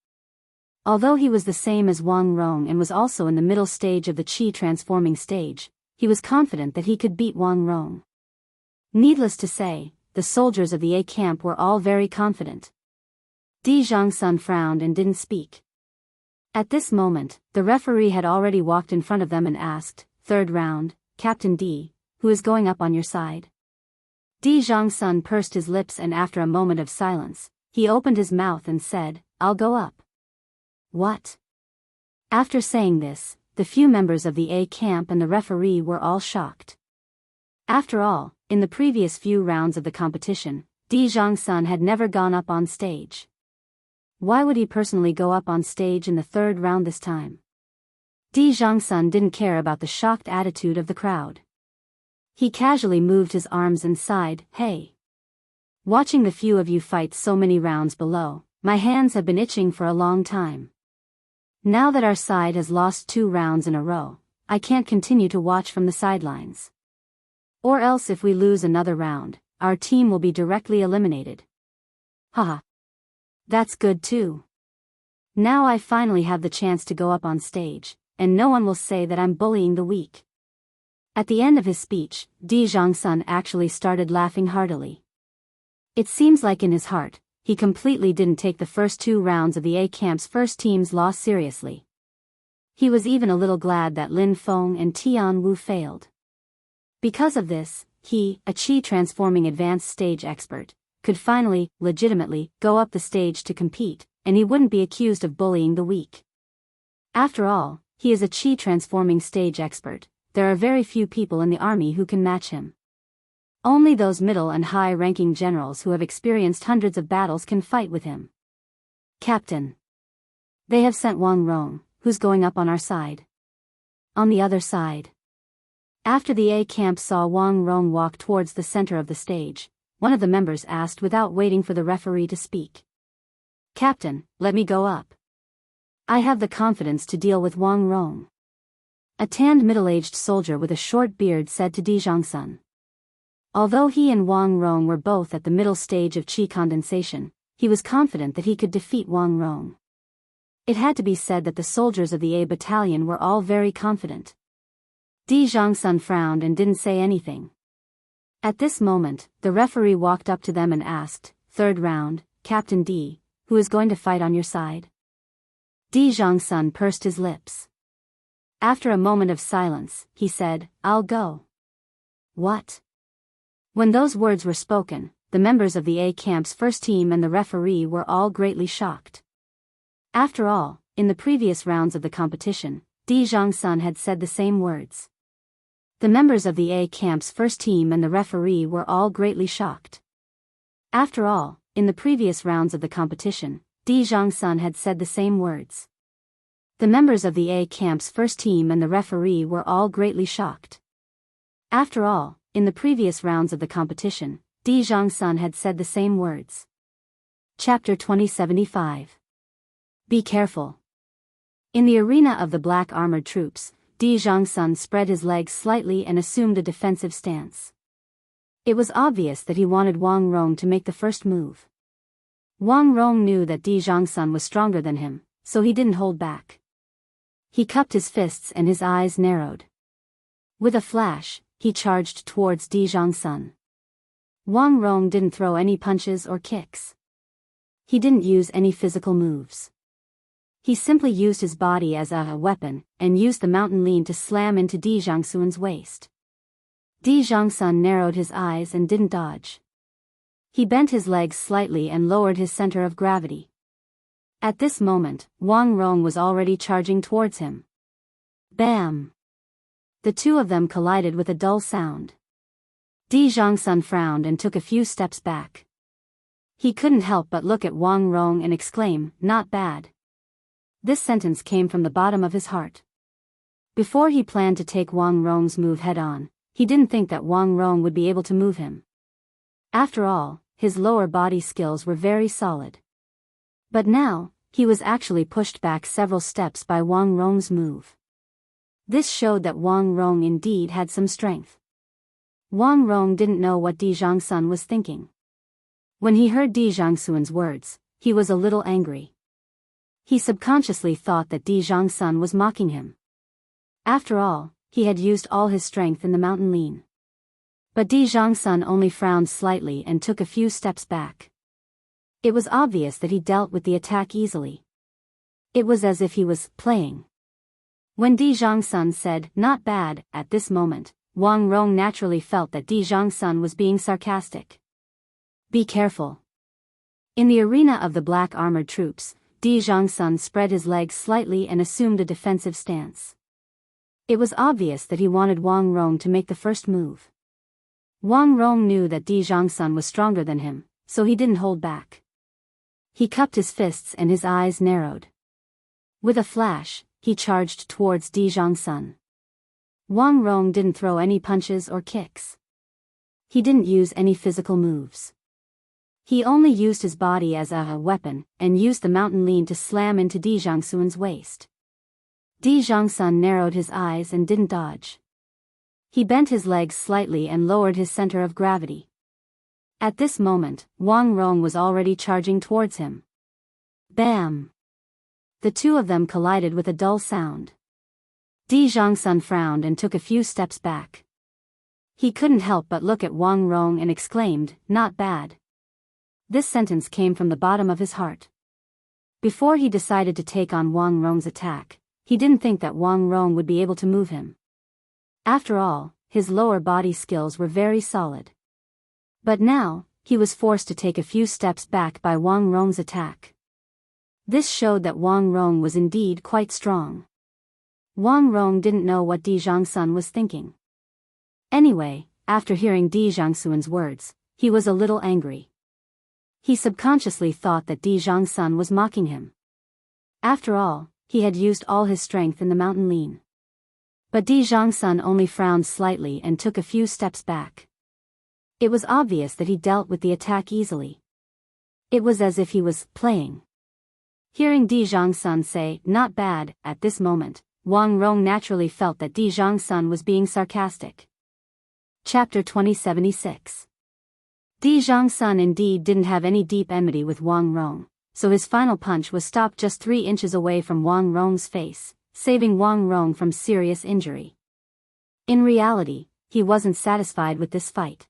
Although he was the same as Wang Rong and was also in the middle stage of the Qi transforming stage, he was confident that he could beat Wang Rong. Needless to say, the soldiers of the A camp were all very confident. Di Zhangsun frowned and didn't speak. At this moment, the referee had already walked in front of them and asked, "3rd round, Captain D, who is going up on your side?" Di Zhongsun pursed his lips, and after a moment of silence, he opened his mouth and said, "I'll go up." What? After saying this, the few members of the A camp and the referee were all shocked. After all, in the previous few rounds of the competition, Di Zhongsun had never gone up on stage. Why would he personally go up on stage in the third round this time? Di Zhongsun didn't care about the shocked attitude of the crowd. He casually moved his arms and sighed, "Hey. Watching the few of you fight so many rounds below, my hands have been itching for a long time. Now that our side has lost 2 rounds in a row, I can't continue to watch from the sidelines. Or else if we lose another round, our team will be directly eliminated." Haha. That's good too. Now I finally have the chance to go up on stage, and no one will say that I'm bullying the weak. At the end of his speech, Di Zhongsun actually started laughing heartily. It seems like in his heart, he completely didn't take the first 2 rounds of the A camp's first team's loss seriously. He was even a little glad that Lin Feng and Tian Wu failed. Because of this, he, a chi-transforming advanced stage expert, could finally, legitimately, go up the stage to compete, and he wouldn't be accused of bullying the weak. After all, he is a chi-transforming stage expert. There are very few people in the army who can match him. Only those middle and high-ranking generals who have experienced hundreds of battles can fight with him. "Captain. They have sent Wang Rong, who's going up on our side." "On the other side." After the A camp saw Wang Rong walk towards the center of the stage, one of the members asked without waiting for the referee to speak. "Captain, let me go up. I have the confidence to deal with Wang Rong." A tanned middle-aged soldier with a short beard said to Di Zhongsun. Although he and Wang Rong were both at the middle stage of chi condensation, he was confident that he could defeat Wang Rong. It had to be said that the soldiers of the A battalion were all very confident. Di Zhongsun frowned and didn't say anything. At this moment, the referee walked up to them and asked, "Third round, Captain Di, who is going to fight on your side?" Di Zhongsun pursed his lips. After a moment of silence, he said, "I'll go." What? When those words were spoken, the members of the A camp's first team and the referee were all greatly shocked. After all, in the previous rounds of the competition, Di Zhongsun had said the same words. The members of the A camp's first team and the referee were all greatly shocked. After all, in the previous rounds of the competition, Di Zhongsun had said the same words. The members of the A camp's first team and the referee were all greatly shocked. After all, in the previous rounds of the competition, Di Zhongsun had said the same words. Chapter 2075. Be careful. In the arena of the black armored troops, Di Zhongsun spread his legs slightly and assumed a defensive stance. It was obvious that he wanted Wang Rong to make the first move. Wang Rong knew that Di Zhongsun was stronger than him, so he didn't hold back. He cupped his fists and his eyes narrowed. With a flash, he charged towards Di Zhongsun. Wang Rong didn't throw any punches or kicks. He didn't use any physical moves. He simply used his body as a weapon, and used the mountain lean to slam into Di Zhongsun's waist. Di Zhongsun narrowed his eyes and didn't dodge. He bent his legs slightly and lowered his center of gravity. At this moment, Wang Rong was already charging towards him. Bam! The two of them collided with a dull sound. Di Zhongsun frowned and took a few steps back. He couldn't help but look at Wang Rong and exclaim, "Not bad." This sentence came from the bottom of his heart. Before he planned to take Wang Rong's move head-on, he didn't think that Wang Rong would be able to move him. After all, his lower body skills were very solid. But now, he was actually pushed back several steps by Wang Rong's move. This showed that Wang Rong indeed had some strength. Wang Rong didn't know what Di Zhongsun was thinking. When he heard Di Zhongsun's words, he was a little angry. He subconsciously thought that Di Zhongsun was mocking him. After all, he had used all his strength in the mountain lean. But Di Zhongsun only frowned slightly and took a few steps back. It was obvious that he dealt with the attack easily. It was as if he was playing. When Di Zhongsun said, "Not bad," at this moment, Wang Rong naturally felt that Di Zhangsun was being sarcastic. Be careful. In the arena of the black armored troops, Di Zhangsun spread his legs slightly and assumed a defensive stance. It was obvious that he wanted Wang Rong to make the first move. Wang Rong knew that Di Zhangsun was stronger than him, so he didn't hold back. He cupped his fists and his eyes narrowed. With a flash, he charged towards Di Zhangsun. Wang Rong didn't throw any punches or kicks. He didn't use any physical moves. He only used his body as a weapon, and used the mountain lean to slam into Di Zhangsun's waist. Di Zhangsun narrowed his eyes and didn't dodge. He bent his legs slightly and lowered his center of gravity. At this moment, Wang Rong was already charging towards him. Bam! The two of them collided with a dull sound. Di Zhangsun frowned and took a few steps back. He couldn't help but look at Wang Rong and exclaimed, "Not bad." This sentence came from the bottom of his heart. Before he decided to take on Wang Rong's attack, he didn't think that Wang Rong would be able to move him. After all, his lower body skills were very solid. But now, he was forced to take a few steps back by Wang Rong's attack. This showed that Wang Rong was indeed quite strong. Wang Rong didn't know what Di Zhangsun was thinking. Anyway, after hearing Di Zhangsun's words, he was a little angry. He subconsciously thought that Di Zhangsun was mocking him. After all, he had used all his strength in the mountain lean. But Di Zhangsun only frowned slightly and took a few steps back. It was obvious that he dealt with the attack easily. It was as if he was playing. Hearing Di Zhangsun say, "Not bad," at this moment, Wang Rong naturally felt that Di Zhangsun was being sarcastic. Chapter 2076. Di Zhangsun indeed didn't have any deep enmity with Wang Rong, so his final punch was stopped just 3 inches away from Wang Rong's face, saving Wang Rong from serious injury. In reality, he wasn't satisfied with this fight.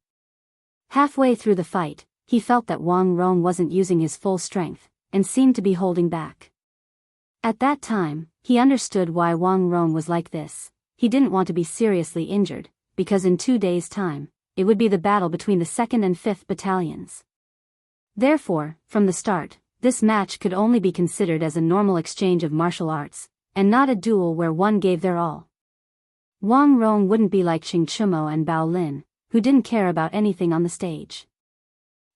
Halfway through the fight, he felt that Wang Rong wasn't using his full strength, and seemed to be holding back. At that time, he understood why Wang Rong was like this. He didn't want to be seriously injured, because in 2 days' time, it would be the battle between the 2nd and 5th battalions. Therefore, from the start, this match could only be considered as a normal exchange of martial arts, and not a duel where one gave their all. Wang Rong wouldn't be like Qing Chumo and Bao Lin, who didn't care about anything on the stage.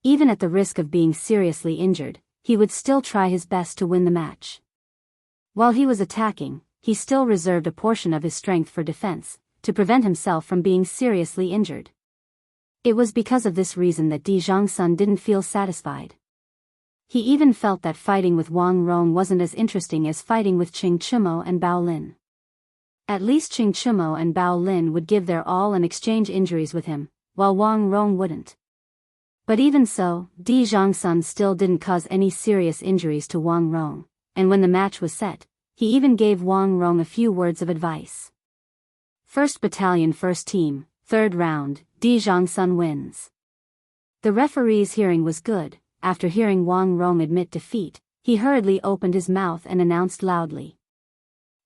Even at the risk of being seriously injured, he would still try his best to win the match. While he was attacking, he still reserved a portion of his strength for defense, to prevent himself from being seriously injured. It was because of this reason that Di Zhangsun didn't feel satisfied. He even felt that fighting with Wang Rong wasn't as interesting as fighting with Qing Chumo and Bao Lin. At least Qing Chumo and Bao Lin would give their all and exchange injuries with him, while Wang Rong wouldn't. But even so, Di Zhangsun still didn't cause any serious injuries to Wang Rong, and when the match was set, he even gave Wang Rong a few words of advice. 1st Battalion 1st Team, 3rd round, Di Zhangsun wins. The referee's hearing was good. After hearing Wang Rong admit defeat, he hurriedly opened his mouth and announced loudly.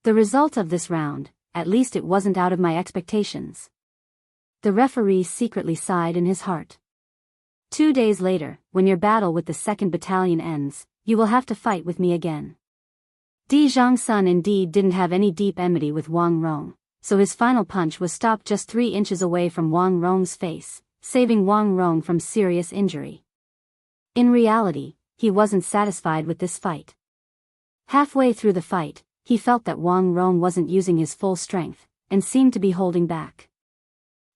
The result of this round, at least it wasn't out of my expectations. The referee secretly sighed in his heart. 2 days later, when your battle with the 2nd Battalion ends, you will have to fight with me again. Di Zhangsun indeed didn't have any deep enmity with Wang Rong, so his final punch was stopped just 3 inches away from Wang Rong's face, saving Wang Rong from serious injury. In reality, he wasn't satisfied with this fight. Halfway through the fight, he felt that Wang Rong wasn't using his full strength, and seemed to be holding back.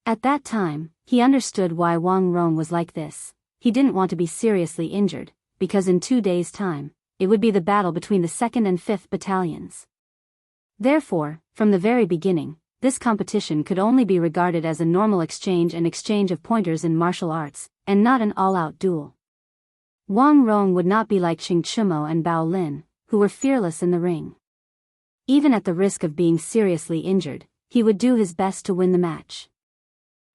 At that time, he understood why Wang Rong was like this. He didn't want to be seriously injured, because in 2 days' time, it would be the battle between the 2nd and 5th battalions. Therefore, from the very beginning, this competition could only be regarded as a normal exchange of pointers in martial arts, and not an all-out duel. Wang Rong would not be like Qing Chumo and Bao Lin, who were fearless in the ring. Even at the risk of being seriously injured, he would do his best to win the match.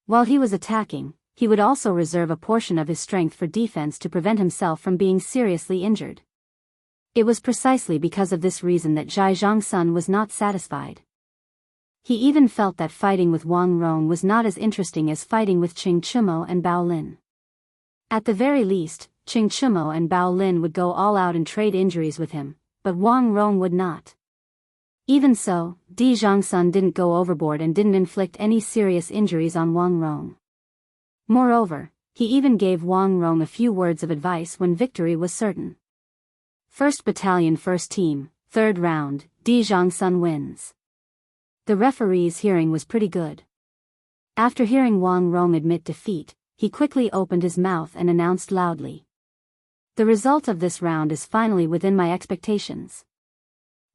While he was attacking, he would also reserve a portion of his strength for defense to prevent himself from being seriously injured. It was precisely because of this reason that Di Zhangsun was not satisfied. He even felt that fighting with Wang Rong was not as interesting as fighting with Qing Chumo and Bao Lin. At the very least, Qing Chumo and Bao Lin would go all out and trade injuries with him, but Wang Rong would not. Even so, Di Zhongsun didn't go overboard and didn't inflict any serious injuries on Wang Rong. Moreover, he even gave Wang Rong a few words of advice when victory was certain. 1st Battalion 1st Team, 3rd round, Di Zhongsun wins. The referee's hearing was pretty good. After hearing Wang Rong admit defeat, he quickly opened his mouth and announced loudly. The result of this round is finally within my expectations.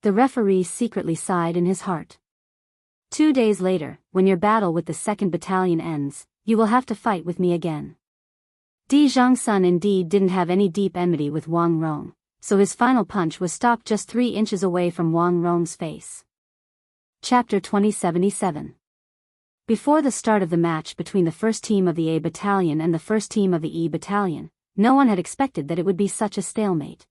The referee secretly sighed in his heart. 2 days later, when your battle with the 2nd Battalion ends, you will have to fight with me again. Di Zhongsun indeed didn't have any deep enmity with Wang Rong, so his final punch was stopped just 3 inches away from Wang Rong's face. Chapter 2077. Before the start of the match between the 1st team of the A Battalion and the 1st team of the E Battalion, no one had expected that it would be such a stalemate.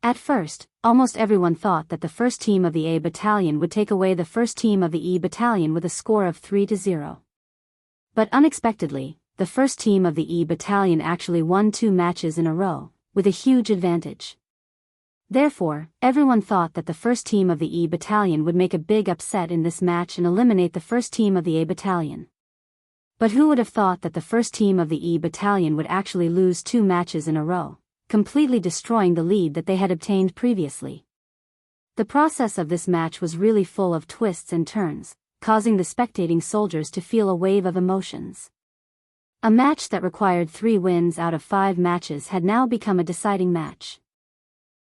At first, almost everyone thought that the 1st team of the A Battalion would take away the 1st team of the E Battalion with a score of 3-0. But unexpectedly, the 1st team of the E Battalion actually won 2 matches in a row, with a huge advantage. Therefore, everyone thought that the 1st team of the E Battalion would make a big upset in this match and eliminate the 1st team of the A Battalion. But who would have thought that the 1st team of the E Battalion would actually lose 2 matches in a row, completely destroying the lead that they had obtained previously. The process of this match was really full of twists and turns, causing the spectating soldiers to feel a wave of emotions. A match that required 3 wins out of 5 matches had now become a deciding match.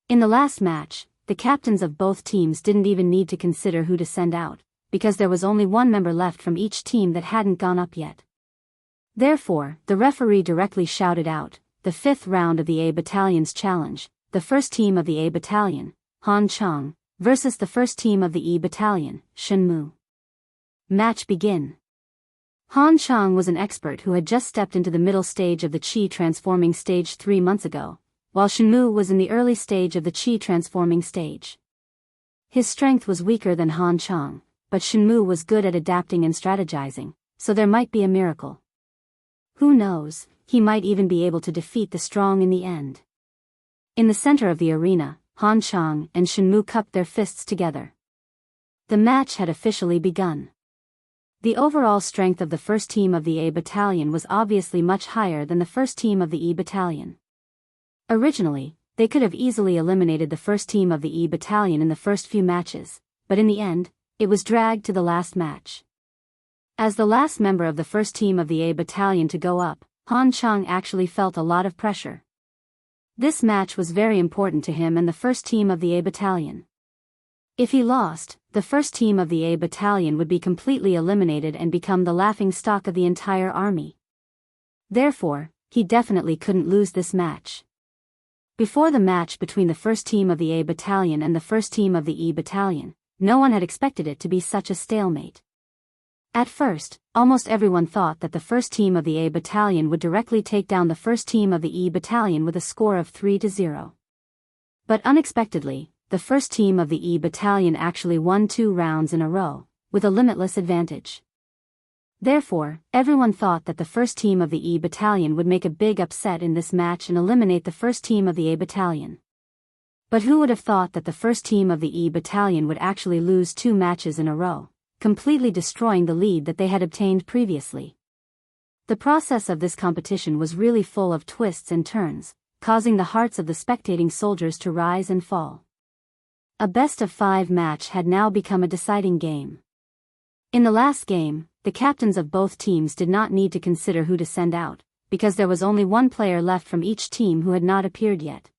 In the last match, the captains of both teams didn't even need to consider who to send out, because there was only 1 member left from each team that hadn't gone up yet. Therefore, the referee directly shouted out, the 5th round of the A Battalion's challenge, the 1st team of the A Battalion, Han Chang, versus the 1st team of the E Battalion, Shenmu. Match begin. Han Chang was an expert who had just stepped into the middle stage of the Qi transforming stage 3 months ago, while Shenmu was in the early stage of the Qi transforming stage. His strength was weaker than Han Chang, but Shenmu was good at adapting and strategizing, so there might be a miracle. Who knows, he might even be able to defeat the strong in the end. In the center of the arena, Han Chang and Shenmu cupped their fists together. The match had officially begun. The overall strength of the 1st team of the A Battalion was obviously much higher than the 1st team of the E Battalion. Originally, they could have easily eliminated the 1st team of the E Battalion in the first few matches, but in the end, it was dragged to the last match. As the last member of the 1st team of the A Battalion to go up, Han Chang actually felt a lot of pressure. This match was very important to him and the 1st team of the A Battalion. If he lost, the 1st team of the A Battalion would be completely eliminated and become the laughing stock of the entire army. Therefore, he definitely couldn't lose this match. Before the match between the 1st team of the A Battalion and the 1st team of the E Battalion, no one had expected it to be such a stalemate. At first, almost everyone thought that the 1st team of the A Battalion would directly take down the 1st team of the E Battalion with a score of 3-0. But unexpectedly, the 1st team of the E Battalion actually won 2 rounds in a row, with a limitless advantage. Therefore, everyone thought that the 1st team of the E Battalion would make a big upset in this match and eliminate the 1st team of the A Battalion. But who would have thought that the 1st team of the E Battalion would actually lose 2 matches in a row, completely destroying the lead that they had obtained previously. The process of this competition was really full of twists and turns, causing the hearts of the spectating soldiers to rise and fall. A best-of-5 match had now become a deciding game. In the last game, the captains of both teams did not need to consider who to send out, because there was only 1 player left from each team who had not appeared yet.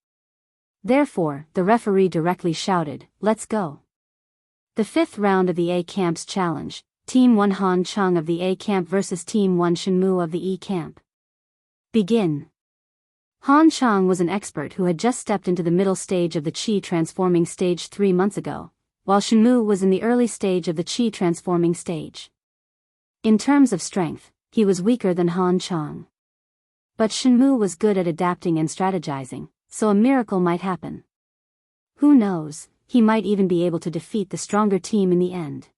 Therefore, the referee directly shouted, "Let's go." The 5th round of the A Camp's challenge, Team 1 Han Chang of the A Camp versus Team 1 Shenmu of the E Camp. Begin. Han Chang was an expert who had just stepped into the middle stage of the Qi transforming stage 3 months ago, while Shenmu was in the early stage of the Qi transforming stage. In terms of strength, he was weaker than Han Chang. But Shenmu was good at adapting and strategizing, so a miracle might happen. Who knows, he might even be able to defeat the stronger team in the end.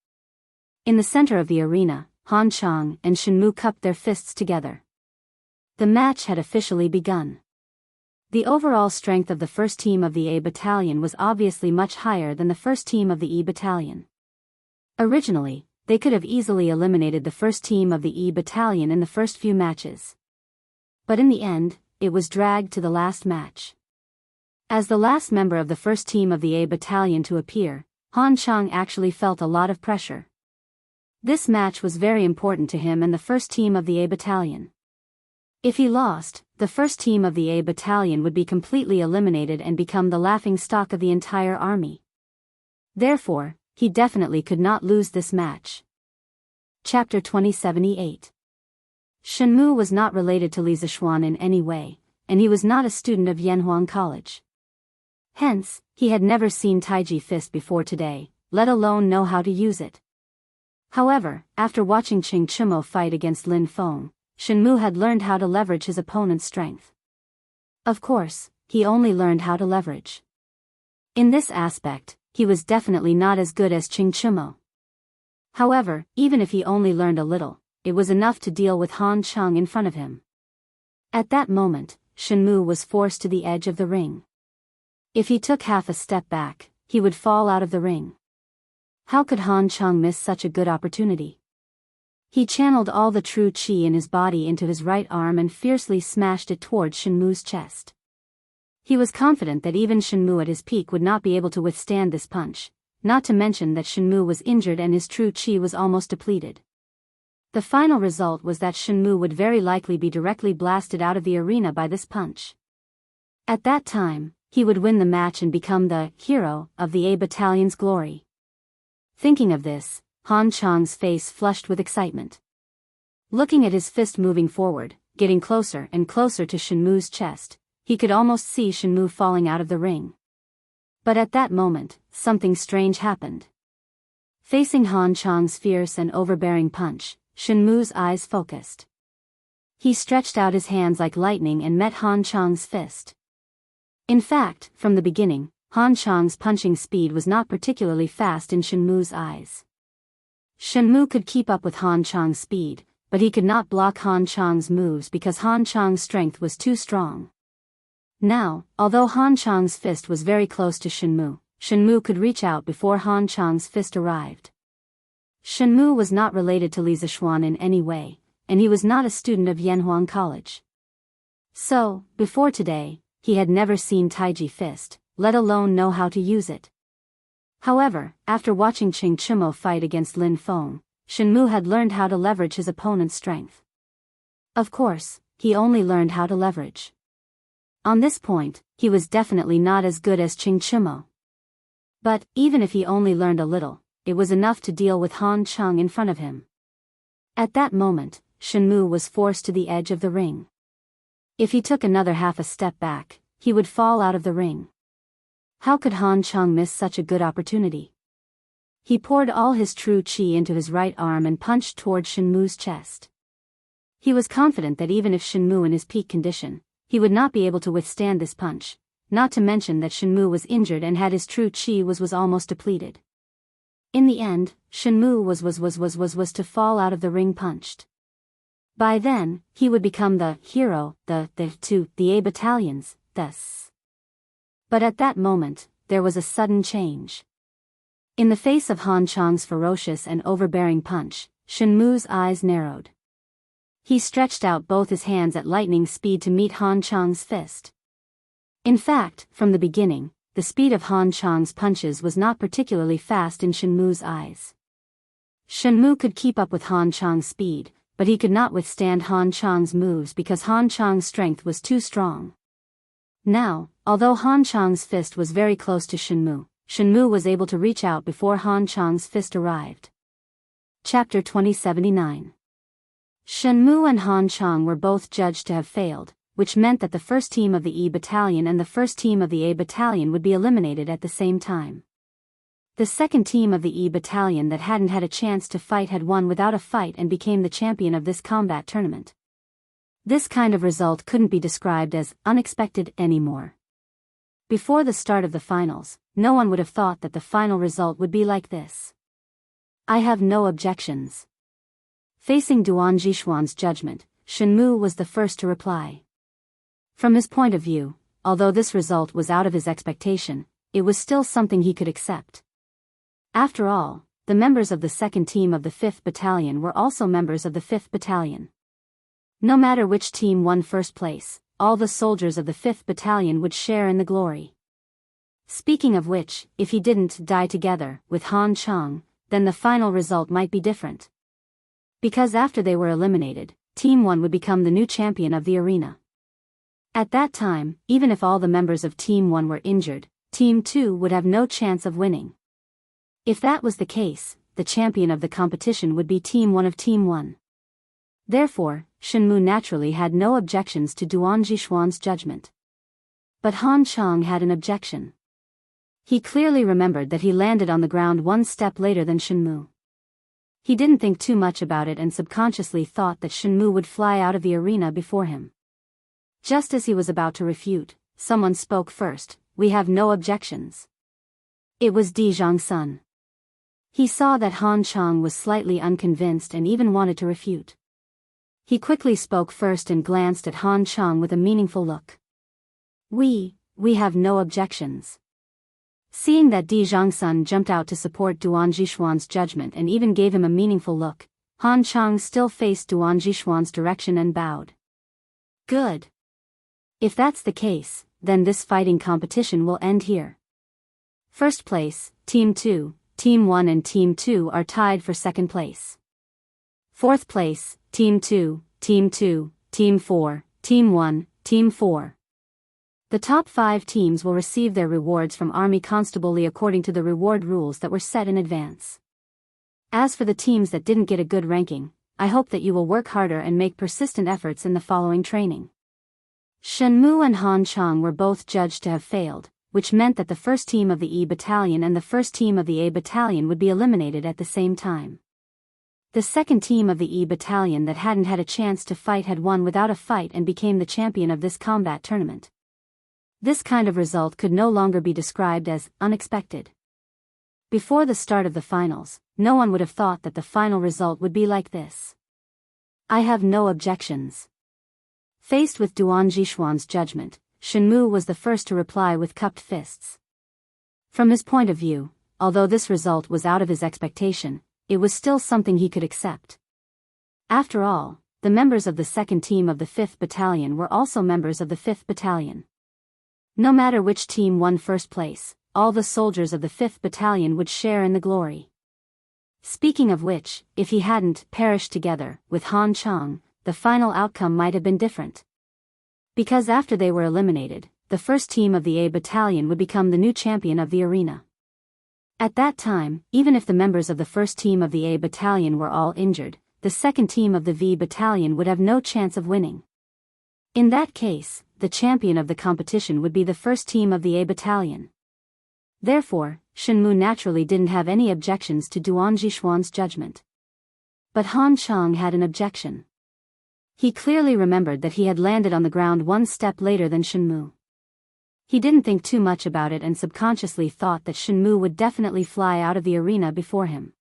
In the center of the arena, Han Chang and Shenmue cupped their fists together. The match had officially begun. The overall strength of the first team of the A Battalion was obviously much higher than the first team of the E Battalion. Originally, they could have easily eliminated the first team of the E Battalion in the first few matches. But in the end, it was dragged to the last match. As the last member of the first team of the A Battalion to appear, Han Chang actually felt a lot of pressure. This match was very important to him and the first team of the A Battalion. If he lost, the first team of the A Battalion would be completely eliminated and become the laughing stock of the entire army. Therefore, he definitely could not lose this match. Chapter 2078. Shenmue was not related to Li Zixuan in any way, and he was not a student of Yanhuang College. Hence, he had never seen Taiji Fist before today, let alone know how to use it. However, after watching Qing Chimo fight against Lin Feng, Shenmue had learned how to leverage his opponent's strength. Of course, he only learned how to leverage. In this aspect, he was definitely not as good as Qing Chimo. However, even if he only learned a little, it was enough to deal with Han Chang in front of him. At that moment, Shenmue was forced to the edge of the ring. If he took half a step back, he would fall out of the ring. How could Han Chang miss such a good opportunity? He channeled all the true qi in his body into his right arm and fiercely smashed it towards Shenmue's chest. He was confident that even Shenmue at his peak would not be able to withstand this punch, not to mention that Shenmue was injured and his true qi was almost depleted. The final result was that Shenmue would very likely be directly blasted out of the arena by this punch. At that time, he would win the match and become the hero of the A Battalion's glory. Thinking of this, Han Chang's face flushed with excitement. Looking at his fist moving forward, getting closer and closer to Shenmue's chest, he could almost see Shenmue falling out of the ring. But at that moment, something strange happened. Facing Han Chang's fierce and overbearing punch, Shenmue's eyes focused. He stretched out his hands like lightning and met Han Chang's fist. In fact, from the beginning, Han Chang's punching speed was not particularly fast in Shenmue's eyes. Shenmue could keep up with Han Chang's speed, but he could not block Han Chang's moves because Han Chang's strength was too strong. Now, although Han Chang's fist was very close to Shenmue, Shenmue could reach out before Han Chang's fist arrived. Shenmue was not related to Li Zixuan in any way, and he was not a student of Yanhuang College. So, before today, he had never seen Taiji Fist, let alone know how to use it. However, after watching Qing Chimo fight against Lin Feng, Shenmue had learned how to leverage his opponent's strength. Of course, he only learned how to leverage. On this point, he was definitely not as good as Qing Chimo. But, even if he only learned a little, it was enough to deal with Han Chang in front of him. At that moment, Shenmue was forced to the edge of the ring. If he took another half a step back, he would fall out of the ring. How could Han Chang miss such a good opportunity? He poured all his true qi into his right arm and punched toward Shenmue's chest. He was confident that even if Shenmue in his peak condition, he would not be able to withstand this punch, not to mention that Shenmue was injured and had his true qi was almost depleted. In the end, Shenmue was to fall out of the ring punched. By then, he would become the hero, the A Battalions, thus. But at that moment, there was a sudden change. In the face of Han Chang's ferocious and overbearing punch, Shenmue's eyes narrowed. He stretched out both his hands at lightning speed to meet Han Chang's fist. In fact, from the beginning, the speed of Han Chang's punches was not particularly fast in Shenmue's eyes. Shenmue could keep up with Han Chang's speed, but he could not withstand Han Chang's moves because Han Chang's strength was too strong. Now, although Han Chang's fist was very close to Shenmue, Shenmue was able to reach out before Han Chang's fist arrived. Chapter 2079. Shenmue and Han Chang were both judged to have failed, which meant that the first team of the E Battalion and the first team of the A Battalion would be eliminated at the same time. The second team of the E Battalion that hadn't had a chance to fight had won without a fight and became the champion of this combat tournament. This kind of result couldn't be described as unexpected anymore. Before the start of the finals, no one would have thought that the final result would be like this. I have no objections. Facing Duan Jishuan's judgment, Shenmu was the first to reply. From his point of view, although this result was out of his expectation, it was still something he could accept. After all, the members of the second team of the 5th Battalion were also members of the 5th Battalion. No matter which team won first place, all the soldiers of the 5th Battalion would share in the glory. Speaking of which, if he didn't die together with Han Chang, then the final result might be different. Because after they were eliminated, Team 1 would become the new champion of the arena. At that time, even if all the members of Team 1 were injured, Team 2 would have no chance of winning. If that was the case, the champion of the competition would be Team 1 of Team 1. Therefore, Shenmu naturally had no objections to Duan Jishuan's judgment. But Han Chang had an objection. He clearly remembered that he landed on the ground one step later than Shenmu. He didn't think too much about it and subconsciously thought that Shenmu would fly out of the arena before him. Just as he was about to refute, someone spoke first. We have no objections. It was Di Zhangsun. He saw that Han Chang was slightly unconvinced and even wanted to refute. He quickly spoke first and glanced at Han Chang with a meaningful look. We have no objections. Seeing that Di Zhangsun jumped out to support Duan Jishuan's judgment and even gave him a meaningful look, Han Chang still faced Duan Jishuan's direction and bowed. Good. If that's the case, then this fighting competition will end here. First place, Team 2, Team 1 and Team 2 are tied for second place. Fourth place, Team 2, Team 2, Team 4, Team 1, Team 4. The top 5 teams will receive their rewards from Army Constabulary according to the reward rules that were set in advance. As for the teams that didn't get a good ranking, I hope that you will work harder and make persistent efforts in the following training. Shenmu and Han Chang were both judged to have failed, which meant that the first team of the E Battalion and the first team of the A Battalion would be eliminated at the same time. The second team of the E Battalion that hadn't had a chance to fight had won without a fight and became the champion of this combat tournament. This kind of result could no longer be described as unexpected. Before the start of the finals, no one would have thought that the final result would be like this. I have no objections. Faced with Duan Jishuan's judgment, Shenmu was the first to reply with cupped fists. From his point of view, although this result was out of his expectation, it was still something he could accept. After all, the members of the second team of the 5th Battalion were also members of the 5th Battalion. No matter which team won first place, all the soldiers of the 5th Battalion would share in the glory. Speaking of which, if he hadn't perished together with Han Chang, the final outcome might have been different. Because after they were eliminated, the first team of the A Battalion would become the new champion of the arena. At that time, even if the members of the first team of the A Battalion were all injured, the second team of the V Battalion would have no chance of winning. In that case, the champion of the competition would be the first team of the A Battalion. Therefore, Shenmu naturally didn't have any objections to Duan Jishuan's judgment. But Han Chang had an objection. He clearly remembered that he had landed on the ground one step later than Shenmu. He didn't think too much about it and subconsciously thought that Shenmu would definitely fly out of the arena before him.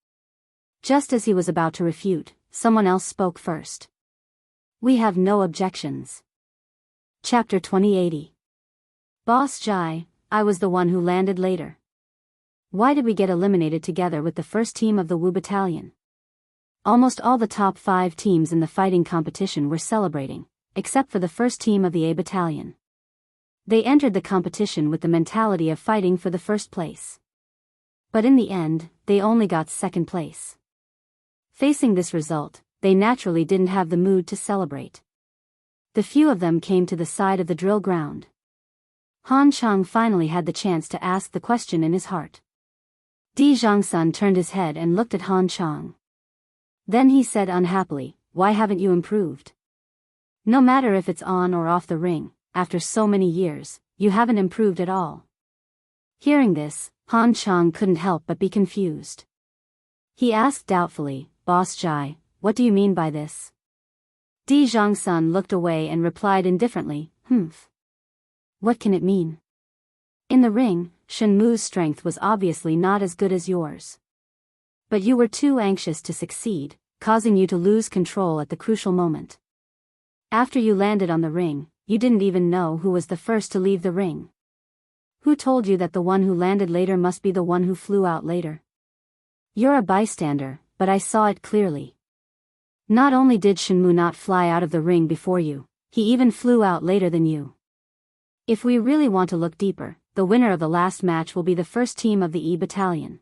Just as he was about to refute, someone else spoke first. We have no objections. Chapter 2080. Boss Jai, I was the one who landed later. Why did we get eliminated together with the first team of the Wu Battalion? Almost all the top 5 teams in the fighting competition were celebrating, except for the first team of the A Battalion. They entered the competition with the mentality of fighting for the first place. But in the end, they only got second place. Facing this result, they naturally didn't have the mood to celebrate. The few of them came to the side of the drill ground. Han Chang finally had the chance to ask the question in his heart. Di Zhangsun turned his head and looked at Han Chang. Then he said unhappily, why haven't you improved? No matter if it's on or off the ring, after so many years, you haven't improved at all. Hearing this, Han Chang couldn't help but be confused. He asked doubtfully, Boss Jai, what do you mean by this? Di Zhangsun looked away and replied indifferently, What can it mean? In the ring, Shenmu's strength was obviously not as good as yours. But you were too anxious to succeed, causing you to lose control at the crucial moment. After you landed on the ring, you didn't even know who was the first to leave the ring. Who told you that the one who landed later must be the one who flew out later? You're a bystander, but I saw it clearly. Not only did Shenmue not fly out of the ring before you, he even flew out later than you. If we really want to look deeper, the winner of the last match will be the first team of the E Battalion.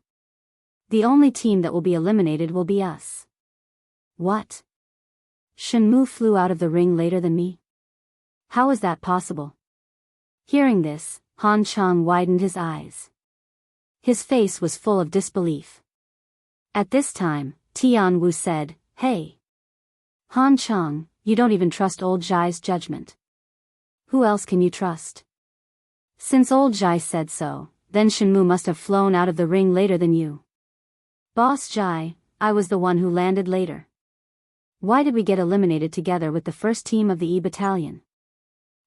The only team that will be eliminated will be us. What? Shenmue flew out of the ring later than me? How is that possible? Hearing this, Han Chang widened his eyes. His face was full of disbelief. At this time, Tian Wu said, "Hey! Han Chang, you don't even trust old Jai's judgment. Who else can you trust? Since old Jai said so, then Shenmue must have flown out of the ring later than you." "Boss Jai, I was the one who landed later. Why did we get eliminated together with the first team of the E Battalion?"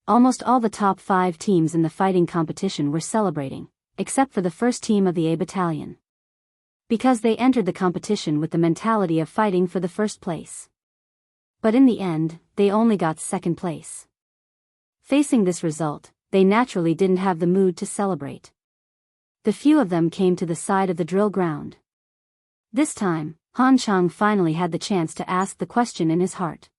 Almost all the top 5 teams in the fighting competition were celebrating, except for the first team of the A Battalion. Because they entered the competition with the mentality of fighting for the first place. But in the end, they only got second place. Facing this result, they naturally didn't have the mood to celebrate. The few of them came to the side of the drill ground. This time, Han Chang finally had the chance to ask the question in his heart.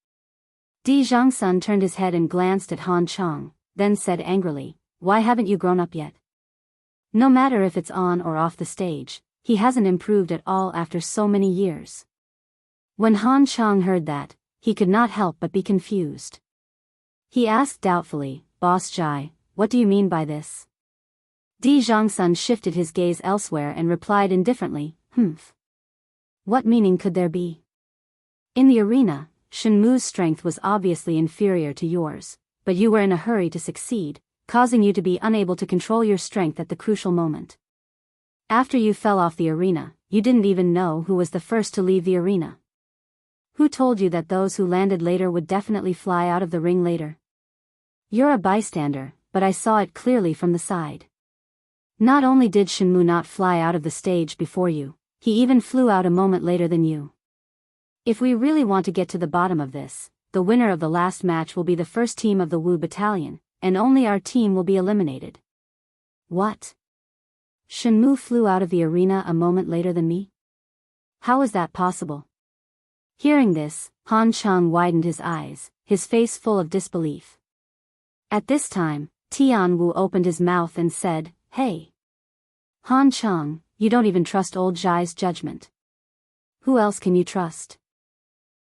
Di Zhangsun turned his head and glanced at Han Chang, then said angrily, "Why haven't you grown up yet? No matter if it's on or off the stage, he hasn't improved at all after so many years." When Han Chang heard that, he could not help but be confused. He asked doubtfully, "Boss Jai, what do you mean by this?" Di Zhangsun shifted his gaze elsewhere and replied indifferently, "Humph. What meaning could there be? In the arena, Shenmue's strength was obviously inferior to yours, but you were in a hurry to succeed, causing you to be unable to control your strength at the crucial moment. After you fell off the arena, you didn't even know who was the first to leave the arena. Who told you that those who landed later would definitely fly out of the ring later? You're a bystander, but I saw it clearly from the side. Not only did Shenmue not fly out of the stage before you, he even flew out a moment later than you. If we really want to get to the bottom of this, the winner of the last match will be the first team of the Wu Battalion, and only our team will be eliminated." "What? Shenmue flew out of the arena a moment later than me? How is that possible?" Hearing this, Han Chang widened his eyes, his face full of disbelief. At this time, Tian Wu opened his mouth and said, "Hey! Han Chang, you don't even trust old Jai's judgment. Who else can you trust?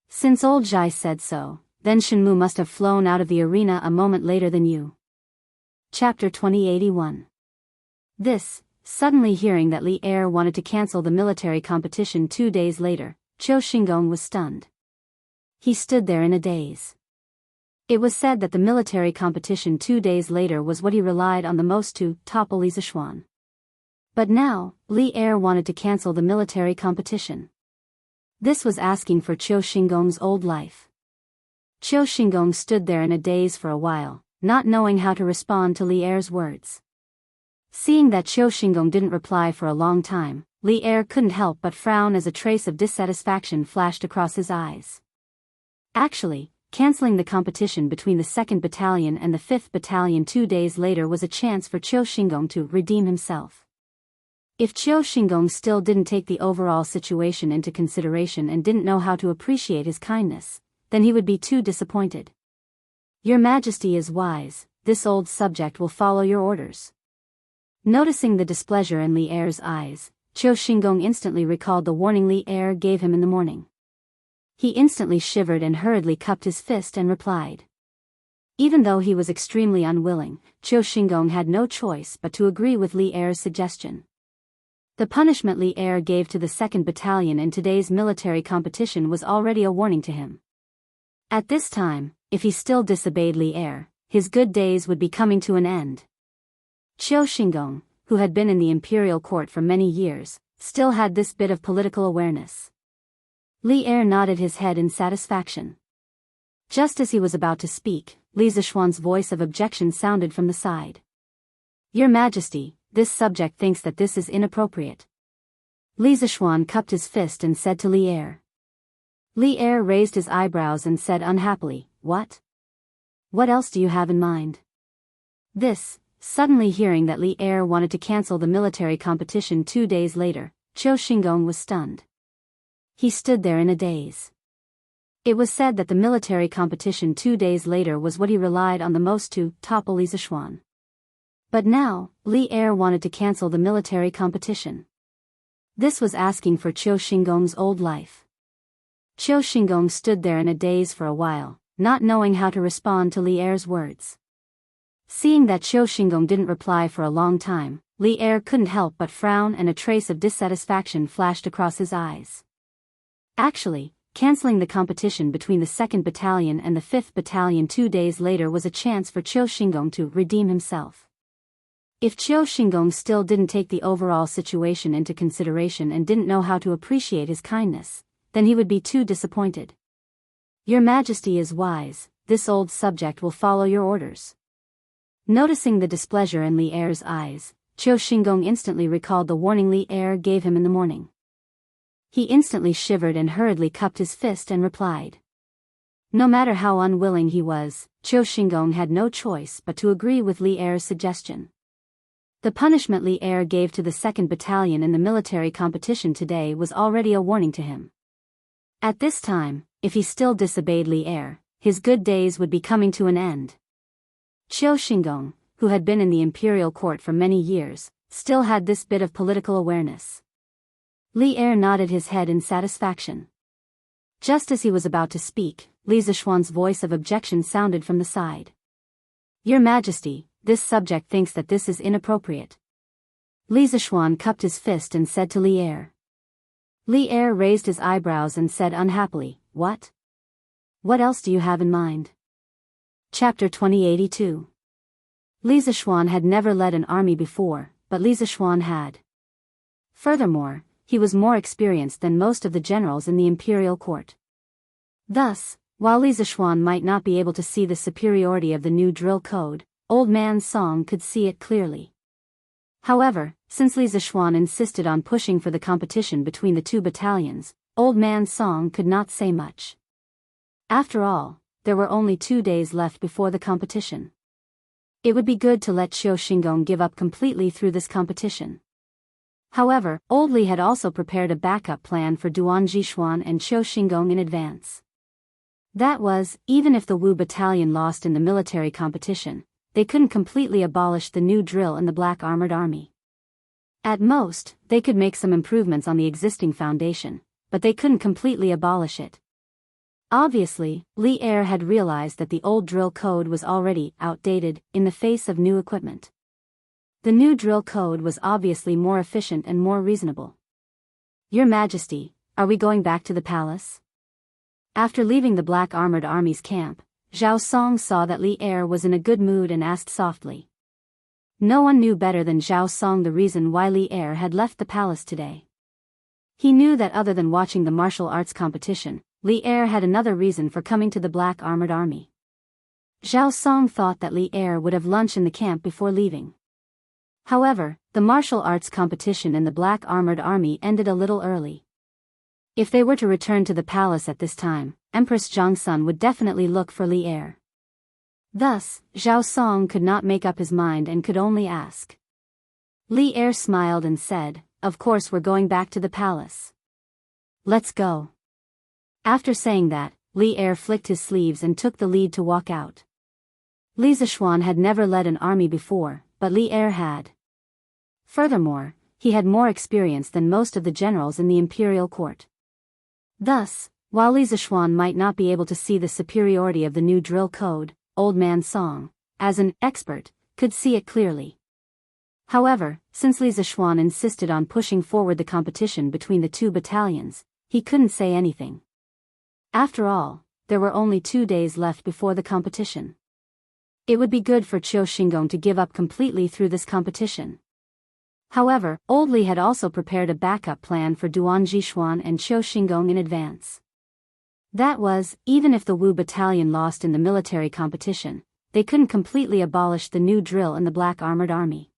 Since old Jai said so, then Shenmue must have flown out of the arena a moment later than you." Chapter 2081. Suddenly hearing that Li Er wanted to cancel the military competition 2 days later, Qiu Xingong was stunned. He stood there in a daze. It was said that the military competition 2 days later was what he relied on the most to topple Li Zishuan. But now, Li Er wanted to cancel the military competition. This was asking for Qiu Xingong's old life. Qiu Xingong stood there in a daze for a while, not knowing how to respond to Li Er's words. Seeing that Qiu Xingong didn't reply for a long time, Li Er couldn't help but frown as a trace of dissatisfaction flashed across his eyes. Actually, canceling the competition between the 2nd Battalion and the 5th Battalion 2 days later was a chance for Qiu Xingong to redeem himself. If Qiu Xingong still didn't take the overall situation into consideration and didn't know how to appreciate his kindness, then he would be too disappointed. "Your Majesty is wise, this old subject will follow your orders." Noticing the displeasure in Li Er's eyes, Qiu Xingong instantly recalled the warning Li Er gave him in the morning. He instantly shivered and hurriedly cupped his fist and replied. Even though he was extremely unwilling, Qiu Xingong had no choice but to agree with Li Er's suggestion. The punishment Li Er gave to the 2nd Battalion in today's military competition was already a warning to him. At this time, if he still disobeyed Li Er, his good days would be coming to an end. Qiu Xingong, who had been in the imperial court for many years, still had this bit of political awareness. Li Er nodded his head in satisfaction. Just as he was about to speak, Li Zishuan's voice of objection sounded from the side. "Your Majesty, this subject thinks that this is inappropriate." Li Zishuan cupped his fist and said to Li Er. Li Er raised his eyebrows and said unhappily, "What? What else do you have in mind?" Suddenly hearing that Li Er wanted to cancel the military competition 2 days later, Qiu Xingong was stunned. He stood there in a daze. It was said that the military competition 2 days later was what he relied on the most to topple Li Zishuan. But now, Li Er wanted to cancel the military competition. This was asking for Qiu Xinggong's old life. Qiu Xinggong stood there in a daze for a while, not knowing how to respond to Li Er's words. Seeing that Qiu Xinggong didn't reply for a long time, Li Er couldn't help but frown, and a trace of dissatisfaction flashed across his eyes. Actually, canceling the competition between the 2nd Battalion and the 5th Battalion 2 days later was a chance for Qiu Xinggong to redeem himself. If Qiu Xinggong still didn't take the overall situation into consideration and didn't know how to appreciate his kindness, then he would be too disappointed. "Your Majesty is wise, this old subject will follow your orders." Noticing the displeasure in Li Er's eyes, Qiu Xinggong instantly recalled the warning Li Er gave him in the morning. He instantly shivered and hurriedly cupped his fist and replied. No matter how unwilling he was, Qiu Xinggong had no choice but to agree with Li Er's suggestion. The punishment Li Er gave to the 2nd Battalion in the military competition today was already a warning to him. At this time, if he still disobeyed Li Er, his good days would be coming to an end. Qiu Xinggong, who had been in the imperial court for many years, still had this bit of political awareness. Li Er nodded his head in satisfaction. Just as he was about to speak, Li Zishuan's voice of objection sounded from the side. "Your Majesty, this subject thinks that this is inappropriate." Li Zishuan cupped his fist and said to Li Er. Li Er raised his eyebrows and said unhappily, "What? What else do you have in mind?" Chapter 2082. Li Zishuan had never led an army before, but Li Zishuan had. Furthermore, he was more experienced than most of the generals in the imperial court. Thus, while Li Zishuan might not be able to see the superiority of the new drill code, Old Man Song could see it clearly. However, since Li Zishuan insisted on pushing for the competition between the 2 battalions, Old Man Song could not say much. After all, there were only 2 days left before the competition. It would be good to let Qiu Xinggong give up completely through this competition. However, Old Li had also prepared a backup plan for Duan Jishuan and Qiu Xinggong in advance. That was, even if the Wu Battalion lost in the military competition, they couldn't completely abolish the new drill in the Black Armored Army. At most, they could make some improvements on the existing foundation, but they couldn't completely abolish it. Obviously, Li Er had realized that the old drill code was already outdated in the face of new equipment. The new drill code was obviously more efficient and more reasonable. "Your Majesty, are we going back to the palace?" After leaving the Black Armored Army's camp, Zhao Song saw that Li Er was in a good mood and asked softly. No one knew better than Zhao Song the reason why Li Er had left the palace today. He knew that other than watching the martial arts competition, Li Er had another reason for coming to the Black Armored Army. Zhao Song thought that Li Er would have lunch in the camp before leaving. However, the martial arts competition in the Black Armored Army ended a little early. If they were to return to the palace at this time, Empress Zhongsun would definitely look for Li Er. Thus, Zhao Song could not make up his mind and could only ask. Li Er smiled and said, "Of course we're going back to the palace. Let's go." After saying that, Li Er flicked his sleeves and took the lead to walk out. Li Zishuan had never led an army before, but Li Er had. Furthermore, he had more experience than most of the generals in the imperial court. Thus, while Li Zishuan might not be able to see the superiority of the new drill code, Old Man Song, as an expert, could see it clearly. However, since Li Zishuan insisted on pushing forward the competition between the 2 battalions, he couldn't say anything. After all, there were only 2 days left before the competition. It would be good for Qiu Xinggong to give up completely through this competition. However, Old Li had also prepared a backup plan for Duan Jishuan and Qiu Xinggong in advance. That was, even if the Wu Battalion lost in the military competition, they couldn't completely abolish the new drill in the Black Armored Army.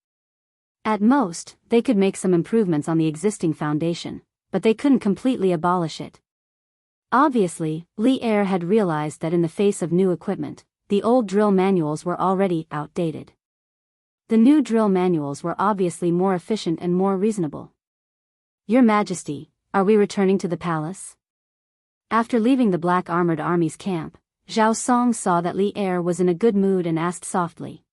At most, they could make some improvements on the existing foundation, but they couldn't completely abolish it. Obviously, Li Er had realized that in the face of new equipment, the old drill manuals were already outdated. The new drill manuals were obviously more efficient and more reasonable. Your Majesty, are we returning to the palace? After leaving the Black Armored Army's camp, Zhao Song saw that Li Er was in a good mood and asked softly.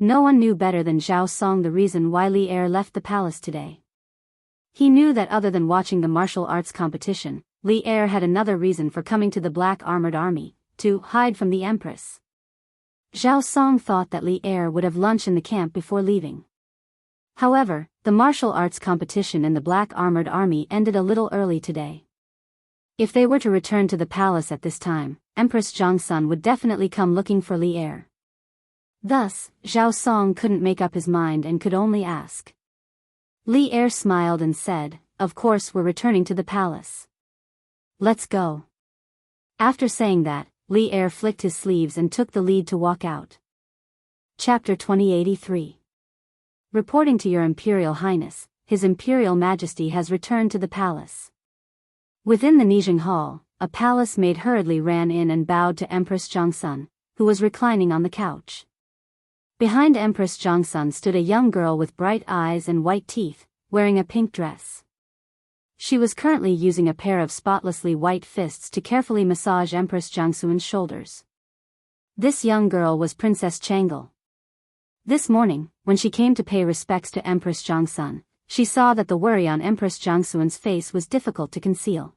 No one knew better than Zhao Song the reason why Li Er left the palace today. He knew that other than watching the martial arts competition, Li Er had another reason for coming to the Black Armored Army, to hide from the Empress. Zhao Song thought that Li Er would have lunch in the camp before leaving. However, the martial arts competition in the Black Armored Army ended a little early today. If they were to return to the palace at this time, Empress Zhongsun would definitely come looking for Li Er. Thus, Zhao Song couldn't make up his mind and could only ask. Li Er smiled and said, "Of course we're returning to the palace. Let's go." After saying that, Li Er flicked his sleeves and took the lead to walk out. Chapter 2083. Reporting to Your Imperial Highness, His Imperial Majesty has returned to the palace. Within the Nijing Hall, a palace maid hurriedly ran in and bowed to Empress Zhongsun, who was reclining on the couch. Behind Empress Zhongsun stood a young girl with bright eyes and white teeth, wearing a pink dress. She was currently using a pair of spotlessly white fists to carefully massage Empress Zhongsun's shoulders. This young girl was Princess Changle. This morning, when she came to pay respects to Empress Zhongsun, she saw that the worry on Empress Zhongsun's face was difficult to conceal.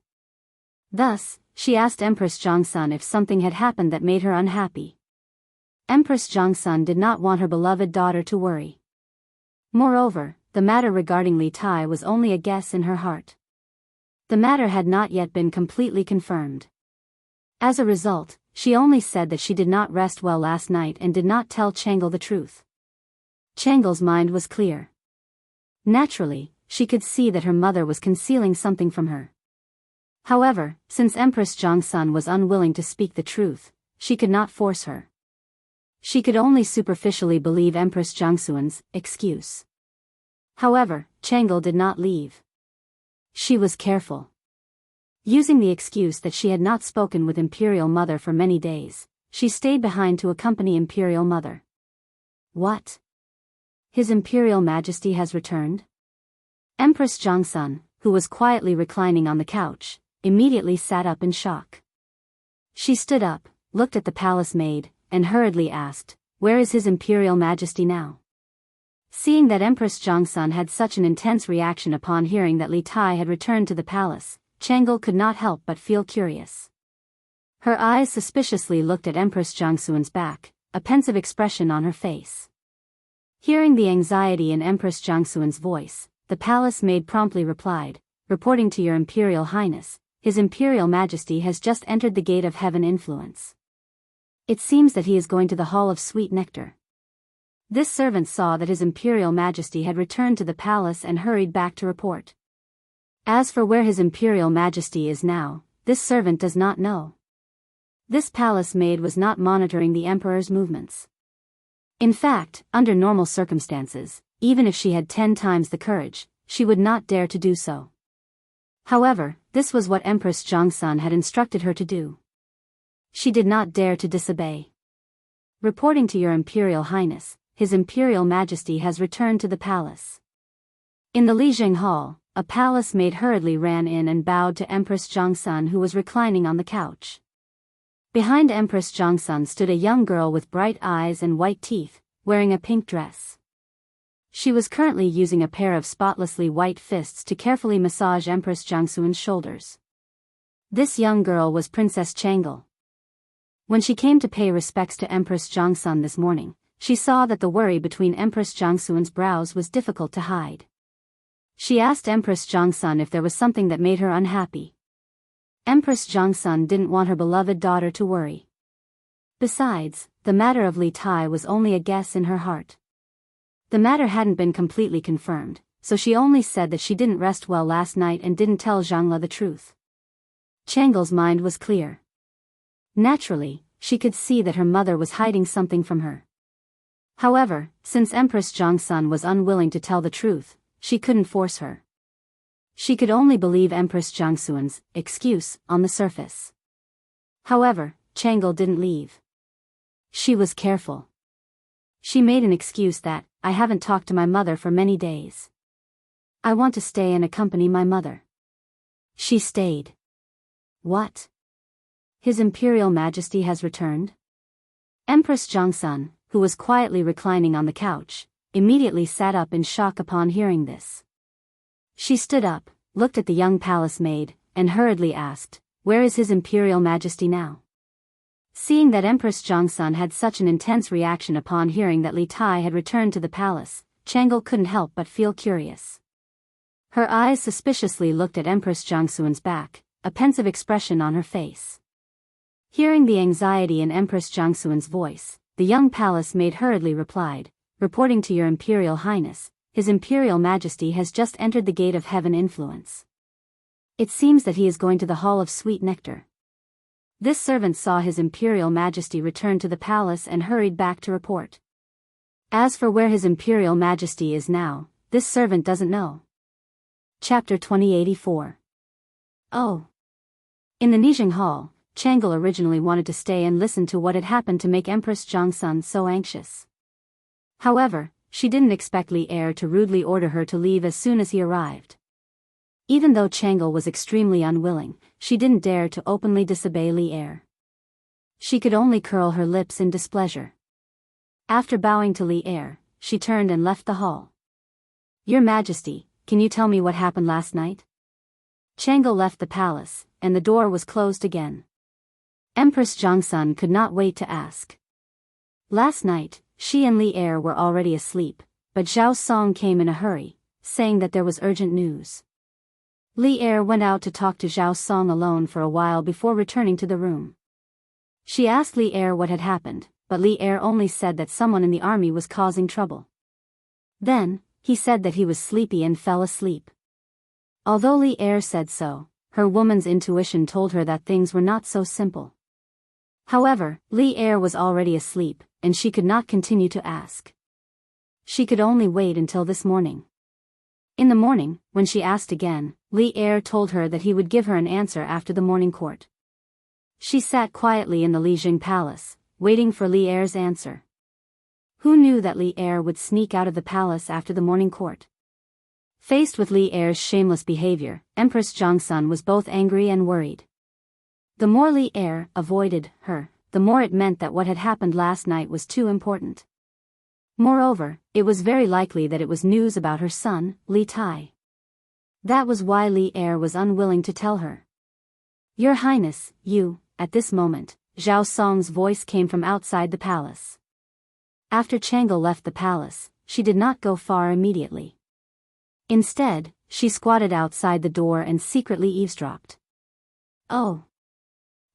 Thus, she asked Empress Zhongsun if something had happened that made her unhappy. Empress Zhongsun did not want her beloved daughter to worry. Moreover, the matter regarding Li Tai was only a guess in her heart. The matter had not yet been completely confirmed. As a result, she only said that she did not rest well last night and did not tell Changle the truth. Changle's mind was clear. Naturally, she could see that her mother was concealing something from her. However, since Empress Zhongsun was unwilling to speak the truth, she could not force her. She could only superficially believe Empress Zhongsun's excuse. However, Changle did not leave. She was careful. Using the excuse that she had not spoken with Imperial Mother for many days, she stayed behind to accompany Imperial Mother. What? His Imperial Majesty has returned? Empress Zhongsun, who was quietly reclining on the couch, immediately sat up in shock. She stood up, looked at the palace maid, and hurriedly asked, "Where is His Imperial Majesty now?" Seeing that Empress Zhongsun had such an intense reaction upon hearing that Li Tai had returned to the palace, Changle could not help but feel curious. Her eyes suspiciously looked at Empress Zhongsun's back, a pensive expression on her face. Hearing the anxiety in Empress Zhongsun's voice, the palace maid promptly replied, "Reporting to Your Imperial Highness, His Imperial Majesty has just entered the Gate of Heaven Influence. It seems that he is going to the Hall of Sweet Nectar." This servant saw that His Imperial Majesty had returned to the palace and hurried back to report. As for where His Imperial Majesty is now, this servant does not know. This palace maid was not monitoring the Emperor's movements. In fact, under normal circumstances, even if she had 10 times the courage, she would not dare to do so. However, this was what Empress Zhongsun had instructed her to do. She did not dare to disobey. "Reporting to Your Imperial Highness, His Imperial Majesty has returned to the palace." In the Lijing Hall, a palace maid hurriedly ran in and bowed to Empress Zhongsun, who was reclining on the couch. Behind Empress Zhongsun stood a young girl with bright eyes and white teeth, wearing a pink dress. She was currently using a pair of spotlessly white fists to carefully massage Empress Zhongsun's shoulders. This young girl was Princess Changle. When she came to pay respects to Empress Zhongsun this morning, she saw that the worry between Empress Zhongsun's brows was difficult to hide. She asked Empress Zhongsun if there was something that made her unhappy. Empress Zhongsun didn't want her beloved daughter to worry. Besides, the matter of Li Tai was only a guess in her heart. The matter hadn't been completely confirmed, so she only said that she didn't rest well last night and didn't tell Zhangla the truth. Changle's mind was clear. Naturally, she could see that her mother was hiding something from her. However, since Empress Jongsun was unwilling to tell the truth, she couldn't force her. She could only believe Empress Jongsun's excuse on the surface. However, Changle didn't leave. She was careful. She made an excuse that, I haven't talked to my mother for many days. I want to stay and accompany my mother. She stayed. What? His Imperial Majesty has returned? Empress Jongsun, who was quietly reclining on the couch, immediately sat up in shock upon hearing this. She stood up, looked at the young palace maid, and hurriedly asked, where is His Imperial Majesty now? Seeing that Empress Jongsun had such an intense reaction upon hearing that Li Tai had returned to the palace, Changle couldn't help but feel curious. Her eyes suspiciously looked at Empress Jongsun's back, a pensive expression on her face. Hearing the anxiety in Empress Jongsun's voice, the young palace maid hurriedly replied, reporting to Your Imperial Highness, His Imperial Majesty has just entered the gate of heaven influence. It seems that he is going to the Hall of Sweet Nectar. This servant saw His Imperial Majesty return to the palace and hurried back to report. As for where His Imperial Majesty is now, this servant doesn't know. Chapter 2084. Oh. In the Nijing Hall, Changle originally wanted to stay and listen to what had happened to make Empress Jongsun so anxious. However, she didn't expect Li Er to rudely order her to leave as soon as he arrived. Even though Changle was extremely unwilling, she didn't dare to openly disobey Li Er. She could only curl her lips in displeasure. After bowing to Li Er, she turned and left the hall. Your Majesty, can you tell me what happened last night? Changle left the palace, and the door was closed again. Empress Jongsun could not wait to ask. Last night, she and Li Er were already asleep, but Zhao Song came in a hurry, saying that there was urgent news. Li Er went out to talk to Zhao Song alone for a while before returning to the room. She asked Li Er what had happened, but Li Er only said that someone in the army was causing trouble. Then, he said that he was sleepy and fell asleep. Although Li Er said so, her woman's intuition told her that things were not so simple. However, Li Er was already asleep, and she could not continue to ask. She could only wait until this morning. In the morning, when she asked again, Li Er told her that he would give her an answer after the morning court. She sat quietly in the Lijing Palace, waiting for Li Er's answer. Who knew that Li Er would sneak out of the palace after the morning court? Faced with Li Er's shameless behavior, Empress Jongsun was both angry and worried. The more Li Er avoided her, the more it meant that what had happened last night was too important. Moreover, it was very likely that it was news about her son, Li Tai. That was why Li Er was unwilling to tell her. Your Highness, at this moment, Zhao Song's voice came from outside the palace. After Changle left the palace, she did not go far immediately. Instead, she squatted outside the door and secretly eavesdropped. Oh.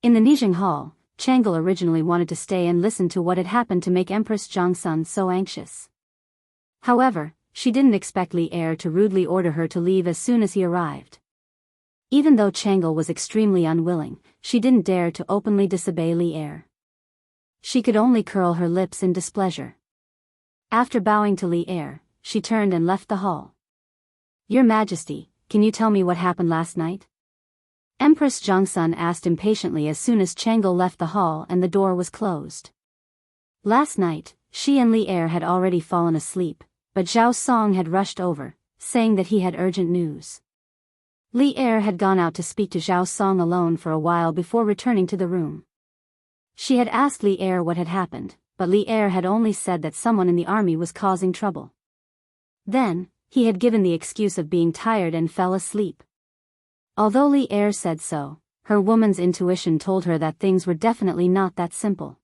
In the Nijing Hall, Changle originally wanted to stay and listen to what had happened to make Empress Jongsun so anxious. However, she didn't expect Li Er to rudely order her to leave as soon as he arrived. Even though Changle was extremely unwilling, she didn't dare to openly disobey Li Er. She could only curl her lips in displeasure. After bowing to Li Er, she turned and left the hall. Your Majesty, can you tell me what happened last night? Empress Jongsun asked impatiently as soon as Changle left the hall and the door was closed. Last night, she and Li Er had already fallen asleep, but Zhao Song had rushed over, saying that he had urgent news. Li Er had gone out to speak to Zhao Song alone for a while before returning to the room. She had asked Li Er what had happened, but Li Er had only said that someone in the army was causing trouble. Then, he had given the excuse of being tired and fell asleep. Although Li Er said so, her woman's intuition told her that things were definitely not that simple.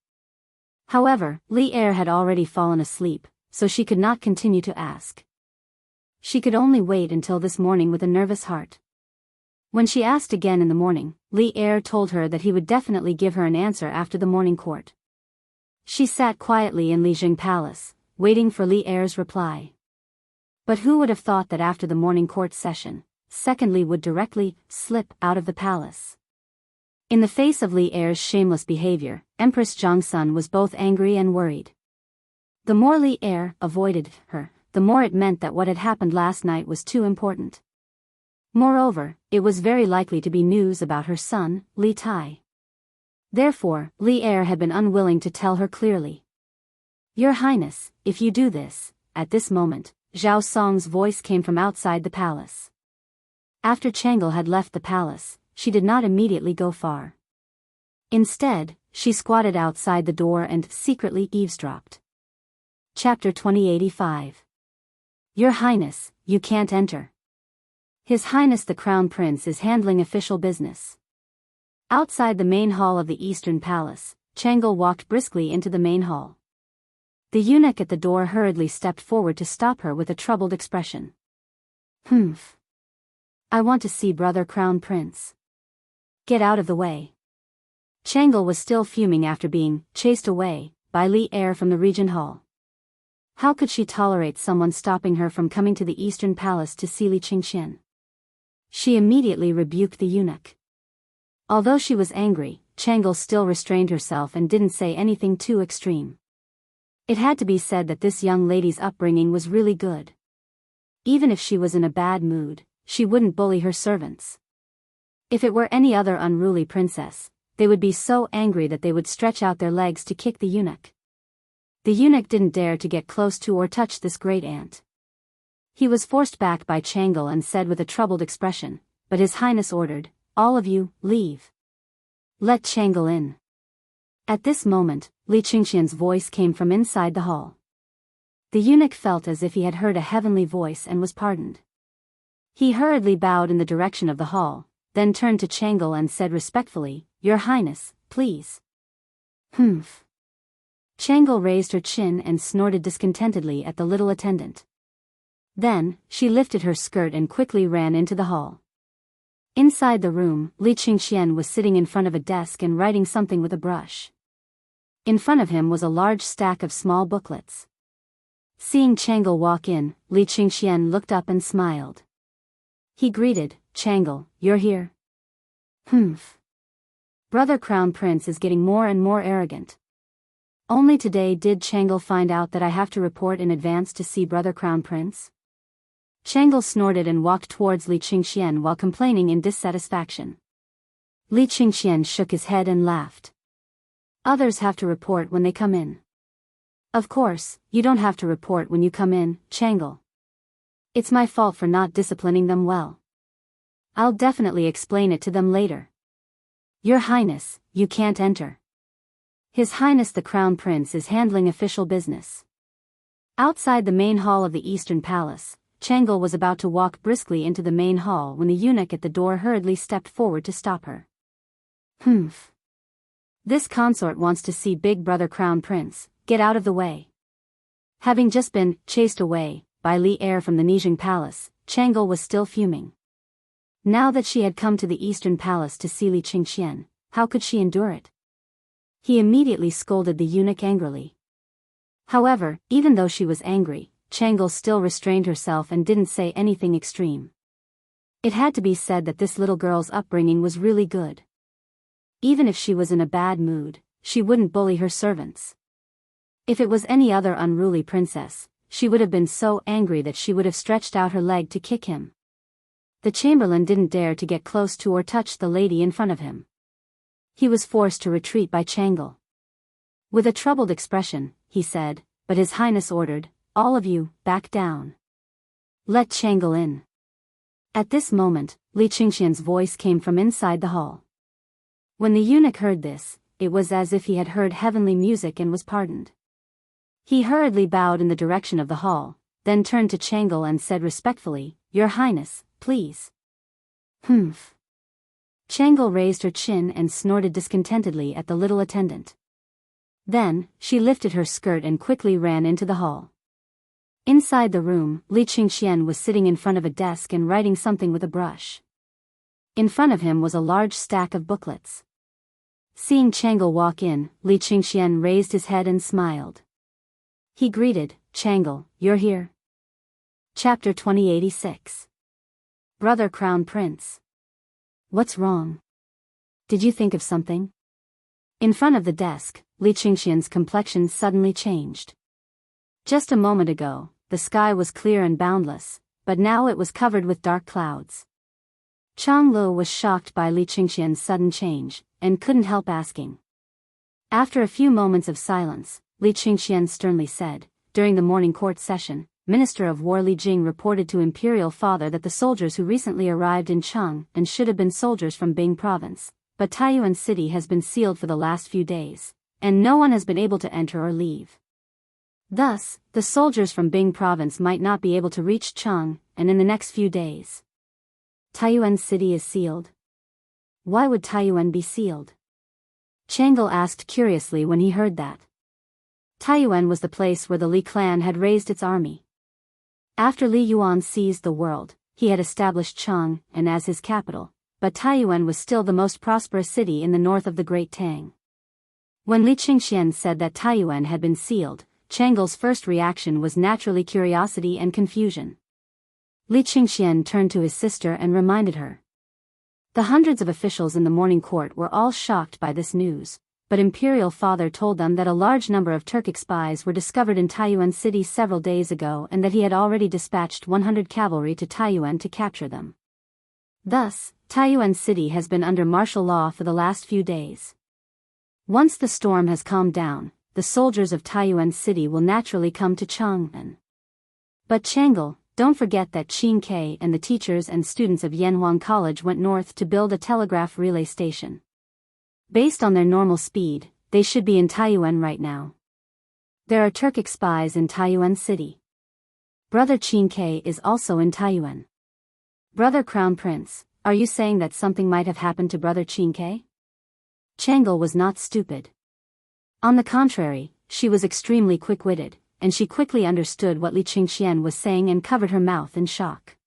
However, Li Er had already fallen asleep, so she could not continue to ask. She could only wait until this morning with a nervous heart. When she asked again in the morning, Li Er told her that he would definitely give her an answer after the morning court. She sat quietly in Lijing Palace, waiting for Li Er's reply. But who would have thought that after the morning court session, Secondly would directly slip out of the palace. In the face of Li Er's shameless behavior, Empress Jongsun was both angry and worried. The more Li Er avoided her, the more it meant that what had happened last night was too important. Moreover, it was very likely to be news about her son, Li Tai. Therefore, Li Er had been unwilling to tell her clearly. Your Highness, if you do this, at this moment, Zhao Song's voice came from outside the palace. After Chang'e had left the palace, she did not immediately go far. Instead, she squatted outside the door and secretly eavesdropped. Chapter 2085. Your Highness, you can't enter. His Highness the Crown Prince is handling official business. Outside the main hall of the Eastern Palace, Chang'e walked briskly into the main hall. The eunuch at the door hurriedly stepped forward to stop her with a troubled expression. Humph. I want to see Brother Crown Prince. Get out of the way. Chang'e was still fuming after being chased away by Li Er from the Regent Hall. How could she tolerate someone stopping her from coming to the Eastern Palace to see Li Qingxian? She immediately rebuked the eunuch. Although she was angry, Chang'e still restrained herself and didn't say anything too extreme. It had to be said that this young lady's upbringing was really good. Even if she was in a bad mood, she wouldn't bully her servants. If it were any other unruly princess, they would be so angry that they would stretch out their legs to kick the eunuch. The eunuch didn't dare to get close to or touch this great aunt. He was forced back by Chang'e and said with a troubled expression, but His Highness ordered, all of you, leave. Let Chang'e in. At this moment, Li Qingxian's voice came from inside the hall. The eunuch felt as if he had heard a heavenly voice and was pardoned. He hurriedly bowed in the direction of the hall, then turned to Chang'e and said respectfully, Your Highness, please. Humph. Chang'e raised her chin and snorted discontentedly at the little attendant. Then, she lifted her skirt and quickly ran into the hall. Inside the room, Li Qingxian was sitting in front of a desk and writing something with a brush. In front of him was a large stack of small booklets. Seeing Chang'e walk in, Li Qingxian looked up and smiled. He greeted, Chang'e, you're here? Humph. Brother Crown Prince is getting more and more arrogant. Only today did Chang'e find out that I have to report in advance to see Brother Crown Prince? Chang'e snorted and walked towards Li Qingxian while complaining in dissatisfaction. Li Qingxian shook his head and laughed. Others have to report when they come in. Of course, you don't have to report when you come in, Chang'e. It's my fault for not disciplining them well. I'll definitely explain it to them later. Your Highness, you can't enter. His Highness the Crown Prince is handling official business. Outside the main hall of the Eastern Palace, Chang'e was about to walk briskly into the main hall when the eunuch at the door hurriedly stepped forward to stop her. Humph. This consort wants to see Big Brother Crown Prince, get out of the way. Having just been chased away by Li Er from the Nijing Palace, Chang'e was still fuming. Now that she had come to the Eastern Palace to see Li Qingxian, how could she endure it? He immediately scolded the eunuch angrily. However, even though she was angry, Chang'e still restrained herself and didn't say anything extreme. It had to be said that this little girl's upbringing was really good. Even if she was in a bad mood, she wouldn't bully her servants. If it was any other unruly princess, she would have been so angry that she would have stretched out her leg to kick him. The chamberlain didn't dare to get close to or touch the lady in front of him. He was forced to retreat by Chang'e. With a troubled expression, he said, but His Highness ordered, all of you, back down. Let Chang'e in. At this moment, Li Qingxian's voice came from inside the hall. When the eunuch heard this, it was as if he had heard heavenly music and was pardoned. He hurriedly bowed in the direction of the hall, then turned to Chang'e and said respectfully, Your Highness, please. Humph. Chang'e raised her chin and snorted discontentedly at the little attendant. Then, she lifted her skirt and quickly ran into the hall. Inside the room, Li Qingxian was sitting in front of a desk and writing something with a brush. In front of him was a large stack of booklets. Seeing Chang'e walk in, Li Qingxian raised his head and smiled. He greeted, Chang'e, you're here? Chapter 2086. Brother Crown Prince. What's wrong? Did you think of something? In front of the desk, Li Qingxian's complexion suddenly changed. Just a moment ago, the sky was clear and boundless, but now it was covered with dark clouds. Chang Lu was shocked by Li Qingxian's sudden change, and couldn't help asking. After a few moments of silence, Li Qingxian sternly said, during the morning court session, Minister of War Li Jing reported to Imperial Father that the soldiers who recently arrived in Cheng and should have been soldiers from Bing Province, but Taiyuan City has been sealed for the last few days, and no one has been able to enter or leave. Thus, the soldiers from Bing Province might not be able to reach Cheng, and in the next few days. Taiyuan City is sealed. Why would Taiyuan be sealed? Changle asked curiously when he heard that. Taiyuan was the place where the Li clan had raised its army. After Li Yuan seized the world, he had established Cheng and as his capital, but Taiyuan was still the most prosperous city in the north of the Great Tang. When Li Qingxian said that Taiyuan had been sealed, Changle's first reaction was naturally curiosity and confusion. Li Qingxian turned to his sister and reminded her. The hundreds of officials in the morning court were all shocked by this news, but Imperial Father told them that a large number of Turkic spies were discovered in Taiyuan City several days ago and that he had already dispatched 100 cavalry to Taiyuan to capture them. Thus, Taiyuan City has been under martial law for the last few days. Once the storm has calmed down, the soldiers of Taiyuan City will naturally come to Chang'an. But Changle, don't forget that Qin Ke and the teachers and students of Yanhuang College went north to build a telegraph relay station. Based on their normal speed, they should be in Taiyuan right now. There are Turkic spies in Taiyuan City. Brother Qin Ke is also in Taiyuan. Brother Crown Prince, are you saying that something might have happened to Brother Qin Ke? Changle was not stupid. On the contrary, she was extremely quick-witted, and she quickly understood what Li Qingxian was saying and covered her mouth in shock.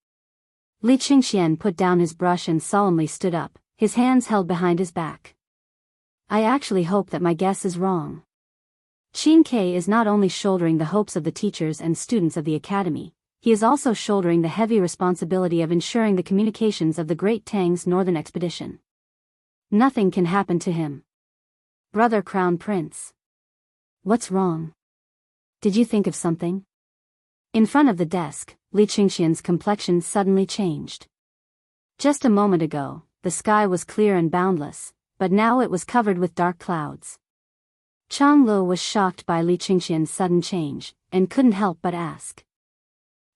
Li Qingxian put down his brush and solemnly stood up, his hands held behind his back. I actually hope that my guess is wrong. Qin Ke is not only shouldering the hopes of the teachers and students of the academy, he is also shouldering the heavy responsibility of ensuring the communications of the Great Tang's northern expedition. Nothing can happen to him. Brother Crown Prince. What's wrong? Did you think of something? In front of the desk, Li Qingxian's complexion suddenly changed. Just a moment ago, the sky was clear and boundless, but now it was covered with dark clouds. Chang Lu was shocked by Li Qingxian's sudden change, and couldn't help but ask.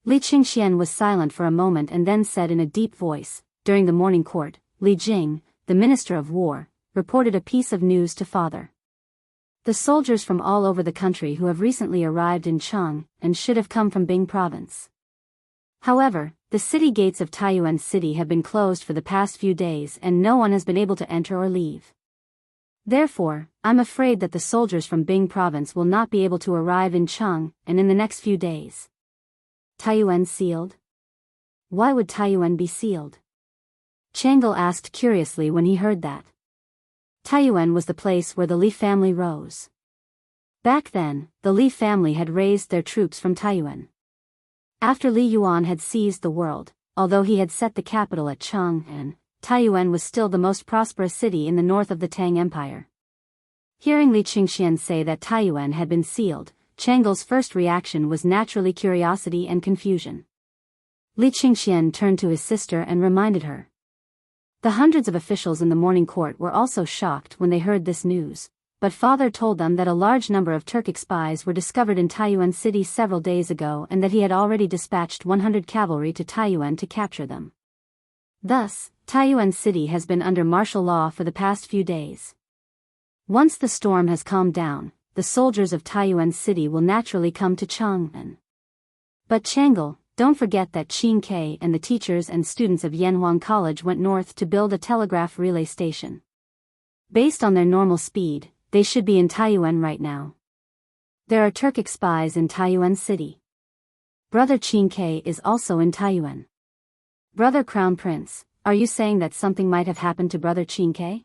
Li Qingxian was silent for a moment and then said in a deep voice, during the morning court, Li Jing, the Minister of War, reported a piece of news to Father. The soldiers from all over the country who have recently arrived in Cheng and should have come from Bing Province. However, the city gates of Taiyuan City have been closed for the past few days and no one has been able to enter or leave. Therefore, I'm afraid that the soldiers from Bing Province will not be able to arrive in Cheng and in the next few days. Taiyuan sealed? Why would Taiyuan be sealed? Changle asked curiously when he heard that. Taiyuan was the place where the Li family rose. Back then, the Li family had raised their troops from Taiyuan. After Li Yuan had seized the world, although he had set the capital at Chang'an, Taiyuan was still the most prosperous city in the north of the Tang Empire. Hearing Li Qingxian say that Taiyuan had been sealed, Changle's first reaction was naturally curiosity and confusion. Li Qingxian turned to his sister and reminded her. The hundreds of officials in the morning court were also shocked when they heard this news, but Father told them that a large number of Turkic spies were discovered in Taiyuan City several days ago and that he had already dispatched 100 cavalry to Taiyuan to capture them. Thus, Taiyuan City has been under martial law for the past few days. Once the storm has calmed down, the soldiers of Taiyuan City will naturally come to Chang'an. But Changle, don't forget that Qin Ke and the teachers and students of Yanhuang College went north to build a telegraph relay station. Based on their normal speed, they should be in Taiyuan right now. There are Turkic spies in Taiyuan City. Brother Qin Ke is also in Taiyuan. Brother Crown Prince, are you saying that something might have happened to Brother Qin Ke?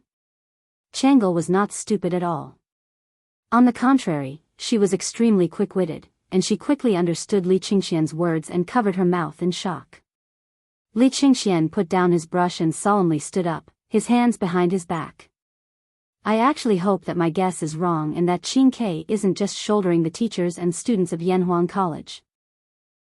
Changle was not stupid at all. On the contrary, she was extremely quick-witted, and she quickly understood Li Qingxian's words and covered her mouth in shock. Li Qingxian put down his brush and solemnly stood up, his hands behind his back. I actually hope that my guess is wrong and that Qing Ke isn't just shouldering the teachers and students of Yanhuang College.